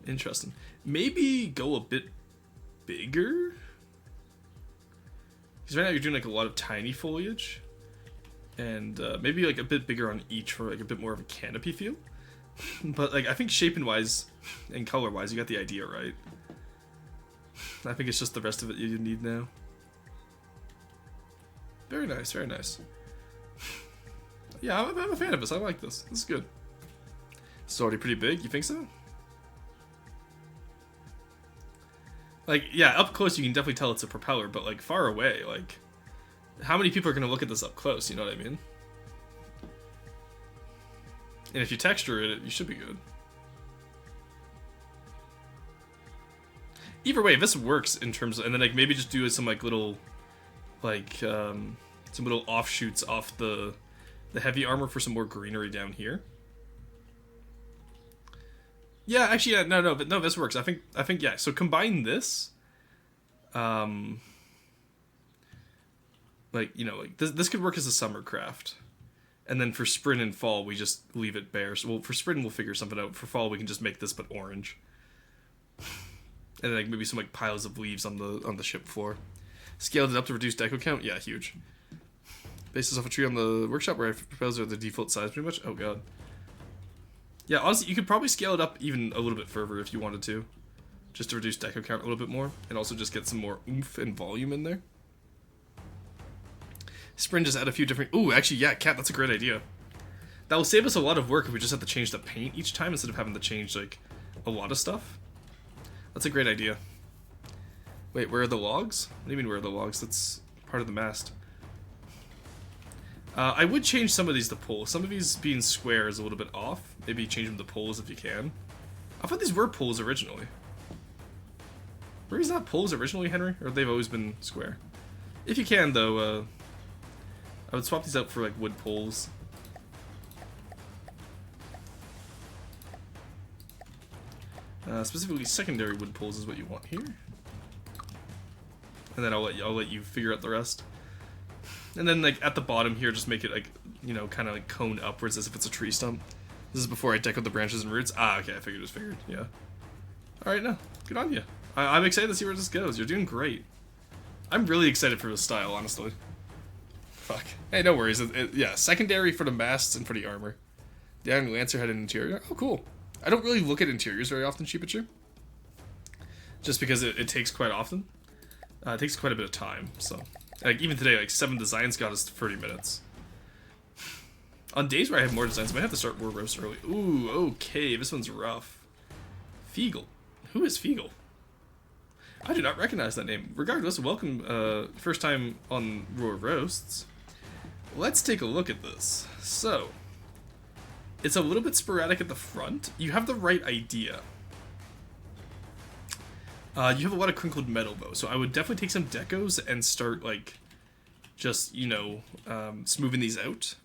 Interesting. Maybe go a bit bigger? Because right now you're doing like a lot of tiny foliage. And maybe like a bit bigger on each for like a bit more of a canopy feel. But like I think shape-wise and color-wise, you got the idea right. I think it's just the rest of it you need now. Very nice, very nice. Yeah, I'm a fan of this. I like this. This is good. It's already pretty big. You think so? Like, yeah, up close you can definitely tell it's a propeller, but like far away, like, how many people are going to look at this up close? You know what I mean? And if you texture it, you should be good. Either way, this works in terms of, and then like maybe just do some like little, like some little offshoots off the heavy armor for some more greenery down here. Yeah, actually, yeah, no, this works. I think, yeah. So combine this, like you know, like this could work as a summer craft, and then for spring and fall we just leave it bare. So, well, for spring we'll figure something out. For fall we can just make this but orange. And then like maybe some like piles of leaves on the ship floor. Scaled it up to reduce deco count? Yeah, huge. Based this off a tree on the workshop where I propose are the default size pretty much. Oh god. Yeah, honestly, you could probably scale it up even a little bit further if you wanted to. Just to reduce deco count a little bit more. And also just get some more oomph and volume in there. Sprint just add a few different... Ooh, actually, yeah, Cat, that's a great idea. That will save us a lot of work if we just have to change the paint each time instead of having to change, like, a lot of stuff. That's a great idea. Wait, where are the logs? What do you mean where are the logs? That's part of the mast. I would change some of these to poles. Some of these being square is a little bit off. Maybe change them to poles if you can. I thought these were poles originally. Were these not poles originally, Henry? Or they've always been square? If you can, though, I would swap these out for, like, wood poles. Specifically, secondary wood poles is what you want here. And then I'll let you figure out the rest. And then, like, at the bottom here, just make it, like, you know, kind of, like, coned upwards as if it's a tree stump. This is before I deck out the branches and roots. Ah, okay, I figured, yeah. Alright, no, good on you. I'm excited to see where this goes. You're doing great. I'm really excited for this style, honestly. Fuck. Hey, no worries. Yeah, secondary for the masts and for the armor. The Iron Lancer had an interior. Oh, cool. I don't really look at interiors very often, Sheepachu. Just because it takes quite often. It takes quite a bit of time, so... Like, even today, like, 7 designs got us 30 minutes. On days where I have more designs, I might have to start more roast early. Ooh, okay, this one's rough. Feagle. Who is Feagle? I do not recognize that name. Regardless, welcome, first time on Roar Roasts. Let's take a look at this. So, It's a little bit sporadic at the front. You have the right idea. You have a lot of crinkled metal, though, so I would definitely take some decos and start, like, just, you know, smoothing these out.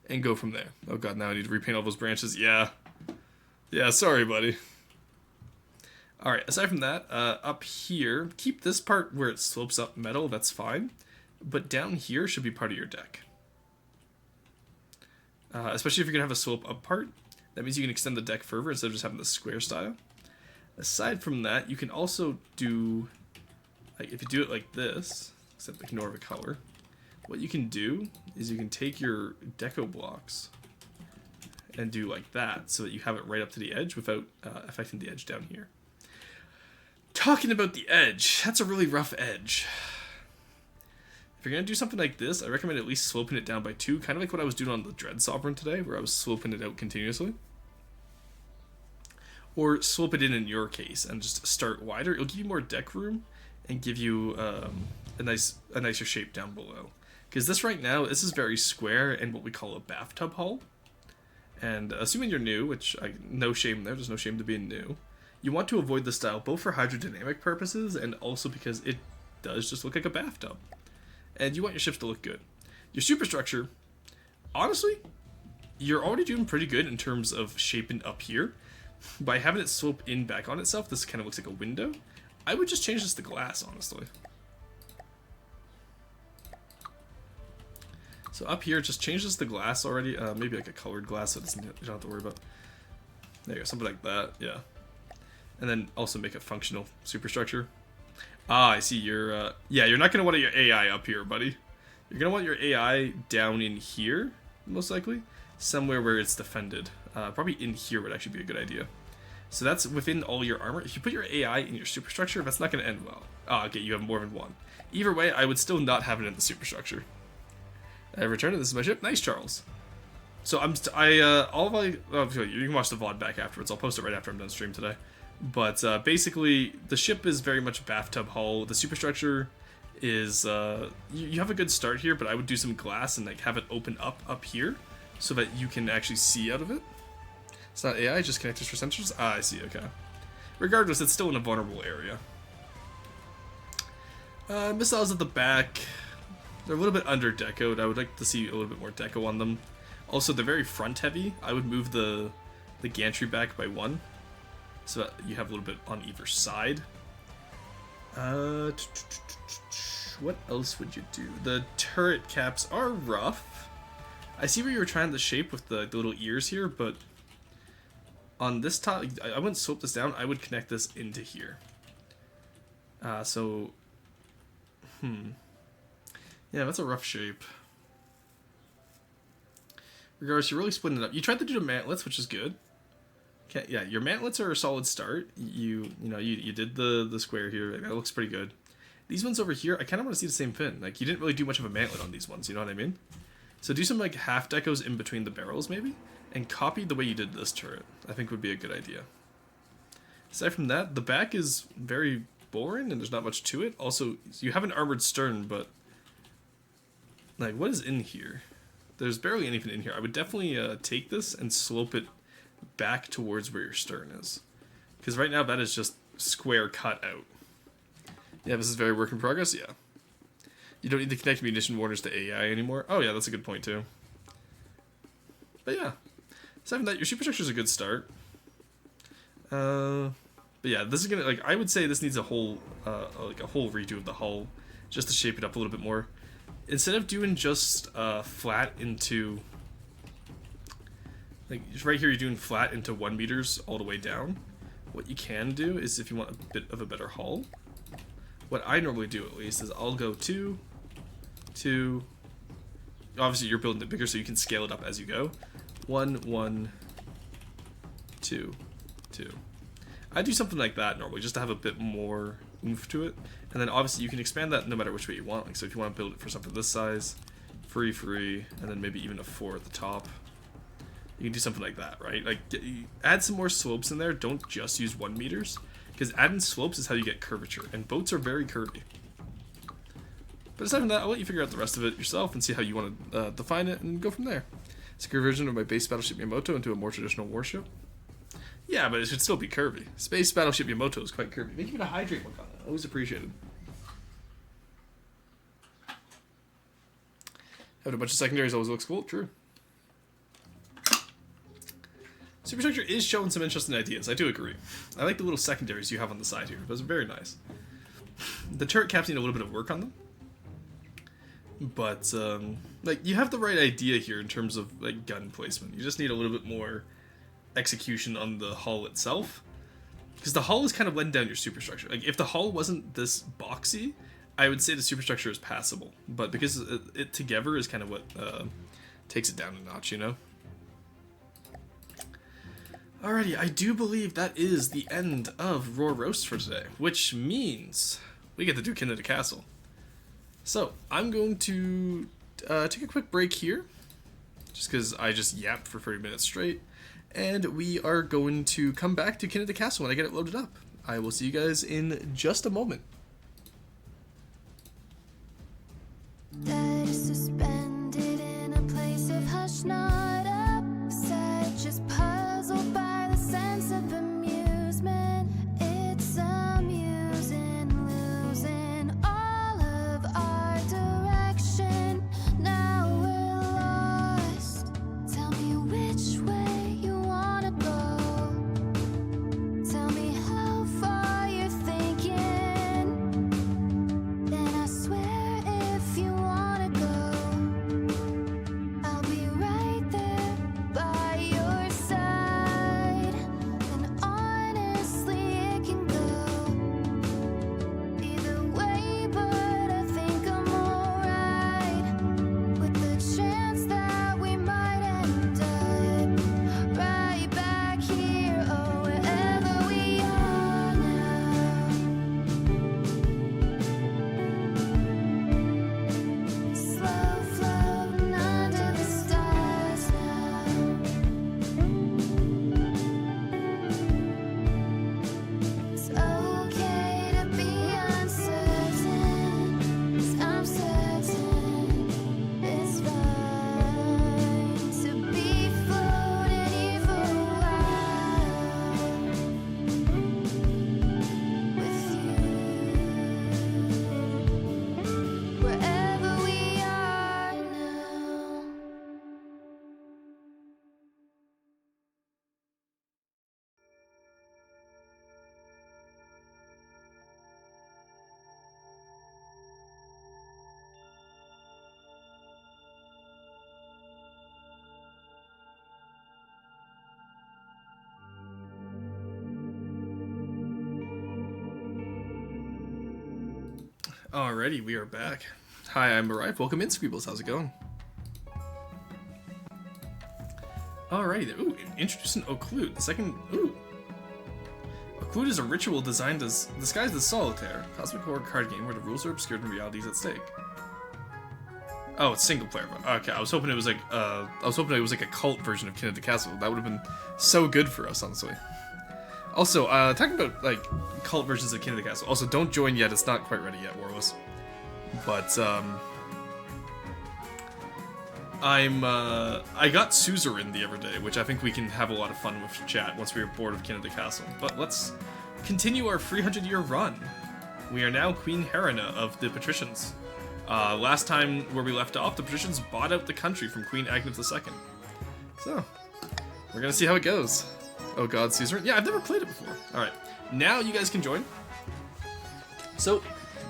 And go from there. Oh god, now I need to repaint all those branches. Yeah. Yeah, sorry, buddy. Alright, aside from that, up here, keep this part where it slopes up metal, that's fine. But down here should be part of your deck. Especially if you're going to have a slope up part. That means you can extend the deck further instead of just having the square style. Aside from that, you can also do, like, if you do it like this, except ignore the color, what you can do is you can take your deco blocks and do like that so that you have it right up to the edge without affecting the edge down here. Talking about the edge, that's a really rough edge. If you're going to do something like this, I recommend at least sloping it down by 2, kind of like what I was doing on the Dread Sovereign today, where I was sloping it out continuously. Or slope it in your case and just start wider. It'll give you more deck room and give you a nicer shape down below. Because this right now, this is very square and what we call a bathtub hull. And assuming you're new, which no shame there, there's no shame to being new, you want to avoid the style both for hydrodynamic purposes and also because it does just look like a bathtub. And you want your ships to look good. Your superstructure, honestly, you're already doing pretty good in terms of shaping up here. By having it slope in back on itself, this kind of looks like a window. I would just change this to glass, honestly. So up here, just change this to glass already. Maybe like a colored glass so you don't have to worry about. There you go, something like that, yeah. And then also make a functional superstructure. Ah, I see. Yeah, you're not going to want your AI up here, buddy. You're going to want your AI down in here, most likely. Somewhere where it's defended. Probably in here would actually be a good idea. So that's within all your armor. If you put your AI in your superstructure, that's not going to end well. Ah, okay, you have more than one. Either way, I would still not have it in the superstructure. I returned it. This is my ship. Nice, Charles. So you can watch the VOD back afterwards. I'll post it right after I'm done stream today. But basically, the ship is very much bathtub hull. The superstructure is you have a good start here, but I would do some glass and like have it open up here so that you can actually see out of it. It's not AI, just connectors for sensors. Ah, I see. Okay. Regardless, it's still in a vulnerable area. Missiles at the back. They're a little bit under decoed. I would like to see a little bit more deco on them. Also, they're very front heavy. I would move the gantry back by 1. So that you have a little bit on either side. What else would you do? The turret caps are rough. I see where you were trying to shape with the little ears here, but on this top, I wouldn't slope this down. I would connect this into here. Yeah, that's a rough shape. Regardless, you're really splitting it up. You tried to do the mantlets, which is good. Okay, yeah, your mantlets are a solid start. You did the square here. That looks pretty good. These ones over here, I kind of want to see the same fin. Like, you didn't really do much of a mantlet on these ones, you know what I mean? So do some, like, half decos in between the barrels, maybe? And copy the way you did this turret. I think would be a good idea. Aside from that, the back is very boring, and there's not much to it. Also, you have an armored stern, but like, what is in here? There's barely anything in here. I would definitely take this and slope it back towards where your stern is. Because right now, that is just square cut out. Yeah, this is very work in progress, yeah. You don't need to connect munition warners to AI anymore. Oh yeah, that's a good point too. But yeah. Aside from that, your superstructure is a good start. But yeah, this is gonna, like, I would say this needs a whole redo of the hull, just to shape it up a little bit more. Instead of doing just flat into, like right here, you're doing flat into 1 meters all the way down. What you can do is, if you want a bit of a better hull, what I normally do at least is I'll go 2, 2. Obviously, you're building it bigger, so you can scale it up as you go. 1, 1, 2, 2. I do something like that normally, just to have a bit more oomph to it. And then obviously you can expand that no matter which way you want. Like, so if you want to build it for something this size, free, and then maybe even a 4 at the top, you can do something like that, right? Like, add some more slopes in there. Don't just use 1 meters, because adding slopes is how you get curvature, and boats are very curvy. But aside from that, I'll let you figure out the rest of it yourself and see how you want to define it and go from there. Secure version of my base battleship Yamato into a more traditional warship. Yeah, but it should still be curvy. Space battleship Yamato is quite curvy. Make even a hydrate Wakanda. Always appreciated. Having a bunch of secondaries always looks cool. True. Superstructure is showing some interesting ideas. I do agree. I like the little secondaries you have on the side here. Those are very nice. The turret caps need a little bit of work on them. But, like, you have the right idea here in terms of, like, gun placement. You just need a little bit more execution on the hull itself. Because the hull is kind of letting down your superstructure. Like, if the hull wasn't this boxy, I would say the superstructure is passable. But because it together is kind of what takes it down a notch, you know? Alrighty, I do believe that is the end of Raw Roast for today. Which means we get to do Canada Castle. So, I'm going to take a quick break here, just because I just yapped for 30 minutes straight, and we are going to come back to Canada Castle when I get it loaded up. I will see you guys in just a moment. That is suspended in a place of hush, not upset, just puzzled by the sense of amusement. It's amusing, losing all of our direction. Now we're lost. Tell me which way you wanna go. Tell me how far you're thinking. Then I swear if you wanna go, I'll be right there by your side. And honestly, it can go either way, but I think I'm alright with the chance that we might end up right back here or wherever we are now. Slow floating under the stars now. It's okay to be uncertain, 'cause I'm certain it's fine to be floating here for a while with you. Wherever we are now. Alrighty, we are back. Hi, I'm Mariah. Welcome in, Scribbles. How's it going? Alrighty then. Ooh, introducing Occlude. The second. Ooh. Occlude is a ritual designed as disguised as Solitaire, cosmic horror card game where the rules are obscured and reality is at stake. Oh, it's single player. Okay, I was hoping it was like a cult version of Canada Castle. That would have been so good for us, honestly. Also, talking about like cult versions of Canada Castle. Also, don't join yet. It's not quite ready yet, Warless. But I got Suzerain the other day, which I think we can have a lot of fun with chat once we are bored of Canada Castle. But let's continue our 300-year run. We are now Queen Helena of the Patricians. Last time where we left off, the Patricians bought out the country from Queen Agnes II. So, we're gonna see how it goes. Oh god, Suzerain? Yeah, I've never played it before. Alright, now you guys can join. So,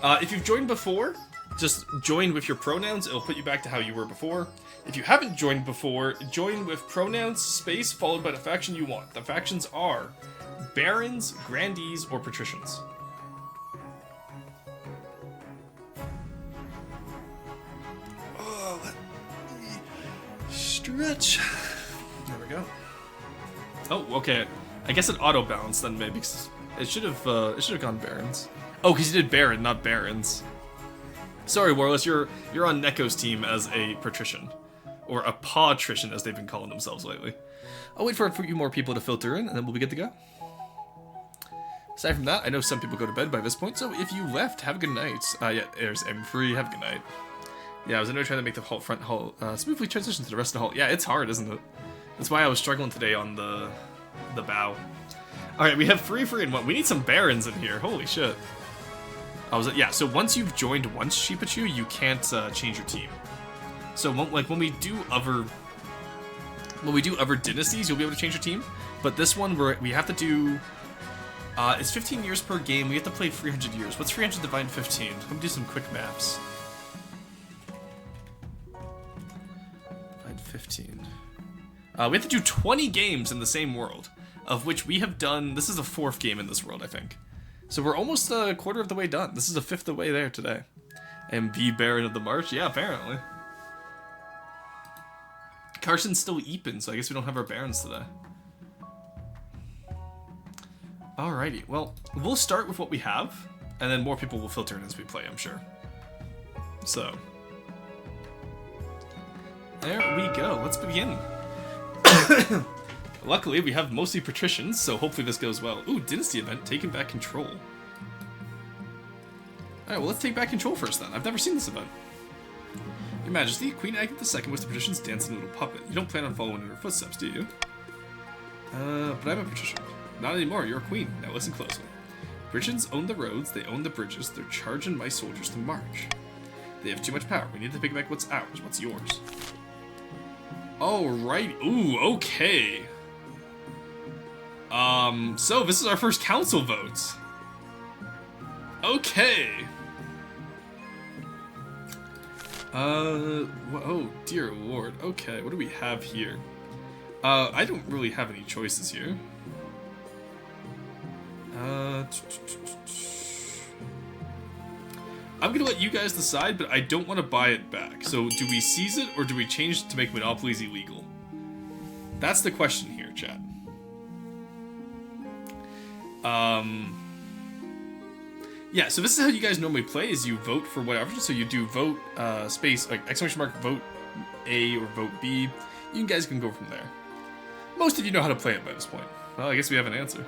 if you've joined before, just join with your pronouns. It'll put you back to how you were before. If you haven't joined before, join with pronouns, space, followed by the faction you want. The factions are Barons, Grandees, or Patricians. Oh, let me stretch. There we go. Oh, okay. I guess it auto-balanced then maybe, because it should have gone Barons. Oh, because you did Baron, not Barons. Sorry, Warless, you're on Neko's team as a Patrician. Or a Patrician, as they've been calling themselves lately. I'll wait for a few more people to filter in, and then we'll be good to go. Aside from that, I know some people go to bed by this point, so if you left, have a good night. Yeah, there's M3, have a good night. Yeah, I was trying to make the front hull smoothly transition to the rest of the hull. Yeah, it's hard, isn't it? That's why I was struggling today on the bow. All right, we have free and what? We need some barons in here. Holy shit. Yeah. So once you've joined Sheepachu, you can't change your team. So when we do other dynasties, you'll be able to change your team. But this one, we have to do. It's 15 years per game. We have to play 300 years. What's 300 divided 15? Let me do some quick maths. Divide 15. We have to do 20 games in the same world, of which we have done. This is the 4th game in this world, I think. So we're almost a quarter of the way done. This is a 5th of the way there today. MB Baron of the March? Yeah, apparently. Carson's still Eepin, so I guess we don't have our barons today. Alrighty, well, we'll start with what we have, and then more people will filter in as we play, I'm sure. So, there we go. Let's begin. Luckily, we have mostly patricians, so hopefully this goes well. Ooh, Dynasty event, taking back control. Alright, well, let's take back control first then. I've never seen this event. Your Majesty, Queen Agatha II was the patrician's dancing little puppet. You don't plan on following in her footsteps, do you? But I'm a patrician. Not anymore, you're a queen. Now listen closely. Patricians own the roads, they own the bridges, they're charging my soldiers to march. They have too much power. We need to pick back what's ours, what's yours. Alright, ooh, okay. So this is our first council vote. Okay. Oh dear lord. Okay, what do we have here? I don't really have any choices here. I'm gonna let you guys decide, but I don't want to buy it back. So do we seize it, or do we change it to make monopolies illegal? That's the question here, chat. Yeah, so this is how you guys normally play, is you vote for whatever. So you do vote, space, like, exclamation mark, vote A or vote B. You guys can go from there. Most of you know how to play it by this point. Well, I guess we have an answer.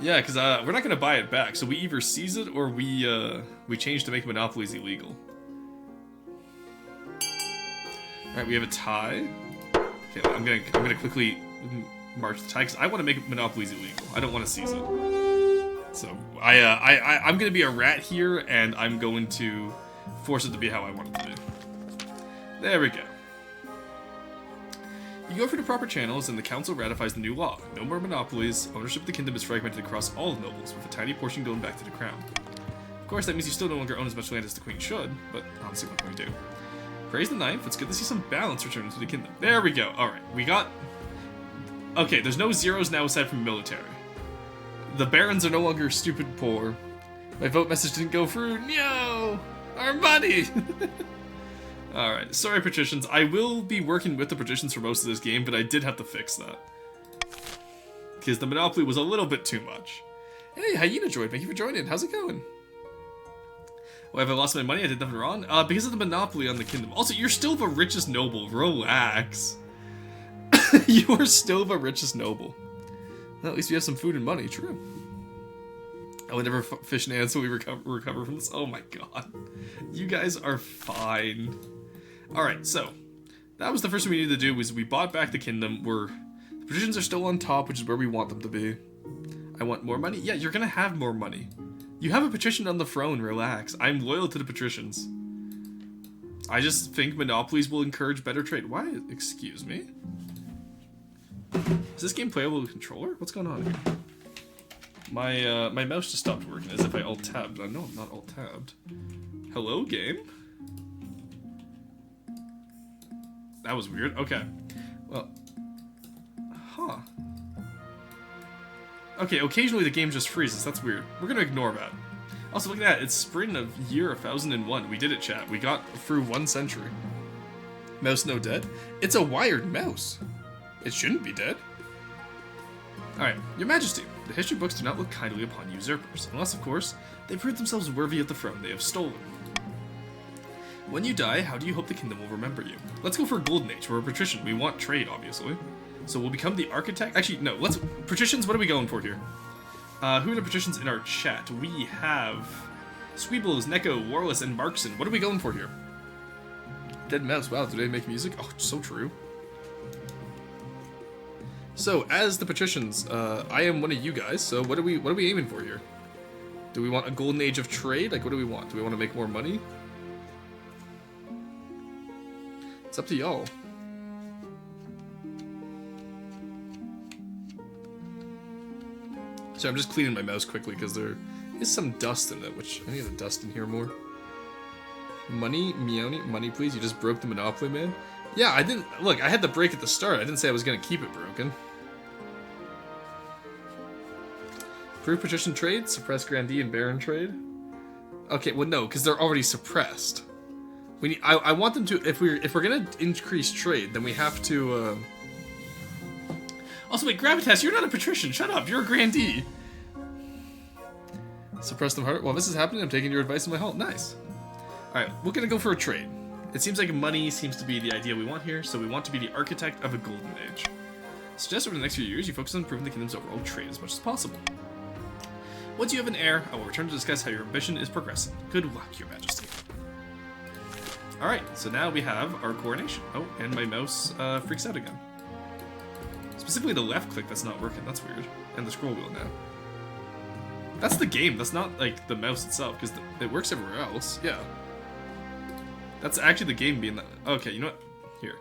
Yeah, because we're not going to buy it back, so we either seize it or we change to make monopolies illegal. Alright, we have a tie. Okay, I'm gonna quickly march the tie, because I want to make monopolies illegal. I don't want to seize it. So, I'm going to be a rat here, and I'm going to force it to be how I want it to be. There we go. You go through the proper channels, and the council ratifies the new law. No more monopolies. Ownership of the kingdom is fragmented across all nobles, with a tiny portion going back to the crown. Of course, that means you still no longer own as much land as the queen should, but honestly, what can we do? Praise the ninth. It's good to see some balance return to the kingdom. There we go. Alright, we got... Okay, there's no zeros now aside from military. The barons are no longer stupid poor. My vote message didn't go through. No! Our money! Alright, sorry patricians. I will be working with the patricians for most of this game, but I did have to fix that. Because the monopoly was a little bit too much. Hey, Hyena Droid, thank you for joining. How's it going? Well, have I lost my money? I did nothing wrong? Because of the monopoly on the kingdom. Also, you're still the richest noble. Relax. You are still the richest noble. Well, at least we have some food and money. True. I would never fish an ant so we recover from this. Oh my god. You guys are fine. Alright, so. That was the first thing we needed to do, was we bought back the kingdom. The patricians are still on top, which is where we want them to be. I want more money? Yeah, you're gonna have more money. You have a patrician on the throne, relax. I'm loyal to the patricians. I just think monopolies will encourage better trade. Why? Excuse me? Is this game playable with a controller? What's going on here? My mouse just stopped working as if I alt-tabbed. No, I'm not alt-tabbed. Hello, game? That was weird. Okay. Well. Huh. Okay, occasionally the game just freezes. That's weird. We're gonna ignore that. Also, look at that. It's spring of year 1001. We did it, chat. We got through 1 century. Mouse no dead? It's a wired mouse. It shouldn't be dead. Alright, Your Majesty, the history books do not look kindly upon usurpers, unless, of course, they prove themselves worthy of the throne they have stolen. When you die, how do you hope the kingdom will remember you? Let's go for a golden age. We're a patrician. We want trade, obviously. So we'll become the architect. Actually, no, let's... Patricians, what are we going for here? Who are the patricians in our chat? We have... Sweebles, Neko, Warless, and Markson. What are we going for here? Dead Mouse. Wow, do they make music? Oh, so true. So, as the patricians, I am one of you guys. So, what are we aiming for here? Do we want a golden age of trade? Like, what do we want? Do we want to make more money? It's up to y'all. So I'm just cleaning my mouse quickly because there is some dust in it, which I need the dust in here more. Money, Meowny, money please. You just broke the Monopoly, man. Yeah, I didn't, look, I had the break at the start. I didn't say I was going to keep it broken. Proof patrician trade, suppress grandee and baron trade. Okay, well no, because they're already suppressed. We need, I want them to, if we're going to increase trade, then we have to, Also, wait, Gravitas, you're not a patrician. Shut up, you're a grandee. Suppress them hard. While this is happening, I'm taking your advice in my hall. Nice. Alright, we're gonna go for a trade. It seems like money seems to be the idea we want here, so we want to be the architect of a golden age. Suggest over the next few years, you focus on improving the kingdom's overall trade as much as possible. Once you have an heir, I will return to discuss how your ambition is progressing. Good luck, your majesty. Alright, so now we have our coronation. Oh, and my mouse freaks out again. Specifically the left click that's not working, that's weird. And the scroll wheel now. That's the game, that's not like the mouse itself, because it works everywhere else, yeah. That's actually the game being that. Okay, you know what? Here.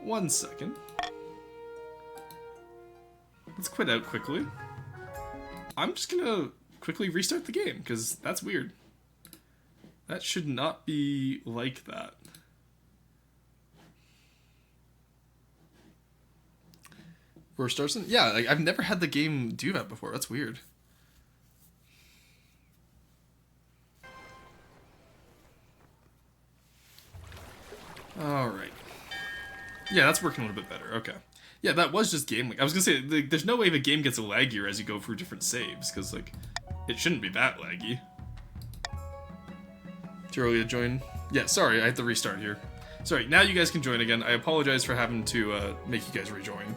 1 second. Let's quit out quickly. I'm just gonna quickly restart the game, because that's weird. That should not be like that. Restart? Yeah, like, I've never had the game do that before. That's weird. Alright. Yeah, that's working a little bit better. Okay. Yeah, that was just game. Like, I was gonna say, like, there's no way the game gets laggier as you go through different saves, because, like, it shouldn't be that laggy. Too early to join? Yeah, sorry, I have to restart here. Sorry, now you guys can join again. I apologize for having to make you guys rejoin.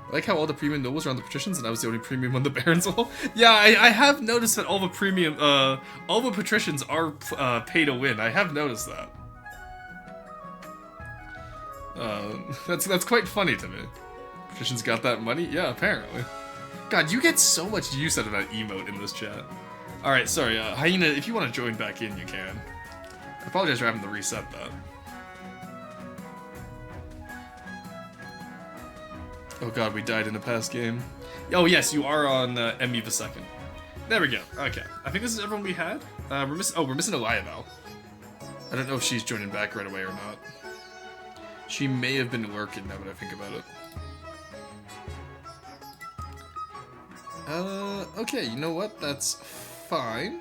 I like how all the premium nobles are on the patricians and I was the only premium on the barons wall. Yeah, I have noticed that all the premium, all the patricians are pay to win. I have noticed that. That's quite funny to me. Patricians got that money? Yeah, apparently. God, you get so much use out of that emote in this chat. Alright, sorry, Hyena, if you want to join back in, you can. I apologize for having to reset that. Oh god, we died in a past game. Oh yes, you are on Emmy the second. There we go. Okay, I think this is everyone we had. We're missing Eliavel. I don't know if she's joining back right away or not. She may have been lurking now that I think about it. Okay, you know what? That's fine.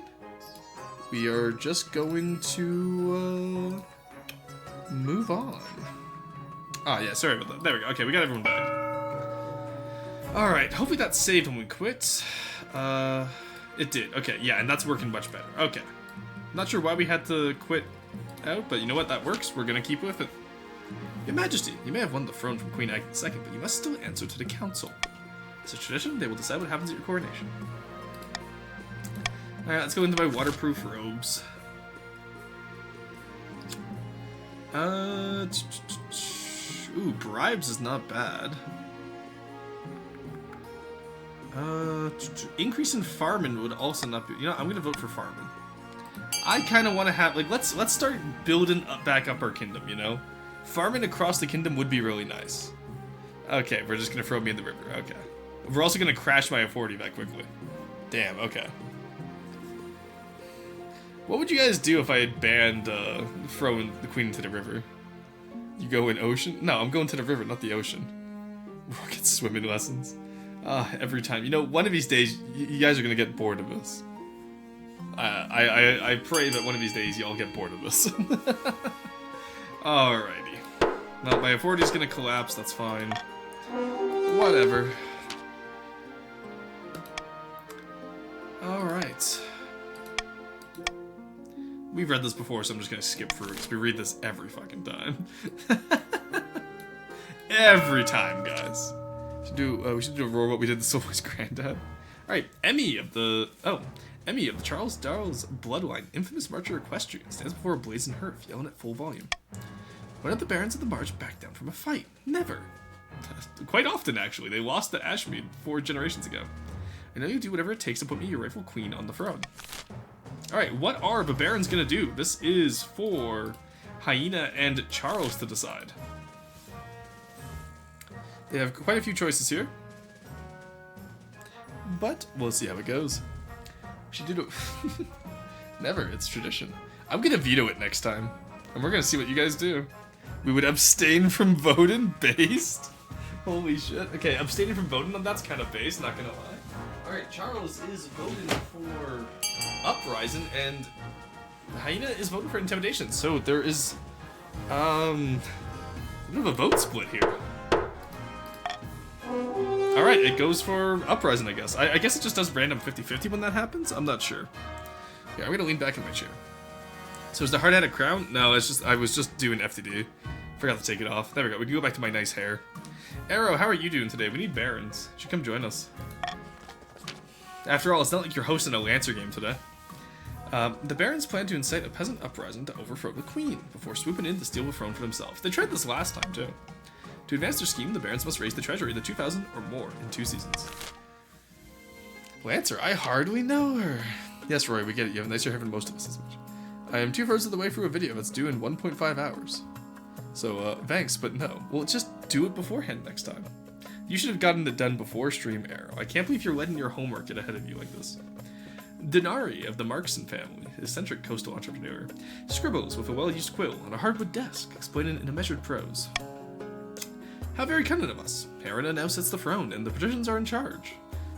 We are just going to move on. Ah, yeah, sorry about that. There we go. Okay, we got everyone back. Alright, hopefully that saved when we quit. It did. Okay, yeah, and that's working much better. Okay. Not sure why we had to quit out, but you know what? That works. We're gonna keep with it. Your Majesty, you may have won the throne from Queen Agnes II, but you must still answer to the Council. It's a tradition. They will decide what happens at your coronation. Alright, let's go into my waterproof robes. Ooh, bribes is not bad. Increase in farming would also not be. You know, I'm gonna vote for farming. I kind of want to have, like, let's start building back up our kingdom. You know, farming across the kingdom would be really nice. Okay, we're just gonna throw me in the river. Okay, we're also gonna crash my authority that quickly. Damn. Okay. What would you guys do if I had banned throwing the queen into the river? You go in ocean? No, I'm going to the river, not the ocean. We'll get swimming lessons. Every time. You know, one of these days, you guys are gonna get bored of this. I pray that one of these days y'all get bored of this. Alrighty. Well, my authority is gonna collapse, that's fine. Whatever. Alright. We've read this before, so I'm just gonna skip through it, because we read this every fucking time. Every time, guys. We should do a roar what we did to Soulboy's granddad. Alright, Emmy of the... Oh. Emmy of the Charles Darrell's bloodline, infamous marcher equestrian, stands before a blazing hearth, yelling at full volume. When have the barons of the march backed down from a fight? Never. Quite often, actually. They lost to Ashmead 4 generations ago. I know you do whatever it takes to put me, your rightful queen, on the throne. Alright, what are the barons gonna do? This is for Hyena and Charles to decide. They have quite a few choices here. But we'll see how it goes. She did it. Never, it's tradition. I'm gonna veto it next time. And we're gonna see what you guys do. We would abstain from voting based? Holy shit. Okay, abstaining from voting, that's kind of based, not gonna lie. Alright, Charles is voting for Uprising, and Hyena is voting for Intimidation. So there is a bit of a vote split here. Alright, it goes for Uprising, I guess. I guess it just does random 50-50 when that happens? I'm not sure. Yeah, I'm gonna lean back in my chair. So is the hard-headed crown? No, it's just I was just doing FTD. Forgot to take it off. There we go. We can go back to my nice hair. Arrow, how are you doing today? We need barons. You should come join us. After all, it's not like you're hosting a Lancer game today. The barons plan to incite a peasant uprising to overthrow the queen before swooping in to steal the throne for themselves. They tried this last time too. To advance their scheme, the barons must raise the treasury to 2,000 or more in 2 seasons. Lancer, I hardly know her. Yes, Roy, we get it. You have a nicer hair than most of us as much. I am 2/3 of the way through a video that's due in 1.5 hours. So, thanks, but no. Well, just do it beforehand next time. You should have gotten it done before stream, Arrow. I can't believe you're letting your homework get ahead of you like this. Denari of the Markson family, eccentric coastal entrepreneur, scribbles with a well-used quill on a hardwood desk, explaining in a measured prose. How very cunning of us. Helena now sits the throne, and the patricians are in charge.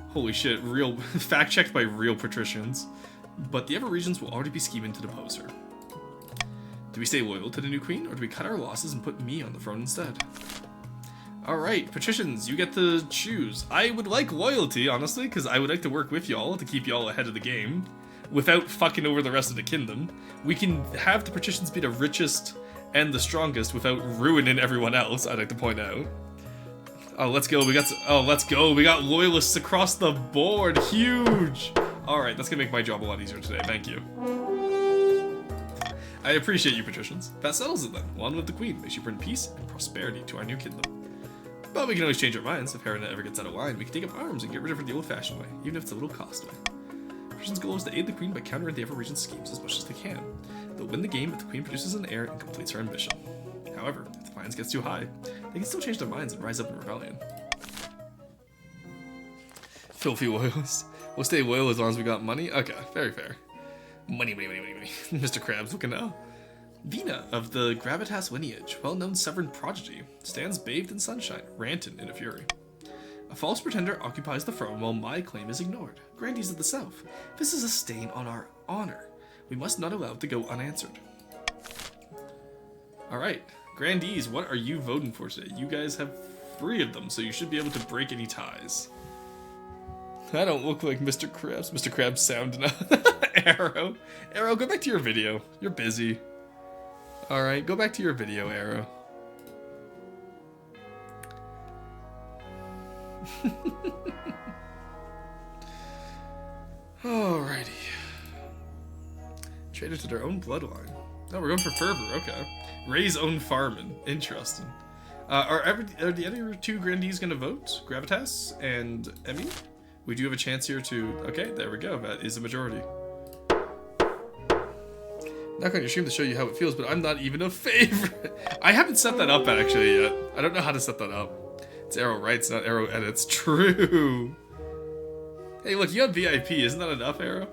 Holy shit, real fact-checked by real patricians. But the Ever-Regions will already be scheming to depose her. Do we stay loyal to the new queen, or do we cut our losses and put me on the throne instead? Alright, patricians, you get to choose. I would like loyalty, honestly, because I would like to work with y'all to keep y'all ahead of the game, without fucking over the rest of the kingdom. We can have the patricians be the richest and the strongest without ruining everyone else, I'd like to point out. Oh, let's go, let's go, we got loyalists across the board, huge! Alright, that's gonna make my job a lot easier today, thank you. I appreciate you, patricians. That settles it then. One with the queen. May she bring peace and prosperity to our new kingdom. But we can always change our minds. If Helena ever gets out of line, we can take up arms and get rid of her the old-fashioned way, even if it's a little costly. Patricians' goal is to aid the queen by countering the Ever-Region's schemes as much as they can. They'll win the game if the queen produces an heir and completes her ambition. However, if the plans gets too high, they can still change their minds and rise up in rebellion. Filthy loyalists. We'll stay loyal as long as we got money? Okay, very fair. Money. Mr. Krabs looking out. Vina of the Gravitas lineage, well-known sovereign prodigy, stands bathed in sunshine, ranting in a fury. A false pretender occupies the throne while my claim is ignored. Grandees of the South, this is a stain on our honor. We must not allow it to go unanswered. Alright, Grandees, what are you voting for today? You guys have 3 of them, so you should be able to break any ties. I don't look like Mr. Krabs. Mr. Krabs sounding Arrow. Arrow, go back to your video. You're busy. Alright, go back to your video, Arrow. Alrighty. Traded to their own bloodline. Oh, we're going for Fervor, okay. Ray's own farming. Interesting. Are the other 2 grandees gonna vote? Gravitas and Emmy? We do have a chance here to... Okay, there we go. That is a majority. Knock on your stream to show you how it feels, but I'm not even a favorite. I haven't set that up actually yet. I don't know how to set that up. It's Arrow Writes, not Arrow Edits. True. Hey, look, you have VIP. Isn't that enough, Arrow?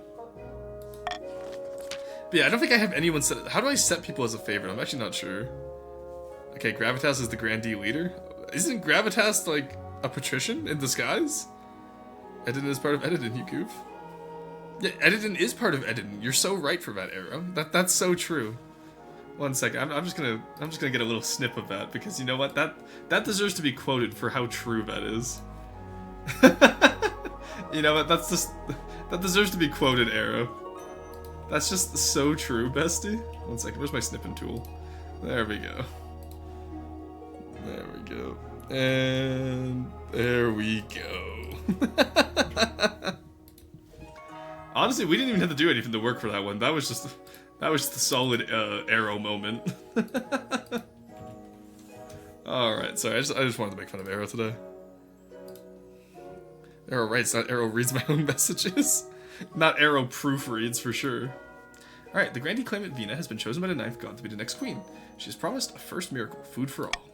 But yeah, I don't think I have anyone set... How do I set people as a favorite? I'm actually not sure. Okay, Gravitas is the Grandee leader. Isn't Gravitas, like, a patrician in disguise? Edin is part of Edin, you goof. Yeah, Edin is part of Edin. You're so right for that, Arrow. That's so true. One second, I'm just gonna get a little snip of that because you know what? That deserves to be quoted for how true that is. You know what? That deserves to be quoted, Arrow. That's just so true, bestie. One second, where's my snipping tool? There we go. There we go. And there we go. Honestly, we didn't even have to do anything to work for that one. That was just a solid arrow moment. Alright, sorry, I just wanted to make fun of Arrow today. Arrow writes, not Arrow reads my own messages. Not Arrow proofreads, for sure. Alright, the Grandee claimant Vina has been chosen by the Ninth God to be the next queen. She has promised a first miracle, food for all.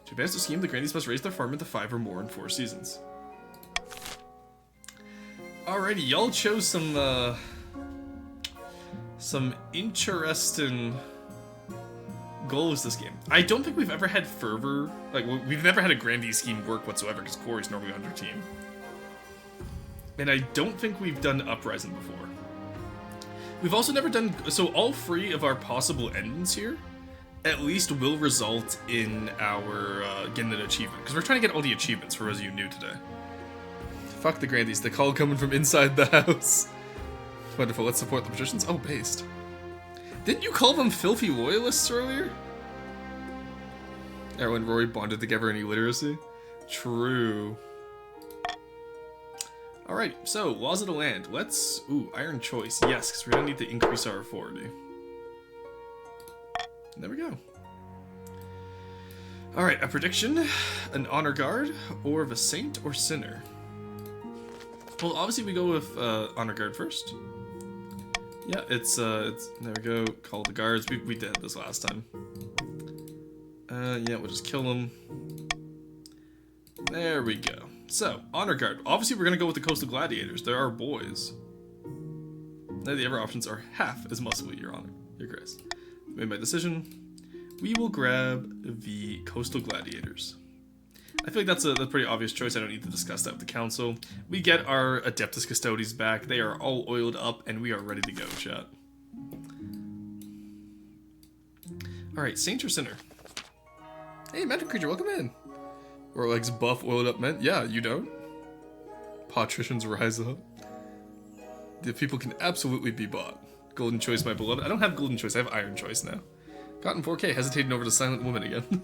To advance the scheme, the Grandees must raise their farm into 5 or more in 4 seasons. Alrighty, y'all chose some interesting goals this game. I don't think we've ever had fervor, like, we've never had a Grandee scheme work whatsoever, because Corey's normally on your team. And I don't think we've done Uprising before. We've also never done, so all 3 of our possible endings here, at least will result in our getting an achievement, because we're trying to get all the achievements for those of you new today. Fuck the Grandees, the call coming from inside the house. Wonderful, let's support the patricians. Oh, based. Didn't you call them filthy loyalists earlier? Arrow and Rory bonded together in illiteracy? True. Alright, so, laws of the land. Let's... Ooh, iron choice. Yes, because we're going to need to increase our authority. And there we go. Alright, a prediction, an honor guard, or of a saint or sinner. Well, obviously we go with honor guard first. Yeah, it's there we go. Call the guards. We did this last time. Yeah, we'll just kill them. There we go. So, honor guard. Obviously, we're gonna go with the coastal gladiators. They're our boys. Now the other options are half as muscly, Your Honor, Your Grace. Made my decision. We will grab the coastal gladiators. I feel like that's a pretty obvious choice. I don't need to discuss that with the council. We get our Adeptus Custodes back. They are all oiled up, and we are ready to go, chat. Alright, Saint or Sinner? Hey, Magic Creature, welcome in. Or legs buff, oiled up men. Yeah, you don't. Patricians rise up. The people can absolutely be bought. Golden Choice, my beloved. I don't have Golden Choice, I have Iron Choice now. Gotten 4K, hesitating over to Silent Woman again.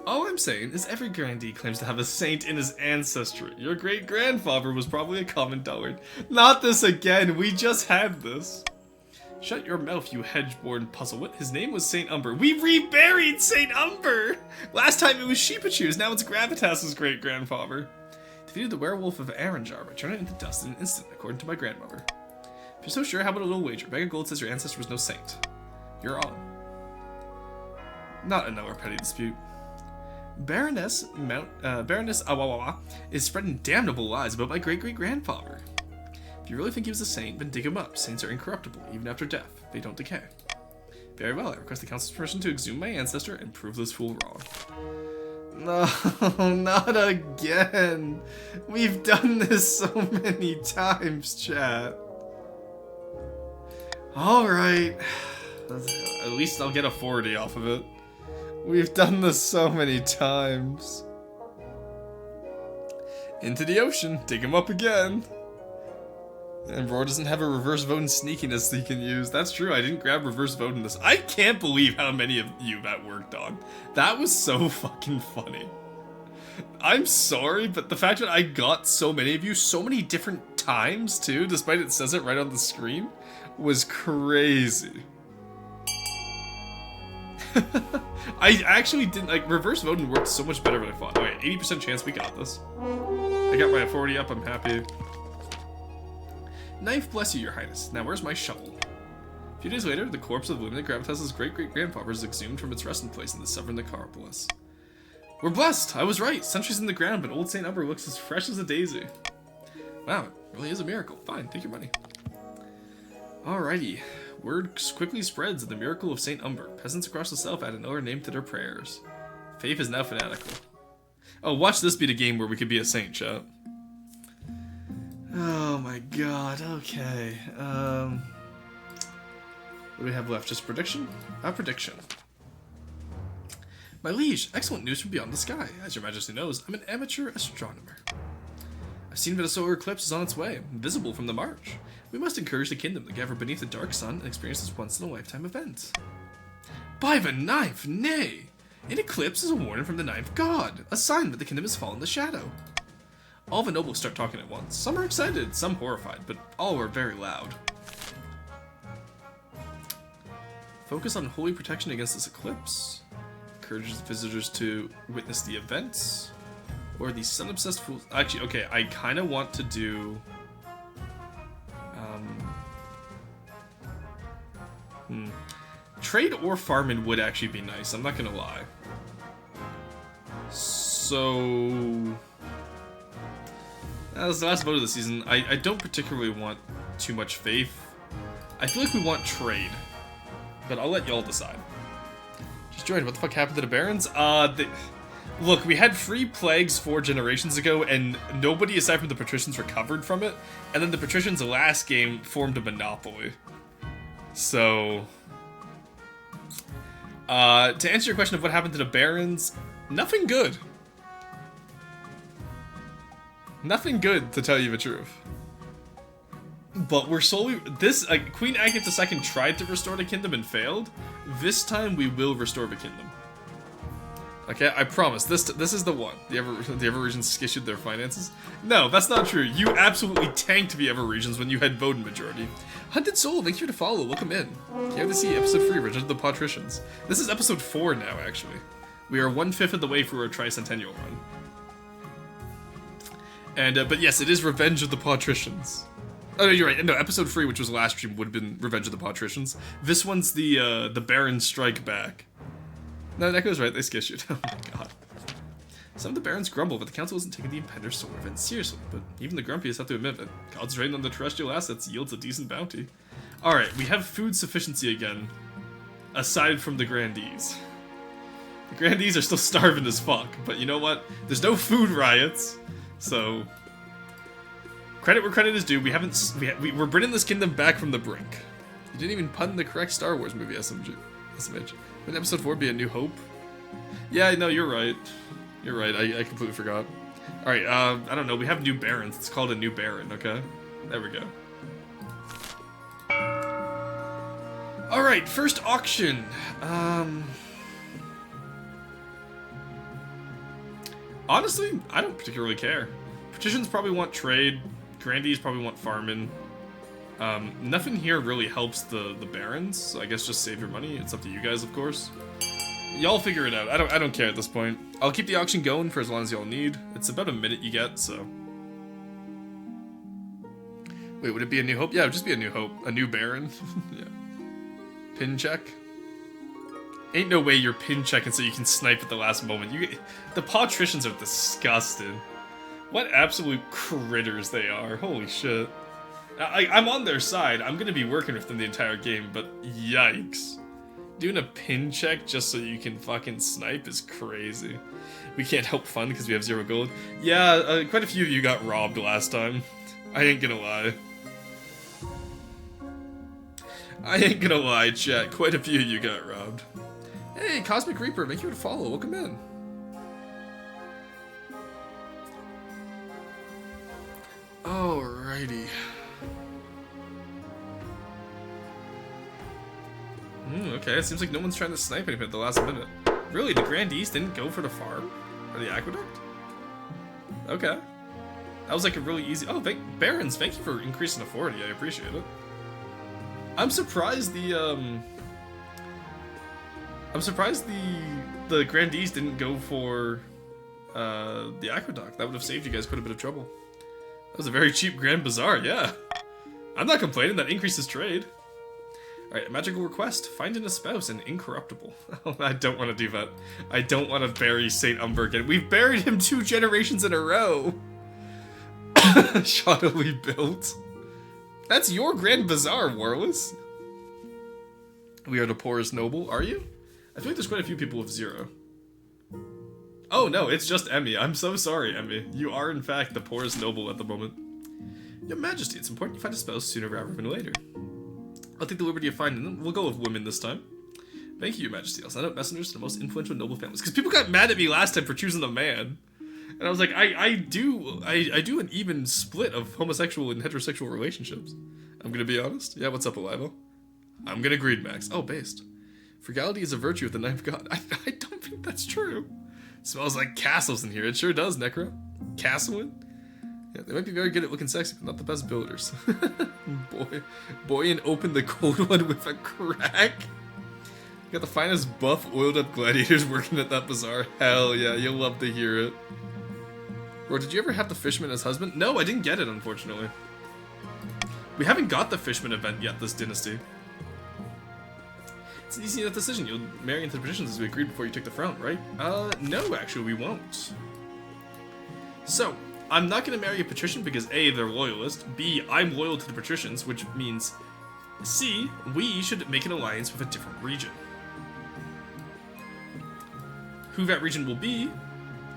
All I'm saying is every Grandee claims to have a saint in his ancestry. Your great-grandfather was probably a common dullard. Not this again, we just had this. Shut your mouth, you hedge-born puzzlewit. His name was Saint Umber. We reburied Saint Umber! Last time it was Sheepachu's, now it's Gravitas's great-grandfather. Defeated the werewolf of Aranjar by turning it into dust in an instant, according to my grandmother. If you're so sure, how about a little wager? Bag of Gold says your ancestor was no saint. You're on. Not another petty dispute. Baroness Awawawa is spreading damnable lies about my great-great-grandfather. If you really think he was a saint, then dig him up. Saints are incorruptible, even after death. They don't decay. Very well, I request the council's permission to exhume my ancestor and prove this fool wrong. No, not again. We've done this so many times, chat. Alright. At least I'll get a 40 off of it. We've done this so many times. Into the ocean. Dig him up again. And Roar doesn't have a reverse vote in sneakiness that he can use. That's true, I didn't grab reverse vote in this. I can't believe how many of you that worked on. That was so fucking funny. I'm sorry, but the fact that I got so many of you so many different times too, despite it says it right on the screen, was crazy. I actually didn't, like, reverse voting worked so much better than I thought. Alright, 80% chance we got this. I got my authority up, I'm happy. Knife bless you, your highness. Now where's my shovel? A few days later, the corpse of Luminant Gravitas' great-great-grandfather is exhumed from its resting place in the Severn Necropolis. We're blessed! I was right! Centuries in the ground, but old St. Umber looks as fresh as a daisy. Wow, it really is a miracle. Fine, take your money. Alrighty. Word quickly spreads of the miracle of St. Umber. Peasants across the south add another name to their prayers. Faith is now fanatical. Oh, watch this be the game where we could be a saint, chat. Oh my god, okay. What do we have left? Just prediction? A prediction. My liege, excellent news from beyond the sky. As your majesty knows, I'm an amateur astronomer. I've seen that a solar eclipse is on its way, visible from the march. We must encourage the kingdom to gather beneath the dark sun and experience this once-in-a-lifetime event. By the ninth, nay! An eclipse is a warning from the ninth god, a sign that the kingdom has fallen to shadow. All the nobles start talking at once. Some are excited, some horrified, but all are very loud. Focus on holy protection against this eclipse. Encourages visitors to witness the events. Or the sun-obsessed fools. Actually, okay, I kind of want to do... Trade or farming would actually be nice, I'm not gonna lie. So... That was the last vote of the season. I don't particularly want too much faith. I feel like we want trade. But I'll let y'all decide. Just joined. What the fuck happened to the Barons? Look, we had free plagues 4 generations ago, and nobody aside from the patricians recovered from it. And then the patricians last game formed a monopoly. So... to answer your question of what happened to the Barons, nothing good. Nothing good, to tell you the truth. But we're slowly... Queen Agatha II tried to restore the kingdom and failed. This time we will restore the kingdom. Okay, I promise. This is the one. The Ever regions issued their finances. No, that's not true. You absolutely tanked the Ever regions when you had voting majority. Hunted Soul, thank you to follow. Welcome in. You have to see episode 3, Revenge of the Patricians. This is episode 4 now, actually. We are 1/5 of the way through our tricentennial run. And but yes, it is Revenge of the Patricians. Oh no, you're right. No, episode 3, which was last stream, would have been Revenge of the Patricians. This one's the Barons Strike Back. No, that goes right. They skish it. Oh my god. Some of the barons grumble, but the council isn't taking the Impender Sword event seriously. But even the grumpiest have to admit that concentrating on the terrestrial assets yields a decent bounty. Alright, we have food sufficiency again, aside from the Grandees. The Grandees are still starving as fuck, but you know what? There's no food riots, so... Credit where credit is due, we're bringing this kingdom back from the brink. You didn't even pun the correct Star Wars movie, SMH. Would episode 4 be A New Hope? Yeah, no, you're right. You're right, I completely forgot. Alright, I don't know, we have new barons. It's called a new baron, okay? There we go. Alright, first auction. Honestly, I don't particularly care. Patricians probably want trade. Grandees probably want farming. Nothing here really helps the barons, so I guess just save your money. It's up to you guys, of course. Y'all figure it out. I don't care at this point. I'll keep the auction going for as long as y'all need. It's about a minute you get, so... Wait, would it be A New Hope? Yeah, it would just be A New Hope. A new baron. Yeah. Pin check. Ain't no way you're pin checking so you can snipe at the last moment. The patricians are disgusting. What absolute critters they are. Holy shit. I'm on their side. I'm gonna be working with them the entire game, but yikes. Doing a pin check just so you can fucking snipe is crazy. We can't help fun because we have 0 gold. Yeah, quite a few of you got robbed last time. I ain't gonna lie. I ain't gonna lie, chat. Quite a few of you got robbed. Hey, Cosmic Reaper, thank you to follow. Welcome in. Alrighty. Okay, it seems like no one's trying to snipe anything at the last minute. Really, the Grandees didn't go for the farm? Or the aqueduct? Okay. That was like a really easy... Oh, Barons, thank you for increasing authority, I appreciate it. I'm surprised the Grandees didn't go for the aqueduct. That would have saved you guys quite a bit of trouble. That was a very cheap Grand Bazaar, yeah. I'm not complaining, that increases trade. Alright, magical request. Finding a spouse and incorruptible. Oh, I don't want to do that. I don't want to bury St. Umber again. We've buried him 2 generations in a row. Shoddily built. That's your Grand Bazaar, Warless. We are the poorest noble, are you? I feel like there's quite a few people with 0. Oh no, it's just Emmy. I'm so sorry, Emmy. You are in fact the poorest noble at the moment. Your Majesty, it's important you find a spouse sooner rather than later. I'll take the liberty of finding them. We'll go with women this time. Thank you, Your Majesty. I'll send out messengers to the most influential noble families. Because people got mad at me last time for choosing a man. And I was like, I do an even split of homosexual and heterosexual relationships. I'm gonna be honest. Yeah, what's up, Elivo? I'm gonna greed max. Oh, based. Frugality is a virtue of the ninth god. I don't think that's true. Smells like castles in here. It sure does, Necro. Castlewood? Yeah, they might be very good at looking sexy, but not the best builders. Boy, and open the cold one with a crack. Got the finest buff, oiled up gladiators working at that bazaar. Hell yeah, you'll love to hear it. Bro, did you ever have the fisherman as husband? No, I didn't get it, unfortunately. We haven't got the fisherman event yet this dynasty. It's an easy enough decision. You'll marry into the patricians as we agreed before you took the throne, right? No, actually, we won't. So, I'm not going to marry a patrician because A, they're loyalist, B, I'm loyal to the patricians, which means C, we should make an alliance with a different region. Who that region will be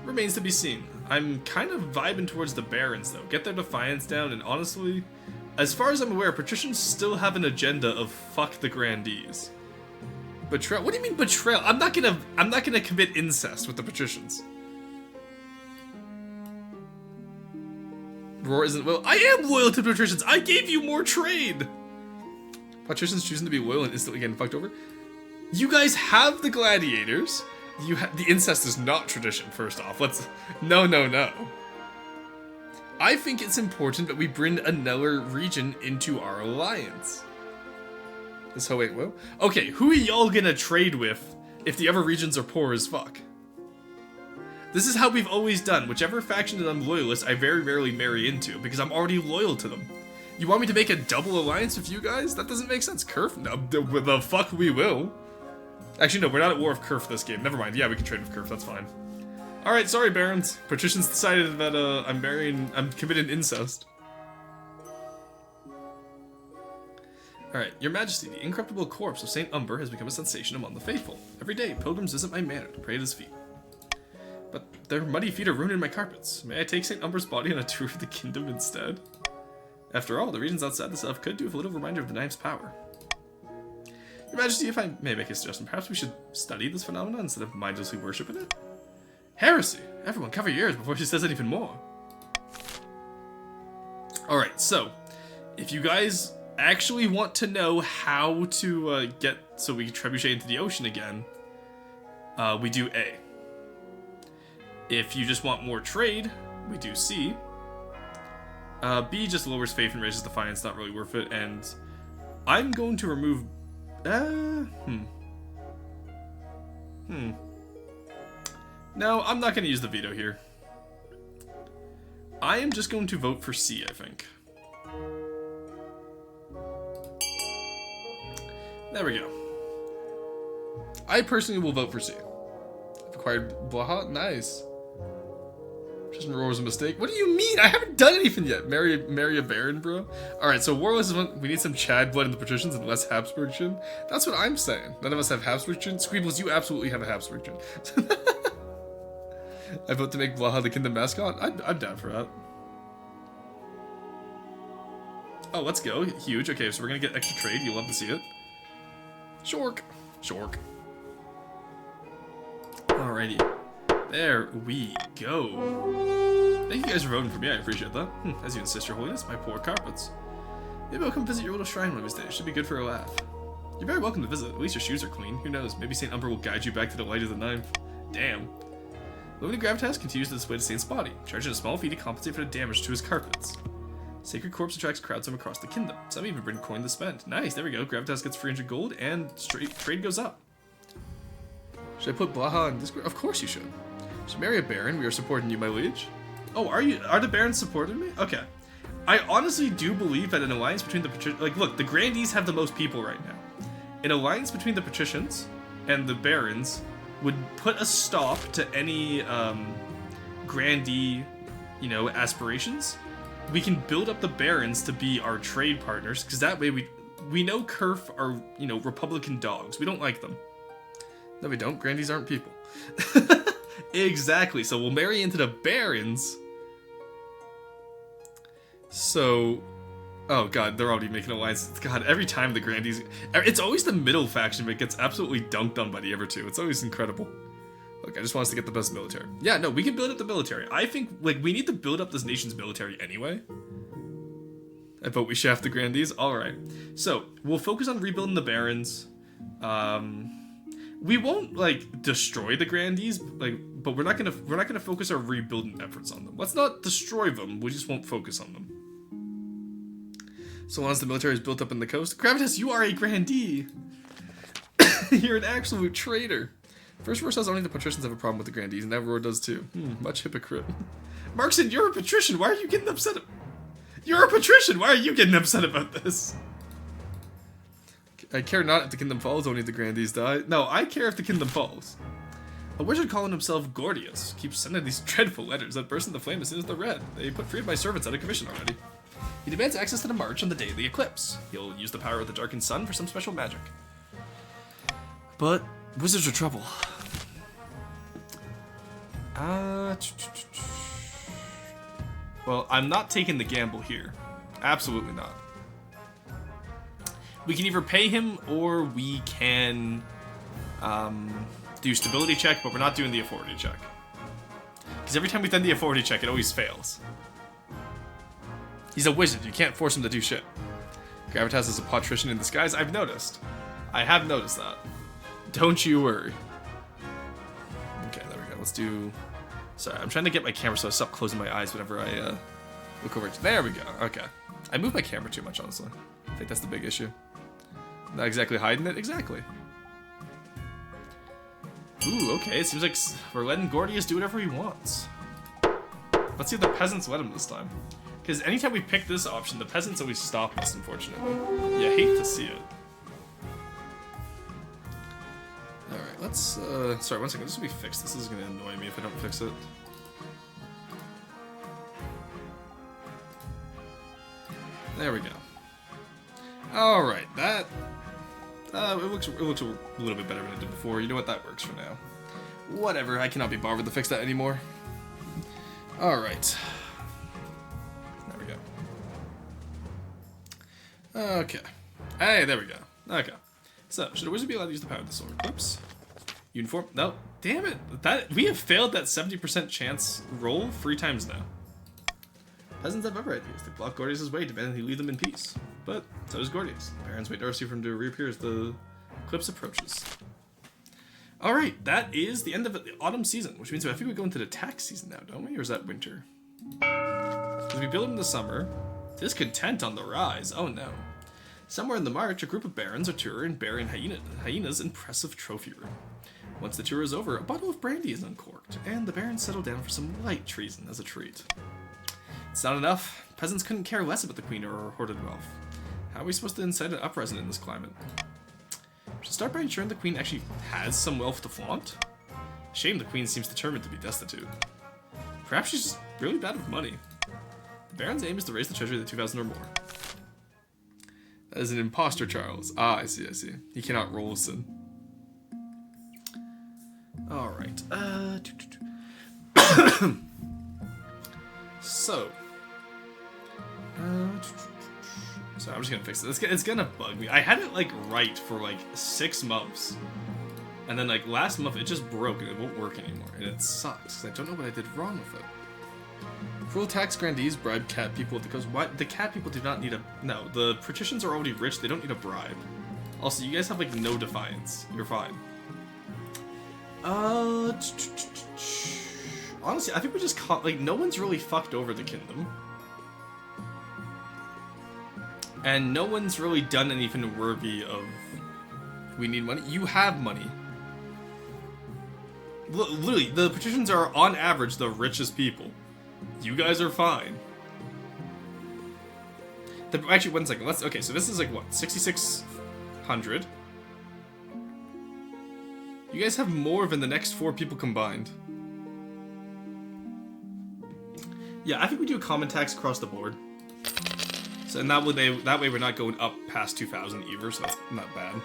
remains to be seen. I'm kind of vibing towards the barons, though. Get their defiance down, and honestly, as far as I'm aware, patricians still have an agenda of fuck the grandees. Betrayal? What do you mean betrayal? I'm not gonna commit incest with the patricians. Roar isn't loyal. I am loyal to patricians. I gave you more trade. Patricians choosing to be loyal and instantly getting fucked over. You guys have the gladiators. The incest is not tradition. First off, no. I think it's important that we bring another region into our alliance. This whole will. Okay, who are y'all gonna trade with if the other regions are poor as fuck? This is how we've always done. Whichever faction that I'm loyalist, I very rarely marry into because I'm already loyal to them. You want me to make a double alliance with you guys? That doesn't make sense. Kerf? No, the fuck we will. Actually, no, we're not at war with Kerf this game. Never mind. Yeah, we can trade with Kerf. That's fine. Alright, sorry, barons. Patricians decided that I'm committing incest. Alright, your majesty, the incorruptible corpse of Saint Umber has become a sensation among the faithful. Every day, pilgrims visit my manor to pray at his feet. But their muddy feet are ruining my carpets. May I take Saint Umber's body on a tour of the kingdom instead? After all, the regions outside the south could do with a little reminder of the knife's power. Your majesty, if I may make a suggestion, perhaps we should study this phenomenon instead of mindlessly worshiping it? Heresy! Everyone cover your ears before she says anything more. Alright, so, if you guys actually want to know how to get so we trebuchet into the ocean again, we do A. If you just want more trade, we do C. B just lowers faith and raises defiance, not really worth it, and I'm going to remove... No, I'm not going to use the veto here. I am just going to vote for C, I think. There we go. I personally will vote for C. I've acquired Blaha? Nice. Just Roar was a mistake. What do you mean? I haven't done anything yet. Marry a Baron, bro. Alright, so Warless is one. We need some Chad blood in the patricians and less Habsburg chin. That's what I'm saying. None of us have Habsburg chin. Squeebles, you absolutely have a Habsburg chin. I vote to make Blaha the kingdom mascot. I'm down for that. Oh, let's go. Huge. Okay, so we're gonna get extra trade. You'll love to see it. Shork. Alrighty. There we go. Thank you guys for voting for me, I appreciate that. As you insist, your holiness, my poor carpets. Maybe I'll come visit your little shrine one of these days. Should be good for a laugh. You're very welcome to visit. At least your shoes are clean. Who knows? Maybe St. Umber will guide you back to the light of the ninth. Damn. Limited gravitas continues to display the Saint's body, charging a small fee to compensate for the damage to his carpets. Sacred Corpse attracts crowds from across the kingdom. Some even bring coin to spend. Nice, there we go. Gravitas gets 300 gold, and trade goes up. Should I put Blaha in Discord? Of course you should. Should marry a Baron. We are supporting you, my liege. Oh, are the Barons supporting me? Okay. I honestly do believe that an alliance between the patricians... Like, look, the Grandees have the most people right now. An alliance between the patricians and the Barons would put a stop to any Grandee, aspirations. We can build up the Barons to be our trade partners, because that way we know Kerf are, Republican dogs. We don't like them. No, we don't. Grandees aren't people. Exactly. So we'll marry into the Barons. So... Oh god, they're already making alliances. God, every time the Grandees... It's always the middle faction that gets absolutely dunked on by the other two. It's always incredible. Look, I just want us to get the best military. Yeah, no, we can build up the military. I think, we need to build up this nation's military anyway. I vote we shaft the Grandees. Alright. So, we'll focus on rebuilding the Barons. We won't, destroy the Grandees, but we're not gonna focus our rebuilding efforts on them. Let's not destroy them. We just won't focus on them. So long as the military is built up in the coast, Gravitas, you are a grandee. You're an absolute traitor. First Roar says only the patricians have a problem with the grandees, and that Roar does too. Much hypocrite. Markson, you're a patrician. Why are you getting upset? You're a patrician. Why are you getting upset about this? I care not if the kingdom falls, only if the grandees die. No, I care if the kingdom falls. A wizard calling himself Gordius keeps sending these dreadful letters that burst into flame as soon as they're read. They put 3 of my servants out of commission already. He demands access to the march on the day of the eclipse. He'll use the power of the darkened sun for some special magic. But wizards are trouble. Well, I'm not taking the gamble here. Absolutely not. We can either pay him or we can do stability check, but we're not doing the authority check. Because every time we've done the authority check, it always fails. He's a wizard. You can't force him to do shit. Gravitas is a patrician in disguise. I've noticed. I have noticed that. Don't you worry. Okay, there we go. Let's do... Sorry, I'm trying to get my camera so I stop closing my eyes whenever I look over. There we go. Okay. I move my camera too much, honestly. I think that's the big issue. Not exactly hiding it. Exactly. Ooh, okay. It seems like we're letting Gordius do whatever he wants. Let's see if the peasants let him this time. Because anytime we pick this option, the peasants always stop us, unfortunately. You hate to see it. Alright, let's, sorry, one second, this will be fixed. This is going to annoy me if I don't fix it. There we go. Alright, that, it looks a little bit better than it did before. You know what, that works for now. Whatever, I cannot be bothered to fix that anymore. Alright. There we go. Okay. Hey, there we go. Okay. So, should a wizard be allowed to use the power of the solar eclipse? Uniform? No. Damn it. We have failed that 70% chance roll 3 times now. Peasants have other ideas. They block Gordius' way, demanding he leave them in peace. But so does Gordius. The barons wait nervously for him to reappear as the eclipse approaches. Alright, that is the end of the autumn season, which means I think we go into the tax season now, don't we? Or is that winter? As we build in the summer, discontent on the rise. Oh no. Somewhere in the march, a group of barons are touring Baron Hyena's impressive trophy room. Once the tour is over, a bottle of brandy is uncorked, and the barons settle down for some light treason as a treat. It's not enough. Peasants couldn't care less about the queen or her hoarded wealth. How are we supposed to incite an uprising in this climate? We should start by ensuring the queen actually has some wealth to flaunt. Shame the queen seems determined to be destitute. Perhaps she's just really bad with money. The baron's aim is to raise the treasury to 2,000 or more. That is an imposter, Charles. Ah, I see, I see. He cannot roll a sin. Alright. So. So I'm just gonna fix it. It's gonna bug me. I had it like right for like 6 months. And then like last month it just broke and it won't work anymore. And it sucks because I don't know what I did wrong with it. Cruel tax grandees bribe cat people because why? The cat people do not need a... No, the patricians are already rich. They don't need a bribe. Also, you guys have like no defiance. You're fine. Honestly, I think we just caught... Like, no one's really fucked over the kingdom. And no one's really done anything worthy of... We need money. You have money. Literally, the patricians are, on average, the richest people. You guys are fine. Actually, 1 second. Okay, so this is like, what? 6,600? You guys have more than the next 4 people combined. Yeah, I think we do a common tax across the board. So, and that way we're not going up past 2,000 either, so that's not bad.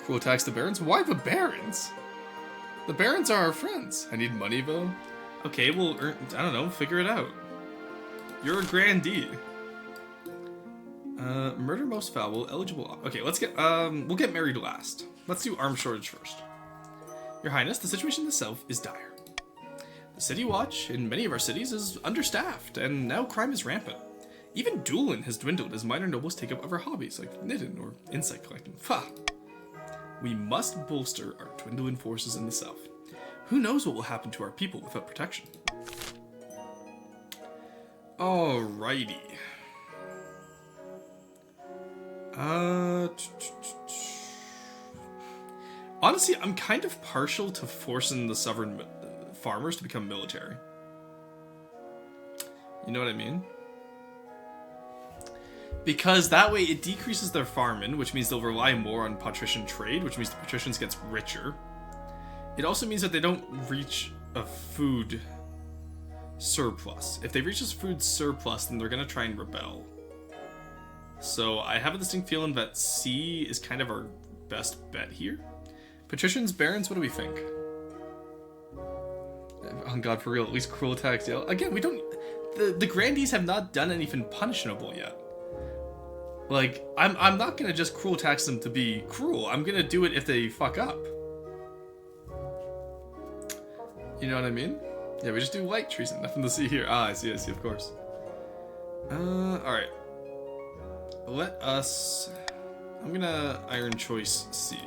Cruel tax the barons? Why the barons? The barons are our friends. I need money, though. Okay, we'll earn... I don't know, figure it out. You're a grandee. Murder most foul, eligible... Okay, let's get... we'll get married last. Let's do armed shortage first. Your Highness, the situation in the south is dire. The city watch in many of our cities is understaffed, and now crime is rampant. Even dueling has dwindled as minor nobles take up other hobbies, like knitting or insect collecting. We must bolster our dwindling forces in the south. Who knows what will happen to our people without protection? Alrighty. Honestly, I'm kind of partial to forcing the sovereign farmers to become military. You know what I mean? Because that way it decreases their farming, which means they'll rely more on patrician trade, which means the patricians gets richer. It also means that they don't reach a food surplus. If they reach a food surplus, then they're gonna try and rebel. So I have a distinct feeling that C is kind of our best bet here. Patricians, barons, what do we think? Oh god, for real, at least cruel attacks. Yeah. Again, we don't... The grandees have not done anything punishable yet. Like, I'm not gonna just cruel tax them to be cruel. I'm gonna do it if they fuck up. You know what I mean? Yeah, we just do light treason. Nothing to see here. Ah, I see, of course. Alright. Let us... I'm gonna Iron Choice C.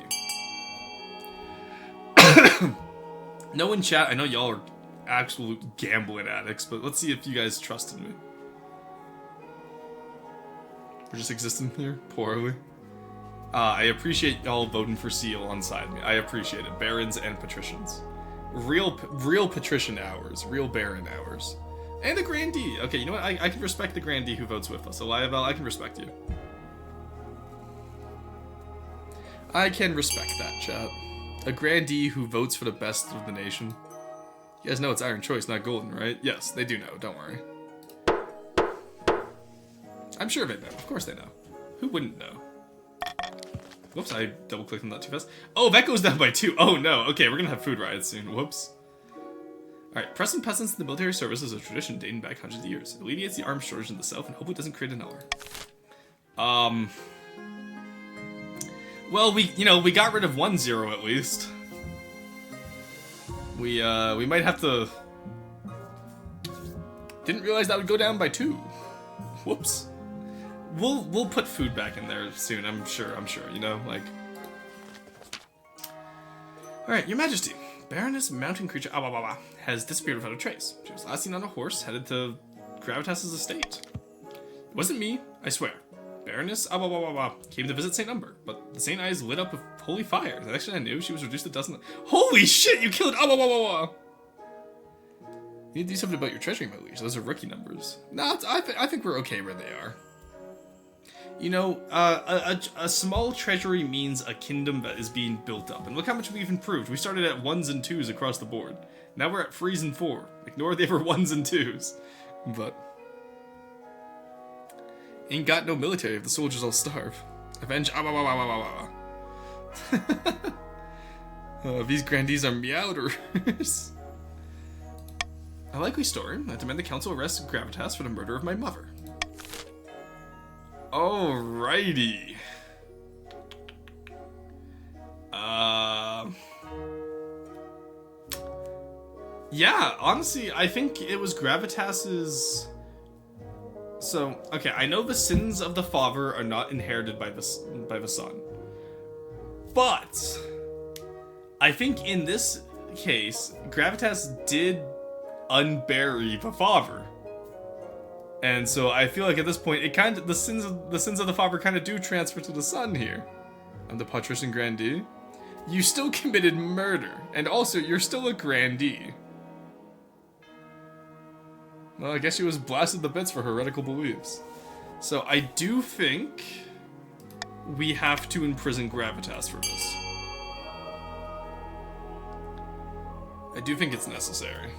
No in chat, I know y'all are absolute gambling addicts, but let's see if you guys trusted me. We're just existing here poorly. I appreciate y'all voting for C alongside me. I appreciate it. Barons and patricians. Real patrician hours. Real baron hours. And a grandee. Okay, you know what? I can respect the grandee who votes with us. Eliabel, I can respect you. I can respect that, chat. A grandee who votes for the best of the nation. You guys know it's Iron Choice, not Golden, right? Yes, they do know. Don't worry. I'm sure they know. Of course they know. Who wouldn't know? Whoops, I double-clicked on that too fast. Oh, that goes down by 2. Oh, no. Okay, we're gonna have food riots soon. Whoops. Alright, pressing peasants in the military service is a tradition dating back hundreds of years. It alleviates the arms shortage in the south and hopefully doesn't create an hour. Well, we got rid of 1 0 at least. We might have to... Didn't realize that would go down by 2. Whoops. We'll put food back in there soon, I'm sure, you know, like... Alright, Your Majesty. Baroness Mountain Creature has disappeared without a trace. She was last seen on a horse headed to Gravitas's estate. It wasn't me, I swear. Baroness came to visit St. Umber, but the St. Eyes lit up with holy fire. The next thing I knew, she was reduced to dust. Holy shit, you killed You need to do something about your treasury, my liege. Those are rookie numbers. No, I think we're okay where they are. You know, a small treasury means a kingdom that is being built up. And look how much we've improved. We started at 1s and 2s across the board. Now we're at 3s and 4. Ignore the other 1s and 2s. But... ain't got no military if the soldiers all starve. Avenge these grandees are meowders. A likely story. I demand the council arrest Gravitas for the murder of my mother. Alrighty. Yeah, honestly, I think it was Gravitas's... So, okay, I know the sins of the father are not inherited by the son. But I think in this case, Gravitas did unbury the father. And so I feel like at this point, it kind of the sins of the father kind of do transfer to the son here. I'm the patrician grandee. You still committed murder, and also you're still a grandee. Well, I guess she was blasted to bits for heretical beliefs. So I do think we have to imprison Gravitas for this. I do think it's necessary.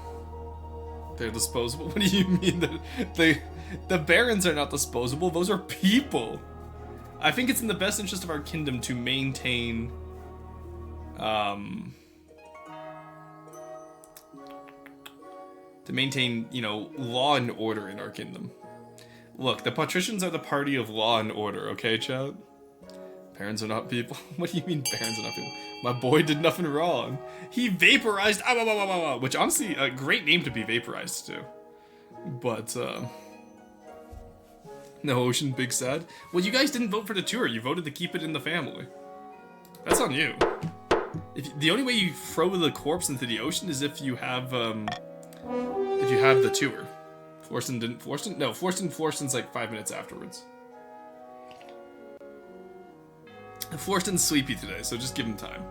They're disposable? What do you mean that the barons are not disposable? Those are people. I think it's in the best interest of our kingdom to maintain you know, law and order in our kingdom. Look, the patricians are the party of law and order, okay, chat? Barons are not people. What do you mean barons are not people? My boy did nothing wrong. He vaporized which honestly, a great name to be vaporized to. But, no ocean, big sad. Well, you guys didn't vote for the tour. You voted to keep it in the family. That's on you. The only way you throw the corpse into the ocean is if you have the tuber. Florsten didn't. Florsten? No, Florsten's like 5 minutes afterwards. Florsten's sleepy today, so just give him time.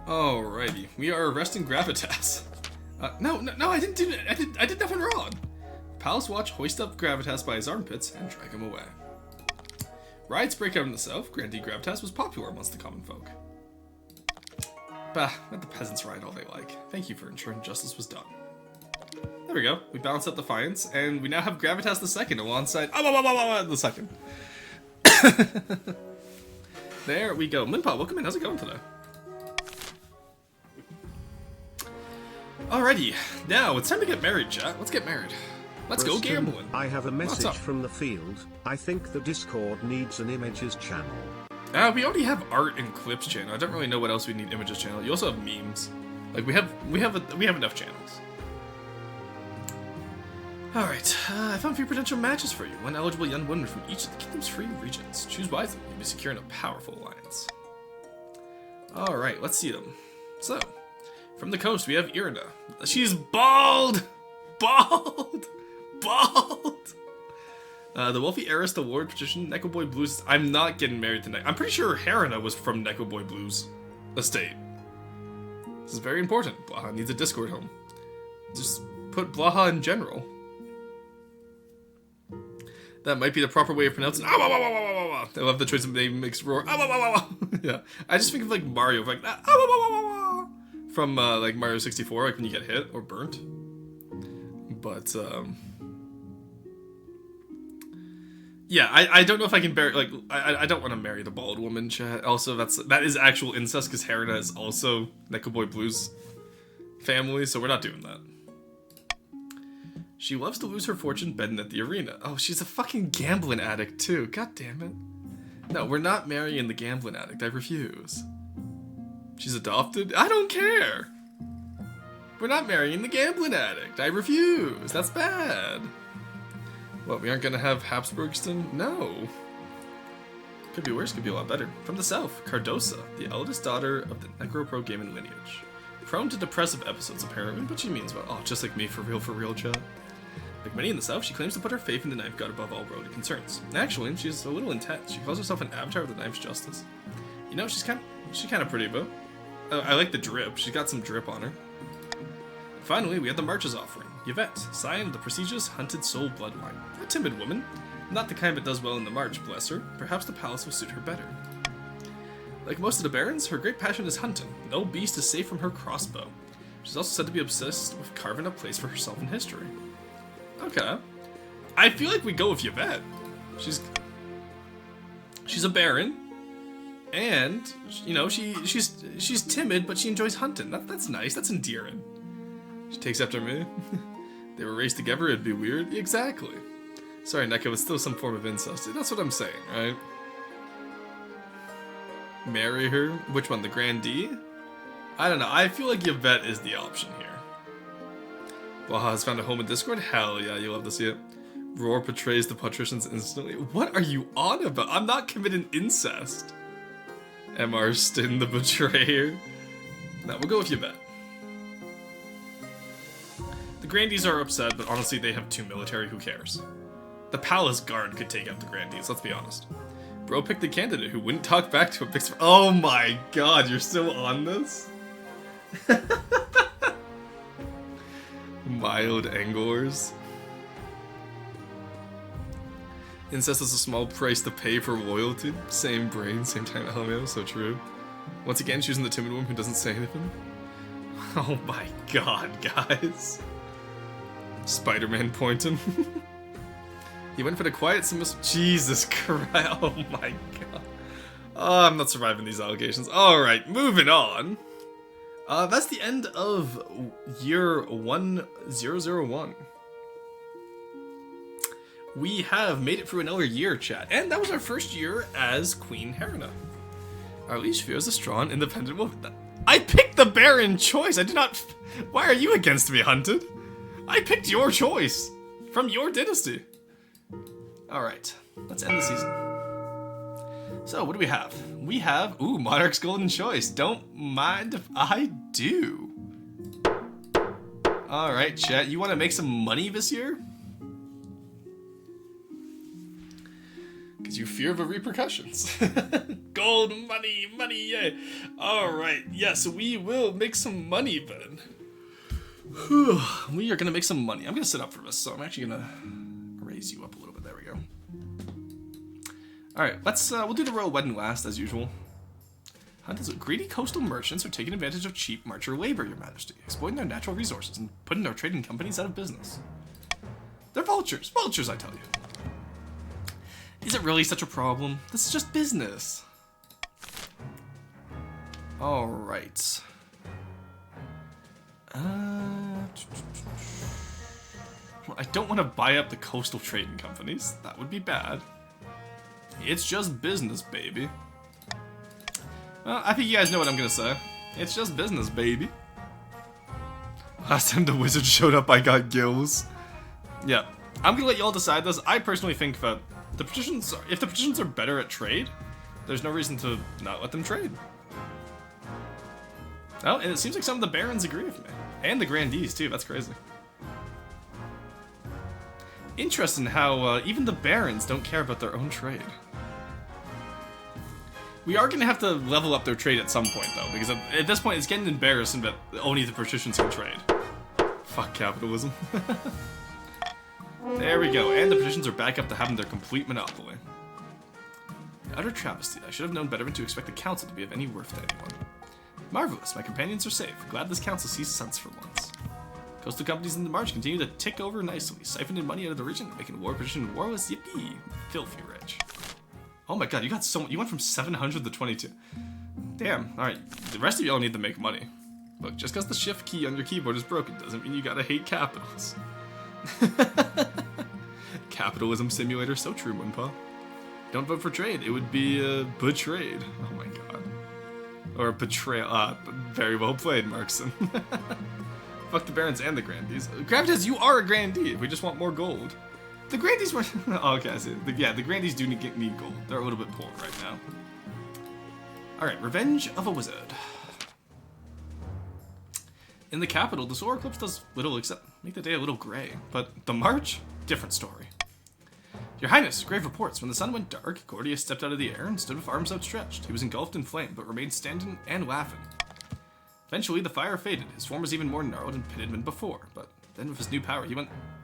Alrighty, we are arresting Gravitas. No, I didn't do that. I did nothing wrong. Palace Watch hoist up Gravitas by his armpits and drag him away. Riots break out in the south. Grandee Gravitas was popular amongst the common folk. Bah, let the peasants riot all they like. Thank you for ensuring justice was done. There we go. We balanced out Defiance, and we now have Gravitas the Second alongside the Second. There we go. Minpa, welcome in. How's it going today? Alrighty, now it's time to get married, chat. Let's get married. Let's go gambling. I have a message from the field. I think the Discord needs an images channel. We already have art and clips channel. I don't really know what else we need images channel. You also have memes. Like we have enough channels. All right, I found a few potential matches for you. One eligible young woman from each of the kingdom's 3 regions. Choose wisely. You'll be securing a powerful alliance. All right, let's see them. So, from the coast we have Irina. She's bald. Bald. The wealthy heiress to Lord Patrician Neko Boy Blues. I'm not getting married tonight. I'm pretty sure Helena was from Neko Boy Blues estate. This is very important. Blaha needs a Discord home. Just put Blaha in general. That might be the proper way of pronouncing. I love the choice of name makes roar. Yeah, I just think of like Mario, like from like Mario 64, like when you get hit or burnt. But yeah, I don't know if I can bear, like, I don't want to marry the bald woman, chat. Also, that is actual incest, because Helena is also Neko Boy Blues family, so we're not doing that. She loves to lose her fortune betting at the arena. Oh, she's a fucking gambling addict, too. God damn it. No, we're not marrying the gambling addict. I refuse. She's adopted? I don't care. We're not marrying the gambling addict. I refuse. That's bad. What, we aren't gonna have Habsburgston? No. Could be worse, could be a lot better. From the south, Cardosa, the eldest daughter of the Necropro gaming lineage. Prone to depressive episodes, apparently, but she means well. Oh, just like me, for real, chat. Like many in the south, she claims to put her faith in the knife god above all worldly concerns. Actually, she's a little intense. She calls herself an avatar of the knife's justice. You know, she's kind of pretty, but I like the drip. She's got some drip on her. Finally, we have the March's offering. Yvette, scion of the prestigious Hunted Soul bloodline. A timid woman. Not the kind that does well in the march, bless her. Perhaps the palace will suit her better. Like most of the barons, her great passion is hunting. No beast is safe from her crossbow. She's also said to be obsessed with carving a place for herself in history. Okay. I feel like we go with Yvette. She's a baron. And, you know, she's timid, but she enjoys hunting. That's nice. That's endearing. She takes after me. They were raised together, it'd be weird. Exactly. Sorry, Neko, it's still some form of incest. That's what I'm saying, right? Marry her? Which one, the Grandee? I don't know, I feel like Yvette is the option here. Blaha has found a home in Discord? Hell yeah, you love to see it. Roar betrays the patricians instantly. What are you on about? I'm not committing incest. M.R. Stin the betrayer. No, we'll go with Yvette. The Grandees are upset, but honestly, they have 2 military, who cares? The Palace Guard could take out the Grandees, let's be honest. Bro picked the candidate who wouldn't talk back to him. Oh my god, you're still on this? Mild Angors. Incest is a small price to pay for loyalty. Same brain, same time. Oh, so true. Once again, choosing the timid woman who doesn't say anything. Oh my god, guys. Spider-Man pointing. He went for the quiet submissive. Jesus Christ. Oh my god. Oh, I'm not surviving these allegations. Alright, moving on. That's the end of year 1001. We have made it through another year, chat. And that was our first year as Queen Helena. Our liege fears a strong, independent woman. I picked the Baron choice. I did not. Why are you against me, Hunted? I picked your choice from your dynasty. Alright, let's end the season. So, what do we have? We have, ooh, Monarch's Golden Choice. Don't mind if I do. Alright, chat, you want to make some money this year? Because you fear the repercussions. Gold, money, money, yay. Alright, yes, we will make some money then. We are going to make some money. I'm going to sit up for this, so I'm actually going to raise you up a little bit. There we go. Alright, we'll do the royal wedding last, as usual. Greedy coastal merchants are taking advantage of cheap marcher labor, your majesty, exploiting their natural resources and putting our trading companies out of business. They're vultures. Vultures, I tell you. Is it really such a problem? This is just business. Alright. I don't want to buy up the coastal trading companies. That would be bad. It's just business, baby. Well, I think you guys know what I'm gonna say. It's just business, baby. Last time the wizard showed up, I got gills. Yeah, I'm gonna let y'all decide this. I personally think that the patricians, if the patricians are better at trade, there's no reason to not let them trade. Oh, and it seems like some of the barons agree with me. And the grandees, too. That's crazy. Interesting how even the barons don't care about their own trade. We are going to have to level up their trade at some point, though, because at this point it's getting embarrassing that only the patricians can trade. Fuck capitalism. There we go, and the patricians are back up to having their complete monopoly. Utter travesty. I should have known better than to expect the council to be of any worth to anyone. Marvelous, my companions are safe. Glad this council sees sense for once. Coastal companies in the march continue to tick over nicely, siphoning money out of the region, making war position warless. Yippee, filthy rich. Oh my god, you got so much. You went from 700 to 22. Damn, alright. The rest of y'all need to make money. Look, just because the shift key on your keyboard is broken doesn't mean you gotta hate capitals. Capitalism simulator, so true, Moonpaw. Don't vote for trade, it would be betrayed. Oh my god. Or betrayal. Very well played, Markson. Fuck the barons and the grandees. Gravitas, you are a grandee. We just want more gold. The grandees were... oh, okay, I see. Yeah, the grandees do need gold. They're a little bit poor right now. Alright, Revenge of a Wizard. In the capital, the solar eclipse does little except make the day a little gray. But the march? Different story. Your Highness, grave reports. When the sun went dark, Gordius stepped out of the air and stood with arms outstretched. He was engulfed in flame, but remained standing and laughing. Eventually, the fire faded. His form was even more gnarled and pitted than before, but then with his new power,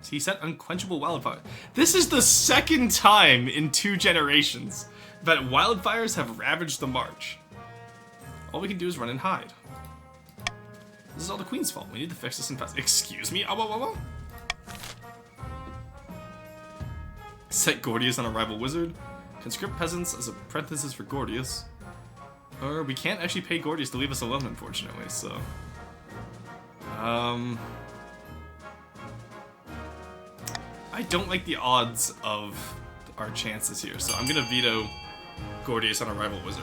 he set unquenchable wildfire. This is the second time in 2 generations that wildfires have ravaged the march. All we can do is run and hide. This is all the Queen's fault. We need to fix this and fast. Excuse me? Oh. Set Gordius on a rival wizard. Conscript peasants as apprentices for Gordius. Or we can't actually pay Gordius to leave us alone, unfortunately, so... I don't like the odds of our chances here, so I'm gonna veto Gordius on a rival wizard.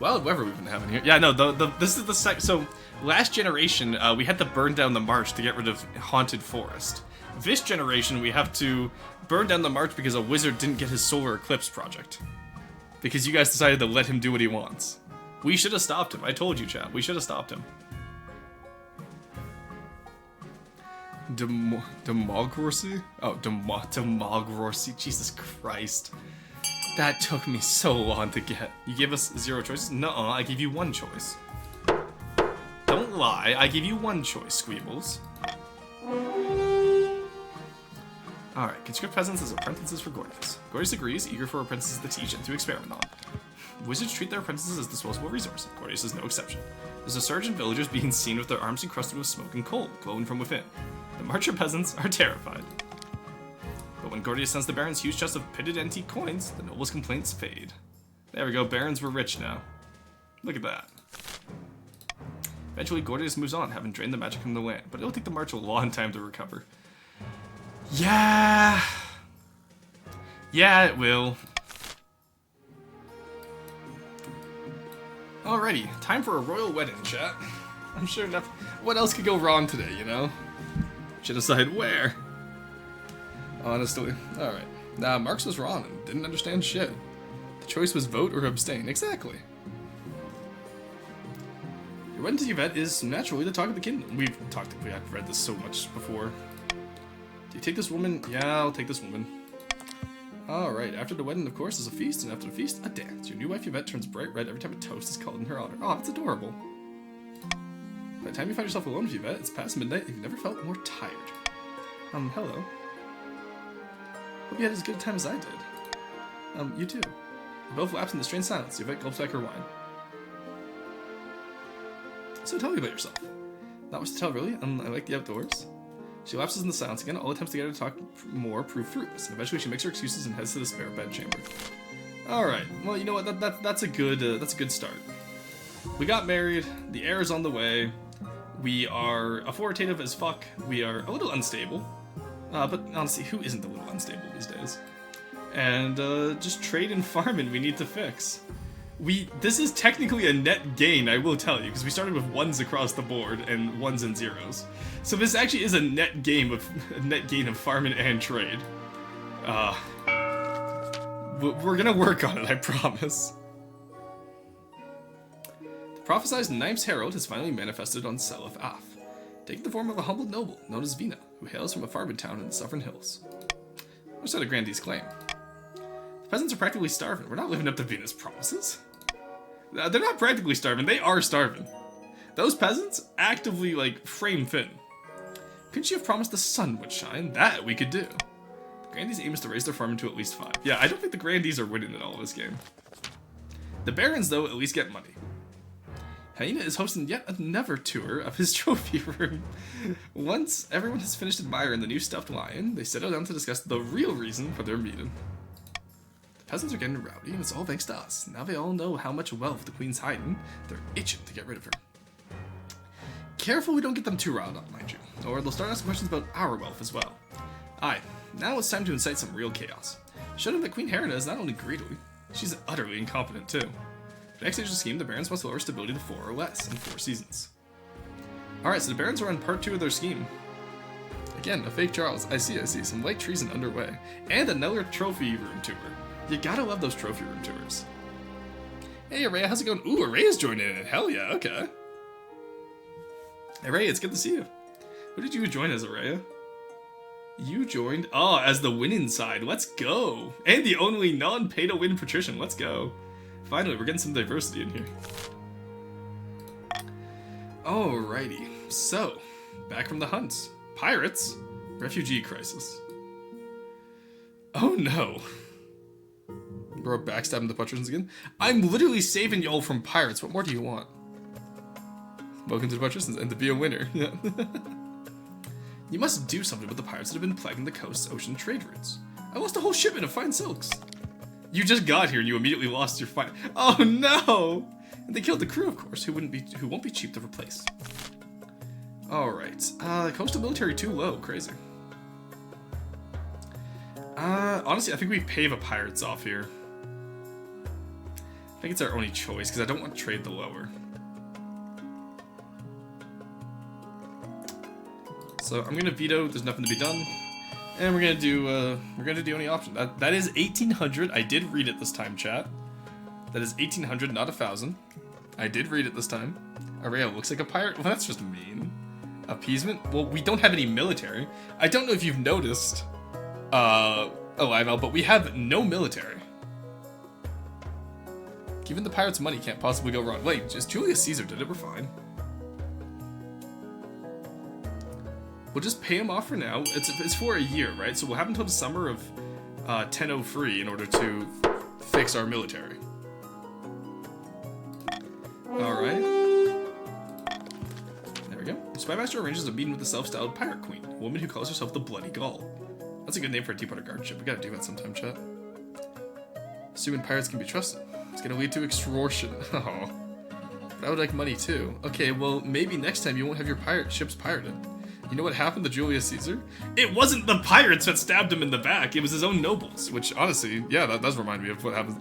Wild weather we've been having here. Yeah, no, this is the so last generation we had to burn down the march to get rid of Haunted Forest. This generation we have to burn down the march because a wizard didn't get his solar eclipse project. Because you guys decided to let him do what he wants. We should have stopped him. I told you, chat. We should have stopped him. Democracy? Oh, democracy. Jesus Christ. That took me so long to get. You gave us 0 choices? Nuh-uh, I gave you 1 choice. Don't lie, I gave you 1 choice, Squeebles. Alright, conscript peasants as apprentices for Gordius. Gordius agrees, eager for apprentices to teach and to experiment on. Wizards treat their apprentices as disposable resource. Gordius is no exception. There's a surge in villagers being seen with their arms encrusted with smoke and coal, glowing from within. The marcher peasants are terrified. But when Gordius sends the barons huge chests of pitted antique coins, the nobles' complaints fade. There we go, barons were rich now. Look at that. Eventually, Gordius moves on, having drained the magic from the land, but it'll take the march a long time to recover. Yeah, it will. Alrighty, time for a royal wedding, chat. I'm sure nothing. What else could go wrong today, you know? Should decide where. Honestly. Alright. Nah, Marx was wrong and didn't understand shit. The choice was vote or abstain. Exactly. Your wedding to Yvette is naturally the talk of the kingdom. I've read this so much before. Do you take this woman? Yeah, I'll take this woman. Alright, after the wedding, of course, is a feast, and after the feast, a dance. Your new wife Yvette turns bright red every time a toast is called in her honor. Oh, that's adorable. By the time you find yourself alone with Yvette, it's past midnight, and you've never felt more tired. Hello. Hope you had as good a time as I did. You too. You both lapse in the strange silence. Yvette gulps back her wine. So tell me about yourself. Not much to tell, really. I like the outdoors. She lapses in the silence again. All attempts to get her to talk more prove fruitless, and eventually she makes her excuses and heads to the spare bedchamber. All right. Well, you know what? That's a good start. We got married. The heir is on the way. We are authoritative as fuck. We are a little unstable, but honestly, who isn't a little unstable these days? And just trade and farming we need to fix. This is technically a net gain, I will tell you, because we started with 1s across the board and 1s and 0s. So this actually is a net gain of farming and trade. We're gonna work on it, I promise. The prophesized Knife's Herald has finally manifested on Seleth Af, taking the form of a humble noble known as Vina, who hails from a farming town in the Southern Hills. Much to the Grandee's claim. The peasants are practically starving. We're not living up to Vina's promises. They're not practically starving, they are starving. Those peasants actively, frame thin. Couldn't you have promised the sun would shine? That we could do. The Grandees aim is to raise their farming to at least 5. Yeah, I don't think the Grandees are winning at all this game. The Barons, though, at least get money. Hyena is hosting yet another tour of his trophy room. Once everyone has finished admiring the new stuffed lion, they settle down to discuss the real reason for their meeting. Peasants are getting rowdy, and it's all thanks to us. Now they all know how much wealth the queen's hiding. They're itching to get rid of her. Careful we don't get them too riled up, mind you, or they'll start asking questions about our wealth as well. Aye, now it's time to incite some real chaos. Show them that Queen Herina is not only greedy, she's utterly incompetent too. The next stage of the scheme, the Barons must lower stability to 4 or less in 4 seasons. Alright, so the Barons are on part 2 of their scheme. Again, a fake Charles. I see. Some light treason underway. And another trophy room tour. You gotta love those trophy room tours. Hey, Araya, how's it going? Ooh, Araya's joining in. Hell yeah, okay. Araya, it's good to see you. Who did you join as, Araya? You joined, as the winning side. Let's go. And the only non-pay-to-win patrician. Let's go. Finally, we're getting some diversity in here. Alrighty. So, back from the hunt. Pirates. Refugee crisis. Oh no. We're backstabbing the patricians again. I'm literally saving y'all from pirates. What more do you want? Welcome to the patricians and to be a winner. Yeah. You must do something with the pirates that have been plaguing the coast's ocean trade routes. I lost a whole shipment of fine silks. You just got here and you immediately lost your fine. Oh no! And they killed the crew, of course, who won't be cheap to replace. All right. Coastal military too low. Crazy. Honestly, I think we pay the pirates off here. I think it's our only choice because I don't want to trade the lower. So I'm gonna veto. There's nothing to be done, and we're gonna do the only option. That is 1800. I did read it this time, chat. That is 1800, not 1000. I did read it this time. Araya looks like a pirate. Well, that's just mean. Appeasement. Well, we don't have any military. I don't know if you've noticed, Alive, but we have no military. Giving the pirates money can't possibly go wrong. Wait, just Julius Caesar did it. We're fine. We'll just pay him off for now. It's for a year, right? So we'll have until the summer of 1003 in order to fix our military. Alright. There we go. The Spymaster arranges a meeting with the self-styled Pirate Queen, a woman who calls herself the Bloody Gull. That's a good name for a deep water guard ship. We gotta do that sometime, chat. Assuming pirates can be trusted. It's gonna lead to extortion. Oh. But I would like money too. Okay, well, maybe next time you won't have your ships pirated. You know what happened to Julius Caesar? It wasn't the pirates that stabbed him in the back. It was his own nobles. Which, honestly, yeah, that does remind me of what happens.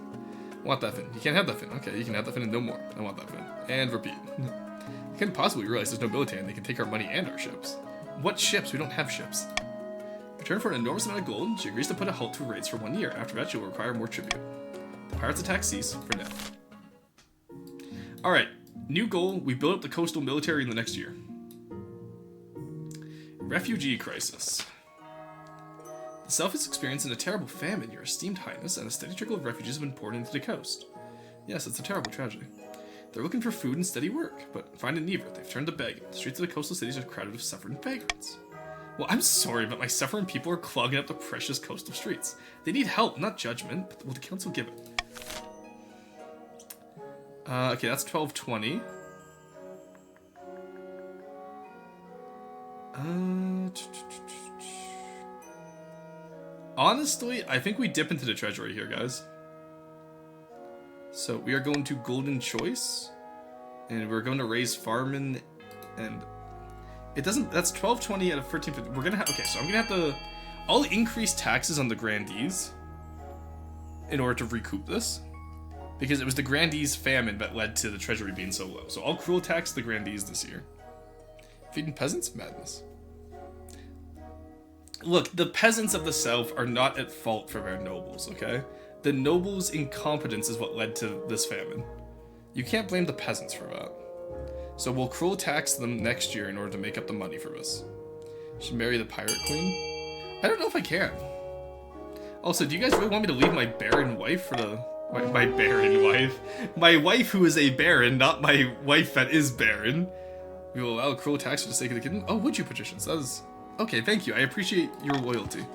I want that fin. You can't have that fin. Okay, you can have that fin and no more. I want that fin. And repeat. You couldn't possibly realize there's no military and they can take our money and our ships. What ships? We don't have ships. In return for an enormous amount of gold, she agrees to put a halt to raids for 1 year. After that, she will require more tribute. Pirates attack cease for now. Alright, new goal, we build up the coastal military in the next year. Refugee crisis. The South is experiencing a terrible famine, your esteemed highness, and a steady trickle of refugees have been poured into the coast. Yes, it's a terrible tragedy. They're looking for food and steady work, but finding neither. They've turned to begging. The streets of the coastal cities are crowded with suffering vagrants. Well, I'm sorry, but my suffering people are clogging up the precious coastal streets. They need help, not judgment, but will the council give it? Okay, that's 1220. Honestly, I think we dip into the treasury here, guys. So we are going to Golden Choice, and we're going to raise Farmin, and it doesn't. That's 1220 out of 1350. We're gonna have. Okay, so I'm gonna have to. I'll increase taxes on the grandees in order to recoup this, because it was the grandees famine that led to the treasury being so low. So I'll cruel tax the grandees this year. Feeding peasants? Madness. Look, the peasants of the South are not at fault for their nobles, okay? The nobles' incompetence is what led to this famine. You can't blame the peasants for that. So we'll cruel tax them next year in order to make up the money for this. Should marry the pirate queen? I don't know if I can. Also, do you guys really want me to leave my barren wife for the... My barren wife? My wife who is a baron, not my wife that is barren. We will allow cruel tax for the sake of the kingdom? Oh, would you, patricians? That is... Okay, thank you. I appreciate your loyalty.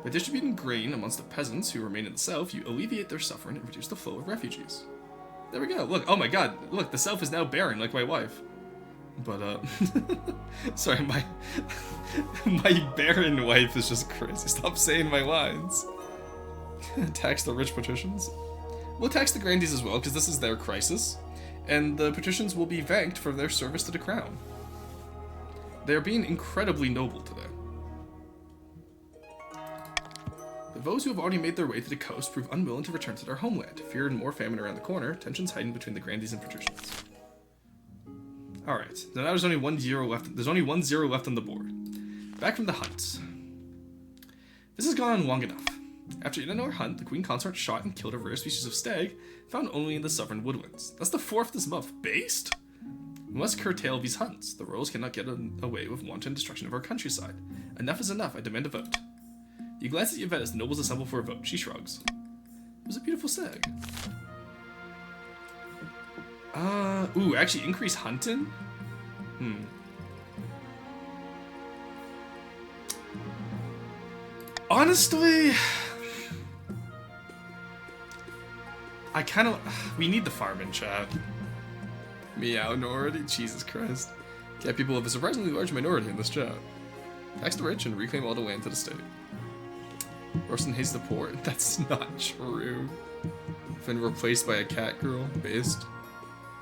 By distributing grain amongst the peasants who remain in the South, you alleviate their suffering and reduce the flow of refugees. There we go. Look, oh my god. Look, the South is now barren, like my wife. But, sorry, my barren wife is just crazy. Stop saying my lines. Tax the rich patricians. We'll tax the grandees as well, because this is their crisis. And the patricians will be thanked for their service to the crown. They are being incredibly noble today. But those who have already made their way to the coast prove unwilling to return to their homeland. Fear and more famine around the corner, tensions heightened between the grandees and patricians. Alright, so now there's only 1-0 left. There's only 1-0 left on the board. Back from the hunt. This has gone on long enough. After yet another hunt, the queen consort shot and killed a rare species of stag, found only in the southern woodlands. That's the 4th this month. Based? We must curtail these hunts. The royals cannot get away with wanton destruction of our countryside. Enough is enough. I demand a vote. You glance at Yvette as the nobles assemble for a vote. She shrugs. It was a beautiful stag. Ooh, actually increase hunting? Honestly, I kind of... We need the farm in chat. Meow minority? Jesus Christ. Cat people of a surprisingly large minority in this chat. Tax the rich and reclaim all the land to the state. Orson hates the poor. That's not true. Been replaced by a cat girl. Based.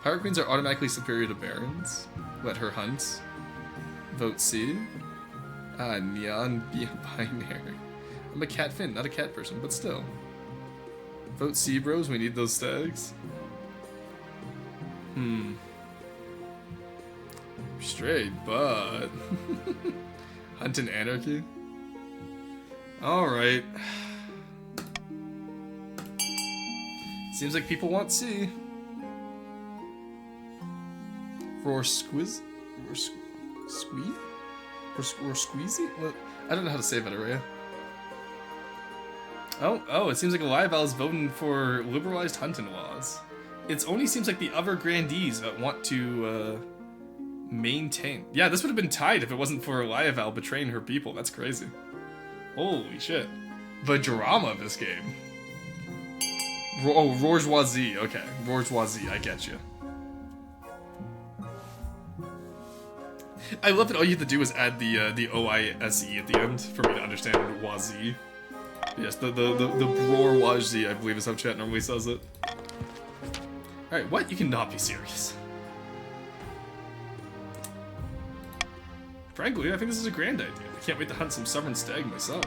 Pirate queens are automatically superior to barons. Let her hunt. Vote C. Ah, neon binary. I'm a cat fin, not a cat person, but still. Vote C, bros. We need those stags. Straight, but... Hunting anarchy? Alright. Seems like people want C. Roar squiz? Roar squee? Roar squeezy? What? I don't know how to say that, Araya. Oh, it seems like Alival is voting for liberalized hunting laws. It only seems like the other grandees that want to, maintain. Yeah, this would have been tied if it wasn't for Alival betraying her people. That's crazy. Holy shit. The drama of this game. Oh, Rourgeoisie. Okay, Rourgeoisie. I get you. I love that all you have to do is add the O-I-S-E at the end for me to understand Wazi. Yes, the Rourgeoisie, I believe is how chat normally says it. Alright, what? You cannot be serious. Frankly, I think this is a grand idea. I can't wait to hunt some sovereign stag myself.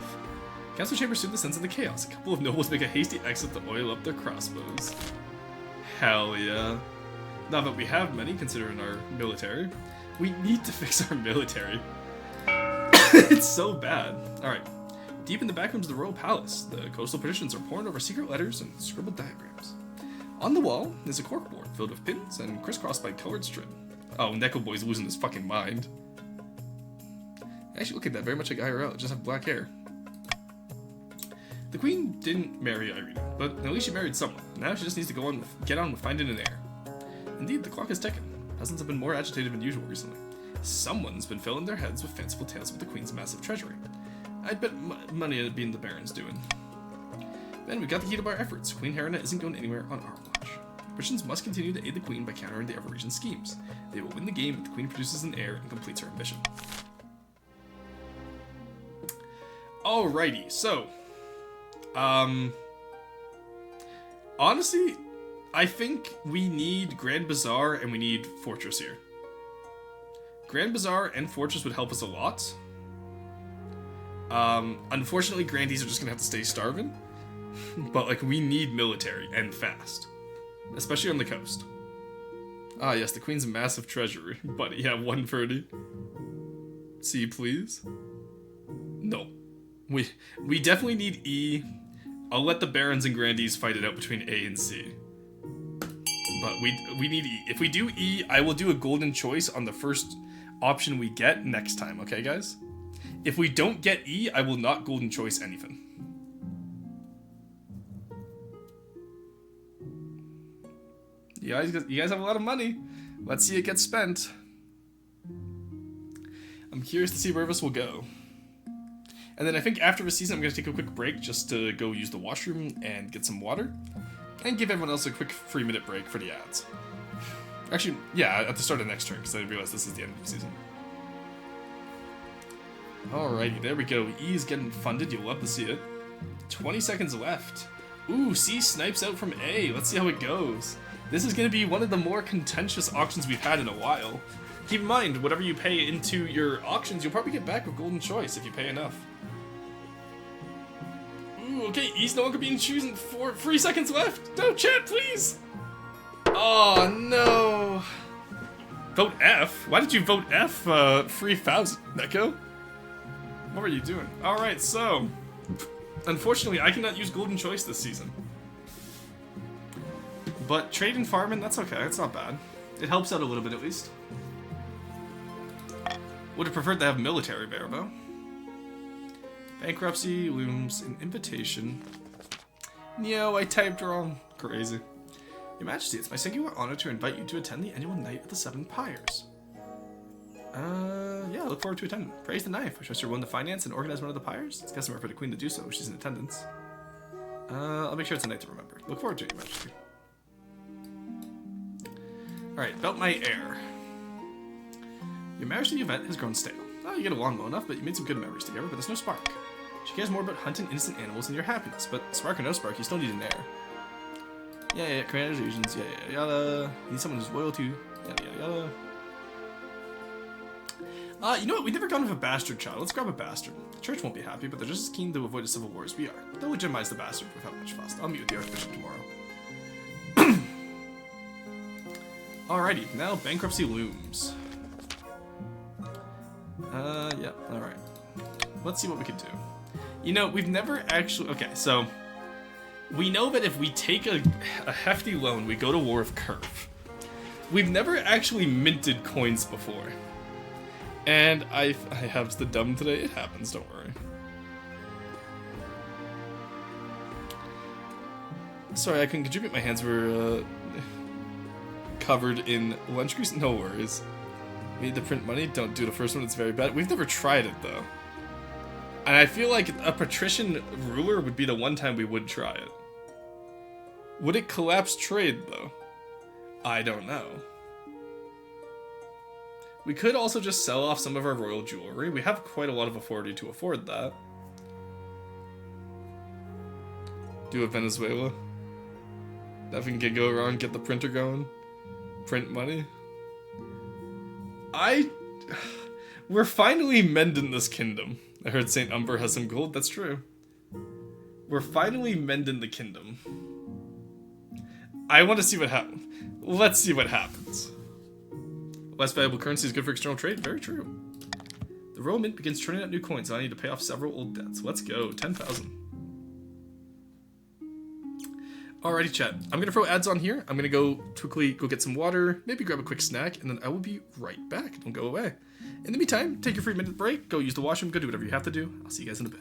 Council chamber soon the sense of the chaos. A couple of nobles make a hasty exit to oil up their crossbows. Hell yeah. Now that we have many, considering our military, we need to fix our military. It's so bad. Alright. Deep in the back rooms of the royal palace, the coastal patricians are poring over secret letters and scribbled diagrams. On the wall is a corkboard filled with pins and crisscrossed by colored string. Oh, Neko Boy's losing his fucking mind. Actually, look at that, very much like IRL, just have black hair. The queen didn't marry Irina, but at least she married someone. Now she just needs to get on with finding an heir. Indeed, the clock is ticking. Peasants have been more agitated than usual recently. Someone's been filling their heads with fanciful tales about the queen's massive treasury. I'd bet money it'd be in the baron's doing. Then we got the heat of our efforts. Queen Helena isn't going anywhere on our watch. Christians must continue to aid the queen by countering the Everregion schemes. They will win the game if the queen produces an heir and completes her ambition. Alrighty, so honestly, I think we need Grand Bazaar and we need Fortress here. Grand Bazaar and Fortress would help us a lot. Unfortunately, Grandies are just gonna have to stay starving. But, like, we need military, and fast. Especially on the coast. Ah, yes, the queen's massive treasury. Buddy, yeah, 130. C, please? No. We definitely need E. I'll let the barons and grandees fight it out between A and C. But we need E. If we do E, I will do a golden choice on the first option we get next time, okay, guys? If we don't get E, I will not golden choice anything. You guys have a lot of money. Let's see it get spent. I'm curious to see where this will go. And then I think after the season, I'm going to take a quick break just to go use the washroom and get some water. And give everyone else a quick 3-minute break for the ads. Actually, yeah, at the start of next turn, because I realized this is the end of the season. Alrighty, there we go. E is getting funded. You'll love to see it. 20 seconds left. Ooh, C snipes out from A. Let's see how it goes. This is going to be one of the more contentious auctions we've had in a while. Keep in mind, whatever you pay into your auctions, you'll probably get back with golden choice if you pay enough. Ooh, okay, E's no longer being chosen. 3 seconds left. No, chat, please. Oh, no. Vote F? Why did you vote F, 3000, Neko? What were you doing? Alright, so... Unfortunately, I cannot use golden choice this season. But trade and farming, that's okay. It's not bad. It helps out a little bit at least. Would have preferred to have military Barabo. Bankruptcy looms an invitation. No, I typed wrong. Crazy. Your Majesty, it's my singular honor to invite you to attend the annual Night of the Seven Pyres. Yeah, I look forward to attending. Praise the knife. I trust you're willing to finance and organize one of the pyres. It's customary for the Queen to do so if she's in attendance. I'll make sure it's a night to remember. Look forward to it, Your Majesty. Alright, about my heir. Your Majesty, the event has grown stale. Oh, you get along well enough, but you made some good memories together, but there's no spark. She cares more about hunting innocent animals than your happiness, but spark or no spark, you still need an heir. Yeah, congratulations, yada. You need someone who's loyal to, yada. You know what? We've never gone with a bastard child. Let's grab a bastard. The church won't be happy, but they're just as keen to avoid a civil war as we are. They'll legitimize the bastard without much fuss. I'll meet with the Archbishop tomorrow. Alrighty, now bankruptcy looms. Yeah, alright. Let's see what we can do. You know, we've never actually... Okay, so... We know that if we take a hefty loan, we go to war with Curve. We've never actually minted coins before. And I have the dumb today. It happens, don't worry. Sorry, I couldn't contribute. My hands were covered in lunch grease. No worries. We need to print money. Don't do the first one. It's very bad. We've never tried it, though. And I feel like a patrician ruler would be the one time we would try it. Would it collapse trade, though? I don't know. We could also just sell off some of our royal jewelry. We have quite a lot of authority to afford that. Do a Venezuela. Nothing can go wrong. Get the printer going. Print money. We're finally mending this kingdom. I heard St. Umber has some gold. That's true. We're finally mending the kingdom. I want to see what happens. Let's see what happens. Less valuable currency is good for external trade. Very true. The Royal Mint begins turning out new coins, and I need to pay off several old debts. Let's go. 10,000. Alrighty, chat. I'm going to throw ads on here. I'm going to go quickly go get some water, maybe grab a quick snack, and then I will be right back. Don't go away. In the meantime, take your 3-minute break, go use the washroom, go do whatever you have to do. I'll see you guys in a bit.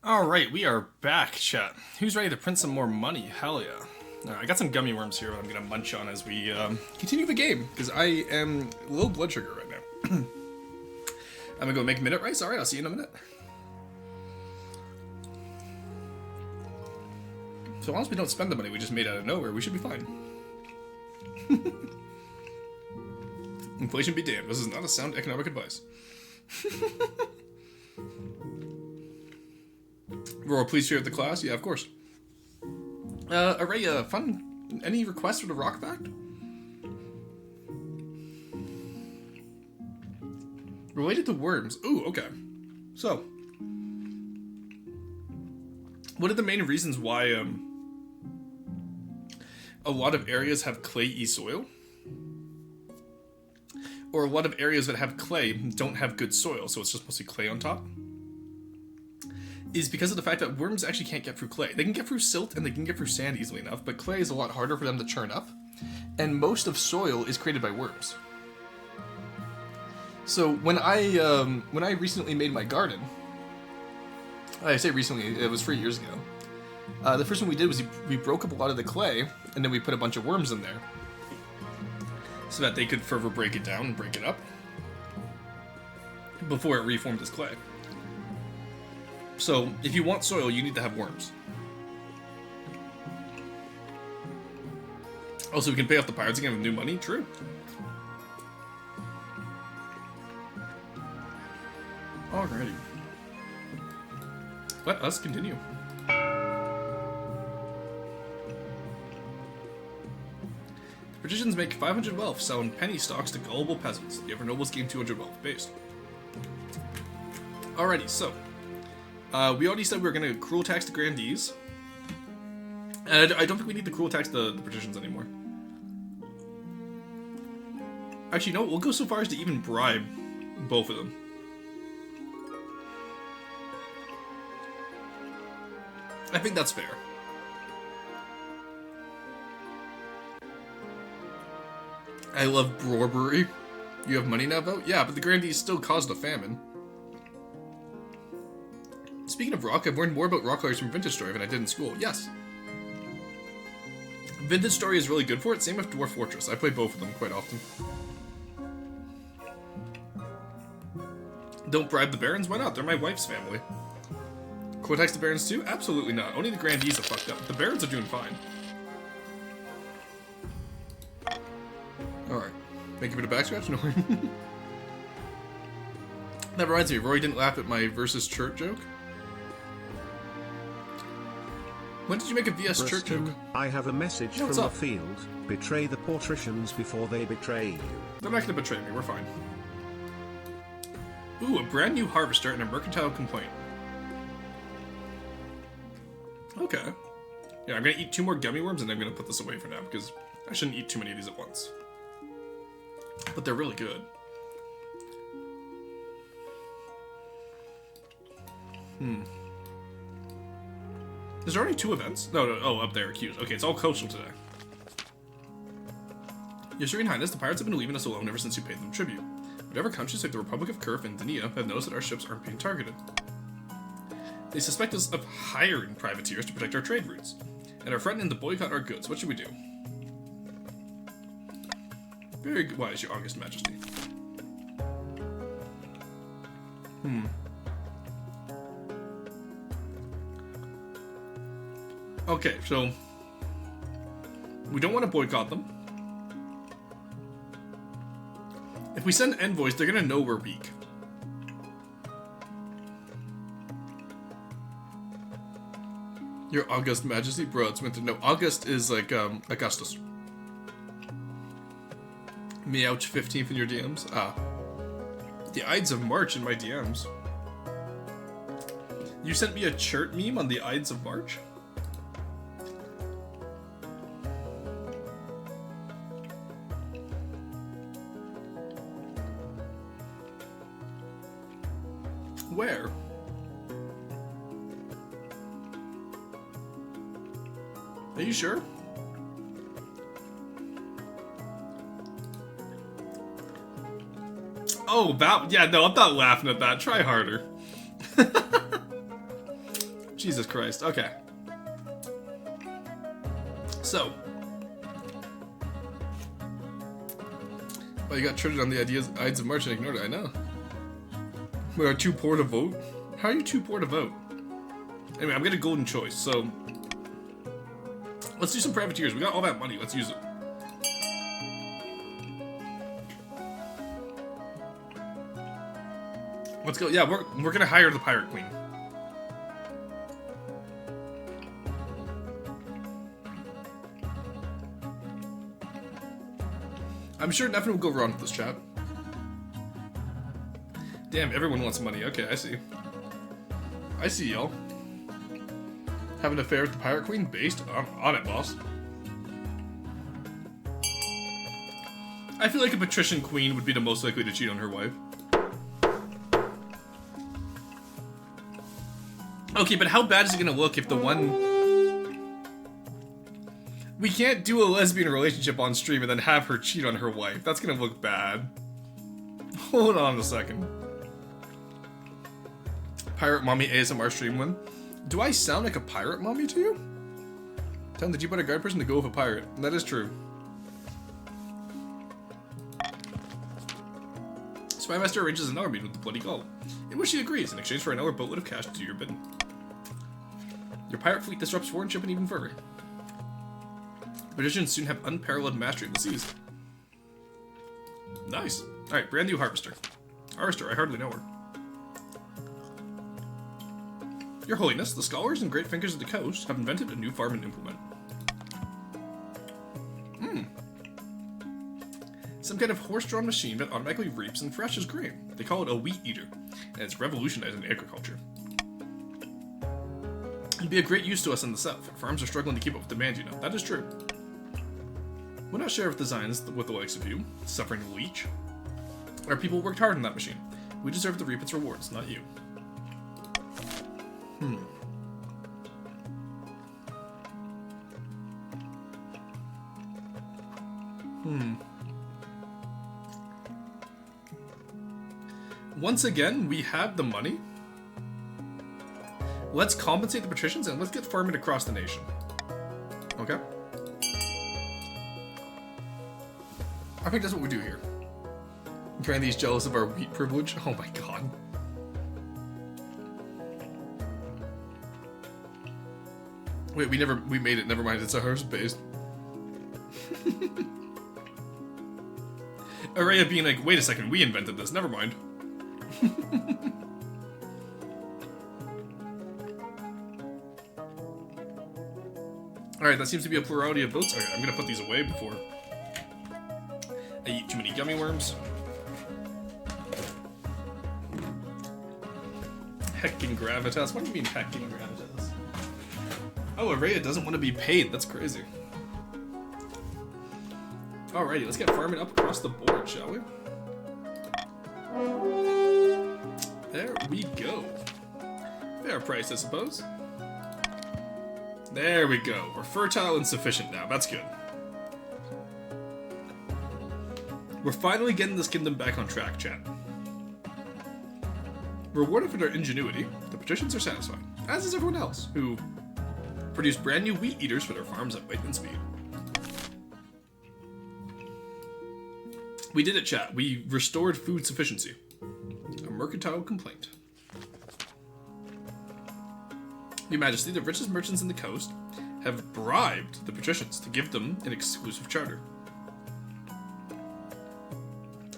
Alright, we are back, chat. Who's ready to print some more money? Hell yeah. Alright, I got some gummy worms here that I'm gonna munch on as we continue the game, because I am low blood sugar right now. I'm gonna go make minute rice. Alright, I'll see you in a minute. So long as we don't spend the money we just made out of nowhere, we should be fine. Inflation be damned. This is not a sound economic advice. Roar, please share with the class. Yeah, of course. Array, fun. Any requests for the rock fact? Related to worms. Ooh, okay. So, what are the main reasons why a lot of areas have clayey soil? Or a lot of areas that have clay don't have good soil, so it's just mostly clay on top? Is because of the fact that worms actually can't get through clay. They can get through silt and they can get through sand easily enough, but clay is a lot harder for them to churn up, and most of soil is created by worms. So when I recently made my garden, I say recently, it was 3 years ago. The first thing we did was we broke up a lot of the clay, and then we put a bunch of worms in there, so that they could further break it down and break it up before it reformed as clay. So, if you want soil, you need to have worms. Also, we can pay off the pirates again with new money. True. Alrighty. Let us continue. The patricians make 500 wealth selling penny stocks to gullible peasants. The other nobles gain 200 wealth based. Alrighty, so we already said we were going to cruel tax the grandees. And I don't think we need to cruel tax the patricians anymore. Actually, no, we'll go so far as to even bribe both of them. I think that's fair. I love Brewery. You have money now, Vote? Yeah, but the Grandees still caused a famine. Speaking of rock, I've learned more about rock colors from Vintage Story than I did in school. Yes. Vintage Story is really good for it. Same with Dwarf Fortress. I play both of them quite often. Don't bribe the Barons? Why not? They're my wife's family. Quotex the Barons too? Absolutely not. Only the Grandees are fucked up. The Barons are doing fine. Alright. Thank you for the back scratch? No. That reminds me, Roy didn't laugh at my versus church joke. When did you make a VS church joke? I have a message from the field. Betray the patricians before they betray you. They're not going to betray me. We're fine. Ooh, a brand new harvester and a mercantile complaint. Okay. Yeah, I'm going to eat 2 more gummy worms and I'm going to put this away for now because I shouldn't eat too many of these at once. But they're really good. Is there only 2 events? No, oh, up there, accused. Okay, it's all coastal today. Your Serene Highness, the pirates have been leaving us alone ever since you paid them tribute. Whatever countries like the Republic of Kurf and Dania have noticed that our ships aren't being targeted. They suspect us of hiring privateers to protect our trade routes, and are threatening to boycott our goods. What should we do? Very wise, Your August Majesty. Okay, so we don't want to boycott them. If we send envoys, they're gonna know we're weak. Your August Majesty, bro, it's meant to know. August is like Augustus. Meowch 15th in your DMs. Ah, the Ides of March in my DMs. You sent me a chert meme on the Ides of March. Where? Are you sure? Oh, that, yeah, no, I'm not laughing at that. Try harder. Jesus Christ. Okay. So. Oh, you got triggered on the Ides of March and ignored it. I know. We are too poor to vote? How are you too poor to vote? Anyway, I'm getting a golden choice, so... Let's do some privateers. We got all that money. Let's use it. Let's go. Yeah, we're gonna hire the Pirate Queen. I'm sure nothing will go wrong with this chat. Damn, everyone wants money. Okay, I see. I see y'all. Have an affair with the Pirate Queen? Based? I'm on it, boss. I feel like a patrician queen would be the most likely to cheat on her wife. Okay, but how bad is it gonna look if the one... We can't do a lesbian relationship on stream and then have her cheat on her wife. That's gonna look bad. Hold on a second. Pirate Mommy ASMR stream one. Do I sound like a pirate mommy to you? Tell them that you put a guard person to go with a pirate. That is true. Spymaster arranges another meeting with the Bloody Gull, in which he agrees in exchange for another boatload of cash to do your bidding. Your pirate fleet disrupts foreign shipping even further. The Patricians soon have unparalleled mastery of the seas. Nice. Alright, brand new Harvester. Harvester, I hardly know her. Your Holiness, the scholars and great thinkers of the coast have invented a new farming implement. Some kind of horse-drawn machine that automatically reaps and threshes grain. They call it a wheat eater, and it's revolutionizing agriculture. It'd be a great use to us in the south. Farms are struggling to keep up with demand, you know. That is true. We'll not share with designs with the likes of you, suffering leech. Our people worked hard on that machine. We deserve to reap its rewards, not you. once again, we have the money. Let's compensate the patricians and let's get farming across the nation. Okay? I think that's what we do here. Grandy's jealous of our wheat privilege. Oh my god. Wait, we made it. Never mind. It's a hearse based. Araya being like, wait a second, we invented this. Never mind. Alright, that seems to be a plurality of votes. Okay, I'm gonna put these away before I eat too many gummy worms. Hecking gravitas. What do you mean hecking gravitas? Oh, Araya doesn't want to be paid. That's crazy. Alrighty, let's get farming up across the board, shall we? There we go. Fair price, I suppose. There we go. We're fertile and sufficient now. That's good. We're finally getting this kingdom back on track, chat. Rewarded for their ingenuity, the patricians are satisfied, as is everyone else, who produce brand new wheat eaters for their farms at lightning speed. We did it, chat. We restored food sufficiency. A mercantile complaint. Your Majesty, the richest merchants in the coast have bribed the patricians to give them an exclusive charter.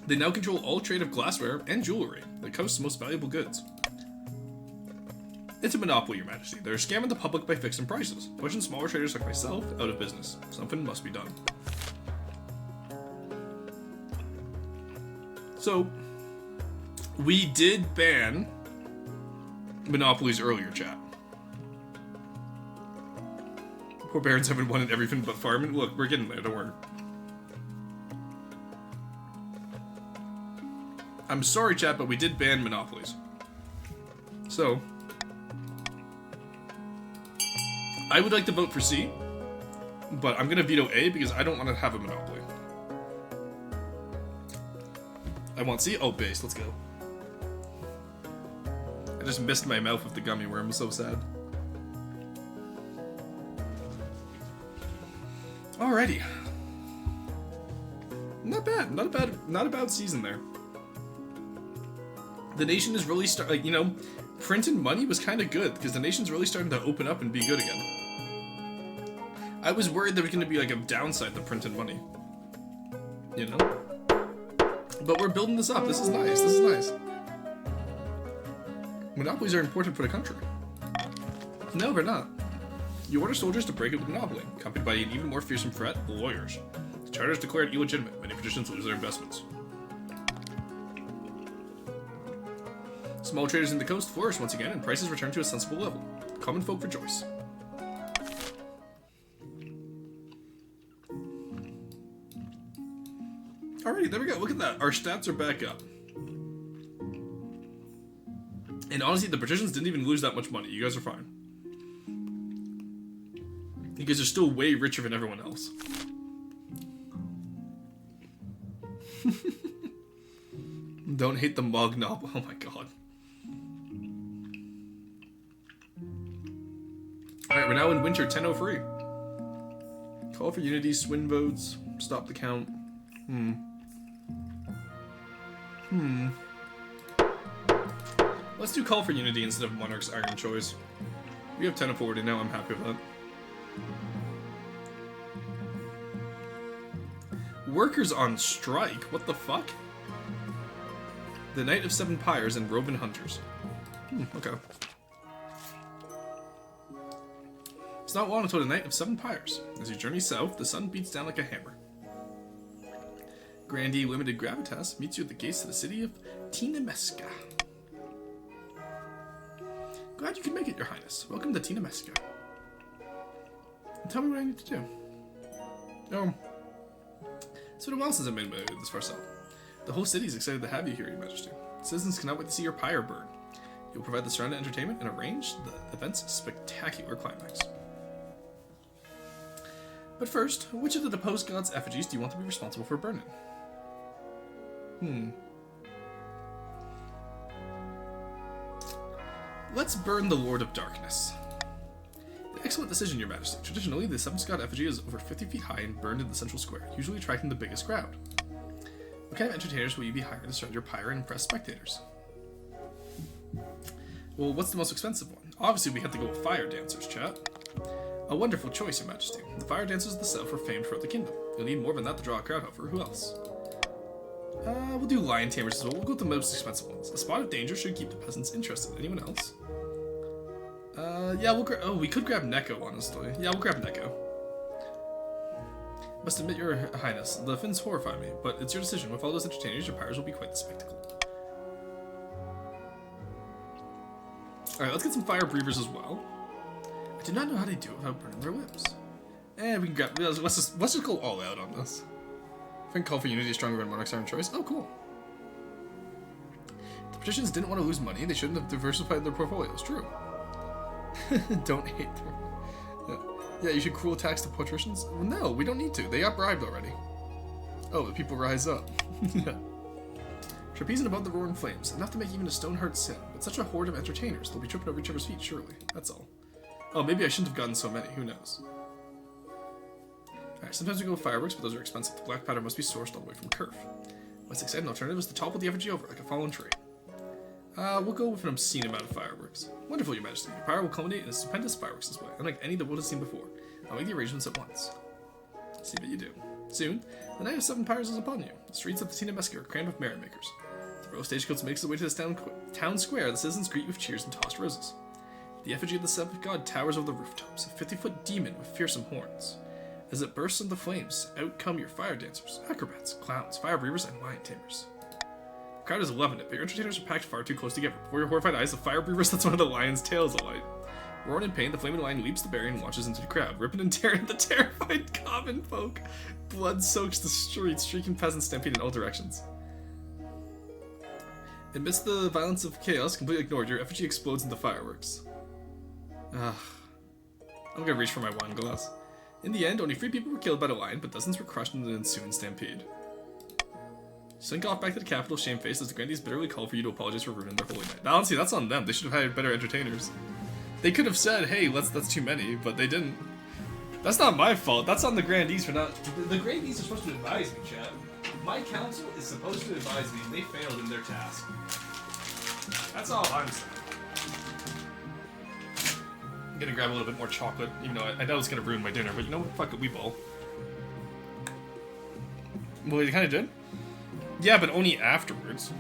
They now control all trade of glassware and jewelry, the coast's most valuable goods. It's a monopoly, Your Majesty. They're scamming the public by fixing prices, pushing smaller traders like myself out of business. Something must be done. So, we did ban monopolies earlier, chat. Poor barons haven't won in everything but farming. Look, we're getting there, don't worry. I'm sorry, chat, but we did ban monopolies. So, I would like to vote for C, but I'm going to veto A because I don't want to have a monopoly. I want C. Oh, base. Let's go. I just missed my mouth with the gummy worm. I'm so sad. Alrighty. Not bad. Not a bad season there. The nation is really printing money was kind of good because the nation's really starting to open up and be good again. I was worried there was going to be like a downside to printing money. You know? But we're building this up. This is nice. This is nice. Monopolies are important for the country. No, they're not. You order soldiers to break up the monopoly, accompanied by an even more fearsome threat, lawyers. The charter is declared illegitimate. Many patricians lose their investments. Small traders in the coast flourish once again, and prices return to a sensible level. Common folk rejoice. Alrighty, there we go. Look at that. Our stats are back up. And honestly, the patricians didn't even lose that much money. You guys are fine. You guys are still way richer than everyone else. Don't hate the mug knob. Oh my god. Alright, we're now in winter 1003. Call for unity, swing votes, stop the count. Let's do call for unity instead of Monarch's Iron Choice. We have 10 authority now, I'm happy with that. Workers on strike? What the fuck? The Knight of Seven Pyres and Roving Hunters. Okay. It's not long until the Knight of Seven Pyres. As you journey south, the sun beats down like a hammer. Grandee Limited Gravitas meets you at the gates to the city of Tinamesca. Glad you could make it, Your Highness. Welcome to Tinamesca. Tell me what I need to do. Oh. It's been a while since I've been this far south. The whole city is excited to have you here, Your Majesty. Citizens cannot wait to see your pyre burn. You'll provide the surrounding entertainment and arrange the event's spectacular climax. But first, which of the deposed gods' effigies do you want to be responsible for burning? Let's burn the Lord of Darkness. Excellent decision, Your Majesty. Traditionally, the Seventh God effigy is over 50 feet high and burned in the central square, usually attracting the biggest crowd. What kind of entertainers will you be hiring to surround your pyre and impress spectators? Well, what's the most expensive one? Obviously, we have to go with fire dancers, chat. A wonderful choice, Your Majesty. The fire dancers of the south are famed throughout the kingdom. You'll need more than that to draw a crowd, however. Who else? We'll do lion tamers as well. We'll go with the most expensive ones. A spot of danger should keep the peasants interested. Anyone else? Yeah, we'll grab... Oh, we could grab Neko, honestly. Yeah, we'll grab Neko. Must admit, Your Highness, the Finns horrify me, but it's your decision. With all those entertainers, your pyres will be quite the spectacle. Alright, let's get some fire breathers as well. I do not know how they do it without burning their lips. And we can grab... Let's just go all out on this. Finn call for unity stronger when monarchs are in choice. Oh, cool. The patricians didn't want to lose money. They shouldn't have diversified their portfolios. True. Don't hate them. Yeah, you should cruel tax the patricians? Well, no, we don't need to. They got bribed already. Oh, the people rise up. Yeah. Trapezing above the roaring flames, enough to make even a stone heart sin. But such a horde of entertainers, they'll be tripping over each other's feet, surely. That's all. Oh, maybe I shouldn't have gotten so many. Who knows? Alright, sometimes we go with fireworks, but those are expensive. The black powder must be sourced all the way from Kerf. What's exciting alternative is to topple the effigy over like a fallen tree. We'll go with an obscene amount of fireworks. Wonderful, Your Majesty. Your pyre will culminate in a stupendous fireworks display, unlike any the world has seen before. I'll make the arrangements at once. See what you do. Soon, the night of 7 pyres is upon you. The streets of the Tina Mesker are crammed with merrymakers. The row of stagecoach makes its way to the town square. The citizens greet you with cheers and tossed roses. The effigy of the seventh god towers over the rooftops, a 50-foot demon with fearsome horns. As it bursts into flames, out come your fire dancers, acrobats, clowns, fire breathers, and lion tamers. The crowd is loving it, but your entertainers are packed far too close together. Before your horrified eyes, the fire breathers lets one of the lion's tails alight. Roaring in pain, the flaming lion leaps the barrier and launches into the crowd, ripping and tearing at the terrified common folk. Blood soaks the streets, shrieking peasants stampede in all directions. Amidst the violence of chaos, completely ignored, your effigy explodes into fireworks. I'm gonna reach for my wine glass. In the end, only 3 people were killed by the lion, but dozens were crushed in the ensuing stampede. Slink off back to the capital, shamefaced, as the grandees bitterly call for you to apologize for ruining their holy night. Now, honestly, that's on them. They should have hired better entertainers. They could have said, hey, that's too many, but they didn't. That's not my fault. That's on the grandees for not... The grandees are supposed to advise me, chat. My council is supposed to advise me, and they failed in their task. That's all I'm saying. I'm gonna grab a little bit more chocolate, even though I know it's gonna ruin my dinner, but you know what? Fuck it, we bowl. Well, you kinda did? Yeah, but only afterwards.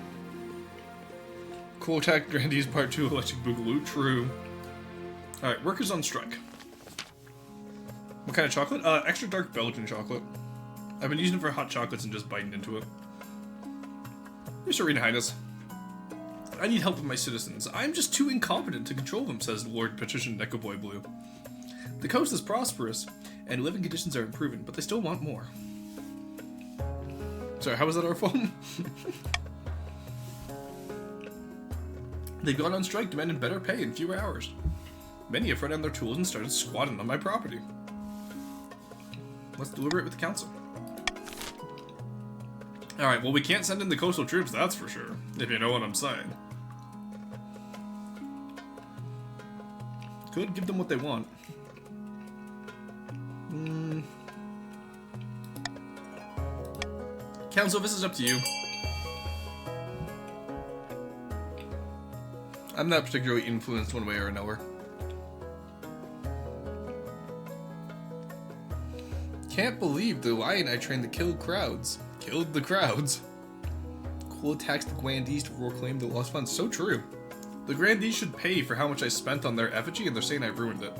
Cool Attack Grandees Part 2 Electric Boogaloo, true. Alright, workers on strike. What kind of chocolate? Extra dark Belgian chocolate. I've been using it for hot chocolates and just biting into it. Your Serene Highness. I need help with my citizens. I'm just too incompetent to control them, says Lord Patrician Nekoboy Blue. The coast is prosperous, and living conditions are improving, but they still want more. Sorry, how was that our fault? They've gone on strike demanding better pay and fewer hours. Many have run down their tools and started squatting on my property. Let's deliberate with the council. Alright, well we can't send in the coastal troops, that's for sure. If you know what I'm saying. Could give them what they want. Council, this is up to you. I'm not particularly influenced one way or another. Can't believe the lion I trained to kill crowds killed the crowds. Cool attacks the grandees to reclaim the lost funds. So true. The grandees should pay for how much I spent on their effigy, and they're saying I ruined it.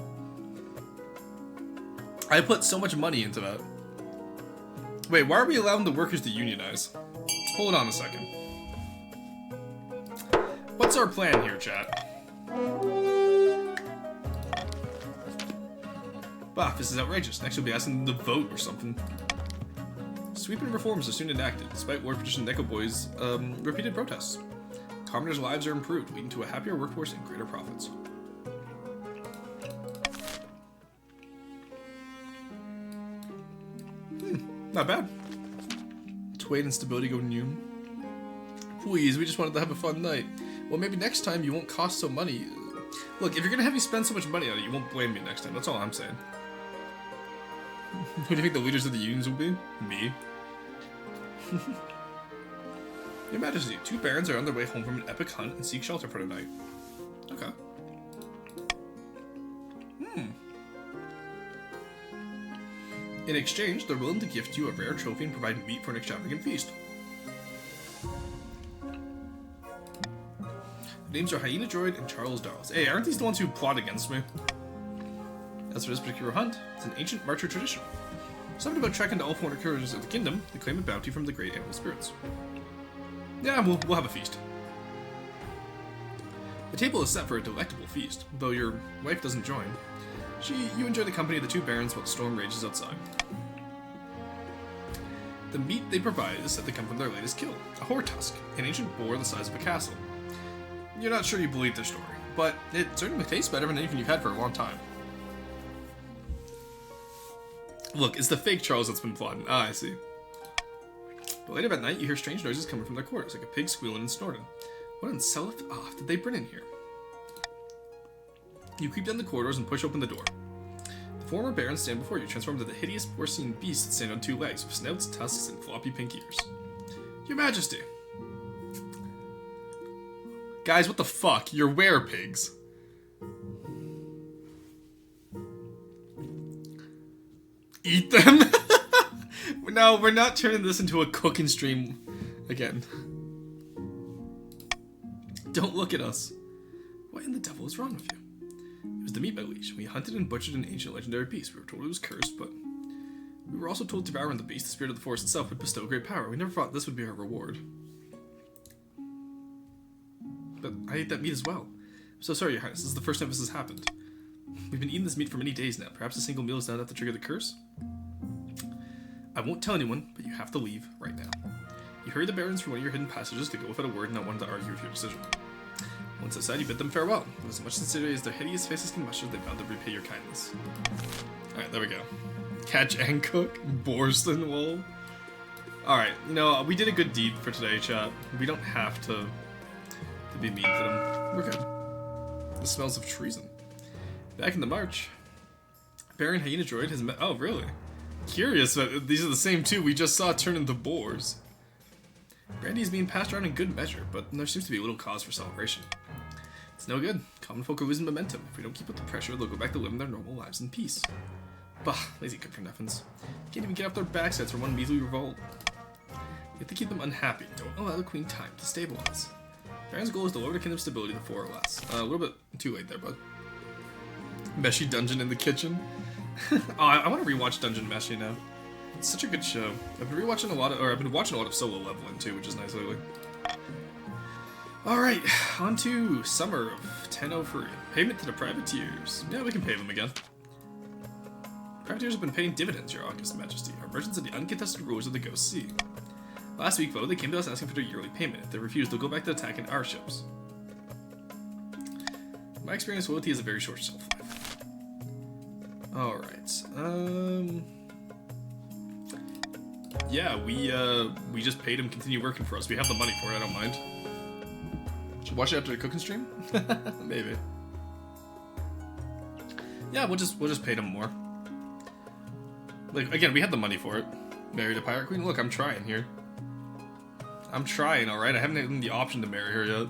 I put so much money into that. Wait, why are we allowing the workers to unionize? Hold on a second. What's our plan here, chat? Bah, this is outrageous. Next we'll be asking them to vote or something. Sweeping reforms are soon enacted, despite Lord Patrician Nekoboy's repeated protests. Commoners' lives are improved, leading to a happier workforce and greater profits. Not bad. Trade and stability go new. Please, we just wanted to have a fun night. Well, maybe next time you won't cost so Look, if you're gonna have me spend so much money on it, you won't blame me next time. That's all I'm saying. Who do you think the leaders of the unions will be? Me. Your Majesty, 2 barons are on their way home from an epic hunt and seek shelter for the night. Okay. In exchange, they're willing to gift you a rare trophy and provide meat for an extravagant feast. Their names are Hyena Droid and Charles Dawes. Hey, aren't these the ones who plot against me? As for this particular hunt, it's an ancient marcher tradition. Something about tracking to all 400 creatures of the kingdom to claim a bounty from the great animal spirits. Yeah, we'll have a feast. The table is set for a delectable feast, though your wife doesn't join. You enjoy the company of the 2 barons while the storm rages outside. The meat they provide is said to come from their latest kill, a hortusk, an ancient boar the size of a castle. You're not sure you believe their story, but it certainly tastes better than anything you've had for a long time. Look, it's the fake Charles that's been plotting. Ah, I see. But later that night, you hear strange noises coming from their quarters, like a pig squealing and snorting. What on Self off did they bring in here? You creep down the corridors and push open the door. The former barons stand before you, transformed into the hideous porcine beasts that stand on 2 legs, with snouts, tusks, and floppy pink ears. Your Majesty! Guys, what the fuck? You're were-pigs. Eat them? No, we're not turning this into a cooking stream again. Don't look at us. What in the devil is wrong with you? It was the meat, my liege. We hunted and butchered an ancient legendary beast. We were told it was cursed, but we were also told to devour the beast, the spirit of the forest itself, would bestow great power. We never thought this would be our reward. But I ate that meat as well. I'm so sorry, Your Highness. This is the first time this has happened. We've been eating this meat for many days now. Perhaps a single meal is not enough to trigger the curse? I won't tell anyone, but you have to leave right now. You hurry the barons from one of your hidden passages to go without a word and not wanting to argue with your decision. Once outside, you bid them farewell. With as much sincerity as their hideous faces can muster, they vow to repay your kindness. Alright, there we go. Catch and cook. Borston wool. Alright, you know, we did a good deed for today, chat. We don't have to be mean to them. We're good. The smells of treason. Back in the march, Baron Hyena Droid has met. Oh, really? Curious that these are the same 2 we just saw turn into boars. Brandy is being passed around in good measure, but there seems to be little cause for celebration. It's no good. Common folk are losing momentum. If we don't keep up the pressure, they'll go back to living their normal lives in peace. Bah, lazy good for nothings. Can't even get off their backsides for one measly revolt. You have to keep them unhappy. Don't allow the queen time to stabilize. Baron's goal is to lower the kingdom's stability to 4 or less. A little bit too late there, bud. Meshy dungeon in the kitchen. Oh, I want to rewatch Dungeon Meshy now. It's such a good show. I've been watching a lot of Solo Leveling too, which is nice lately. Alright, on to summer of 1003. Payment to the privateers. Yeah, we can pay them again. Privateers have been paying dividends, Your August Majesty. Our merchants are the uncontested rulers of the Ghost Sea. Last week, though, they came to us asking for their yearly payment. If they refuse, they'll go back to attacking our ships. In my experience, loyalty has a very short shelf life. Alright, yeah, we just paid him to continue working for us. We have the money for it, I don't mind. Should watch it after the cooking stream? Maybe. Yeah, we'll just pay them more. Like, again, we had the money for it. Married a pirate queen? Look, I'm trying here. I'm trying, alright? I haven't even the option to marry her yet.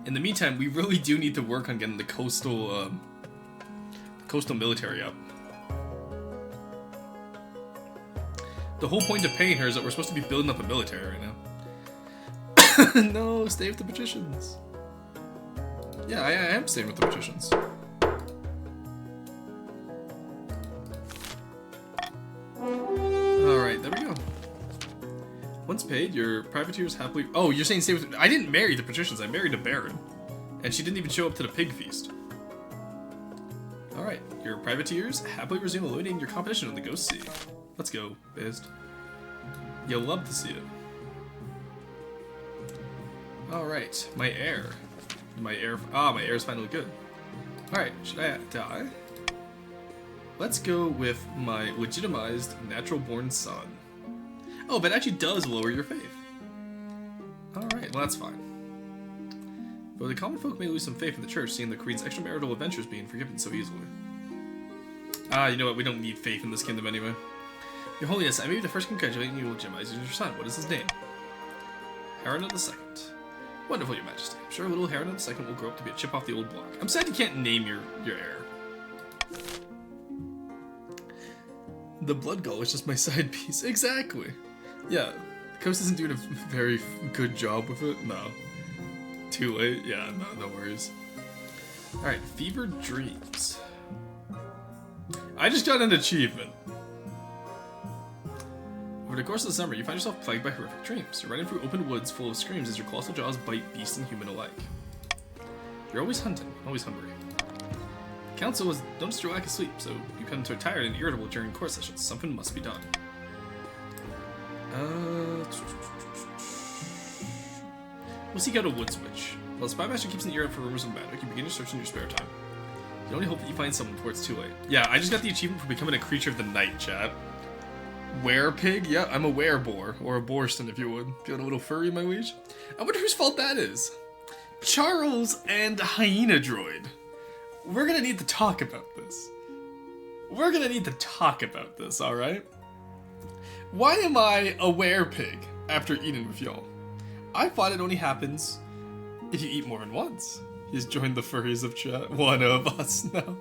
In the meantime, we really do need to work on getting the coastal military up. The whole point of paying her is that we're supposed to be building up a military right now. No, stay with the patricians. Yeah, I am staying with the patricians. Alright, there we go. Once paid, your privateers happily... Oh, you're saying stay with... I didn't marry the patricians, I married a baron. And she didn't even show up to the pig feast. Alright, your privateers happily resume eliminating your competition on the Ghost Sea. Let's go, Bizd. You'll love to see it. Alright, my heir. My heir's finally good. Alright, should I die? Let's go with my legitimized natural-born son. Oh, but it actually does lower your faith. Alright, well that's fine. Though the common folk may lose some faith in the church, seeing the queen's extramarital adventures being forgiven so easily. Ah, you know what? We don't need faith in this kingdom anyway. Your Holiness, I may be the first congratulating you legitimizing your son. What is his name? Harana II. Wonderful, Your Majesty. I'm sure little Harana II will grow up to be a chip off the old block. I'm sad you can't name your heir. The blood gull is just my side piece. Exactly. Yeah, the coast isn't doing a very good job with it. No. Too late? Yeah, no worries. Alright, Fevered Dreams. I just got an achievement. Over the course of the summer, you find yourself plagued by horrific dreams. You're running through open woods full of screams as your colossal jaws bite beast and human alike. You're always hunting, always hungry. The council has noticed your lack of sleep, so you become so tired and irritable during court sessions. Something must be done. We'll seek out a wood switch. While the spymaster keeps an ear out for rumors of magic, you begin your search in your spare time. You can only hope that you find someone before it's too late. Yeah, I just got the achievement for becoming a creature of the night, chat. Werepig? Yeah, I'm a wereboar, or a borston if you would. Feeling a little furry, my liege? I wonder whose fault that is. Charles and Hyena Droid. We're gonna need to talk about this. We're gonna need to talk about this, alright? Why am I a werepig after eating with y'all? I thought it only happens if you eat more than once. He's joined the furries of chat. One of us now.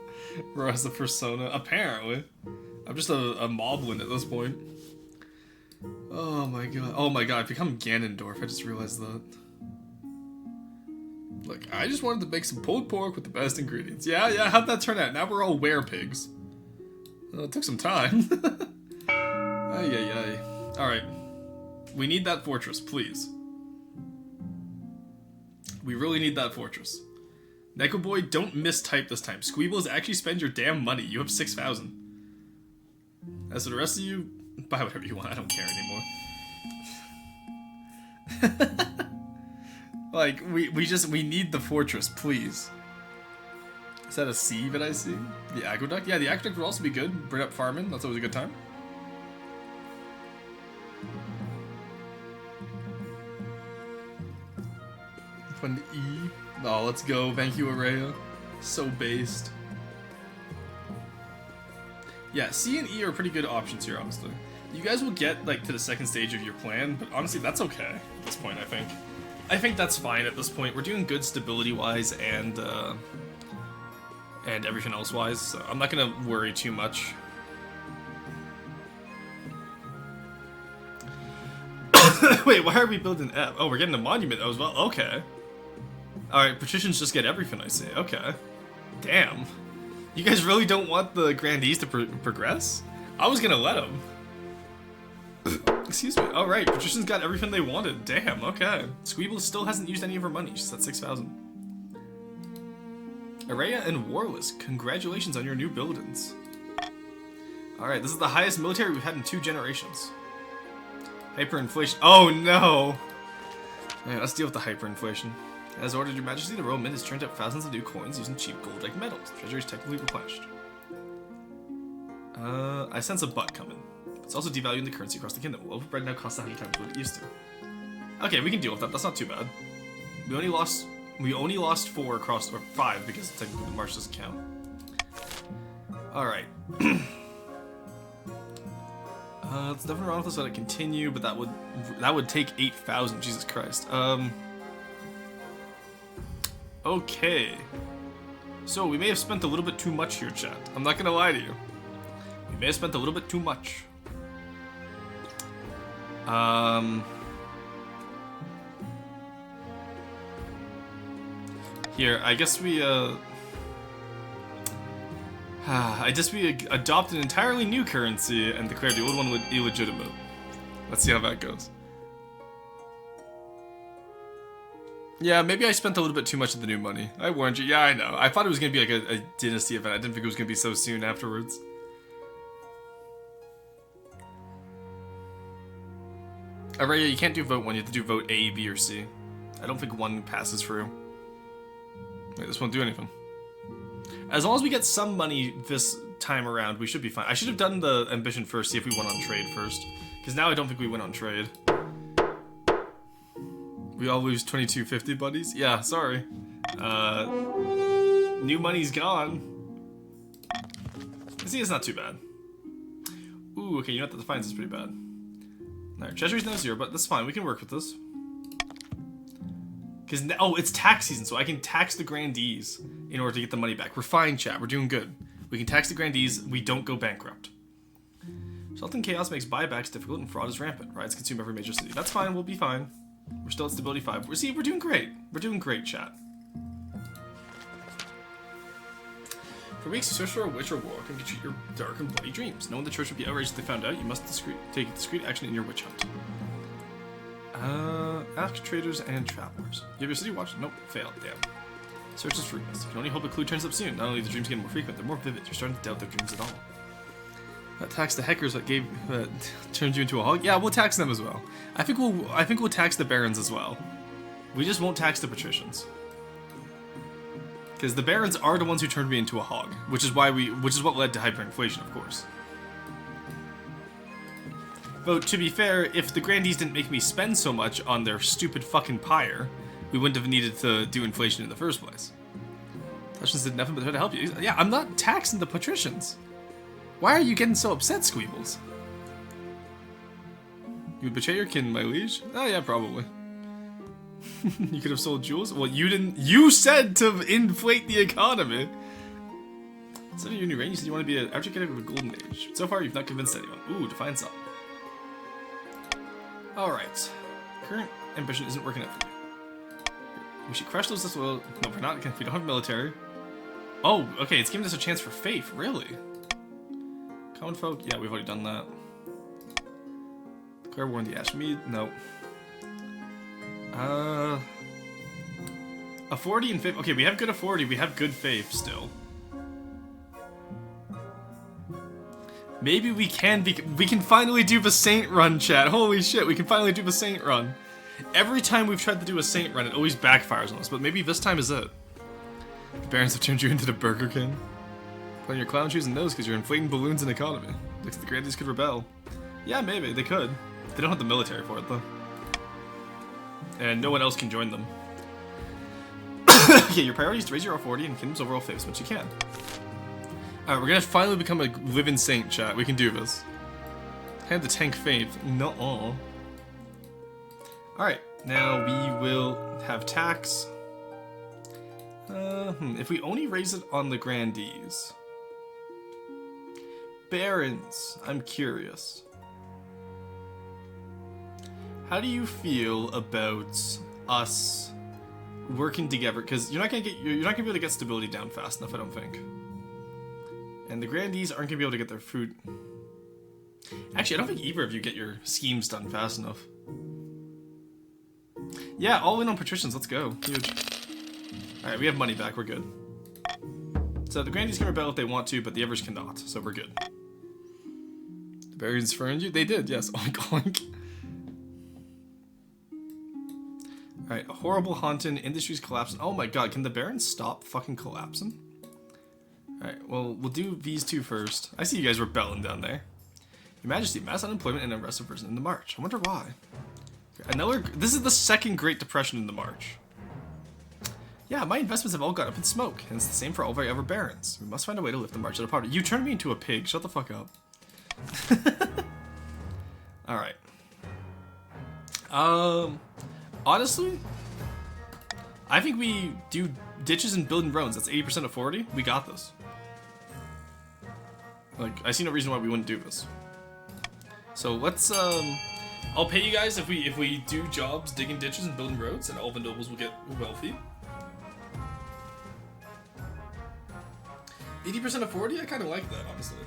Rise the persona. Apparently. I'm just a moblin at this point. Oh my god. Oh my god, I've become Ganondorf. I just realized that. Look, I just wanted to make some pulled pork with the best ingredients. Yeah, how'd that turn out? Now we're all werepigs. Well, it took some time. Ay. Alright. We need that fortress, please. We really need that fortress. Neko Boy, don't mistype this time. Squeebles, actually spend your damn money. You have 6,000. As for the rest of you, buy whatever you want. I don't care anymore. Like, we need the fortress, please. Is that a C that I see? The aqueduct? Yeah, the aqueduct would also be good. Bring up farming. That's always a good time. Fun E. Oh, let's go. Thank you, Araya. So based. Yeah, C and E are pretty good options here, honestly. You guys will get, like, to the second stage of your plan, but honestly, that's okay at this point, I think. I think that's fine at this point. We're doing good stability-wise and everything else-wise, so I'm not gonna worry too much. Wait, why are we building F? Oh, we're getting a monument as well? Okay. Alright, patricians just get everything, I see. Okay. Damn. You guys really don't want the grandees to progress? I was gonna let them. Excuse me. Alright, patricians got everything they wanted. Damn, okay. Squeeble still hasn't used any of her money. She's at 6,000. Araya and Warless, congratulations on your new buildings. Alright, this is the highest military we've had in 2 generations. Hyperinflation. Oh no! Alright, let's deal with the hyperinflation. As ordered, Your Majesty, the Royal Mint has turned out thousands of new coins using cheap gold like metals. Treasury is technically replenished. I sense a butt coming. It's also devaluing the currency across the kingdom. Loaf of bread now costs 100 times what it used to. Okay, we can deal with that. That's not too bad. We only lost 4 across, or 5, because technically the march doesn't count. Alright. It's definitely wrong with us. Let it continue, but that would take 8,000. Jesus Christ. Okay. So we may have spent a little bit too much here, chat. I'm not gonna lie to you. We may have spent a little bit too much. Here, I guess we adopt an entirely new currency and declare the old one illegitimate. Let's see how that goes. Yeah, maybe I spent a little bit too much of the new money. I warned you. Yeah, I know. I thought it was going to be like a dynasty event. I didn't think it was going to be so soon afterwards. Araya, you can't do vote 1. You have to do vote A, B, or C. I don't think 1 passes through. Wait, this won't do anything. As long as we get some money this time around, we should be fine. I should have done the ambition first, see if we went on trade first. Because now I don't think we went on trade. We all lose 2250 buddies? Yeah, sorry. New money's gone. See, it's not too bad. Ooh, okay, you know what? The defiance is pretty bad. Alright, treasury's now 0, but that's fine. We can work with this. Because, oh, it's tax season, so I can tax the grandees in order to get the money back. We're fine, chat. We're doing good. We can tax the grandees. We don't go bankrupt. Resulting chaos makes buybacks difficult and fraud is rampant. Riots consume every major city. That's fine. We'll be fine. We're still at stability 5. We're doing great. We're doing great, chat. For weeks, you search for a witch or warlock and can treat your dark and bloody dreams. Knowing the church would be outraged if they found out, you must take discreet action in your witch hunt. Ask traders and travelers. You have your city watched? Nope, failed. Damn. Searches for weakness. You can only hope a clue turns up soon. Not only do the dreams get more frequent, they're more vivid. You're starting to doubt their dreams at all. Tax the hackers that turned you into a hog. Yeah, we'll tax them as well. I think we'll tax the barons as well. We just won't tax the patricians. Because the barons are the ones who turned me into a hog, which is what led to hyperinflation, of course. But to be fair, if the grandees didn't make me spend so much on their stupid fucking pyre, we wouldn't have needed to do inflation in the first place. Patricians did nothing but try to help you. Yeah, I'm not taxing the patricians. Why are you getting so upset, Squeebles? You would betray your kin, my liege? Oh yeah, probably. You could have sold jewels? Well, you didn't. You said to inflate the economy. Instead of your new reign, you said you want to be an advocate of a golden age. So far, you've not convinced anyone. Ooh, defiance up. Alright. Current ambition isn't working out for you. We should crush those disloyal. No, we're not. We don't have military. Oh, okay, it's giving us a chance for faith, really. Common folk? Yeah, we've already done that. Declare war in the Ashmead? No. A 40 and faith. Okay, we have good authority. We have good faith still. Maybe we can finally do the saint run, chat. Holy shit, we can finally do the saint run. Every time we've tried to do a saint run, it always backfires on us, but maybe this time is it. The barons have turned you into the Burger King. Put on your clown shoes and nose because you're inflating balloons and economy. Looks like the grandees could rebel. Yeah, maybe, they could. They don't have the military for it, though. And no one else can join them. Okay, your priority is to raise your authority and kingdom's overall faith as much as you can. Alright, we're gonna finally become a living saint, chat. We can do this. Have the tank faith. No. Alright, now we will have tax. If we only raise it on the grandees. Barons, I'm curious. How do you feel about us working together? Because you're not gonna be able to get stability down fast enough, I don't think. And the grandees aren't gonna be able to get their food. Actually, I don't think either of you get your schemes done fast enough. Yeah, all in on patricians. Let's go. Huge. Alright, we have money back. We're good. So the grandees can rebel if they want to, but the others cannot. So we're good. The barons furned you? They did, yes. Oink oink. Alright, a horrible haunting. Industries collapsing. Oh my god, can the barons stop fucking collapsing? Alright, well, we'll do these two first. I see you guys rebelling down there. Your Majesty, mass unemployment and unrest have risen in the March. I wonder why. This is the second Great Depression in the March. Yeah, my investments have all gone up in smoke, and it's the same for all of our other barons. We must find a way to lift the March out of poverty. You turned me into a pig. Shut the fuck up. Alright. Honestly, I think we do ditches and building roads. That's 80% authority. We got this. Like, I see no reason why we wouldn't do this. So let's, I'll pay you guys if we do jobs digging ditches and building roads, and all the nobles will get wealthy. 80% authority? I kind of like that, honestly.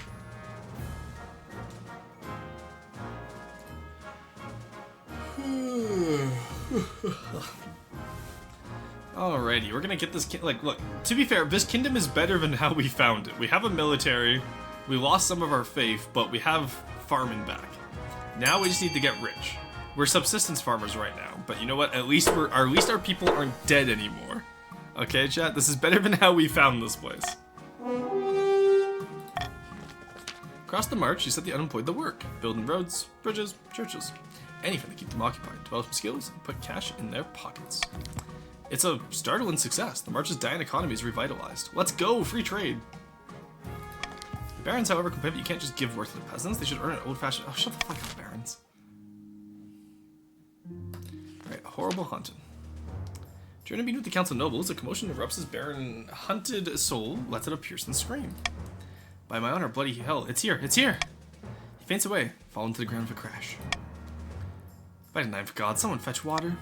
Alrighty, we're gonna get this like, look, to be fair, this kingdom is better than how we found it. We have a military, we lost some of our faith, but we have farming back. Now we just need to get rich. We're subsistence farmers right now, but you know what? At least our people aren't dead anymore. Okay, chat? This is better than how we found this place. Across the march, you set the unemployed to work, building roads, bridges, churches. anything to keep them occupied, develop some skills, and put cash in their pockets. It's a startling success. The March's dying economy is revitalized. Let's go! Free trade! Barons, however, complain that you can't just give work to the peasants. They should earn an old-fashioned... Oh, shut the fuck up, Barons. Alright, horrible hunting. During a meeting with the council nobles, a commotion erupts as Baron Hunted Soul lets out a piercing scream. By my honor, bloody hell, it's here, it's here! He faints away, falling to the ground with a crash. By the knife of God, someone fetch water.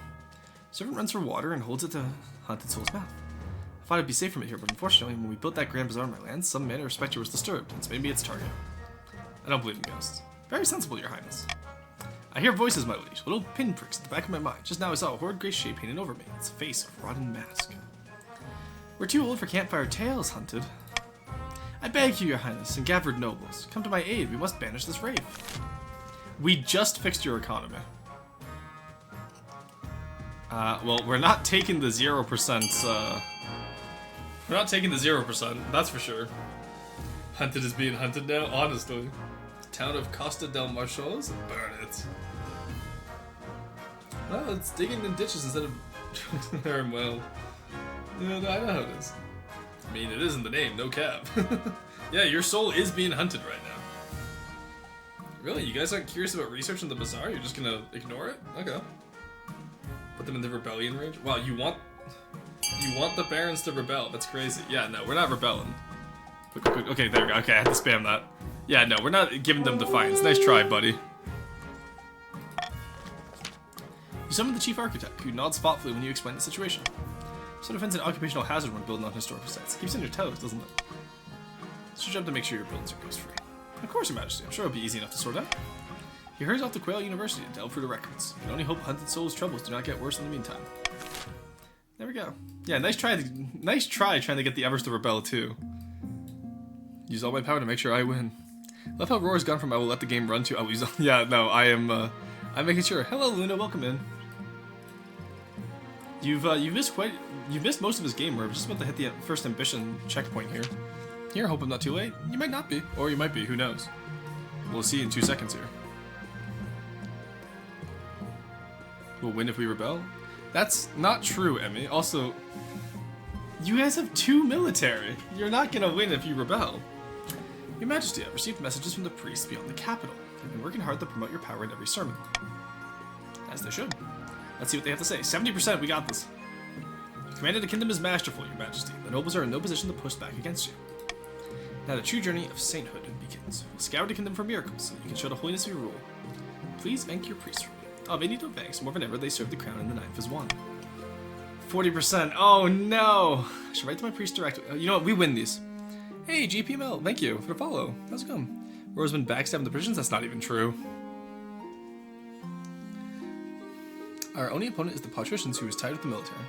Servant runs for water and holds it to Hunted Soul's mouth. I thought I'd be safe from it here, but unfortunately, when we built that grand bazaar on my lands, some manner of spectre was disturbed, and it's made me its target. I don't believe in ghosts. Very sensible, your highness. I hear voices, my liege, little pinpricks at the back of my mind. Just now I saw a horrid grey shape painted over me, its face a rotten mask. We're too old for campfire tales, Hunted. I beg you, your highness, and gathered nobles, come to my aid, we must banish this wraith. We just fixed your economy. Well, we're not taking the 0%, we're not taking the 0%, that's for sure. Hunted is being hunted now, honestly. Town of Costa del Marchos, burn it. Well, it's digging in ditches instead of very well. Yeah, I know how it is. I mean, it is in the name, no cap. Yeah, your soul is being hunted right now. Really? You guys aren't curious about researching the bazaar? You're just gonna ignore it? Okay. Put them in the rebellion range? Wow, you want the barons to rebel. That's crazy. Yeah, no, we're not rebelling. Quick. Okay, there we go. Okay, I had to spam that. Yeah, no, we're not giving them defiance. Nice try, buddy. You summon the chief architect, who nods thoughtfully when you explain the situation. So defends an occupational hazard when building on historical sites. It keeps you on your toes, doesn't it? It's your job to make sure your buildings are ghost-free. Of course, your majesty. I'm sure it'll be easy enough to sort out. He hurries off to Quail University to delve through the records. You can only hope Hunted Soul's troubles do not get worse in the meantime. There we go. Yeah, nice try trying to get the Evers to rebel too. Use all my power to make sure I win. Love how Roar's gone from I will let the game run to I will use all... Yeah, no, I'm making sure. Hello Luna, welcome in. You've missed most of his game. We're just about to hit the first ambition checkpoint here. Here, hope I'm not too late. You might not be, or you might be, who knows. We'll see in 2 seconds here. We'll win if we rebel? That's not true, Emmy. Also, you guys have 2 military. You're not gonna win if you rebel. Your Majesty, I've received messages from the priests beyond the capital. They've been working hard to promote your power in every sermon. As they should. Let's see what they have to say. 70%, we got this. The command of the kingdom is masterful, Your Majesty. The nobles are in no position to push back against you. Now the true journey of sainthood begins. We'll scour the kingdom for miracles, so you can show the holiness of your rule. Please thank your priests for me. Oh, they need no thanks. More than ever, they serve the crown and the knife as one. 40%. Oh no! I should write to my priest directly. You know what? We win these. Hey, GPML. Thank you for the follow. How's it going? Roar's been backstabbing the Persians? That's not even true. Our only opponent is the patricians who is tied with the military.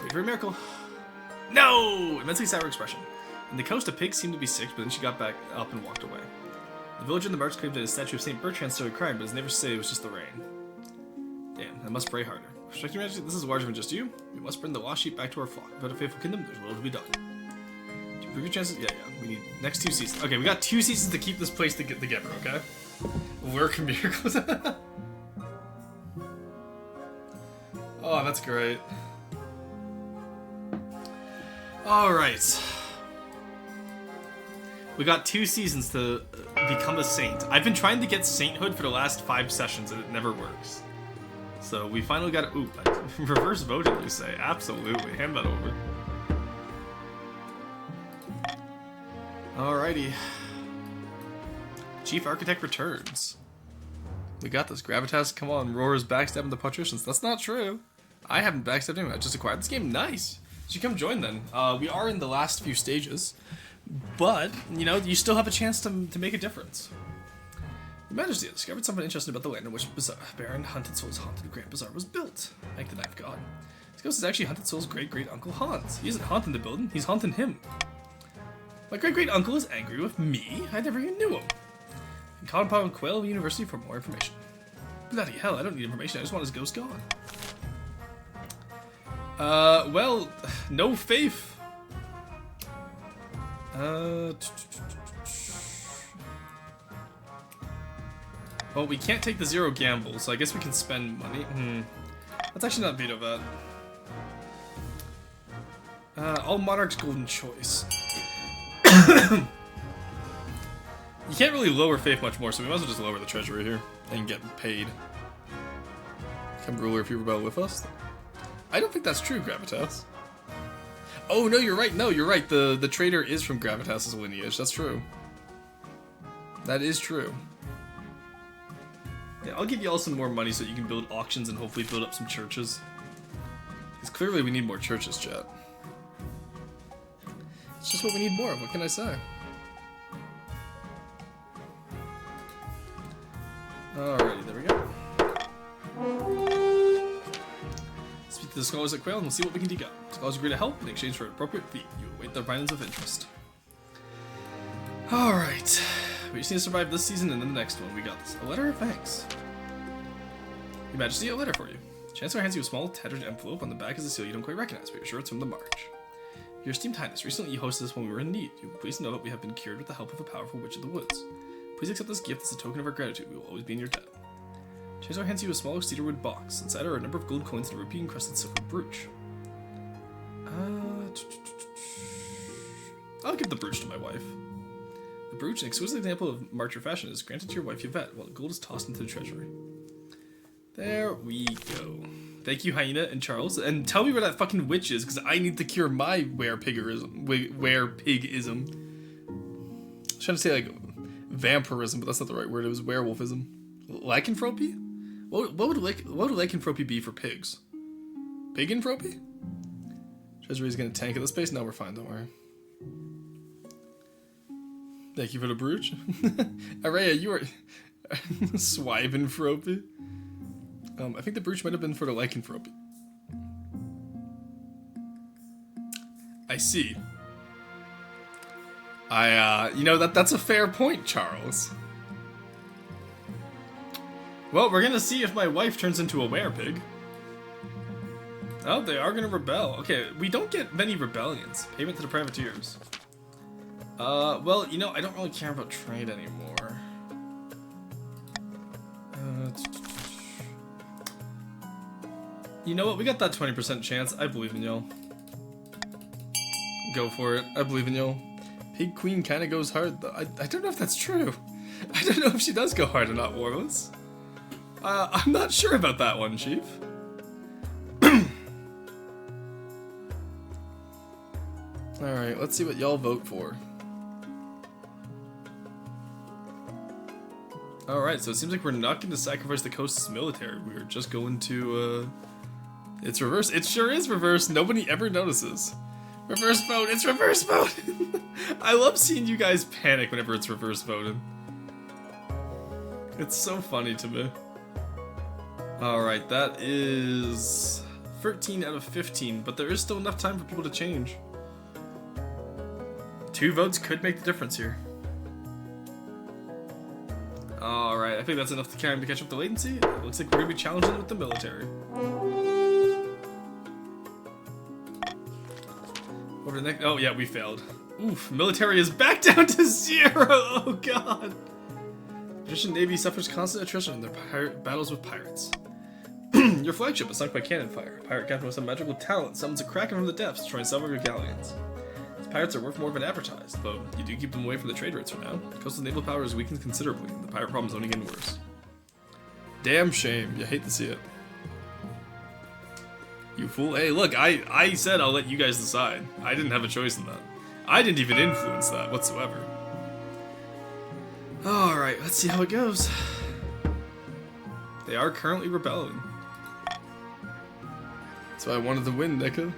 Wait for a miracle. No! Immensely sour expression. In the coast, a pig seemed to be sick, but then she got back up and walked away. The villager in the march claimed that his statue of St. Bertrand started crying, but his neighbors say it was just the rain. Damn, I must pray harder. Respect your majesty, this is larger than just you. We must bring the lost sheep back to our flock. Without a faithful kingdom, there's little to be done. To improve your chances, yeah, we need next 2 seasons. Okay, we got 2 seasons to keep this place together, okay? Lurk miracles. Oh, that's great. Alright. We got 2 seasons to become a saint. I've been trying to get sainthood for the last 5 sessions and it never works. So we finally got ooh, reverse voting, you say. Absolutely. Hand that over. Alrighty. Chief Architect returns. We got this. Gravitas, come on. Roar's backstabbing the patricians. That's not true. I haven't backstabbed anyone. I just acquired this game. Nice. You should come join then. We are in the last few stages. But, you know, you still have a chance to make a difference. Your Majesty, I discovered something interesting about the land in which Baron Hunted Soul's haunted Grand Bazaar was built. Thank the Knife God. This ghost is actually Hunted Soul's great-great-uncle Hans. He isn't haunting the building, he's haunting him. My great-great-uncle is angry with me. I never even knew him. And called upon Quail University for more information. Bloody hell, I don't need information, I just want his ghost gone. Well, no faith. Well, we can't take the 0 gamble, so I guess we can spend money. That's actually not veto that. All monarchs golden choice. You can't really lower faith much more, so we might as well just lower the treasury here and get paid. Become ruler if you rebel with us. I don't think that's true, Gravitas. Oh no, you're right. No, you're right. The trader is from Gravitas' lineage. That's true. That is true. Yeah, I'll give you all some more money so you can build auctions and hopefully build up some churches. Because clearly we need more churches, chat. It's just what we need more of. What can I say? Alrighty, there we go. Speak to the scholars at Quail and we'll see what we can dig up. Scholars agree to help in exchange for an appropriate fee. You await their findings of interest. Alright. We just need to survive this season and then the next one. We got this. A letter of thanks. Your Majesty, a letter for you. Chancellor hands you a small, tattered envelope. On the back is a seal you don't quite recognize, but you're sure it's from the March. Your esteemed Highness, recently you hosted us when we were in need. You will be pleased to know that we have been cured with the help of a powerful witch of the woods. Please accept this gift as a token of our gratitude. We will always be in your debt. Chancellor hands you a small cedarwood box. Inside are a number of gold coins and a rupee-encrusted silver brooch. I'll give the brooch to my wife. The brooch, an exquisite example of marcher fashion, is granted to your wife Yvette, while the gold is tossed into the treasury. There we go. Thank you, Hyena and Charles. And tell me where that fucking witch is, because I need to cure my were-pigism. I was trying to say, like, vampirism, but that's not the right word. It was werewolfism. Lycanthropy? What would lycanthropy be for pigs? Piganthropy? Treasury's gonna tank at this pace? No, we're fine, don't worry. Thank you for the brooch. Araya, you are... Swiventhropy? I think the brooch might have been for the lycanthropy. I see. You know, that's a fair point, Charles. Well, we're gonna see if my wife turns into a werepig. Oh, they are gonna rebel. Okay, we don't get many rebellions. Payment to the privateers. Well, you know, I don't really care about trade anymore. You know what? We got that 20% chance. I believe in y'all. Go for it. I believe in y'all. Pig Queen kind of goes hard, though. I don't know if that's true. I don't know if she does go hard or not, Warless. I'm not sure about that one, Chief. Alright, let's see what y'all vote for. Alright, so it seems like we're not going to sacrifice the coast's military. We're just going to, It's reverse. It sure is reverse. Nobody ever notices. Reverse vote. It's reverse vote. I love seeing you guys panic whenever it's reverse voted. It's so funny to me. Alright, that is 13 out of 15, but there is still enough time for people to change. 2 votes could make the difference here. Alright, I think that's enough to catch up the latency. It looks like we're going to be challenging with the military. Over the next... Oh, yeah, we failed. Oof, military is back down to 0! Oh, God! Egyptian Navy suffers constant attrition in their battles with pirates. Your flagship is sunk by cannon fire. A pirate captain with some magical talent summons a kraken from the depths, destroying several of your galleons. These pirates are worth more than advertised, though you do keep them away from the trade routes for now. Coastal naval power is weakened considerably, and the pirate problem is only getting worse. Damn shame. You hate to see it. You fool. Hey, look, I said I'll let you guys decide. I didn't have a choice in that. I didn't even influence that whatsoever. Alright, let's see how it goes. They are currently rebelling. So I wanted to win, Neko.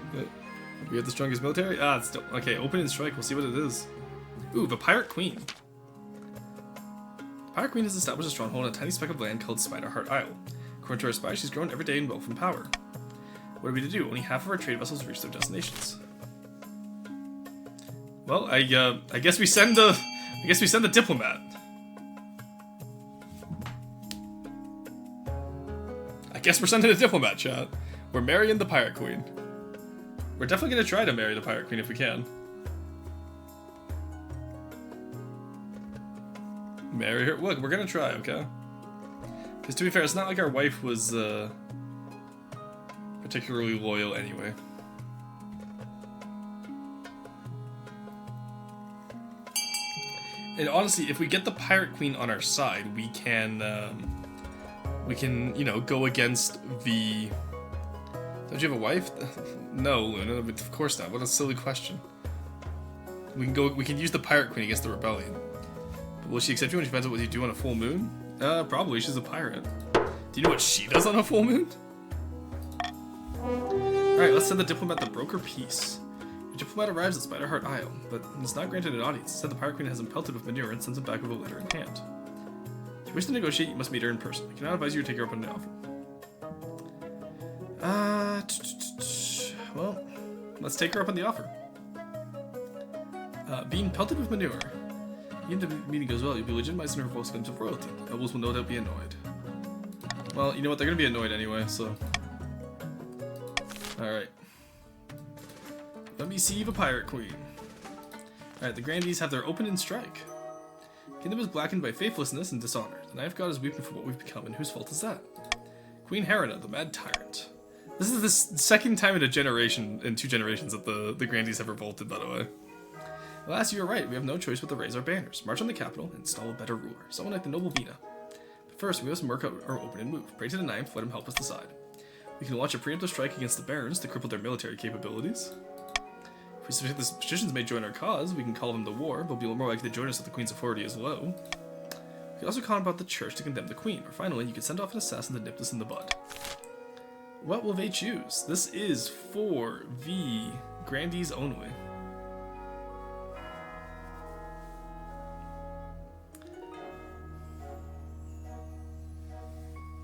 We have the strongest military? Ah, it's still... Okay, open and strike. We'll see what it is. Ooh, the Pirate Queen. The Pirate Queen has established a stronghold on a tiny speck of land called Spiderheart Isle. According to our spy, she's grown every day in wealth and power. What are we to do? Only half of our trade vessels reach their destinations. Well, I guess we send the... diplomat. I guess we're sending a diplomat, chat. We're marrying the Pirate Queen. We're definitely gonna try to marry the Pirate Queen if we can. Marry her? Look, we're gonna try, okay? Because to be fair, it's not like our wife was particularly loyal anyway. And honestly, if we get the Pirate Queen on our side, we can, you know, go against the... Don't you have a wife? No, Luna, of course not. What a silly question. We can use the Pirate Queen against the Rebellion. But will she accept you when she finds out what you do on a full moon? Probably. She's a pirate. Do you know what she does on a full moon? Alright, let's send the diplomat the broker peace. The diplomat arrives at Spiderheart Isle, but is not granted an audience. Instead, the Pirate Queen has him pelted with manure and sends him back with a letter in hand. If you wish to negotiate, you must meet her in person. I cannot advise you to take her up on the offer. Well, let's take her up on the offer. Being pelted with manure. Even if the meeting goes well, you'll be legitimized in her false claims of royalty. Nobles will no doubt be annoyed. Well, you know what? They're gonna be annoyed anyway, so... Alright. Let me see the Pirate Queen. Alright, the Grandees have their open and strike. Kingdom is blackened by faithlessness and dishonor. The Knife God is weeping for what we've become, and whose fault is that? Queen Helena, the mad tyrant. This is the second time in 2 generations that the Grandees have revolted, by the way. Alas, you are right. We have no choice but to raise our banners, march on the capital, and install a better ruler, someone like the noble Vina. But first, we must mark out our open and move. Pray to the Ninth, let him help us decide. We can launch a preemptive strike against the barons to cripple their military capabilities. If we suspect the patricians may join our cause, we can call them to war, but will be more likely to join us if the queen's authority is low. We can also call about the church to condemn the queen, or finally, you can send off an assassin to nip this in the bud. What will they choose? This is for the Grandees only.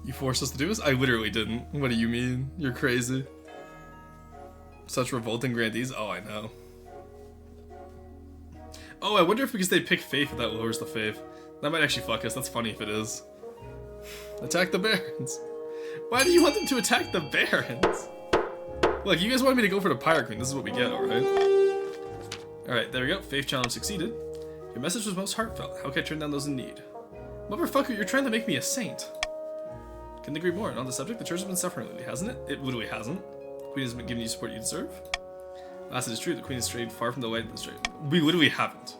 You forced us to do this? I literally didn't. What do you mean? You're crazy. Such revolting Grandees? Oh, I know. Oh, I wonder if because they pick Faith that lowers the Faith. That might actually fuck us. That's funny if it is. Attack the Barons. Why do you want them to attack the Barons? Look, you guys wanted me to go for the Pirate Queen. This is what we get, alright? Alright, there we go. Faith challenge succeeded. Your message was most heartfelt. How can I turn down those in need? Motherfucker, you're trying to make me a saint. Couldn't agree more. And on the subject, the church has been suffering lately, hasn't it? It literally hasn't. The Queen has been giving you support you deserve. Alas, it is true. The Queen has strayed far from the light of the straight. We literally haven't.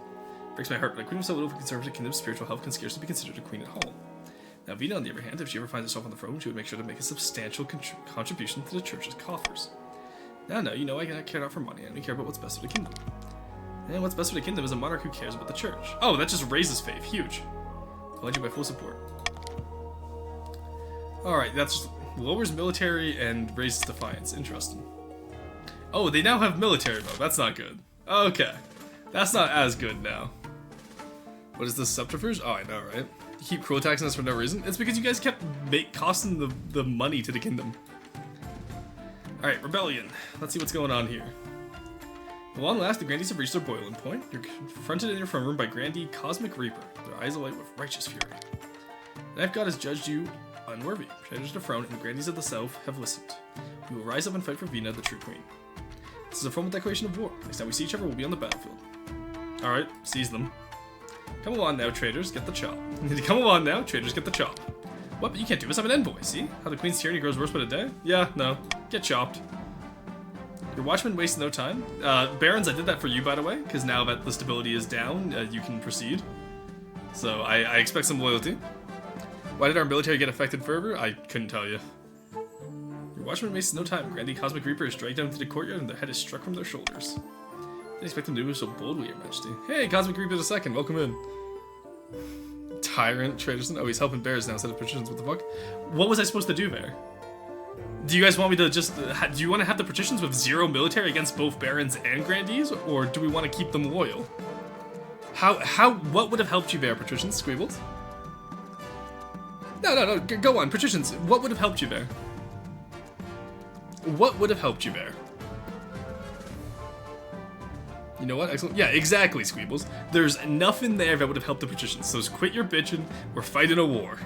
Breaks my heart, but a queen of so little for conservative kingdom's spiritual health can scarcely be considered a queen at all. Now, Vina, on the other hand, if she ever finds herself on the throne, she would make sure to make a substantial contribution to the church's coffers. Now, you know I care not for money. I only care about what's best for the kingdom. And what's best for the kingdom is a monarch who cares about the church. Oh, that just raises faith. Huge. I'll lend you my full support. Alright, that's lowers military and raises defiance. Interesting. Oh, they now have military mode. That's not good. Okay. That's not as good now. What is this, subterfuge? Oh, I know, right? You keep cruel taxing us for no reason? It's because you guys kept costing the money to the kingdom. Alright, rebellion. Let's see what's going on here. At long last, the Grandees have reached their boiling point. You're confronted in your throne room by Grandee Cosmic Reaper, their eyes alight with righteous fury. The Knife God has judged you unworthy. Pretenders to the throne and the Grandees of the South have listened. We will rise up and fight for Vina, the true queen. This is a formal declaration of war. Next time we see each other, we'll be on the battlefield. Alright, seize them. Come along now, traitors, get the chop. Come along now, traitors, get the chop. What? But you can't do this, I'm an envoy, see? How the queen's tyranny grows worse by the day? Yeah, no. Get chopped. Your watchman wastes no time. Barons, I did that for you, by the way, because now that the stability is down, you can proceed. So, I expect some loyalty. Why did our military get affected further? I couldn't tell you. Your watchman wastes no time. Grandee Cosmic Reaper is dragged down into the courtyard and their head is struck from their shoulders. I didn't expect them to move so boldly, Your Majesty. Hey, Cosmic Reaper II, welcome in. Tyrant, Traderson. Oh, he's helping bears now instead of patricians. What the fuck? What was I supposed to do there? Do you guys want me to just... do you want to have the patricians with 0 military against both barons and grandees? Or do we want to keep them loyal? What would have helped you there, patricians? Squeebles? No, go on, patricians. What would have helped you there? What would have helped you there? You know what? Excellent. Yeah, exactly, Squeebles. There's nothing there that would have helped the patricians. So just quit your bitching. We're fighting a war.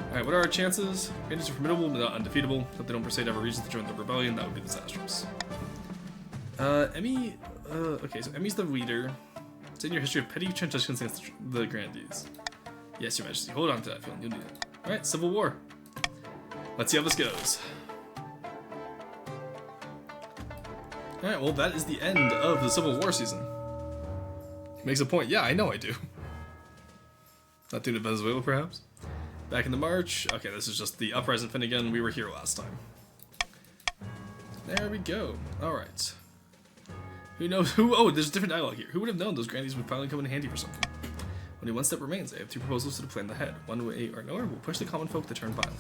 Alright, what are our chances? Grandees are formidable, but not undefeatable. If they don't per se have a reason to join the rebellion, that would be disastrous. Emmy... okay, so Emmy's the leader. It's in your history of petty transactions against the Grandees. Yes, Your Majesty. Hold on to that feeling. You'll need it. Alright, Civil War. Let's see how this goes. Alright, well, that is the end of the Civil War season. Makes a point. Yeah, I know I do. Not doing it Venezuela, perhaps? Back into March. Okay, this is just the Uprising Finnegan. We were here last time. There we go. Alright. Who knows who? Oh, there's a different dialogue here. Who would have known those grandies would finally come in handy for something? Only one step remains. I have two proposals to the plan ahead. One way or another will push the common folk to turn violent.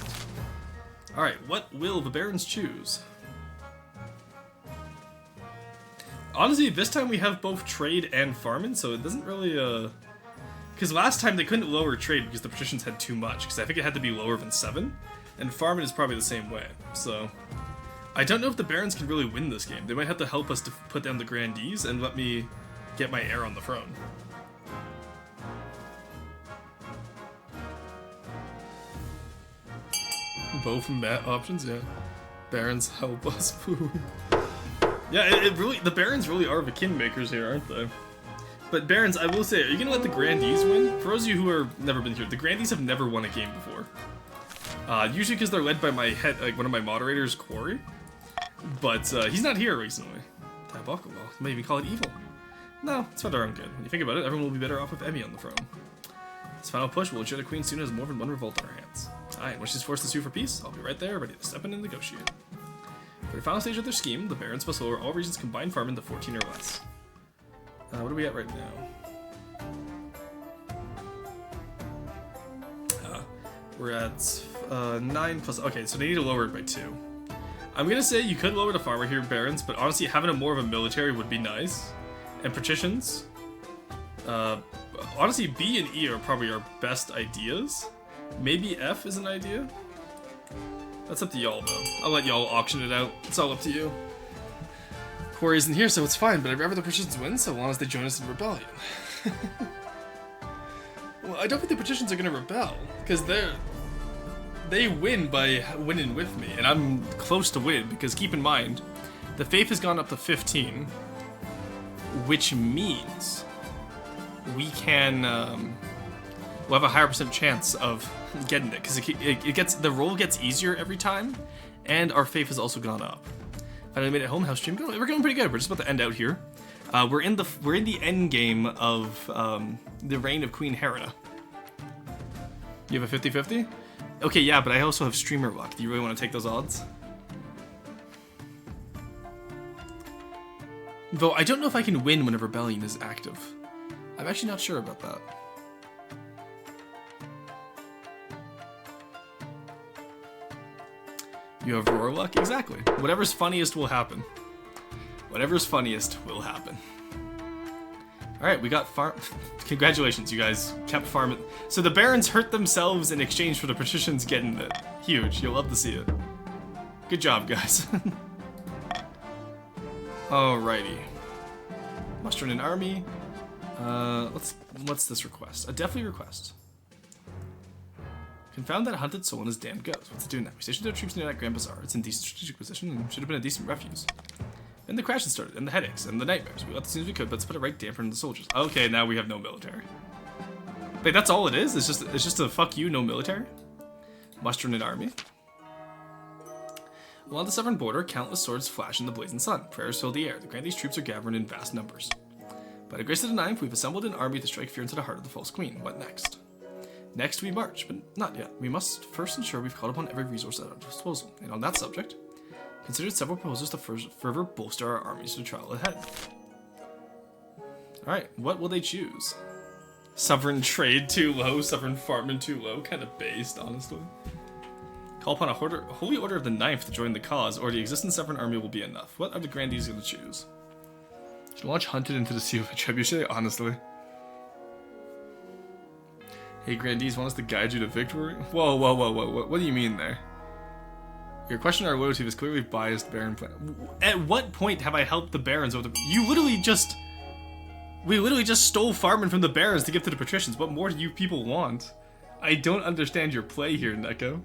Alright, what will the barons choose? Honestly, this time we have both trade and farming, so it doesn't really, because last time they couldn't lower trade because the patricians had too much, because I think it had to be lower than 7, and farming is probably the same way, so... I don't know if the barons can really win this game. They might have to help us to put down the grandees and let me get my heir on the throne. Both options, yeah. Barons help us. Yeah, it really, the barons really are the kingmakers here, aren't they? But barons, I will say, are you gonna let the grandees win? For those of you who have never been here, the grandees have never won a game before. Usually because they're led by my head, like one of my moderators, Quarry. But he's not here recently. Diabolical law. You might even call it evil. No, it's for their own good. When you think about it, everyone will be better off with Emmy on the throne. This final push will ensure the Queen soon has more than one revolt on her hands. Alright, when she's forced to sue for peace, I'll be right there, ready to step in and negotiate. For the final stage of their scheme, the barons must lower all regions' combined farming to 14 or less. What are we at right now? We're at 9 plus... Okay, so they need to lower it by 2. I'm gonna say you could lower the farmer here, barons, but honestly, having a more of a military would be nice. And patricians. Honestly, B and E are probably our best ideas. Maybe F is an idea. That's up to y'all, though. I'll let y'all auction it out. It's all up to you. Quarry isn't here, so it's fine, but I'd rather the patricians win so long as they join us in rebellion. Well, I don't think the patricians are gonna rebel, because they win by winning with me, and I'm close to win, because keep in mind, the faith has gone up to 15, which means we can, we'll have a higher percent chance of getting it, because it gets, the roll gets easier every time, and our faith has also gone up. Finally made it home. How's stream going? We're going pretty good. We're just about to end out here. We're in the end game of the reign of Queen Helena. You have a 50-50? Okay, yeah, but I also have streamer luck. Do you really want to take those odds? Though I don't know if I can win when a rebellion is active. I'm actually not sure about that. You have roar luck? Exactly. Whatever's funniest will happen. Whatever's funniest will happen. Alright, we got farm... Congratulations, you guys kept farming. So the barons hurt themselves in exchange for the patricians getting it. Huge. You'll love to see it. Good job, guys. Alrighty. Mustering an army. What's this request? A deathly request. Confound that hunted soul and his damned ghost. What's it doing now? We stationed our troops near that Grand Bazaar. It's in decent strategic position and should have been a decent refuse. Then the crashes started, and the headaches, and the nightmares. We left as soon as we could, but let's put a right damper into the soldiers. Okay, now we have no military. Wait, that's all it is? It's just a fuck you, no military? Mustering an army. Along the southern border, countless swords flash in the blazing sun. Prayers fill the air. The Grandees troops are gathering in vast numbers. By the grace of the ninth, we've assembled an army to strike fear into the heart of the false queen. What next? Next we march, but not yet. We must first ensure we've called upon every resource at our disposal. And on that subject, considered several proposals to further bolster our armies to the trial ahead. Alright, what will they choose? Sovereign trade too low, sovereign farming too low, kind of based, honestly. Call upon a holy order of the ninth to join the cause, or the existing sovereign army will be enough. What are the grandees going to choose? Should launch hunted into the sea of a trebuchet, honestly. Hey, grandees, want us to guide you to victory? Whoa, whoa, whoa, whoa, what do you mean there? Your question our loyalty is clearly biased baron plan. At what point have I helped the barons over the... You literally just... We literally just stole farming from the barons to give to the patricians. What more do you people want? I don't understand your play here, Neko.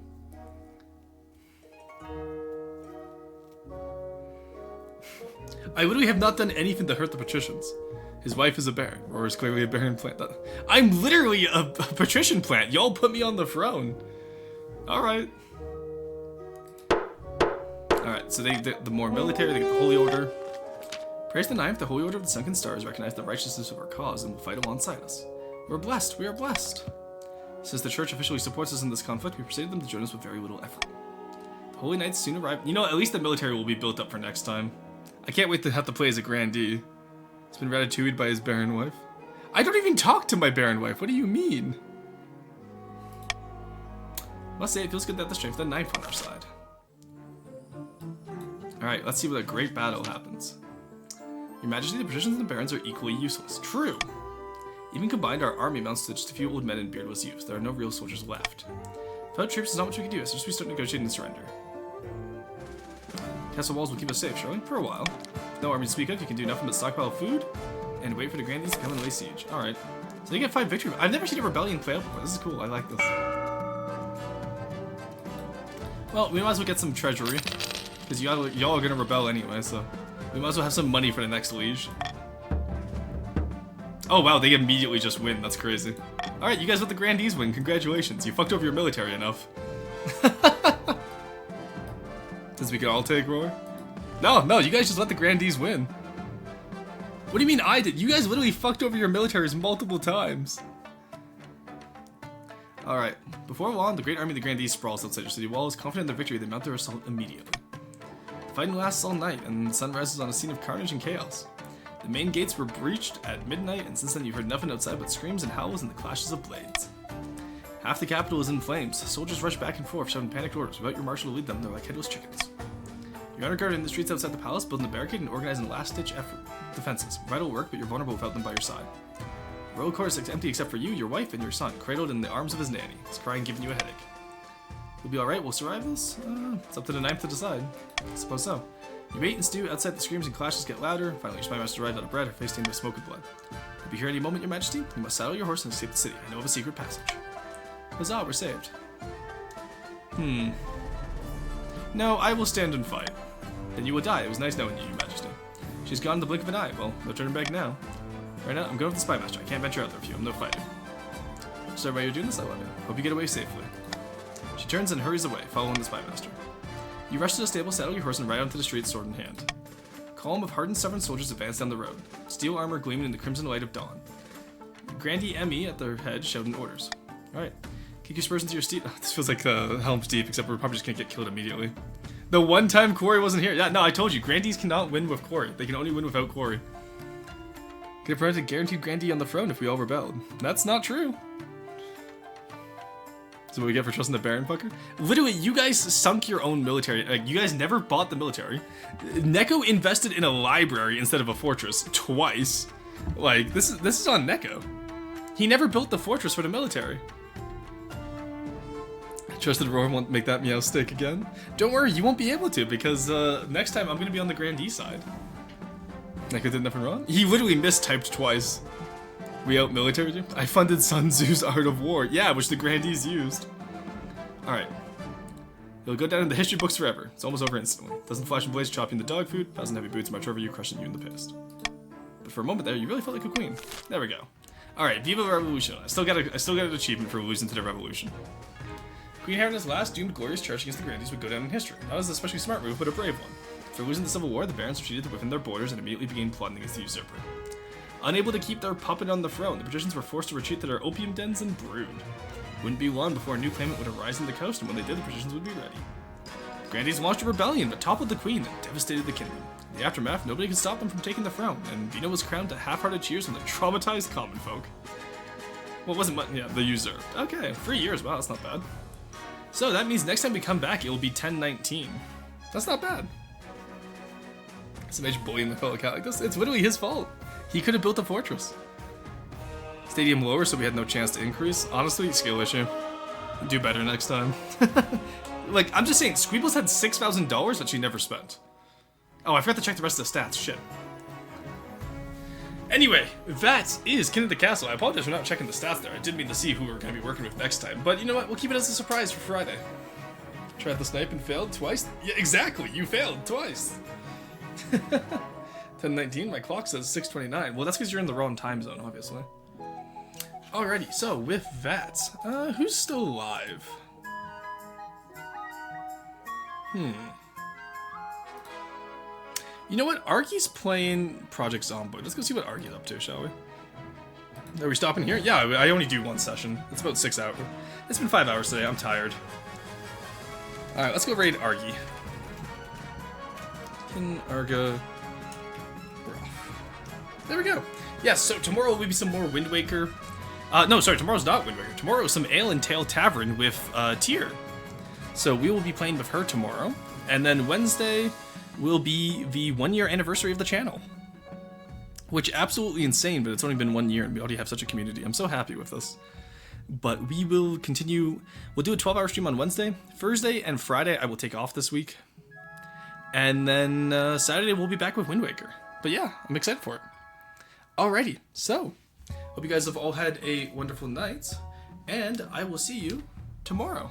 I literally have not done anything to hurt the patricians. His wife is a baron, or is clearly a baron plant. I'm literally a patrician plant. Y'all put me on the throne. Alright. Alright, so the more military, they get the Holy Order. Praise the Ninth, the Holy Order of the Sunken Stars recognize the righteousness of our cause and will fight alongside us. We're blessed, we are blessed. Since the church officially supports us in this conflict, we persuaded them to join us with very little effort. The Holy Knights soon arrive. You know, at least the military will be built up for next time. I can't wait to have to play as a grandee. He's been ratatouilleed by his baron wife. I don't even talk to my baron wife, what do you mean? Must say, it feels good that the strength of the Ninth on our side. Alright, let's see what a great battle happens. Your Majesty, the patricians and the barons are equally useless. True! Even combined, our army amounts to just a few old men and beardless youths. There are no real soldiers left. Without troops, there's not much we can do, so just we start negotiating and surrender. Castle walls will keep us safe, surely? For a while. With no army to speak of, you can do nothing but stockpile food and wait for the grandees to come and lay siege. Alright. So you get 5 victory. I've never seen a rebellion play out before. This is cool. I like this. Well, we might as well get some treasury. Because y'all are going to rebel anyway, so we might as well have some money for the next liege. Oh wow, they immediately just win. That's crazy. Alright, you guys let the grandees win. Congratulations. You fucked over your military enough. Since we could all take roar. No, you guys just let the grandees win. What do you mean I did? You guys literally fucked over your militaries multiple times. Alright, before long, the great army of the grandees sprawls outside your city walls. Confident in their victory, they mount their assault immediately. The fighting lasts all night, and the sun rises on a scene of carnage and chaos. The main gates were breached at midnight, and since then you've heard nothing outside but screams and howls and the clashes of blades. Half the capital is in flames. Soldiers rush back and forth, shouting panicked orders. Without your marshal to lead them, they're like headless chickens. You're under guard in the streets outside the palace, building a barricade and organizing last-ditch defenses. Vital work, but you're vulnerable without them by your side. The royal court is empty except for you, your wife, and your son, cradled in the arms of his nanny. He's crying, giving you a headache. We'll be alright, we'll survive this? It's up to the Ninth to decide. I suppose so. You wait and stew, outside the screams and clashes get louder. Finally, your spymaster arrives out of bread, her face stained by smoke and blood. You'll be here any moment, your majesty. You must saddle your horse and escape the city. I know of a secret passage. Huzzah, we're saved. No, I will stand and fight. Then you will die. It was nice knowing you, your majesty. She's gone in the blink of an eye. Well, no turning back now. Right now, I'm going with the spymaster. I can't venture out there with you. I'm no fighter. Sorry why you're doing this, I love you. Hope you get away safely. She turns and hurries away, following the spymaster. You rush to the stable, saddle your horse, and ride onto the street, sword in hand. A column of hardened, stubborn soldiers advance down the road, steel armor gleaming in the crimson light of dawn. Grandee Emmy at their head shouting orders. Alright, kick your spurs into your steed. This feels like Helm's Deep, except we're probably just gonna get killed immediately. The one time Corey wasn't here. Yeah, no, I told you, grandees cannot win with Corey. They can only win without Corey. Could have provided a guaranteed grandee on the throne if we all rebelled. That's not true. So what we get for trusting the Baron fucker? Literally, you guys sunk your own military. Like, you guys never bought the military. Neko invested in a library instead of a fortress twice. Like, this is on Neko. He never built the fortress for the military. Trusted Roar won't make that meow stick again. Don't worry, you won't be able to, because next time I'm gonna be on the grandee side. Neko did nothing wrong. He literally mistyped twice. We out military? I funded Sun Tzu's Art of War. Yeah, which the grandees used. Alright. It'll go down in the history books forever. It's almost over instantly. Doesn't flash and blaze chop you in the dog food. Thousand heavy boots march over you, crushing you in the paste. But for a moment there, you really felt like a queen. There we go. Alright, Viva Revolution. I still got an achievement for losing to the revolution. Queen Herona's last doomed glorious charge against the grandees would go down in history. That was an especially smart move, but a brave one. For losing the Civil War, the barons retreated within their borders and immediately began plotting against the usurper. Unable to keep their puppet on the throne, the patricians were forced to retreat to their opium dens and brood. Wouldn't be long before a new claimant would arise on the coast, and when they did, the patricians would be ready. The grandees launched a rebellion, but toppled the queen and devastated the kingdom. In the aftermath, nobody could stop them from taking the throne, and Vino was crowned to half-hearted cheers from the traumatized common folk. Well, it wasn't much, yeah, the usurped. Okay, 3 years, wow, that's not bad. So that means next time we come back, it will be 1019. That's not bad. Some age bullying the fellow cat like this, it's literally his fault. He could have built a fortress. Stadium lower, so we had no chance to increase. Honestly, skill issue. Do better next time. Like, I'm just saying, Squeebles had $6,000 that she never spent. Oh, I forgot to check the rest of the stats. Shit. Anyway, that is Kin of the Castle. I apologize for not checking the stats there. I did mean to see who we were going to be working with next time. But you know what? We'll keep it as a surprise for Friday. Tried the snipe and failed twice? Yeah, exactly. You failed twice. 10:19. My clock says 6:29. Well, that's because you're in the wrong time zone, obviously. Alrighty, so with that, who's still alive? You know what? Arky's playing Project Zomboid. Let's go see what Arky's up to, shall we? Are we stopping here? Yeah, I only do one session. It's about 6 hours. It's been 5 hours today. I'm tired. Alright, let's go raid Argy. Arga. We're off. There we go. Yes, so tomorrow will be some more Wind Waker. No, sorry, tomorrow's not Wind Waker. Tomorrow is some Ale and Tail Tavern with Tyr. So we will be playing with her tomorrow. And then Wednesday will be the 1-year anniversary of the channel. Which absolutely insane, but it's only been 1 year and we already have such a community. I'm so happy with this. But we will continue. We'll do a 12-hour stream on Wednesday. Thursday and Friday I will take off this week. And then Saturday we'll be back with Wind Waker. But yeah, I'm excited for it. Alrighty, so hope you guys have all had a wonderful night. And I will see you tomorrow.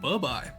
Bye-bye.